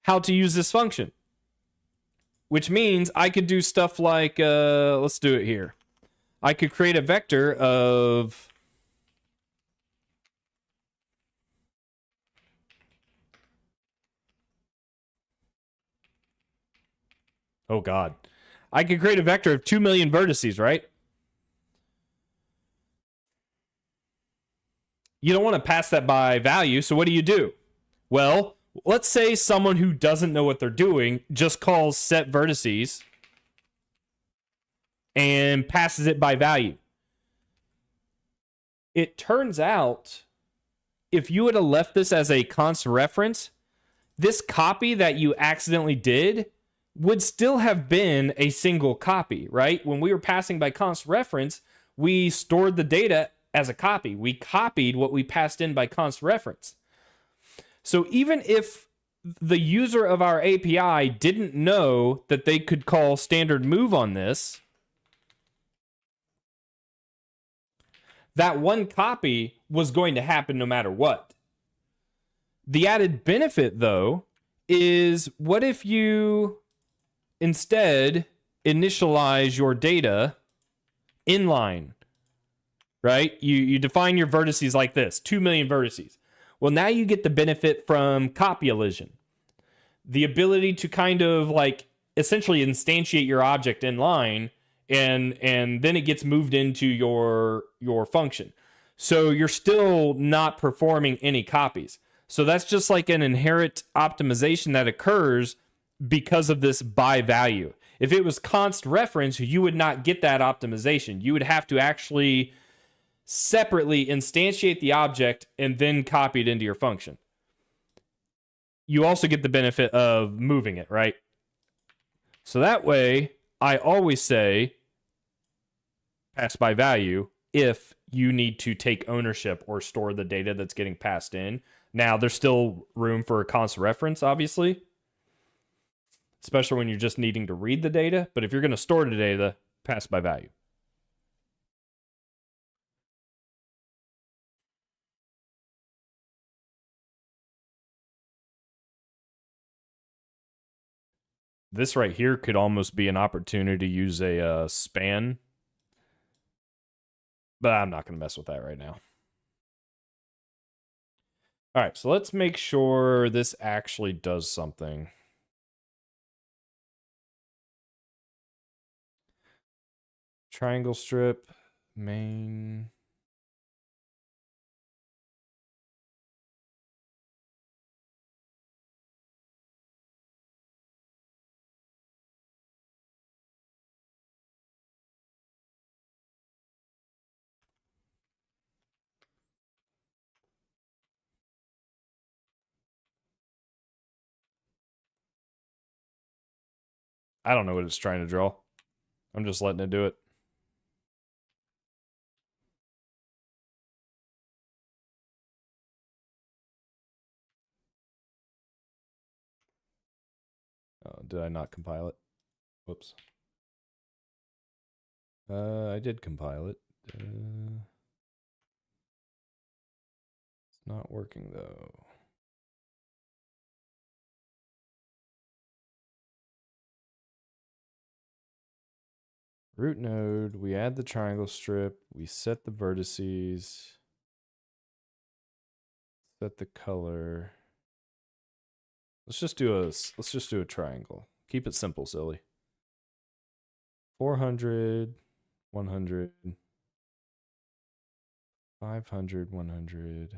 how to use this function. Which means I could do stuff like, let's do it here. I could create a vector of oh god. I could create a vector of 2 million vertices, right? You don't want to pass that by value, so what do? Well, let's say someone who doesn't know what they're doing just calls set vertices and passes it by value. It turns out, if you would have left this as a const reference, this copy that you accidentally did would still have been a single copy, right? When we were passing by const reference, we stored the data as a copy. We copied what we passed in by const reference. So even if the user of our API didn't know that they could call standard move on this, that one copy was going to happen no matter what. The added benefit, though, is what if you instead initialize your data inline, right? You define your vertices like this, 2 million vertices. Well, now you get the benefit from copy elision. The ability to kind of essentially instantiate your object inline, and then it gets moved into your function. So you're still not performing any copies. So that's just like an inherent optimization that occurs because of this by value. If it was const reference, you would not get that optimization. You would have to actually separately instantiate the object and then copy it into your function. You also get the benefit of moving it, right? So that way, I always say pass by value if you need to take ownership or store the data that's getting passed in. Now, there's still room for a const reference, obviously, especially when you're just needing to read the data. But if you're going to store the data, pass by value. This right here could almost be an opportunity to use a span, but I'm not going to mess with that right now. All right, so let's make sure this actually does something. Triangle strip, main. I don't know what it's trying to draw. I'm just letting it do it. Oh, did I not compile it? Whoops. I did compile it. It's not working though. Root node, we add the triangle strip, we set the vertices, set the color. Let's just do a triangle. Keep it simple, silly. 400, 100, 500, 100,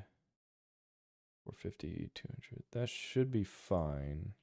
450, 200. That should be fine.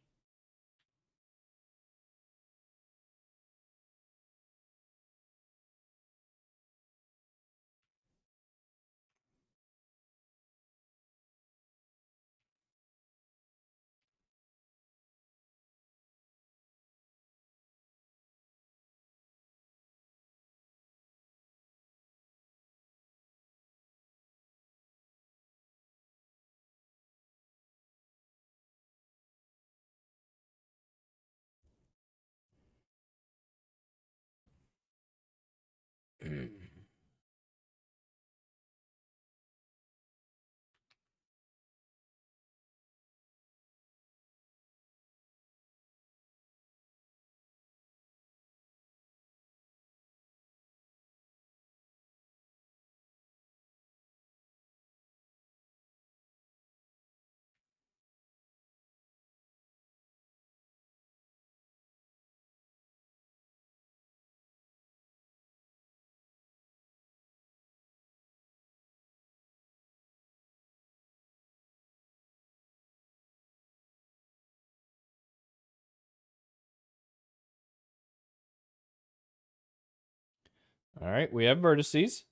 All right, we have vertices,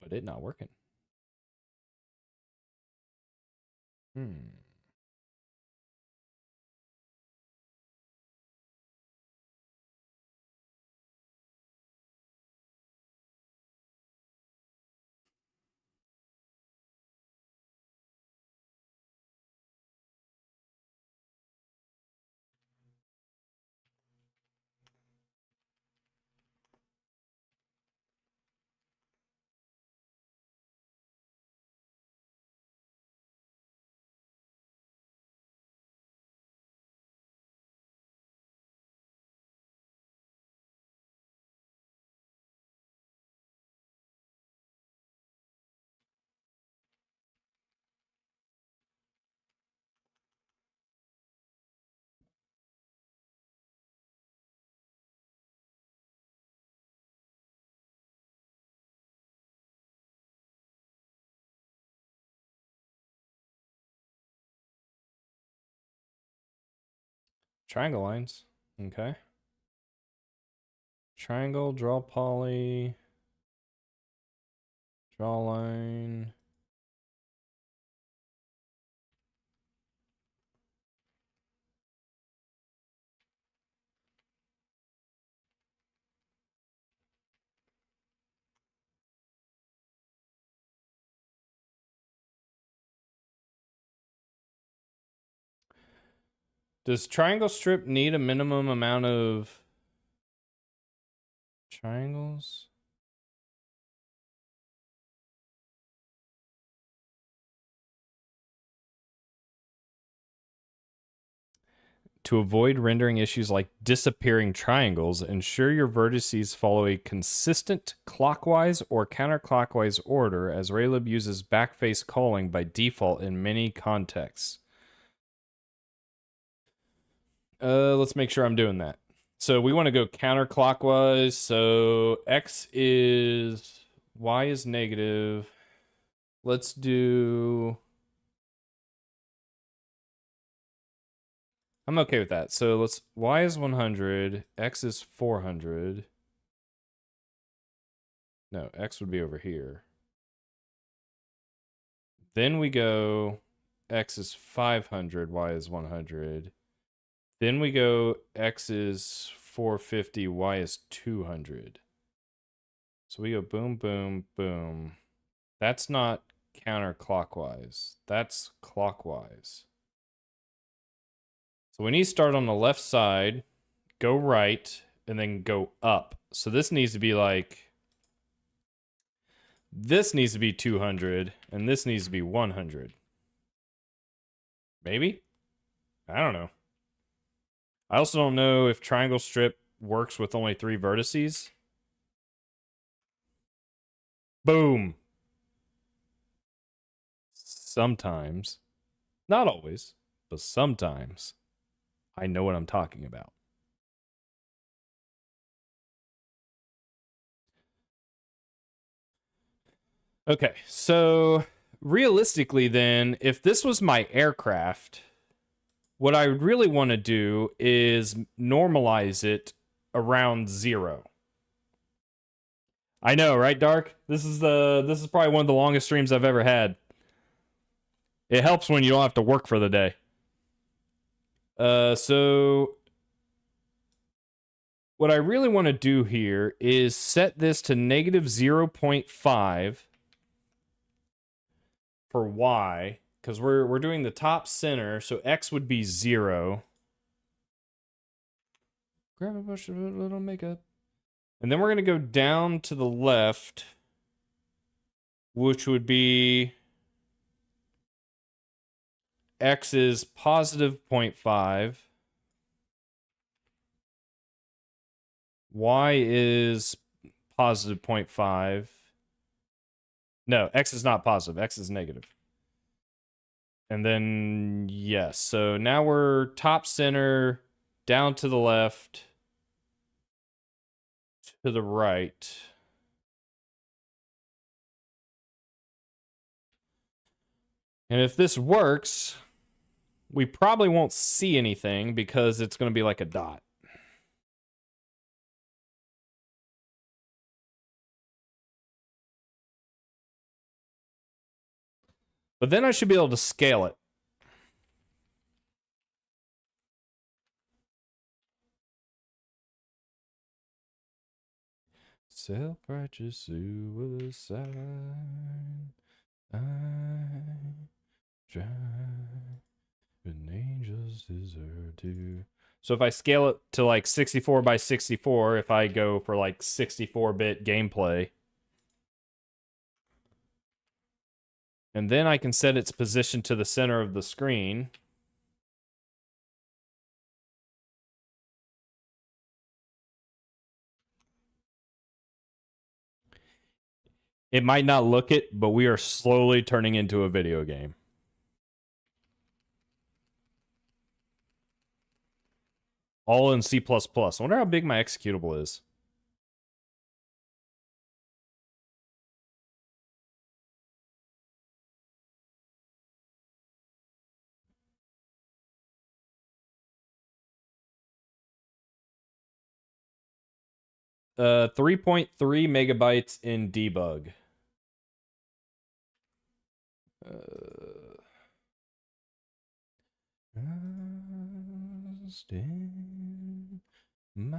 but it not working. Triangle lines. Okay. Triangle, draw poly, draw line. Does triangle strip need a minimum amount of triangles? To avoid rendering issues like disappearing triangles, ensure your vertices follow a consistent clockwise or counterclockwise order, as Raylib uses backface calling by default in many contexts. Let's make sure I'm doing that. So we want to go counterclockwise. So X is, Y is negative. Let's do, I'm okay with that. So let's, Y is 100, X is 400. No, X would be over here. Then we go, X is 500, Y is 100. Then we go, X is 450, Y is 200. So we go boom, boom, boom. That's not counterclockwise. That's clockwise. So we need to start on the left side, go right, and then go up. So this needs to be like, this needs to be 200, and this needs to be 100. Maybe? I don't know. I also don't know if triangle strip works with only 3 vertices. Boom. Sometimes. Not always, but sometimes. I know what I'm talking about. Okay, so realistically then, if this was my aircraft, what I would really want to do is normalize it around 0. I know, right, Dark? This is probably one of the longest streams I've ever had. It helps when you don't have to work for the day. So what I really want to do here is set this to negative 0.5 for Y, because we're doing the top center, so X would be 0. Grab a bunch of little makeup. And then we're going to go down to the left, which would be X is positive 0.5. Y is positive 0.5. No, X is not positive. X is negative. And then, yes. So now we're top center, down to the left, to the right. And if this works, we probably won't see anything because it's going to be like a dot. But then I should be able to scale it. Self-righteous suicide. I try, but angels deserve to. So if I scale it to like 64 by 64, if I go for like 64-bit gameplay, and then I can set its position to the center of the screen. It might not look it, but we are slowly turning into a video game. All in C++. I wonder how big my executable is. 3.3 megabytes in debug. Stand my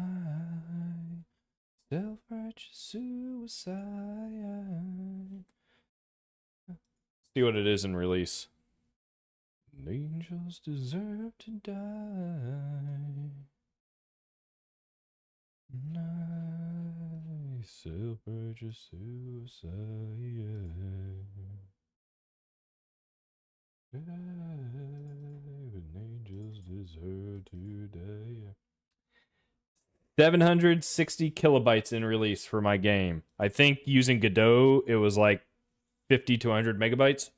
self-righteous suicide. See what it is in release. Angels deserve to die. My self-righteous suicide. Even angels deserve to die. 760 kilobytes in release for my game. I think using Godot, it was like 50 to 100 megabytes.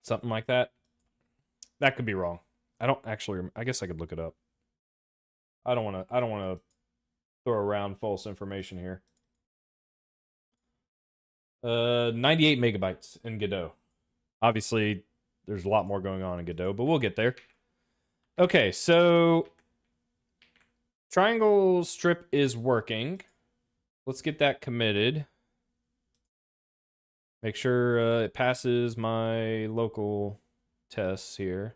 Something like that. That could be wrong. I don't actually. I guess I could look it up. I don't want to throw around false information here. 98 megabytes in Godot. Obviously, there's a lot more going on in Godot, but we'll get there. Okay, so triangle strip is working. Let's get that committed. Make sure it passes my local tests here.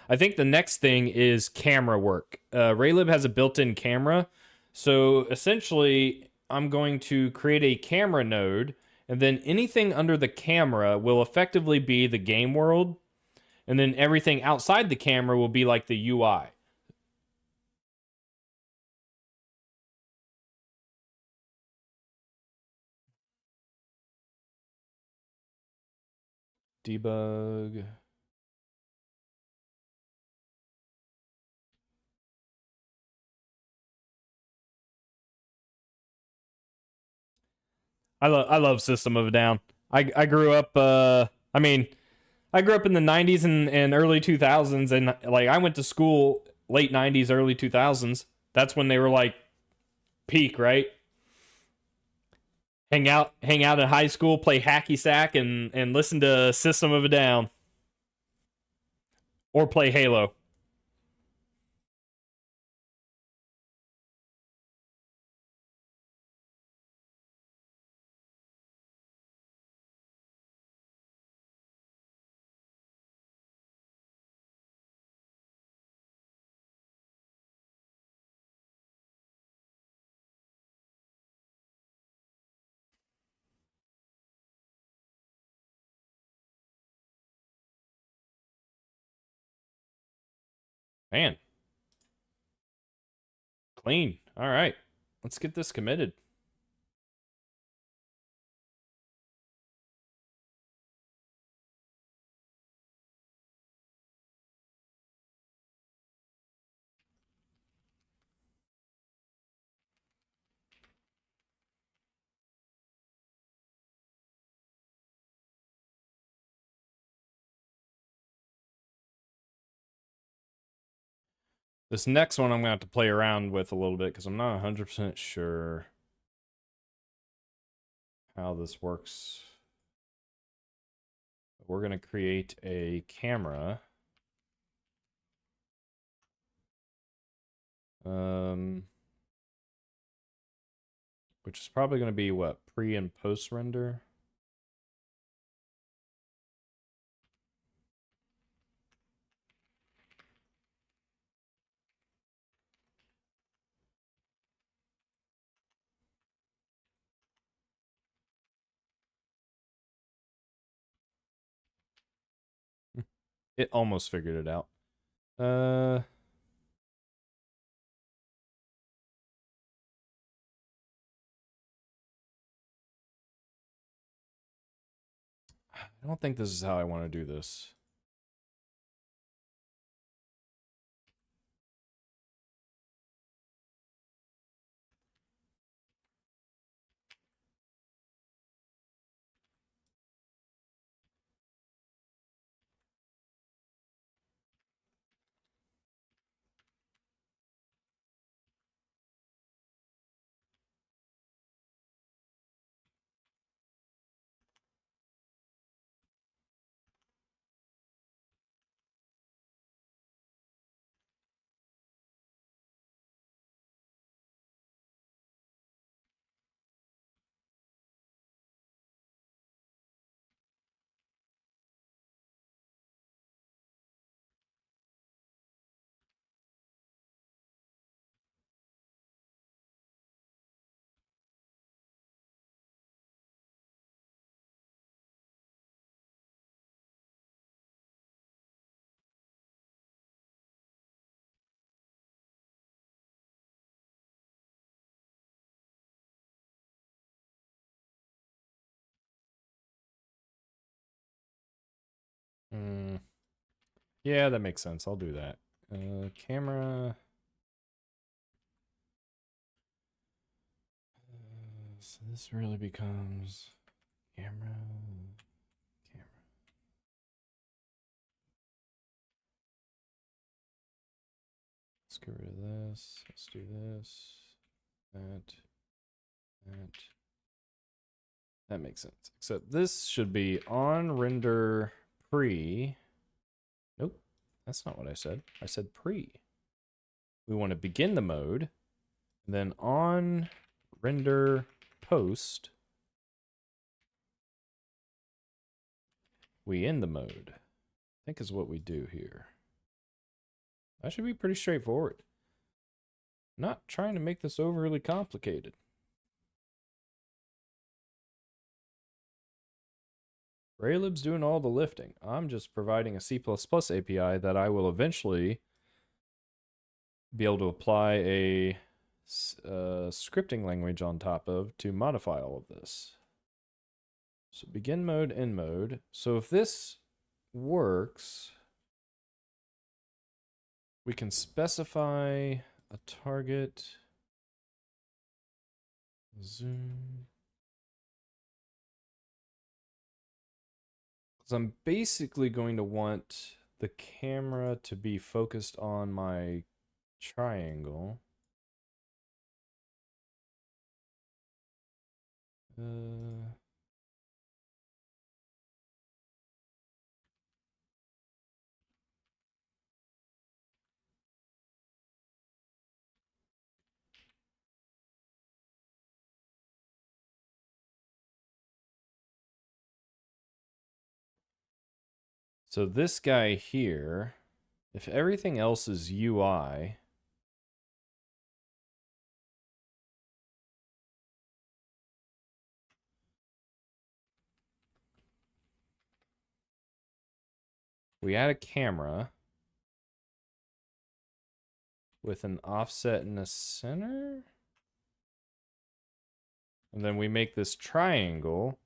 I think the next thing is camera work. Raylib has a built-in camera. So essentially, I'm going to create a camera node, and then anything under the camera will effectively be the game world, and then everything outside the camera will be like the UI. Debug. I love System of a Down. I grew up I mean, I grew up in the 90s and early 2000s, and like I went to school late 90s, early 2000s. That's when they were like peak, right? Hang out in high school, play hacky sack, and listen to System of a Down, or play Halo. Man, clean. All right, let's get this committed. This next one I'm gonna have to play around with a little bit because I'm not 100% sure how this works. We're gonna create a camera. Which is probably gonna be what, pre and post render. It almost figured it out. I don't think this is how I want to do this. Yeah, that makes sense. I'll do that. Camera. So this really becomes camera. Let's get rid of this. Let's do this. That. That makes sense. Except this should be on render pre. Nope, that's not what I said. I said pre. We want to begin the mode. And then on render post, we end the mode. I think is what we do here. That should be pretty straightforward. Not trying to make this overly complicated. Raylib's doing all the lifting. I'm just providing a C++ API that I will eventually be able to apply a scripting language on top of to modify all of this. So begin mode, end mode. So if this works, we can specify a target. Zoom. Because I'm basically going to want the camera to be focused on my triangle. So this guy here, if everything else is UI, we add a camera with an offset in the center. And then we make this triangle.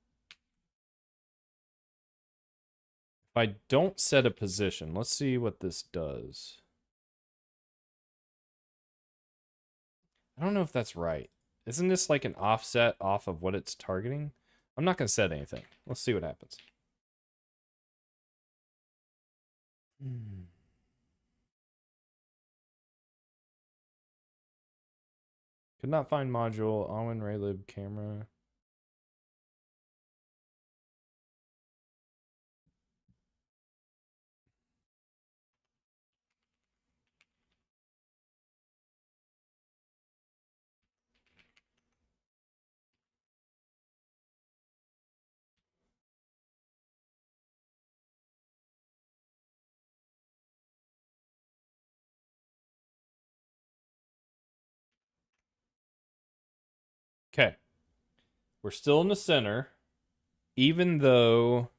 If I don't set a position, let's see what this does. I don't know if that's right. Isn't this like an offset off of what it's targeting? I'm not going to set anything. Let's see what happens. Could not find module. Awen Raylib camera. Okay. We're still in the center, even though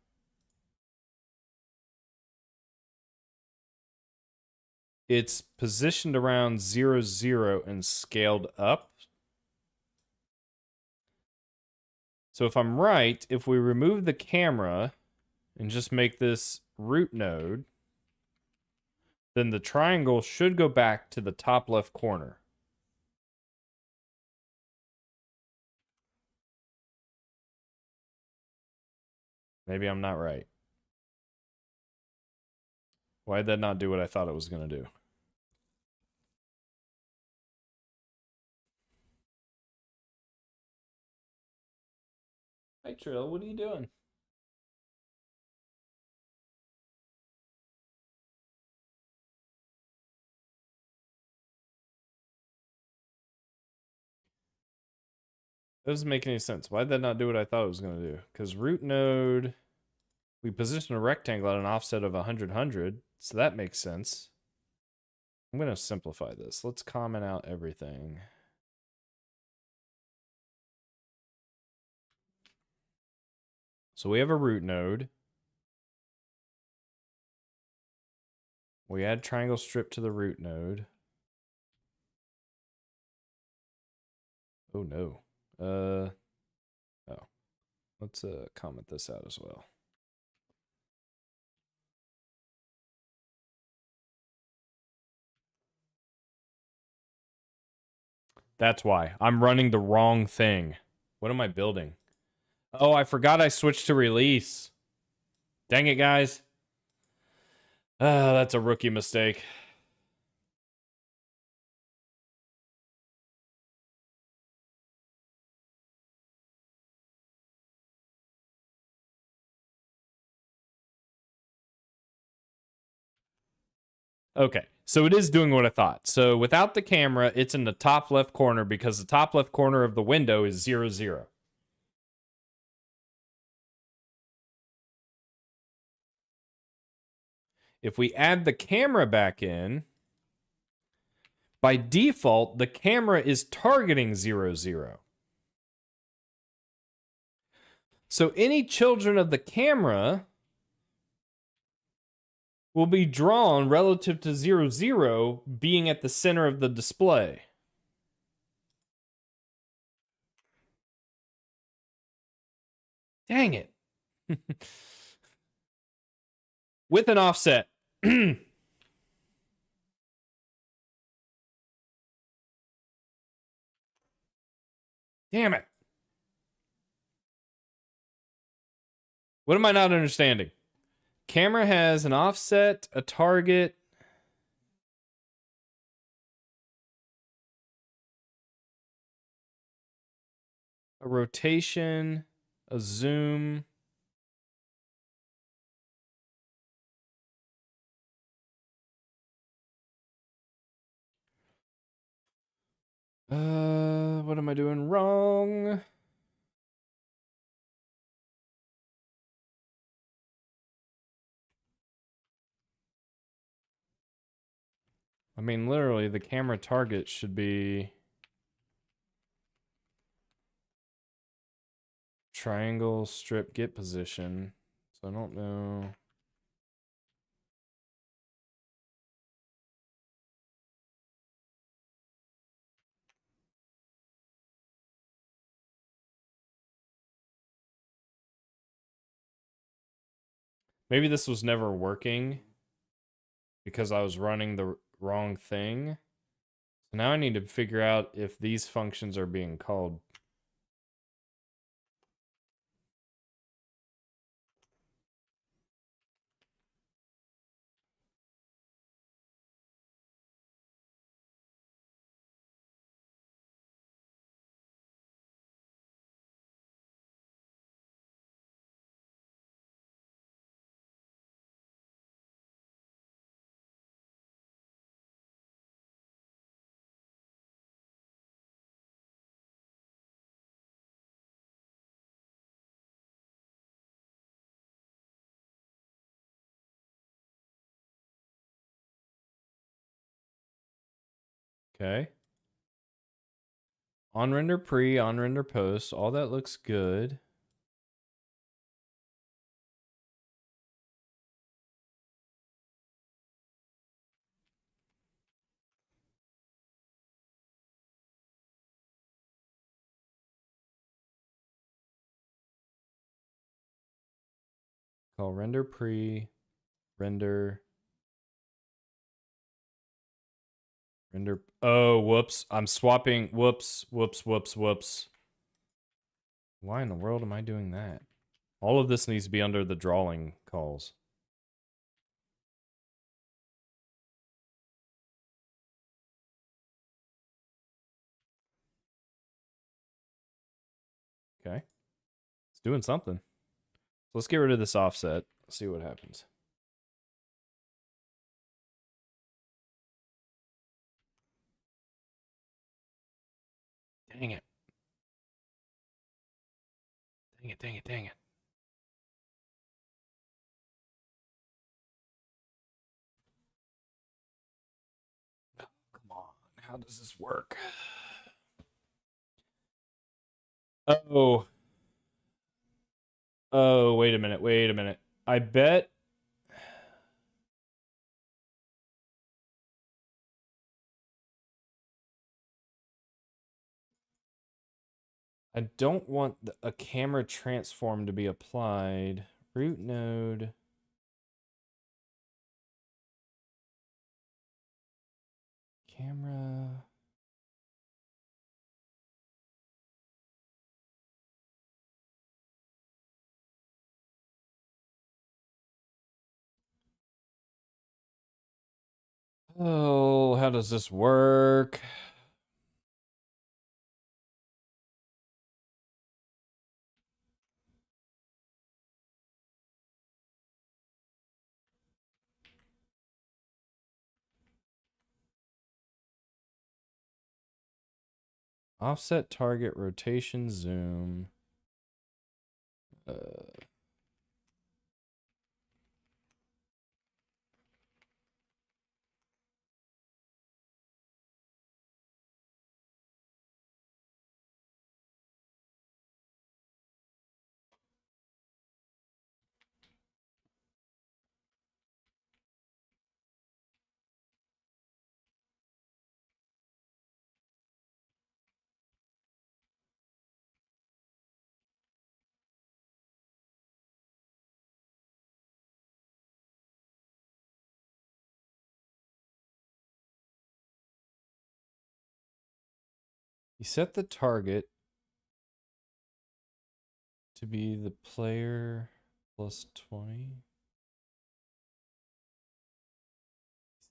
it's positioned around 0, 0 and scaled up. So if I'm right, if we remove the camera and just make this root node, then the triangle should go back to the top left corner. Maybe I'm not right. Why did that not do what I thought it was going to do? Hey, Trill, what are you doing? That doesn't make any sense. Why did that not do what I thought it was going to do? Because root node, we position a rectangle at an offset of 100, 100, so that makes sense. I'm going to simplify this. Let's comment out everything. So we have a root node. We add triangle strip to the root node. Oh no. Oh. Let's comment this out as well. That's why. I'm running the wrong thing. What am I building? Oh, I forgot I switched to release. Dang it, guys. That's a rookie mistake. Okay, so it is doing what I thought. So without the camera, it's in the top left corner because the top left corner of the window is 0, 0. If we add the camera back in, by default, the camera is targeting 0, 0. So any children of the camera will be drawn relative to 0, 0 being at the center of the display. Dang it. With an offset. Damn it. What am I not understanding? Camera has an offset, a target, a rotation, a zoom. What am I doing wrong? I mean, literally, the camera target should be triangle, strip, get position. So I don't know. Maybe this was never working because I was running the wrong thing. So now I need to figure out if these functions are being called. Okay. On render pre, on render post. All that looks good. Call render pre, render. Render. Oh, whoops. I'm swapping. Whoops, whoops, whoops, whoops. Why in the world am I doing that? All of this needs to be under the drawing calls. Okay. It's doing something. So let's get rid of this offset. See what happens. Dang it. Dang it, dang it, dang it. Oh, come on. How does this work? Oh. Oh, wait a minute. Wait a minute. I bet. I don't want a camera transform to be applied. Root node. Camera. Oh, how does this work? Offset, target, rotation, zoom. You set the target to be the player plus 20.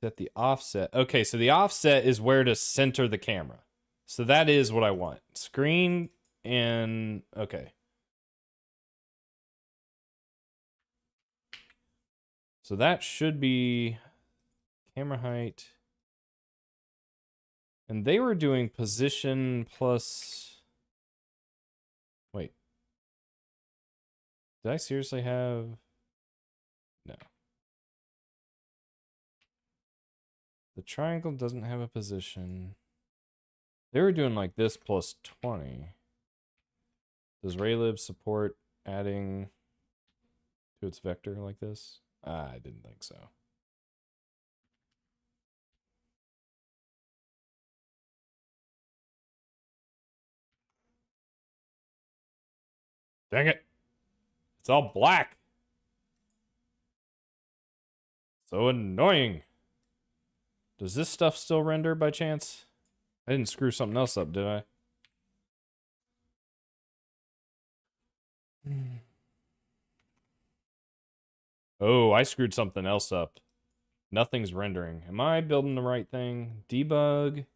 Set the offset. Okay, so the offset is where to center the camera. So that is what I want. Screen and okay. So that should be camera height. And they were doing position plus. Wait. Did I seriously have. No. The triangle doesn't have a position. They were doing like this plus 20. Does Raylib support adding to its vector like this? I didn't think so. Dang it. It's all black. So annoying. Does this stuff still render by chance? I didn't screw something else up, did I? Oh, I screwed something else up. Nothing's rendering. Am I building the right thing? Debug.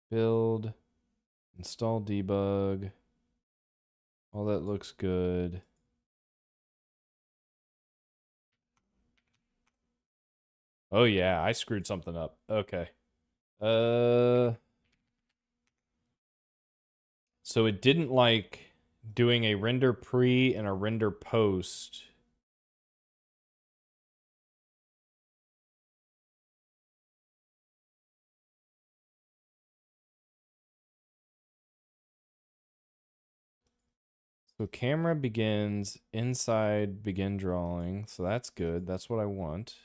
Build. Install debug. All that looks good. Oh yeah, I screwed something up. Okay. So it didn't like doing a render pre and a render post. So camera begins inside begin drawing. So that's good. That's what I want.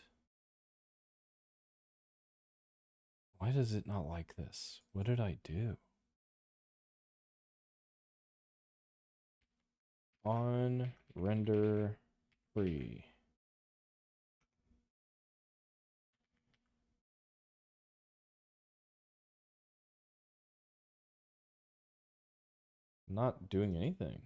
Why does it not like this? What did I do? On render free. Not doing anything.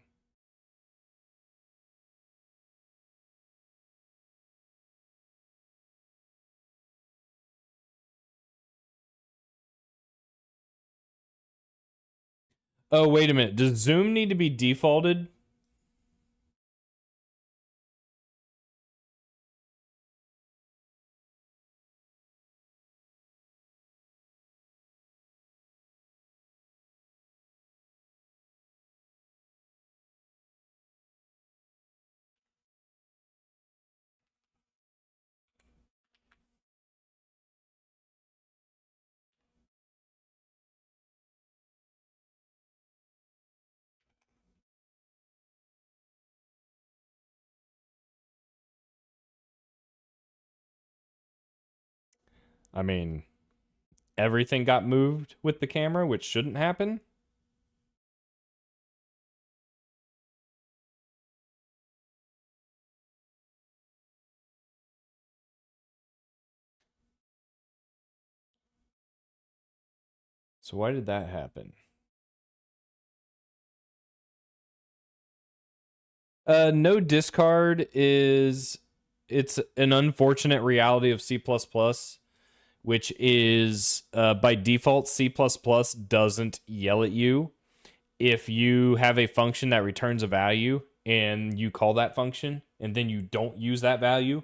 Oh, wait a minute. Does zoom need to be defaulted? I mean, everything got moved with the camera, which shouldn't happen. So why did that happen? No discard it's an unfortunate reality of C++, which is by default C++ doesn't yell at you if you have a function that returns a value and you call that function and then you don't use that value.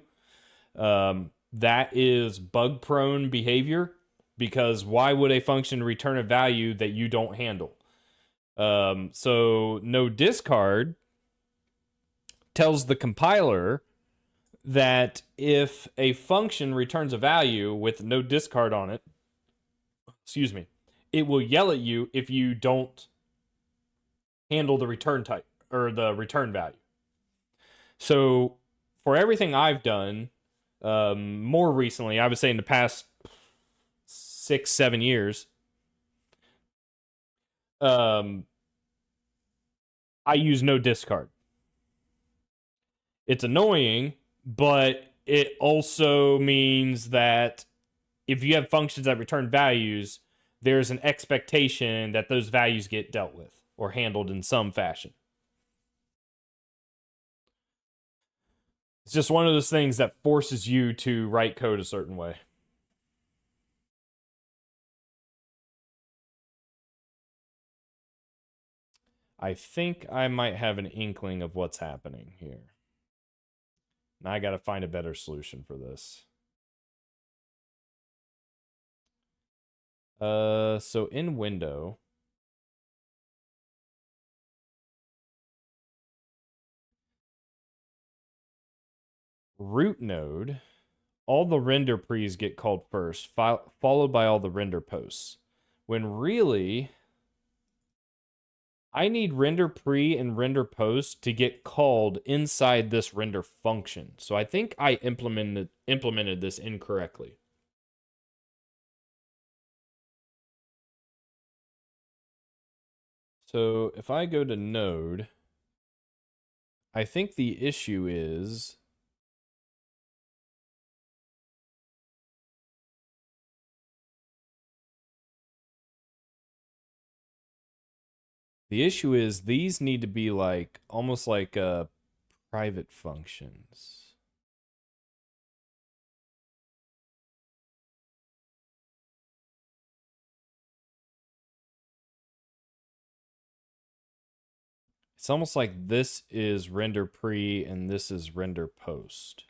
That is bug prone behavior, because why would a function return a value that you don't handle? So no discard tells the compiler that if a function returns a value with no discard on it, excuse me, it will yell at you if you don't handle the return type or the return value. So for everything I've done, more recently, I would say in the past 6-7 years, I use no discard. It's annoying, but it also means that if you have functions that return values, there's an expectation that those values get dealt with or handled in some fashion. It's just one of those things that forces you to write code a certain way. I think I might have an inkling of what's happening here. Now I got to find a better solution for this. So in window, root node, all the render pre's get called first, followed by all the render posts. When really, I need render pre and render post to get called inside this render function. So I think I implemented this incorrectly. So if I go to node, I think the issue is these need to be like almost like private functions. It's almost like this is render pre and this is render post.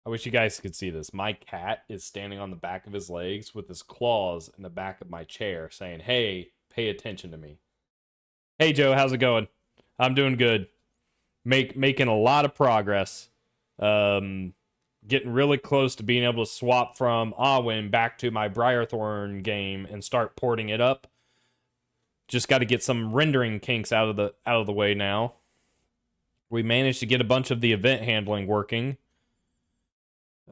I wish you guys could see this. My cat is standing on the back of his legs with his claws in the back of my chair saying, "Hey, pay attention to me." Hey, Joe, how's it going? I'm doing good. Making a lot of progress. Getting really close to being able to swap from Awen back to my Briarthorn game and start porting it up. Just got to get some rendering kinks out of the way now. We managed to get a bunch of the event handling working.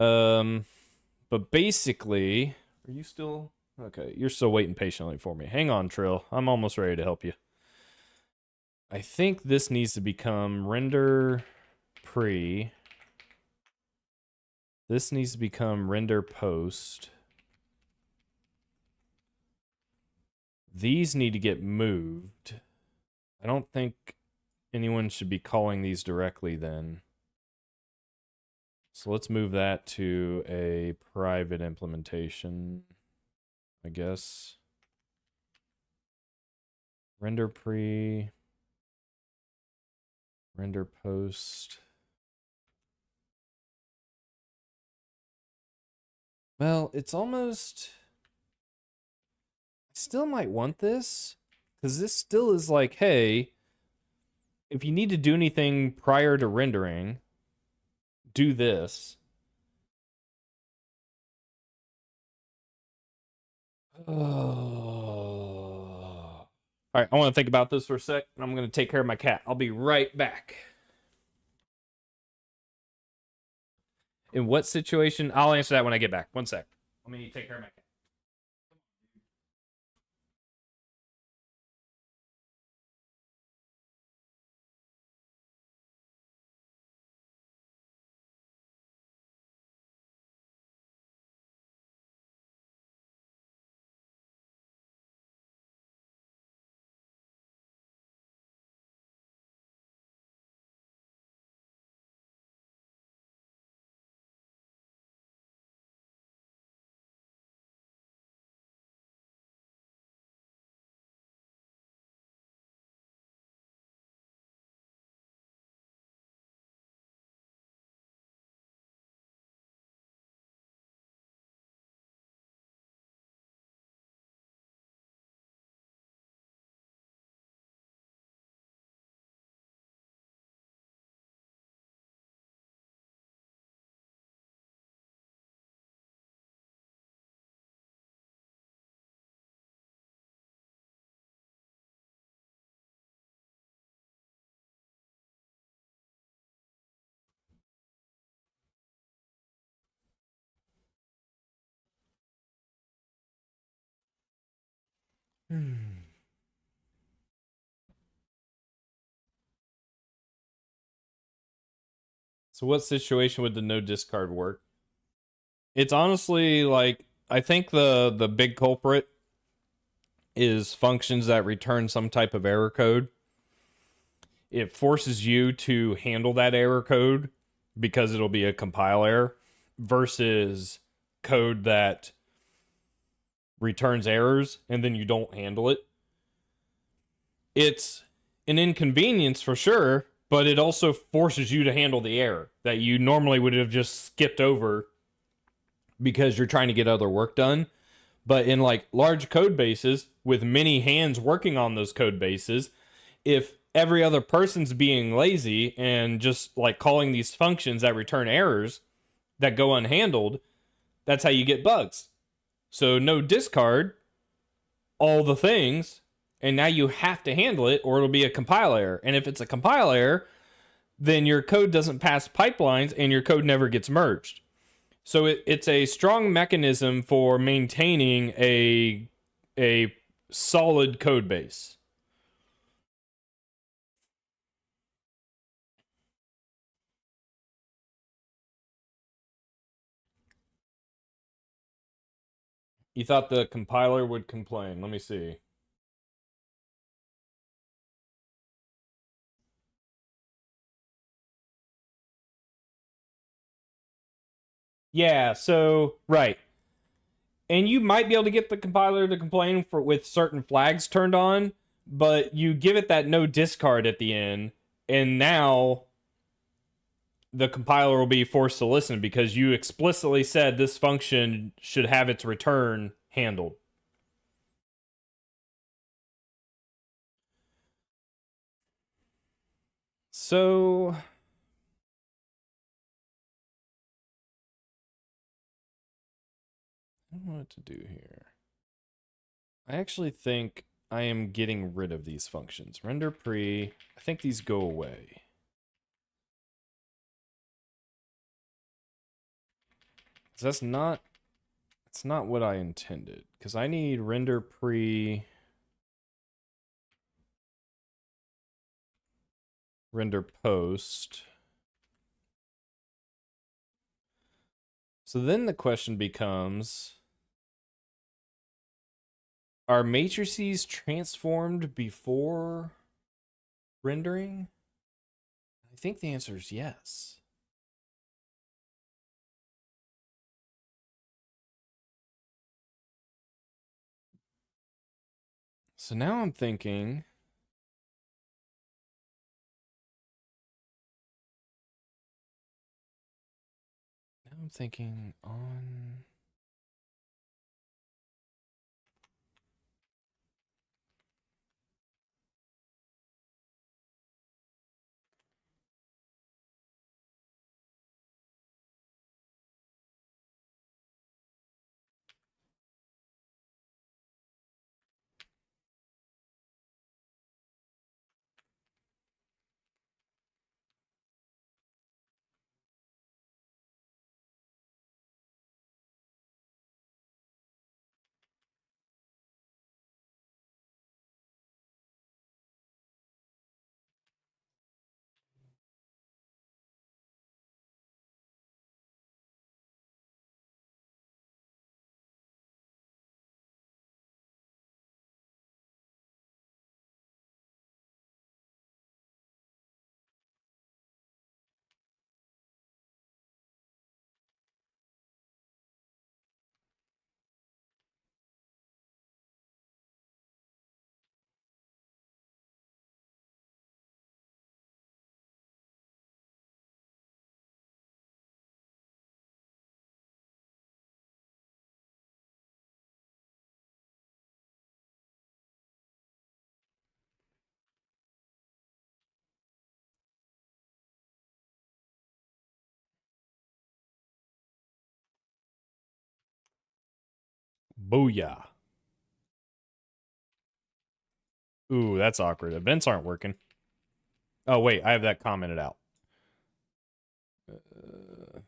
But basically, are you still okay? You're still waiting patiently for me. Hang on, Trill. I'm almost ready to help you. I think this needs to become render pre. This needs to become render post. These need to get moved. I don't think anyone should be calling these directly then. So let's move that to a private implementation, I guess. Render pre, render post. Well, it's almost... I still might want this, because this still is like, hey, if you need to do anything prior to rendering, do this. Oh. All right, I want to think about this for a sec, and I'm going to take care of my cat. I'll be right back. In what situation? I'll answer that when I get back. One sec. Let me take care of my cat. So what situation would the no discard work? It's honestly like I think the big culprit is functions that return some type of error code. It forces you to handle that error code because it'll be a compile error versus code that returns errors and then you don't handle it. It's an inconvenience for sure, but it also forces you to handle the error that you normally would have just skipped over because you're trying to get other work done. But in like large code bases with many hands working on those code bases, if every other person's being lazy and just like calling these functions that return errors that go unhandled, that's how you get bugs. So no discard all the things, and now you have to handle it or it'll be a compile error. And if it's a compile error, then your code doesn't pass pipelines and your code never gets merged. So it's a strong mechanism for maintaining a solid code base. You thought the compiler would complain. Let me see. Yeah, so right. And you might be able to get the compiler to complain for with certain flags turned on, but you give it that no discard at the end, and now the compiler will be forced to listen because you explicitly said this function should have its return handled. So I don't know what to do here. I actually think I am getting rid of these functions. Render pre, I think these go away. That's not what I intended. Because I need render pre, render post. So then the question becomes, are matrices transformed before rendering? I think the answer is yes. So now I'm thinking, on booyah. Ooh, that's awkward. Events aren't working. Oh, wait, I have that commented out. Uh,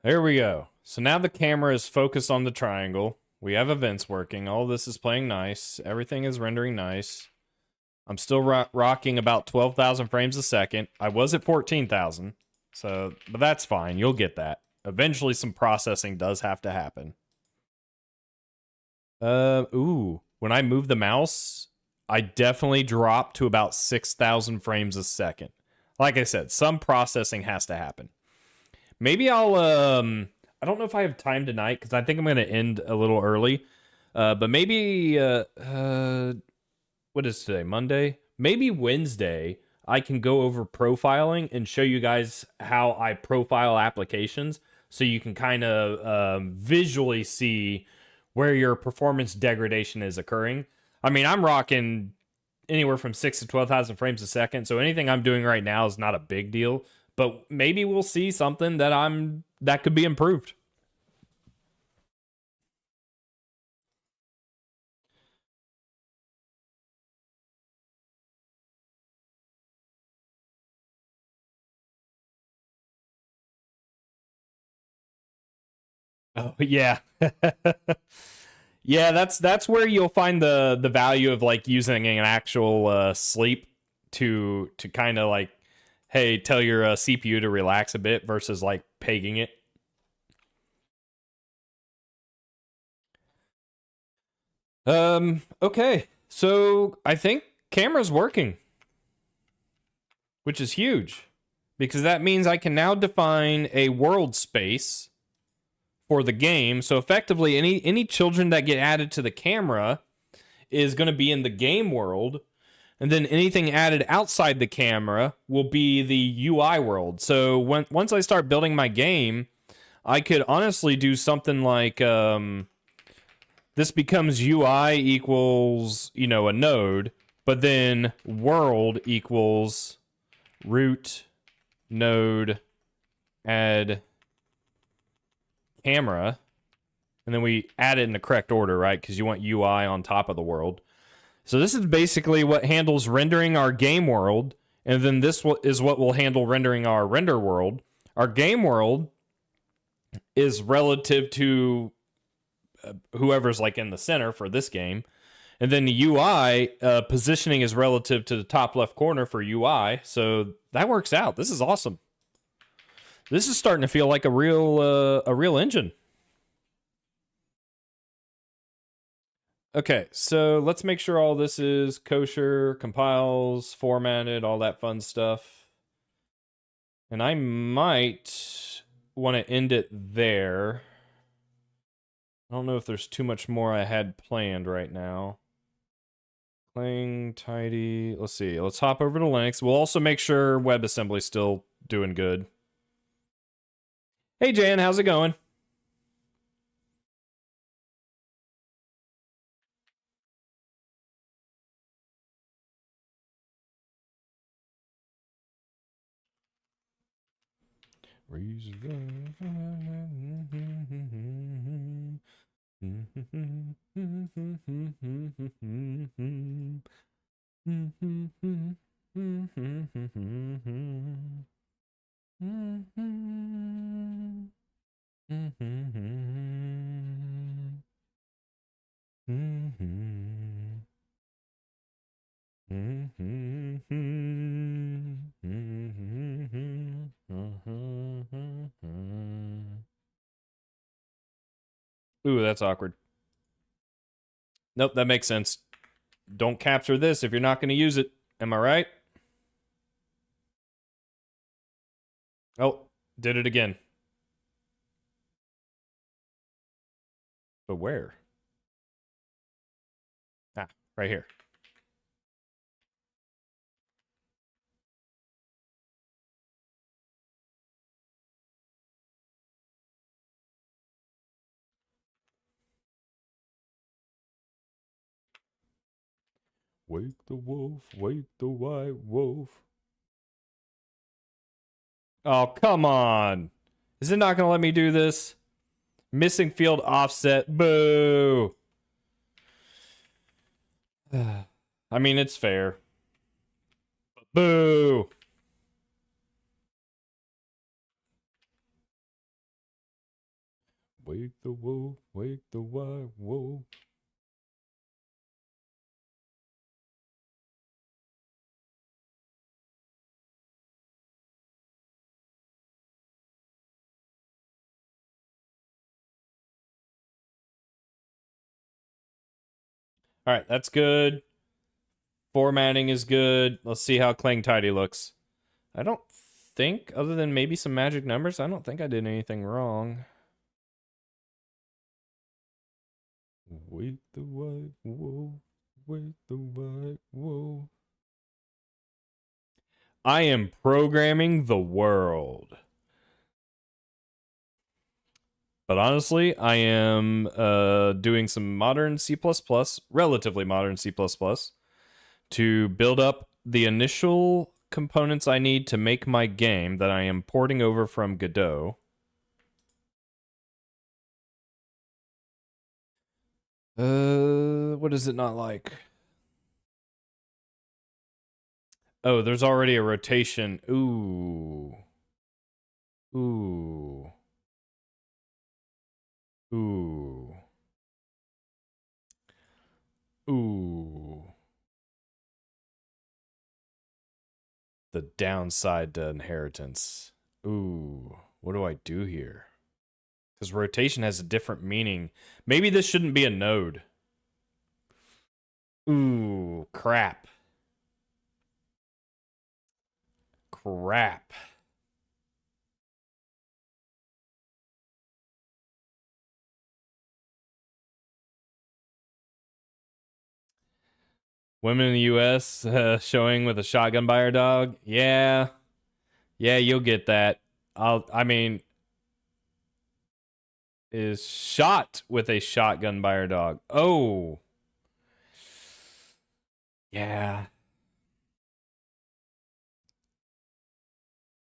There we go. So now the camera is focused on the triangle. We have events working. All this is playing nice. Everything is rendering nice. I'm still rocking about 12,000 frames a second. I was at 14,000. So, but that's fine. You'll get that. Eventually some processing does have to happen. Ooh. When I move the mouse, I definitely drop to about 6,000 frames a second. Like I said, some processing has to happen. Maybe I'll, I don't know if I have time tonight because I think I'm going to end a little early. But maybe, what is today? Monday? Maybe Wednesday, I can go over profiling and show you guys how I profile applications so you can kind of visually see where your performance degradation is occurring. I mean, I'm rocking anywhere from 6 to 12,000 frames a second, so anything I'm doing right now is not a big deal, but maybe we'll see something that could be improved. Oh, yeah. Yeah, that's where you'll find the value of like using an actual sleep to kind of like, hey, tell your CPU to relax a bit versus like pegging it. Okay. So I think camera's working, which is huge because that means I can now define a world space for the game. So effectively, any children that get added to the camera is going to be in the game world, and then anything added outside the camera will be the UI world. So once I start building my game, I could honestly do something like this becomes UI equals, you know, a node, but then world equals root node add camera. And then we add it in the correct order, right? Because you want UI on top of the world. So this is basically what handles rendering our game world. And then this is what will handle rendering our render world. Our game world is relative to whoever's like in the center for this game. And then the UI positioning is relative to the top left corner for UI. So that works out. This is awesome. This is starting to feel like a real engine. Okay, so let's make sure all this is kosher, compiles, formatted, all that fun stuff. And I might want to end it there. I don't know if there's too much more I had planned right now. Clang, tidy. Let's see. Let's hop over to Linux. We'll also make sure WebAssembly's still doing good. Hey, Jan, how's it going? Ooh, that's awkward. Nope, that makes sense. Don't capture this if you're not going to use it. Am I right? Oh, did it again. But where? Ah, right here. Wake the wolf, wake the white wolf. Oh, come on. Is it not going to let me do this? Missing field offset. Boo. I mean, it's fair. Boo. Wake the wolf, wake the white wolf. All right, that's good. Formatting is good. Let's see how Clang Tidy looks. I don't think, other than maybe some magic numbers, I don't think I did anything wrong. Wake the white wolf, wake the white wolf. I am programming the world. But honestly, I am doing some modern C++, relatively modern C++, to build up the initial components I need to make my game that I am porting over from Godot. What is it not like? Oh, there's already a rotation. Ooh. Ooh. Ooh. Ooh. The downside to inheritance. Ooh. What do I do here? Because rotation has a different meaning. Maybe this shouldn't be a node. Ooh, crap. Crap. Women in the U.S. Showing with a shotgun by her dog. Yeah, yeah, you'll get that. I mean, is shot with a shotgun by her dog. Oh, yeah,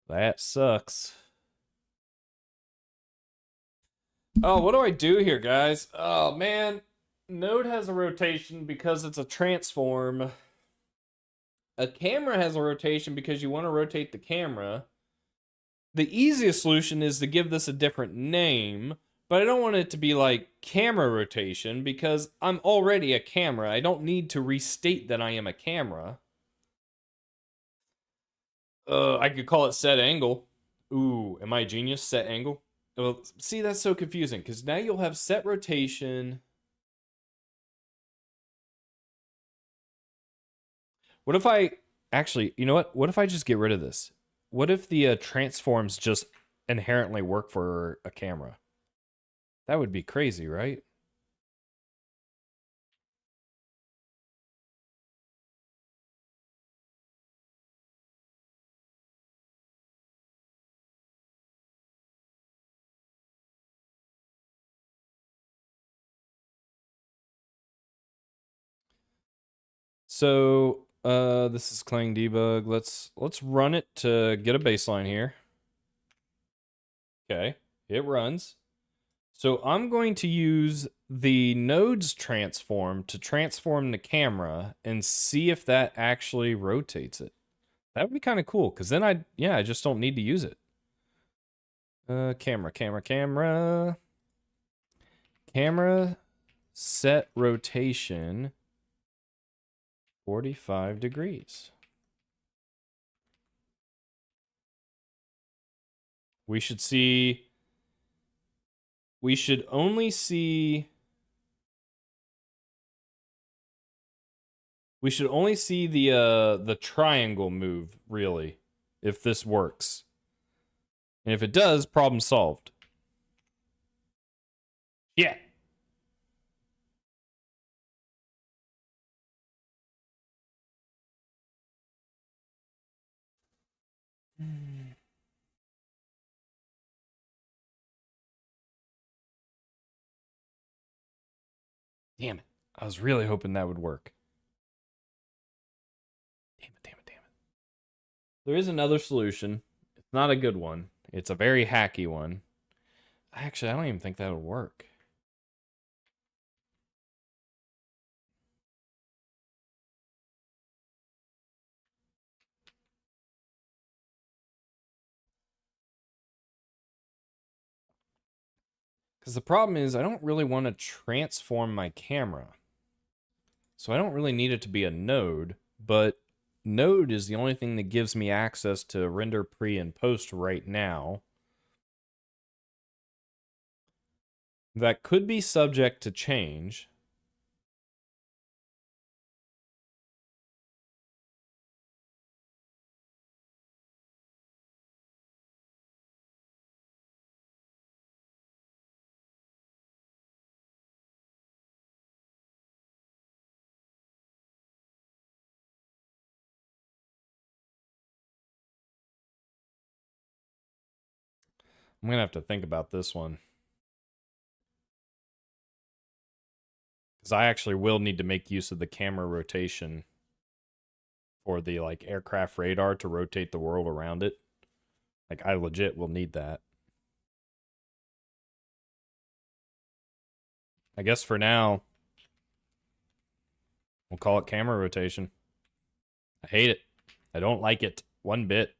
that sucks. Oh, what do I do here, guys? Oh man, Node has a rotation because it's a transform. A camera has a rotation because you want to rotate the camera. The easiest solution is to give this a different name, but I don't want it to be like camera rotation because I'm already a camera. I don't need to restate that I am a camera. I could call it set angle. Ooh, am I a genius? Set angle? Well, see, that's so confusing because now you'll have set rotation. What if I actually, you know what? What if I just get rid of this? What if the transforms just inherently work for a camera? That would be crazy, right? So this is Clang debug. Let's run it to get a baseline here. Okay, it runs. So I'm going to use the nodes transform to transform the camera and see if that actually rotates it. That would be kind of cool because then I just don't need to use it. Camera. Camera set rotation 45 degrees. We should see. We should only see. We should only see the triangle move, really, if this works. And if it does, problem solved. Yeah. Damn it. I was really hoping that would work. Damn it. There is another solution. It's not a good one. It's a very hacky one. Actually, I don't even think that would work. Because the problem is I don't really want to transform my camera. So I don't really need it to be a node, but node is the only thing that gives me access to render pre and post right now. That could be subject to change. I'm going to have to think about this one. Because I actually will need to make use of the camera rotation for the like aircraft radar to rotate the world around it. Like I legit will need that. I guess for now, we'll call it camera rotation. I hate it. I don't like it one bit.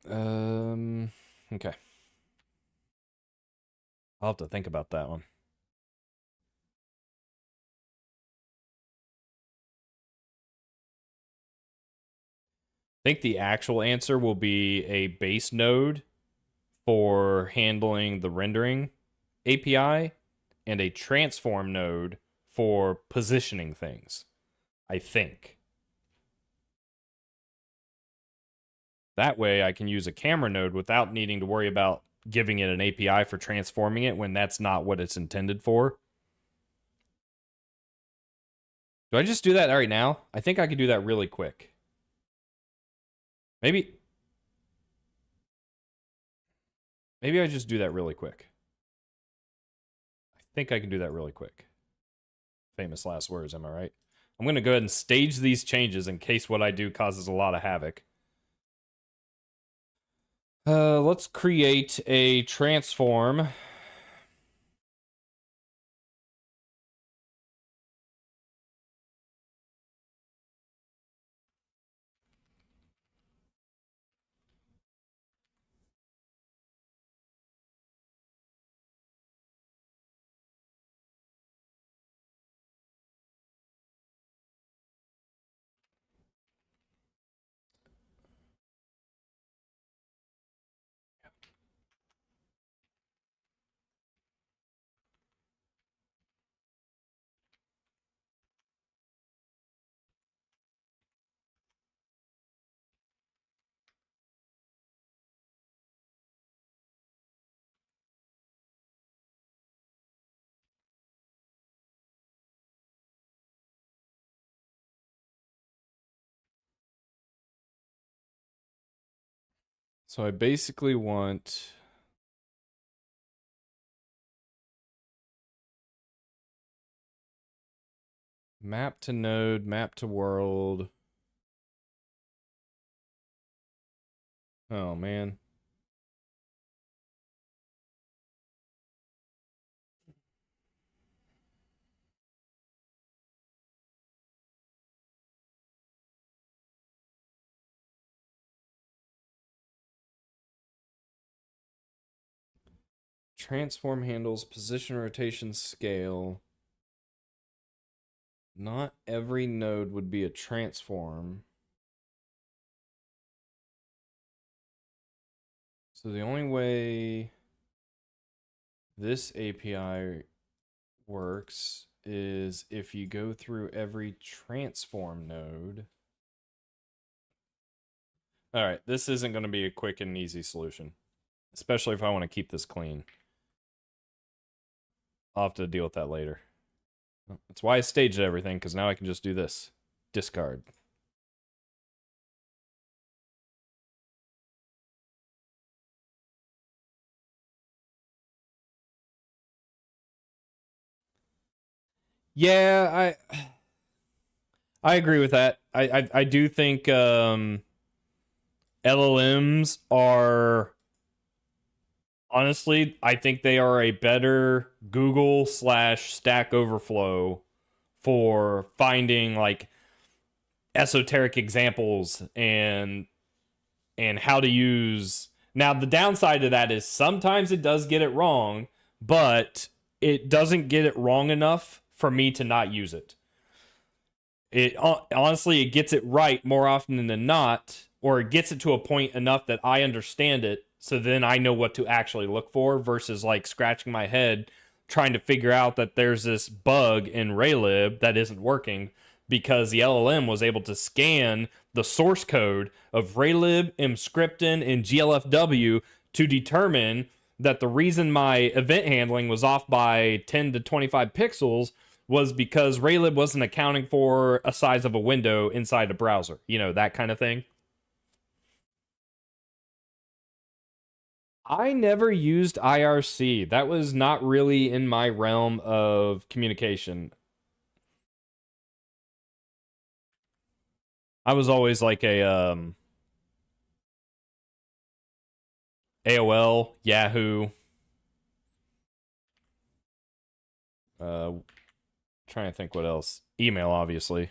Okay. I'll have to think about that one. I think the actual answer will be a base node for handling the rendering API and a transform node for positioning things. I think. That way I can use a camera node without needing to worry about giving it an API for transforming it when that's not what it's intended for. Do I just do that right now? I think I could do that really quick. Maybe I just do that really quick. I think I can do that really quick. Famous last words, am I right? I'm going to go ahead and stage these changes in case what I do causes a lot of havoc. Let's create a transform. So I basically want map to node, map to world. Oh, man. Transform handles, position, rotation, scale. Not every node would be a transform. So the only way this API works is if you go through every transform node. All right, this isn't going to be a quick and easy solution, especially if I want to keep this clean. I'll have to deal with that later. That's why I staged everything, because now I can just do this. Discard. Yeah, I agree with that. I do think LLMs are, honestly, I think they are a better Google / Stack Overflow for finding like esoteric examples and how to use Now, the downside to that is sometimes it does get it wrong, but it doesn't get it wrong enough for me to not use it. It honestly, it gets it right more often than not, or it gets it to a point enough that I understand it, so then I know what to actually look for versus like scratching my head trying to figure out that there's this bug in Raylib that isn't working because the LLM was able to scan the source code of Raylib, Emscripten, and GLFW to determine that the reason my event handling was off by 10 to 25 pixels was because Raylib wasn't accounting for a size of a window inside a browser. You know, that kind of thing. I never used IRC. That was not really in my realm of communication. I was always like a AOL, Yahoo, trying to think what else. Email, obviously.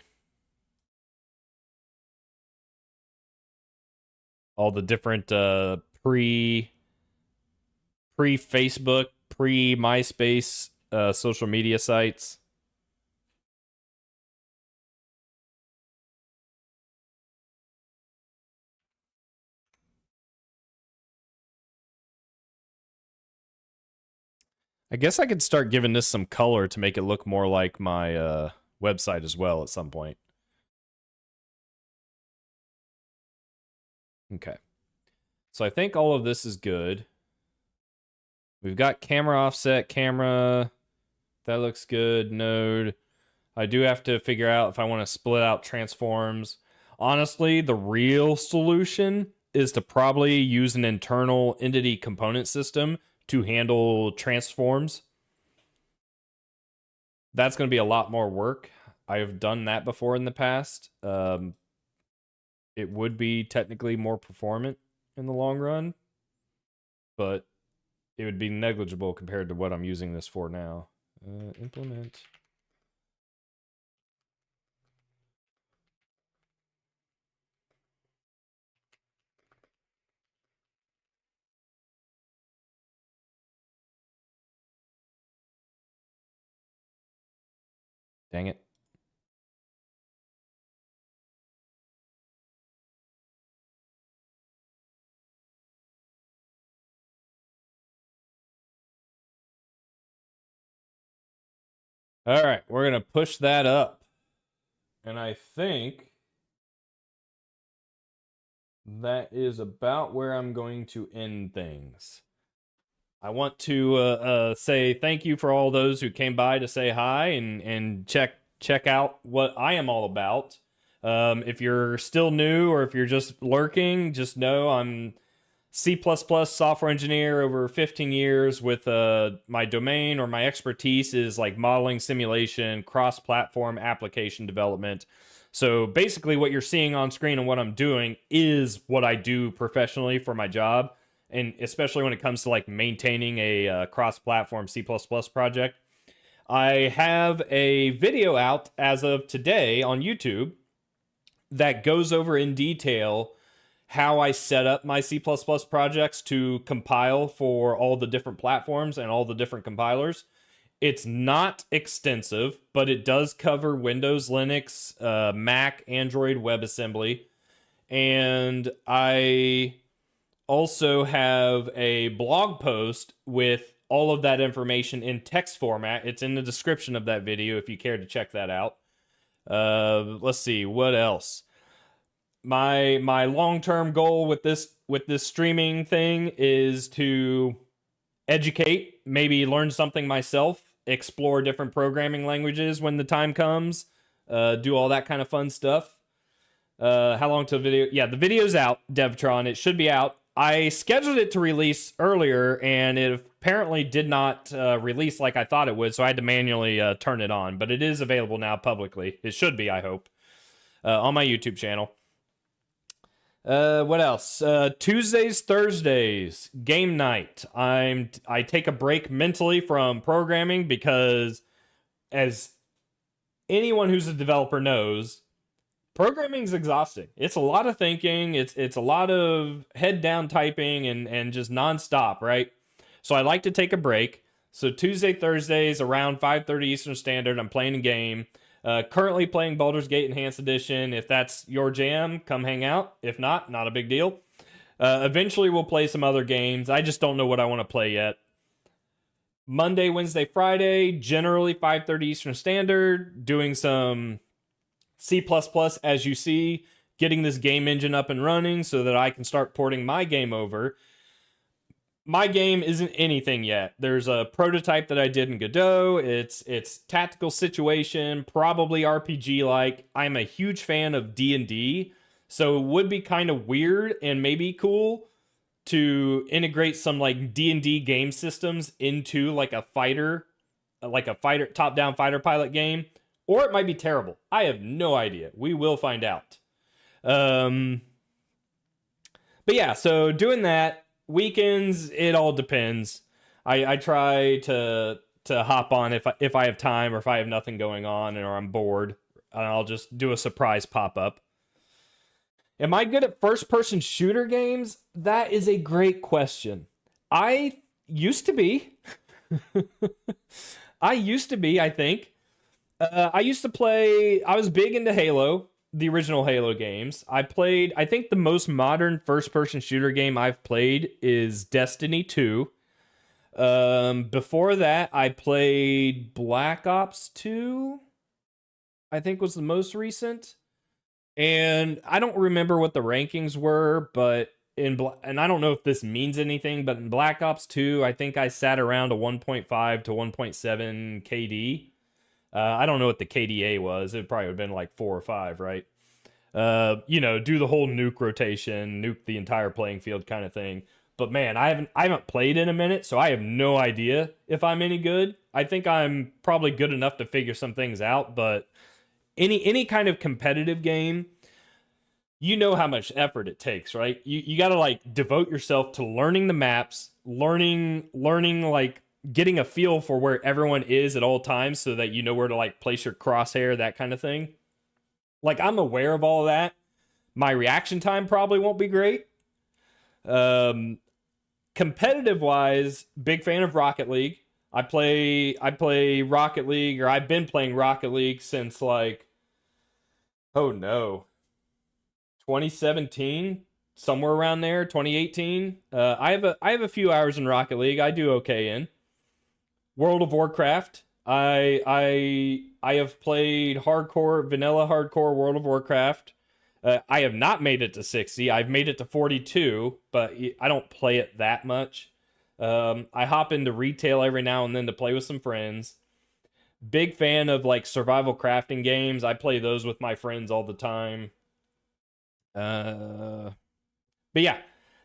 All the different pre Facebook, pre MySpace social media sites. I guess I could start giving this some color to make it look more like my website as well at some point. Okay. So I think all of this is good. We've got camera offset, camera. That looks good. Node. I do have to figure out if I want to split out transforms. Honestly, the real solution is to probably use an internal entity component system to handle transforms. That's going to be a lot more work. I've done that before in the past. It would be technically more performant in the long run, but it would be negligible compared to what I'm using this for now. Implement. Dang it. All right, we're going to push that up. And I think that is about where I'm going to end things. I want to say thank you for all those who came by to say hi and check out what I am all about. If you're still new or if you're just lurking, just know I'm C++ software engineer over 15 years with my domain or my expertise is like modeling, simulation, cross-platform application development. So basically what you're seeing on screen and what I'm doing is what I do professionally for my job. And especially when it comes to like maintaining a cross-platform C++ project. I have a video out as of today on YouTube that goes over in detail how I set up my C++ projects to compile for all the different platforms and all the different compilers. It's not extensive, but it does cover Windows, Linux, Mac, Android, WebAssembly. And I also have a blog post with all of that information in text format. It's in the description of that video if you care to check that out. Let's see, what else? My long-term goal with this streaming thing is to educate, maybe learn something myself, explore different programming languages when the time comes, do all that kind of fun stuff. How long till video? Yeah, the video's out, Devtron. It should be out. I scheduled it to release earlier, and it apparently did not release like I thought it would, so I had to manually turn it on. But it is available now publicly. It should be, I hope, on my YouTube channel. What else? Tuesdays, Thursdays, game night. I take a break mentally from programming because, as anyone who's a developer knows, Programming's exhausting. It's a lot of thinking. It's a lot of head down typing and just nonstop, right? So I like to take a break. So Tuesday, Thursdays around 5:30 Eastern Standard, I'm playing a game. Currently playing Baldur's Gate Enhanced Edition. If that's your jam, come hang out. If not, not a big deal. Eventually, we'll play some other games. I just don't know what I want to play yet. Monday, Wednesday, Friday, generally 5:30 Eastern Standard, doing some C++, as you see, getting this game engine up and running so that I can start porting my game over. My game isn't anything yet. There's a prototype that I did in Godot. It's tactical situation, probably RPG like. I'm a huge fan of D&D, so it would be kind of weird and maybe cool to integrate some like D&D game systems into like a fighter top-down fighter pilot game, or it might be terrible. I have no idea. We will find out. But yeah, so doing that. Weekends, it all depends. I try to hop on if I have time or if I have nothing going on or I'm bored, and I'll just do a surprise pop up. Am I good at first person shooter games? That is a great question. I used to be. I think. I used to play. I was big into Halo, the original Halo games. I think the most modern first-person shooter game I've played is Destiny 2. Before that, I played Black Ops 2, I think was the most recent. And I don't remember what the rankings were, but and I don't know if this means anything, but in Black Ops 2, I think I sat around a 1.5 to 1.7 KD. I don't know what the KDA was. It probably would have been like 4 or 5, right? Do the whole nuke rotation, nuke the entire playing field kind of thing. But man, I haven't played in a minute, so I have no idea if I'm any good. I think I'm probably good enough to figure some things out, but any kind of competitive game, you know how much effort it takes, right? You got to like devote yourself to learning the maps, learning like getting a feel for where everyone is at all times so that you know where to like place your crosshair, that kind of thing. Like, I'm aware of all of that. My reaction time probably won't be great. Competitive wise, big fan of Rocket League. I play Rocket League, or I've been playing Rocket League since like, oh no, 2017, somewhere around there, 2018. I have a few hours in Rocket League. I do okay in World of Warcraft. I have played vanilla hardcore World of Warcraft. I have not made it to 60. I've made it to 42, but I don't play it that much. I hop into retail every now and then to play with some friends. Big fan of like survival crafting games. I play those with my friends all the time. But yeah,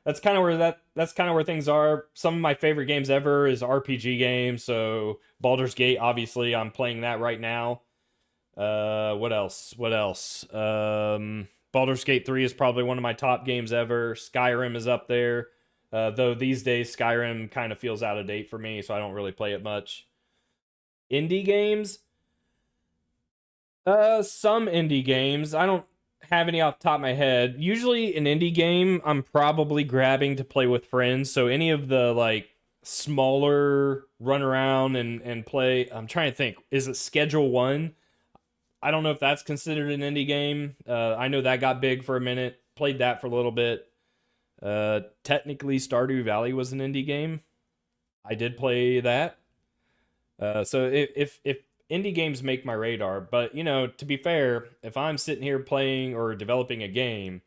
that's kind of where things are. Some of my favorite games ever is RPG games. So Baldur's Gate, obviously, I'm playing that right now. What else? Baldur's Gate 3 is probably one of my top games ever. Skyrim is up there. Though these days Skyrim kind of feels out of date for me, so I don't really play it much. Indie games? Some indie games. I don't have any off the top of my head. Usually an indie game I'm probably grabbing to play with friends, so any of the like smaller run around and play. I'm trying to think. Is it Schedule 1? I don't know if that's considered an indie game. I know that got big for a minute. Played that for a little bit. Technically, Stardew Valley was an indie game. I did play that. So if indie games make my radar, but to be fair, if I'm sitting here playing or developing a game,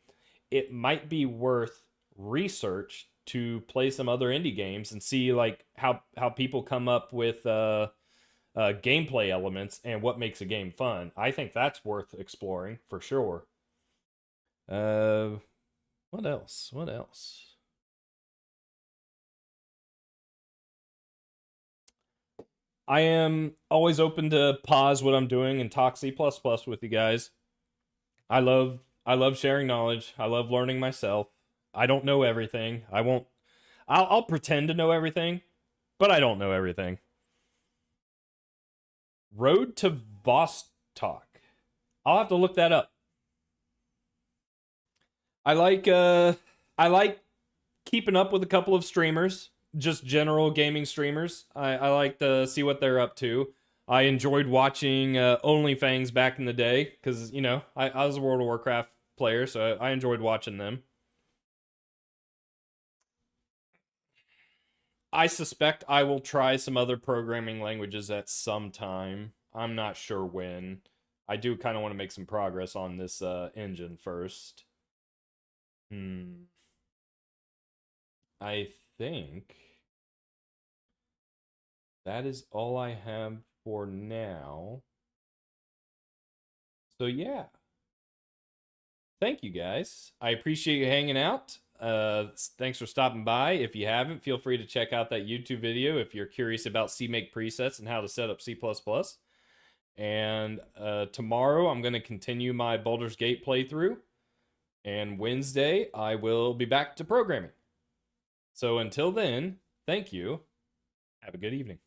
it might be worth research to play some other indie games and see like how people come up with gameplay elements and what makes a game fun. I think that's worth exploring for sure. What else? I am always open to pause what I'm doing and talk C++ with you guys. I love sharing knowledge. I love learning myself. I don't know everything. I'll pretend to know everything, but I don't know everything. Road to Vostok. I'll have to look that up. I like keeping up with a couple of streamers, just general gaming streamers. I like to see what they're up to. I enjoyed watching OnlyFans back in the day because I was a World of Warcraft player, so I enjoyed watching them. I suspect I will try some other programming languages at some time. I'm not sure when. I do kind of want to make some progress on this engine first. I think that is all I have for now. So yeah, thank you guys. I appreciate you hanging out. Thanks for stopping by. If you haven't, feel free to check out that YouTube video if you're curious about CMake presets and how to set up C++. And tomorrow I'm going to continue my Baldur's Gate playthrough. And Wednesday I will be back to programming. So until then, thank you. Have a good evening.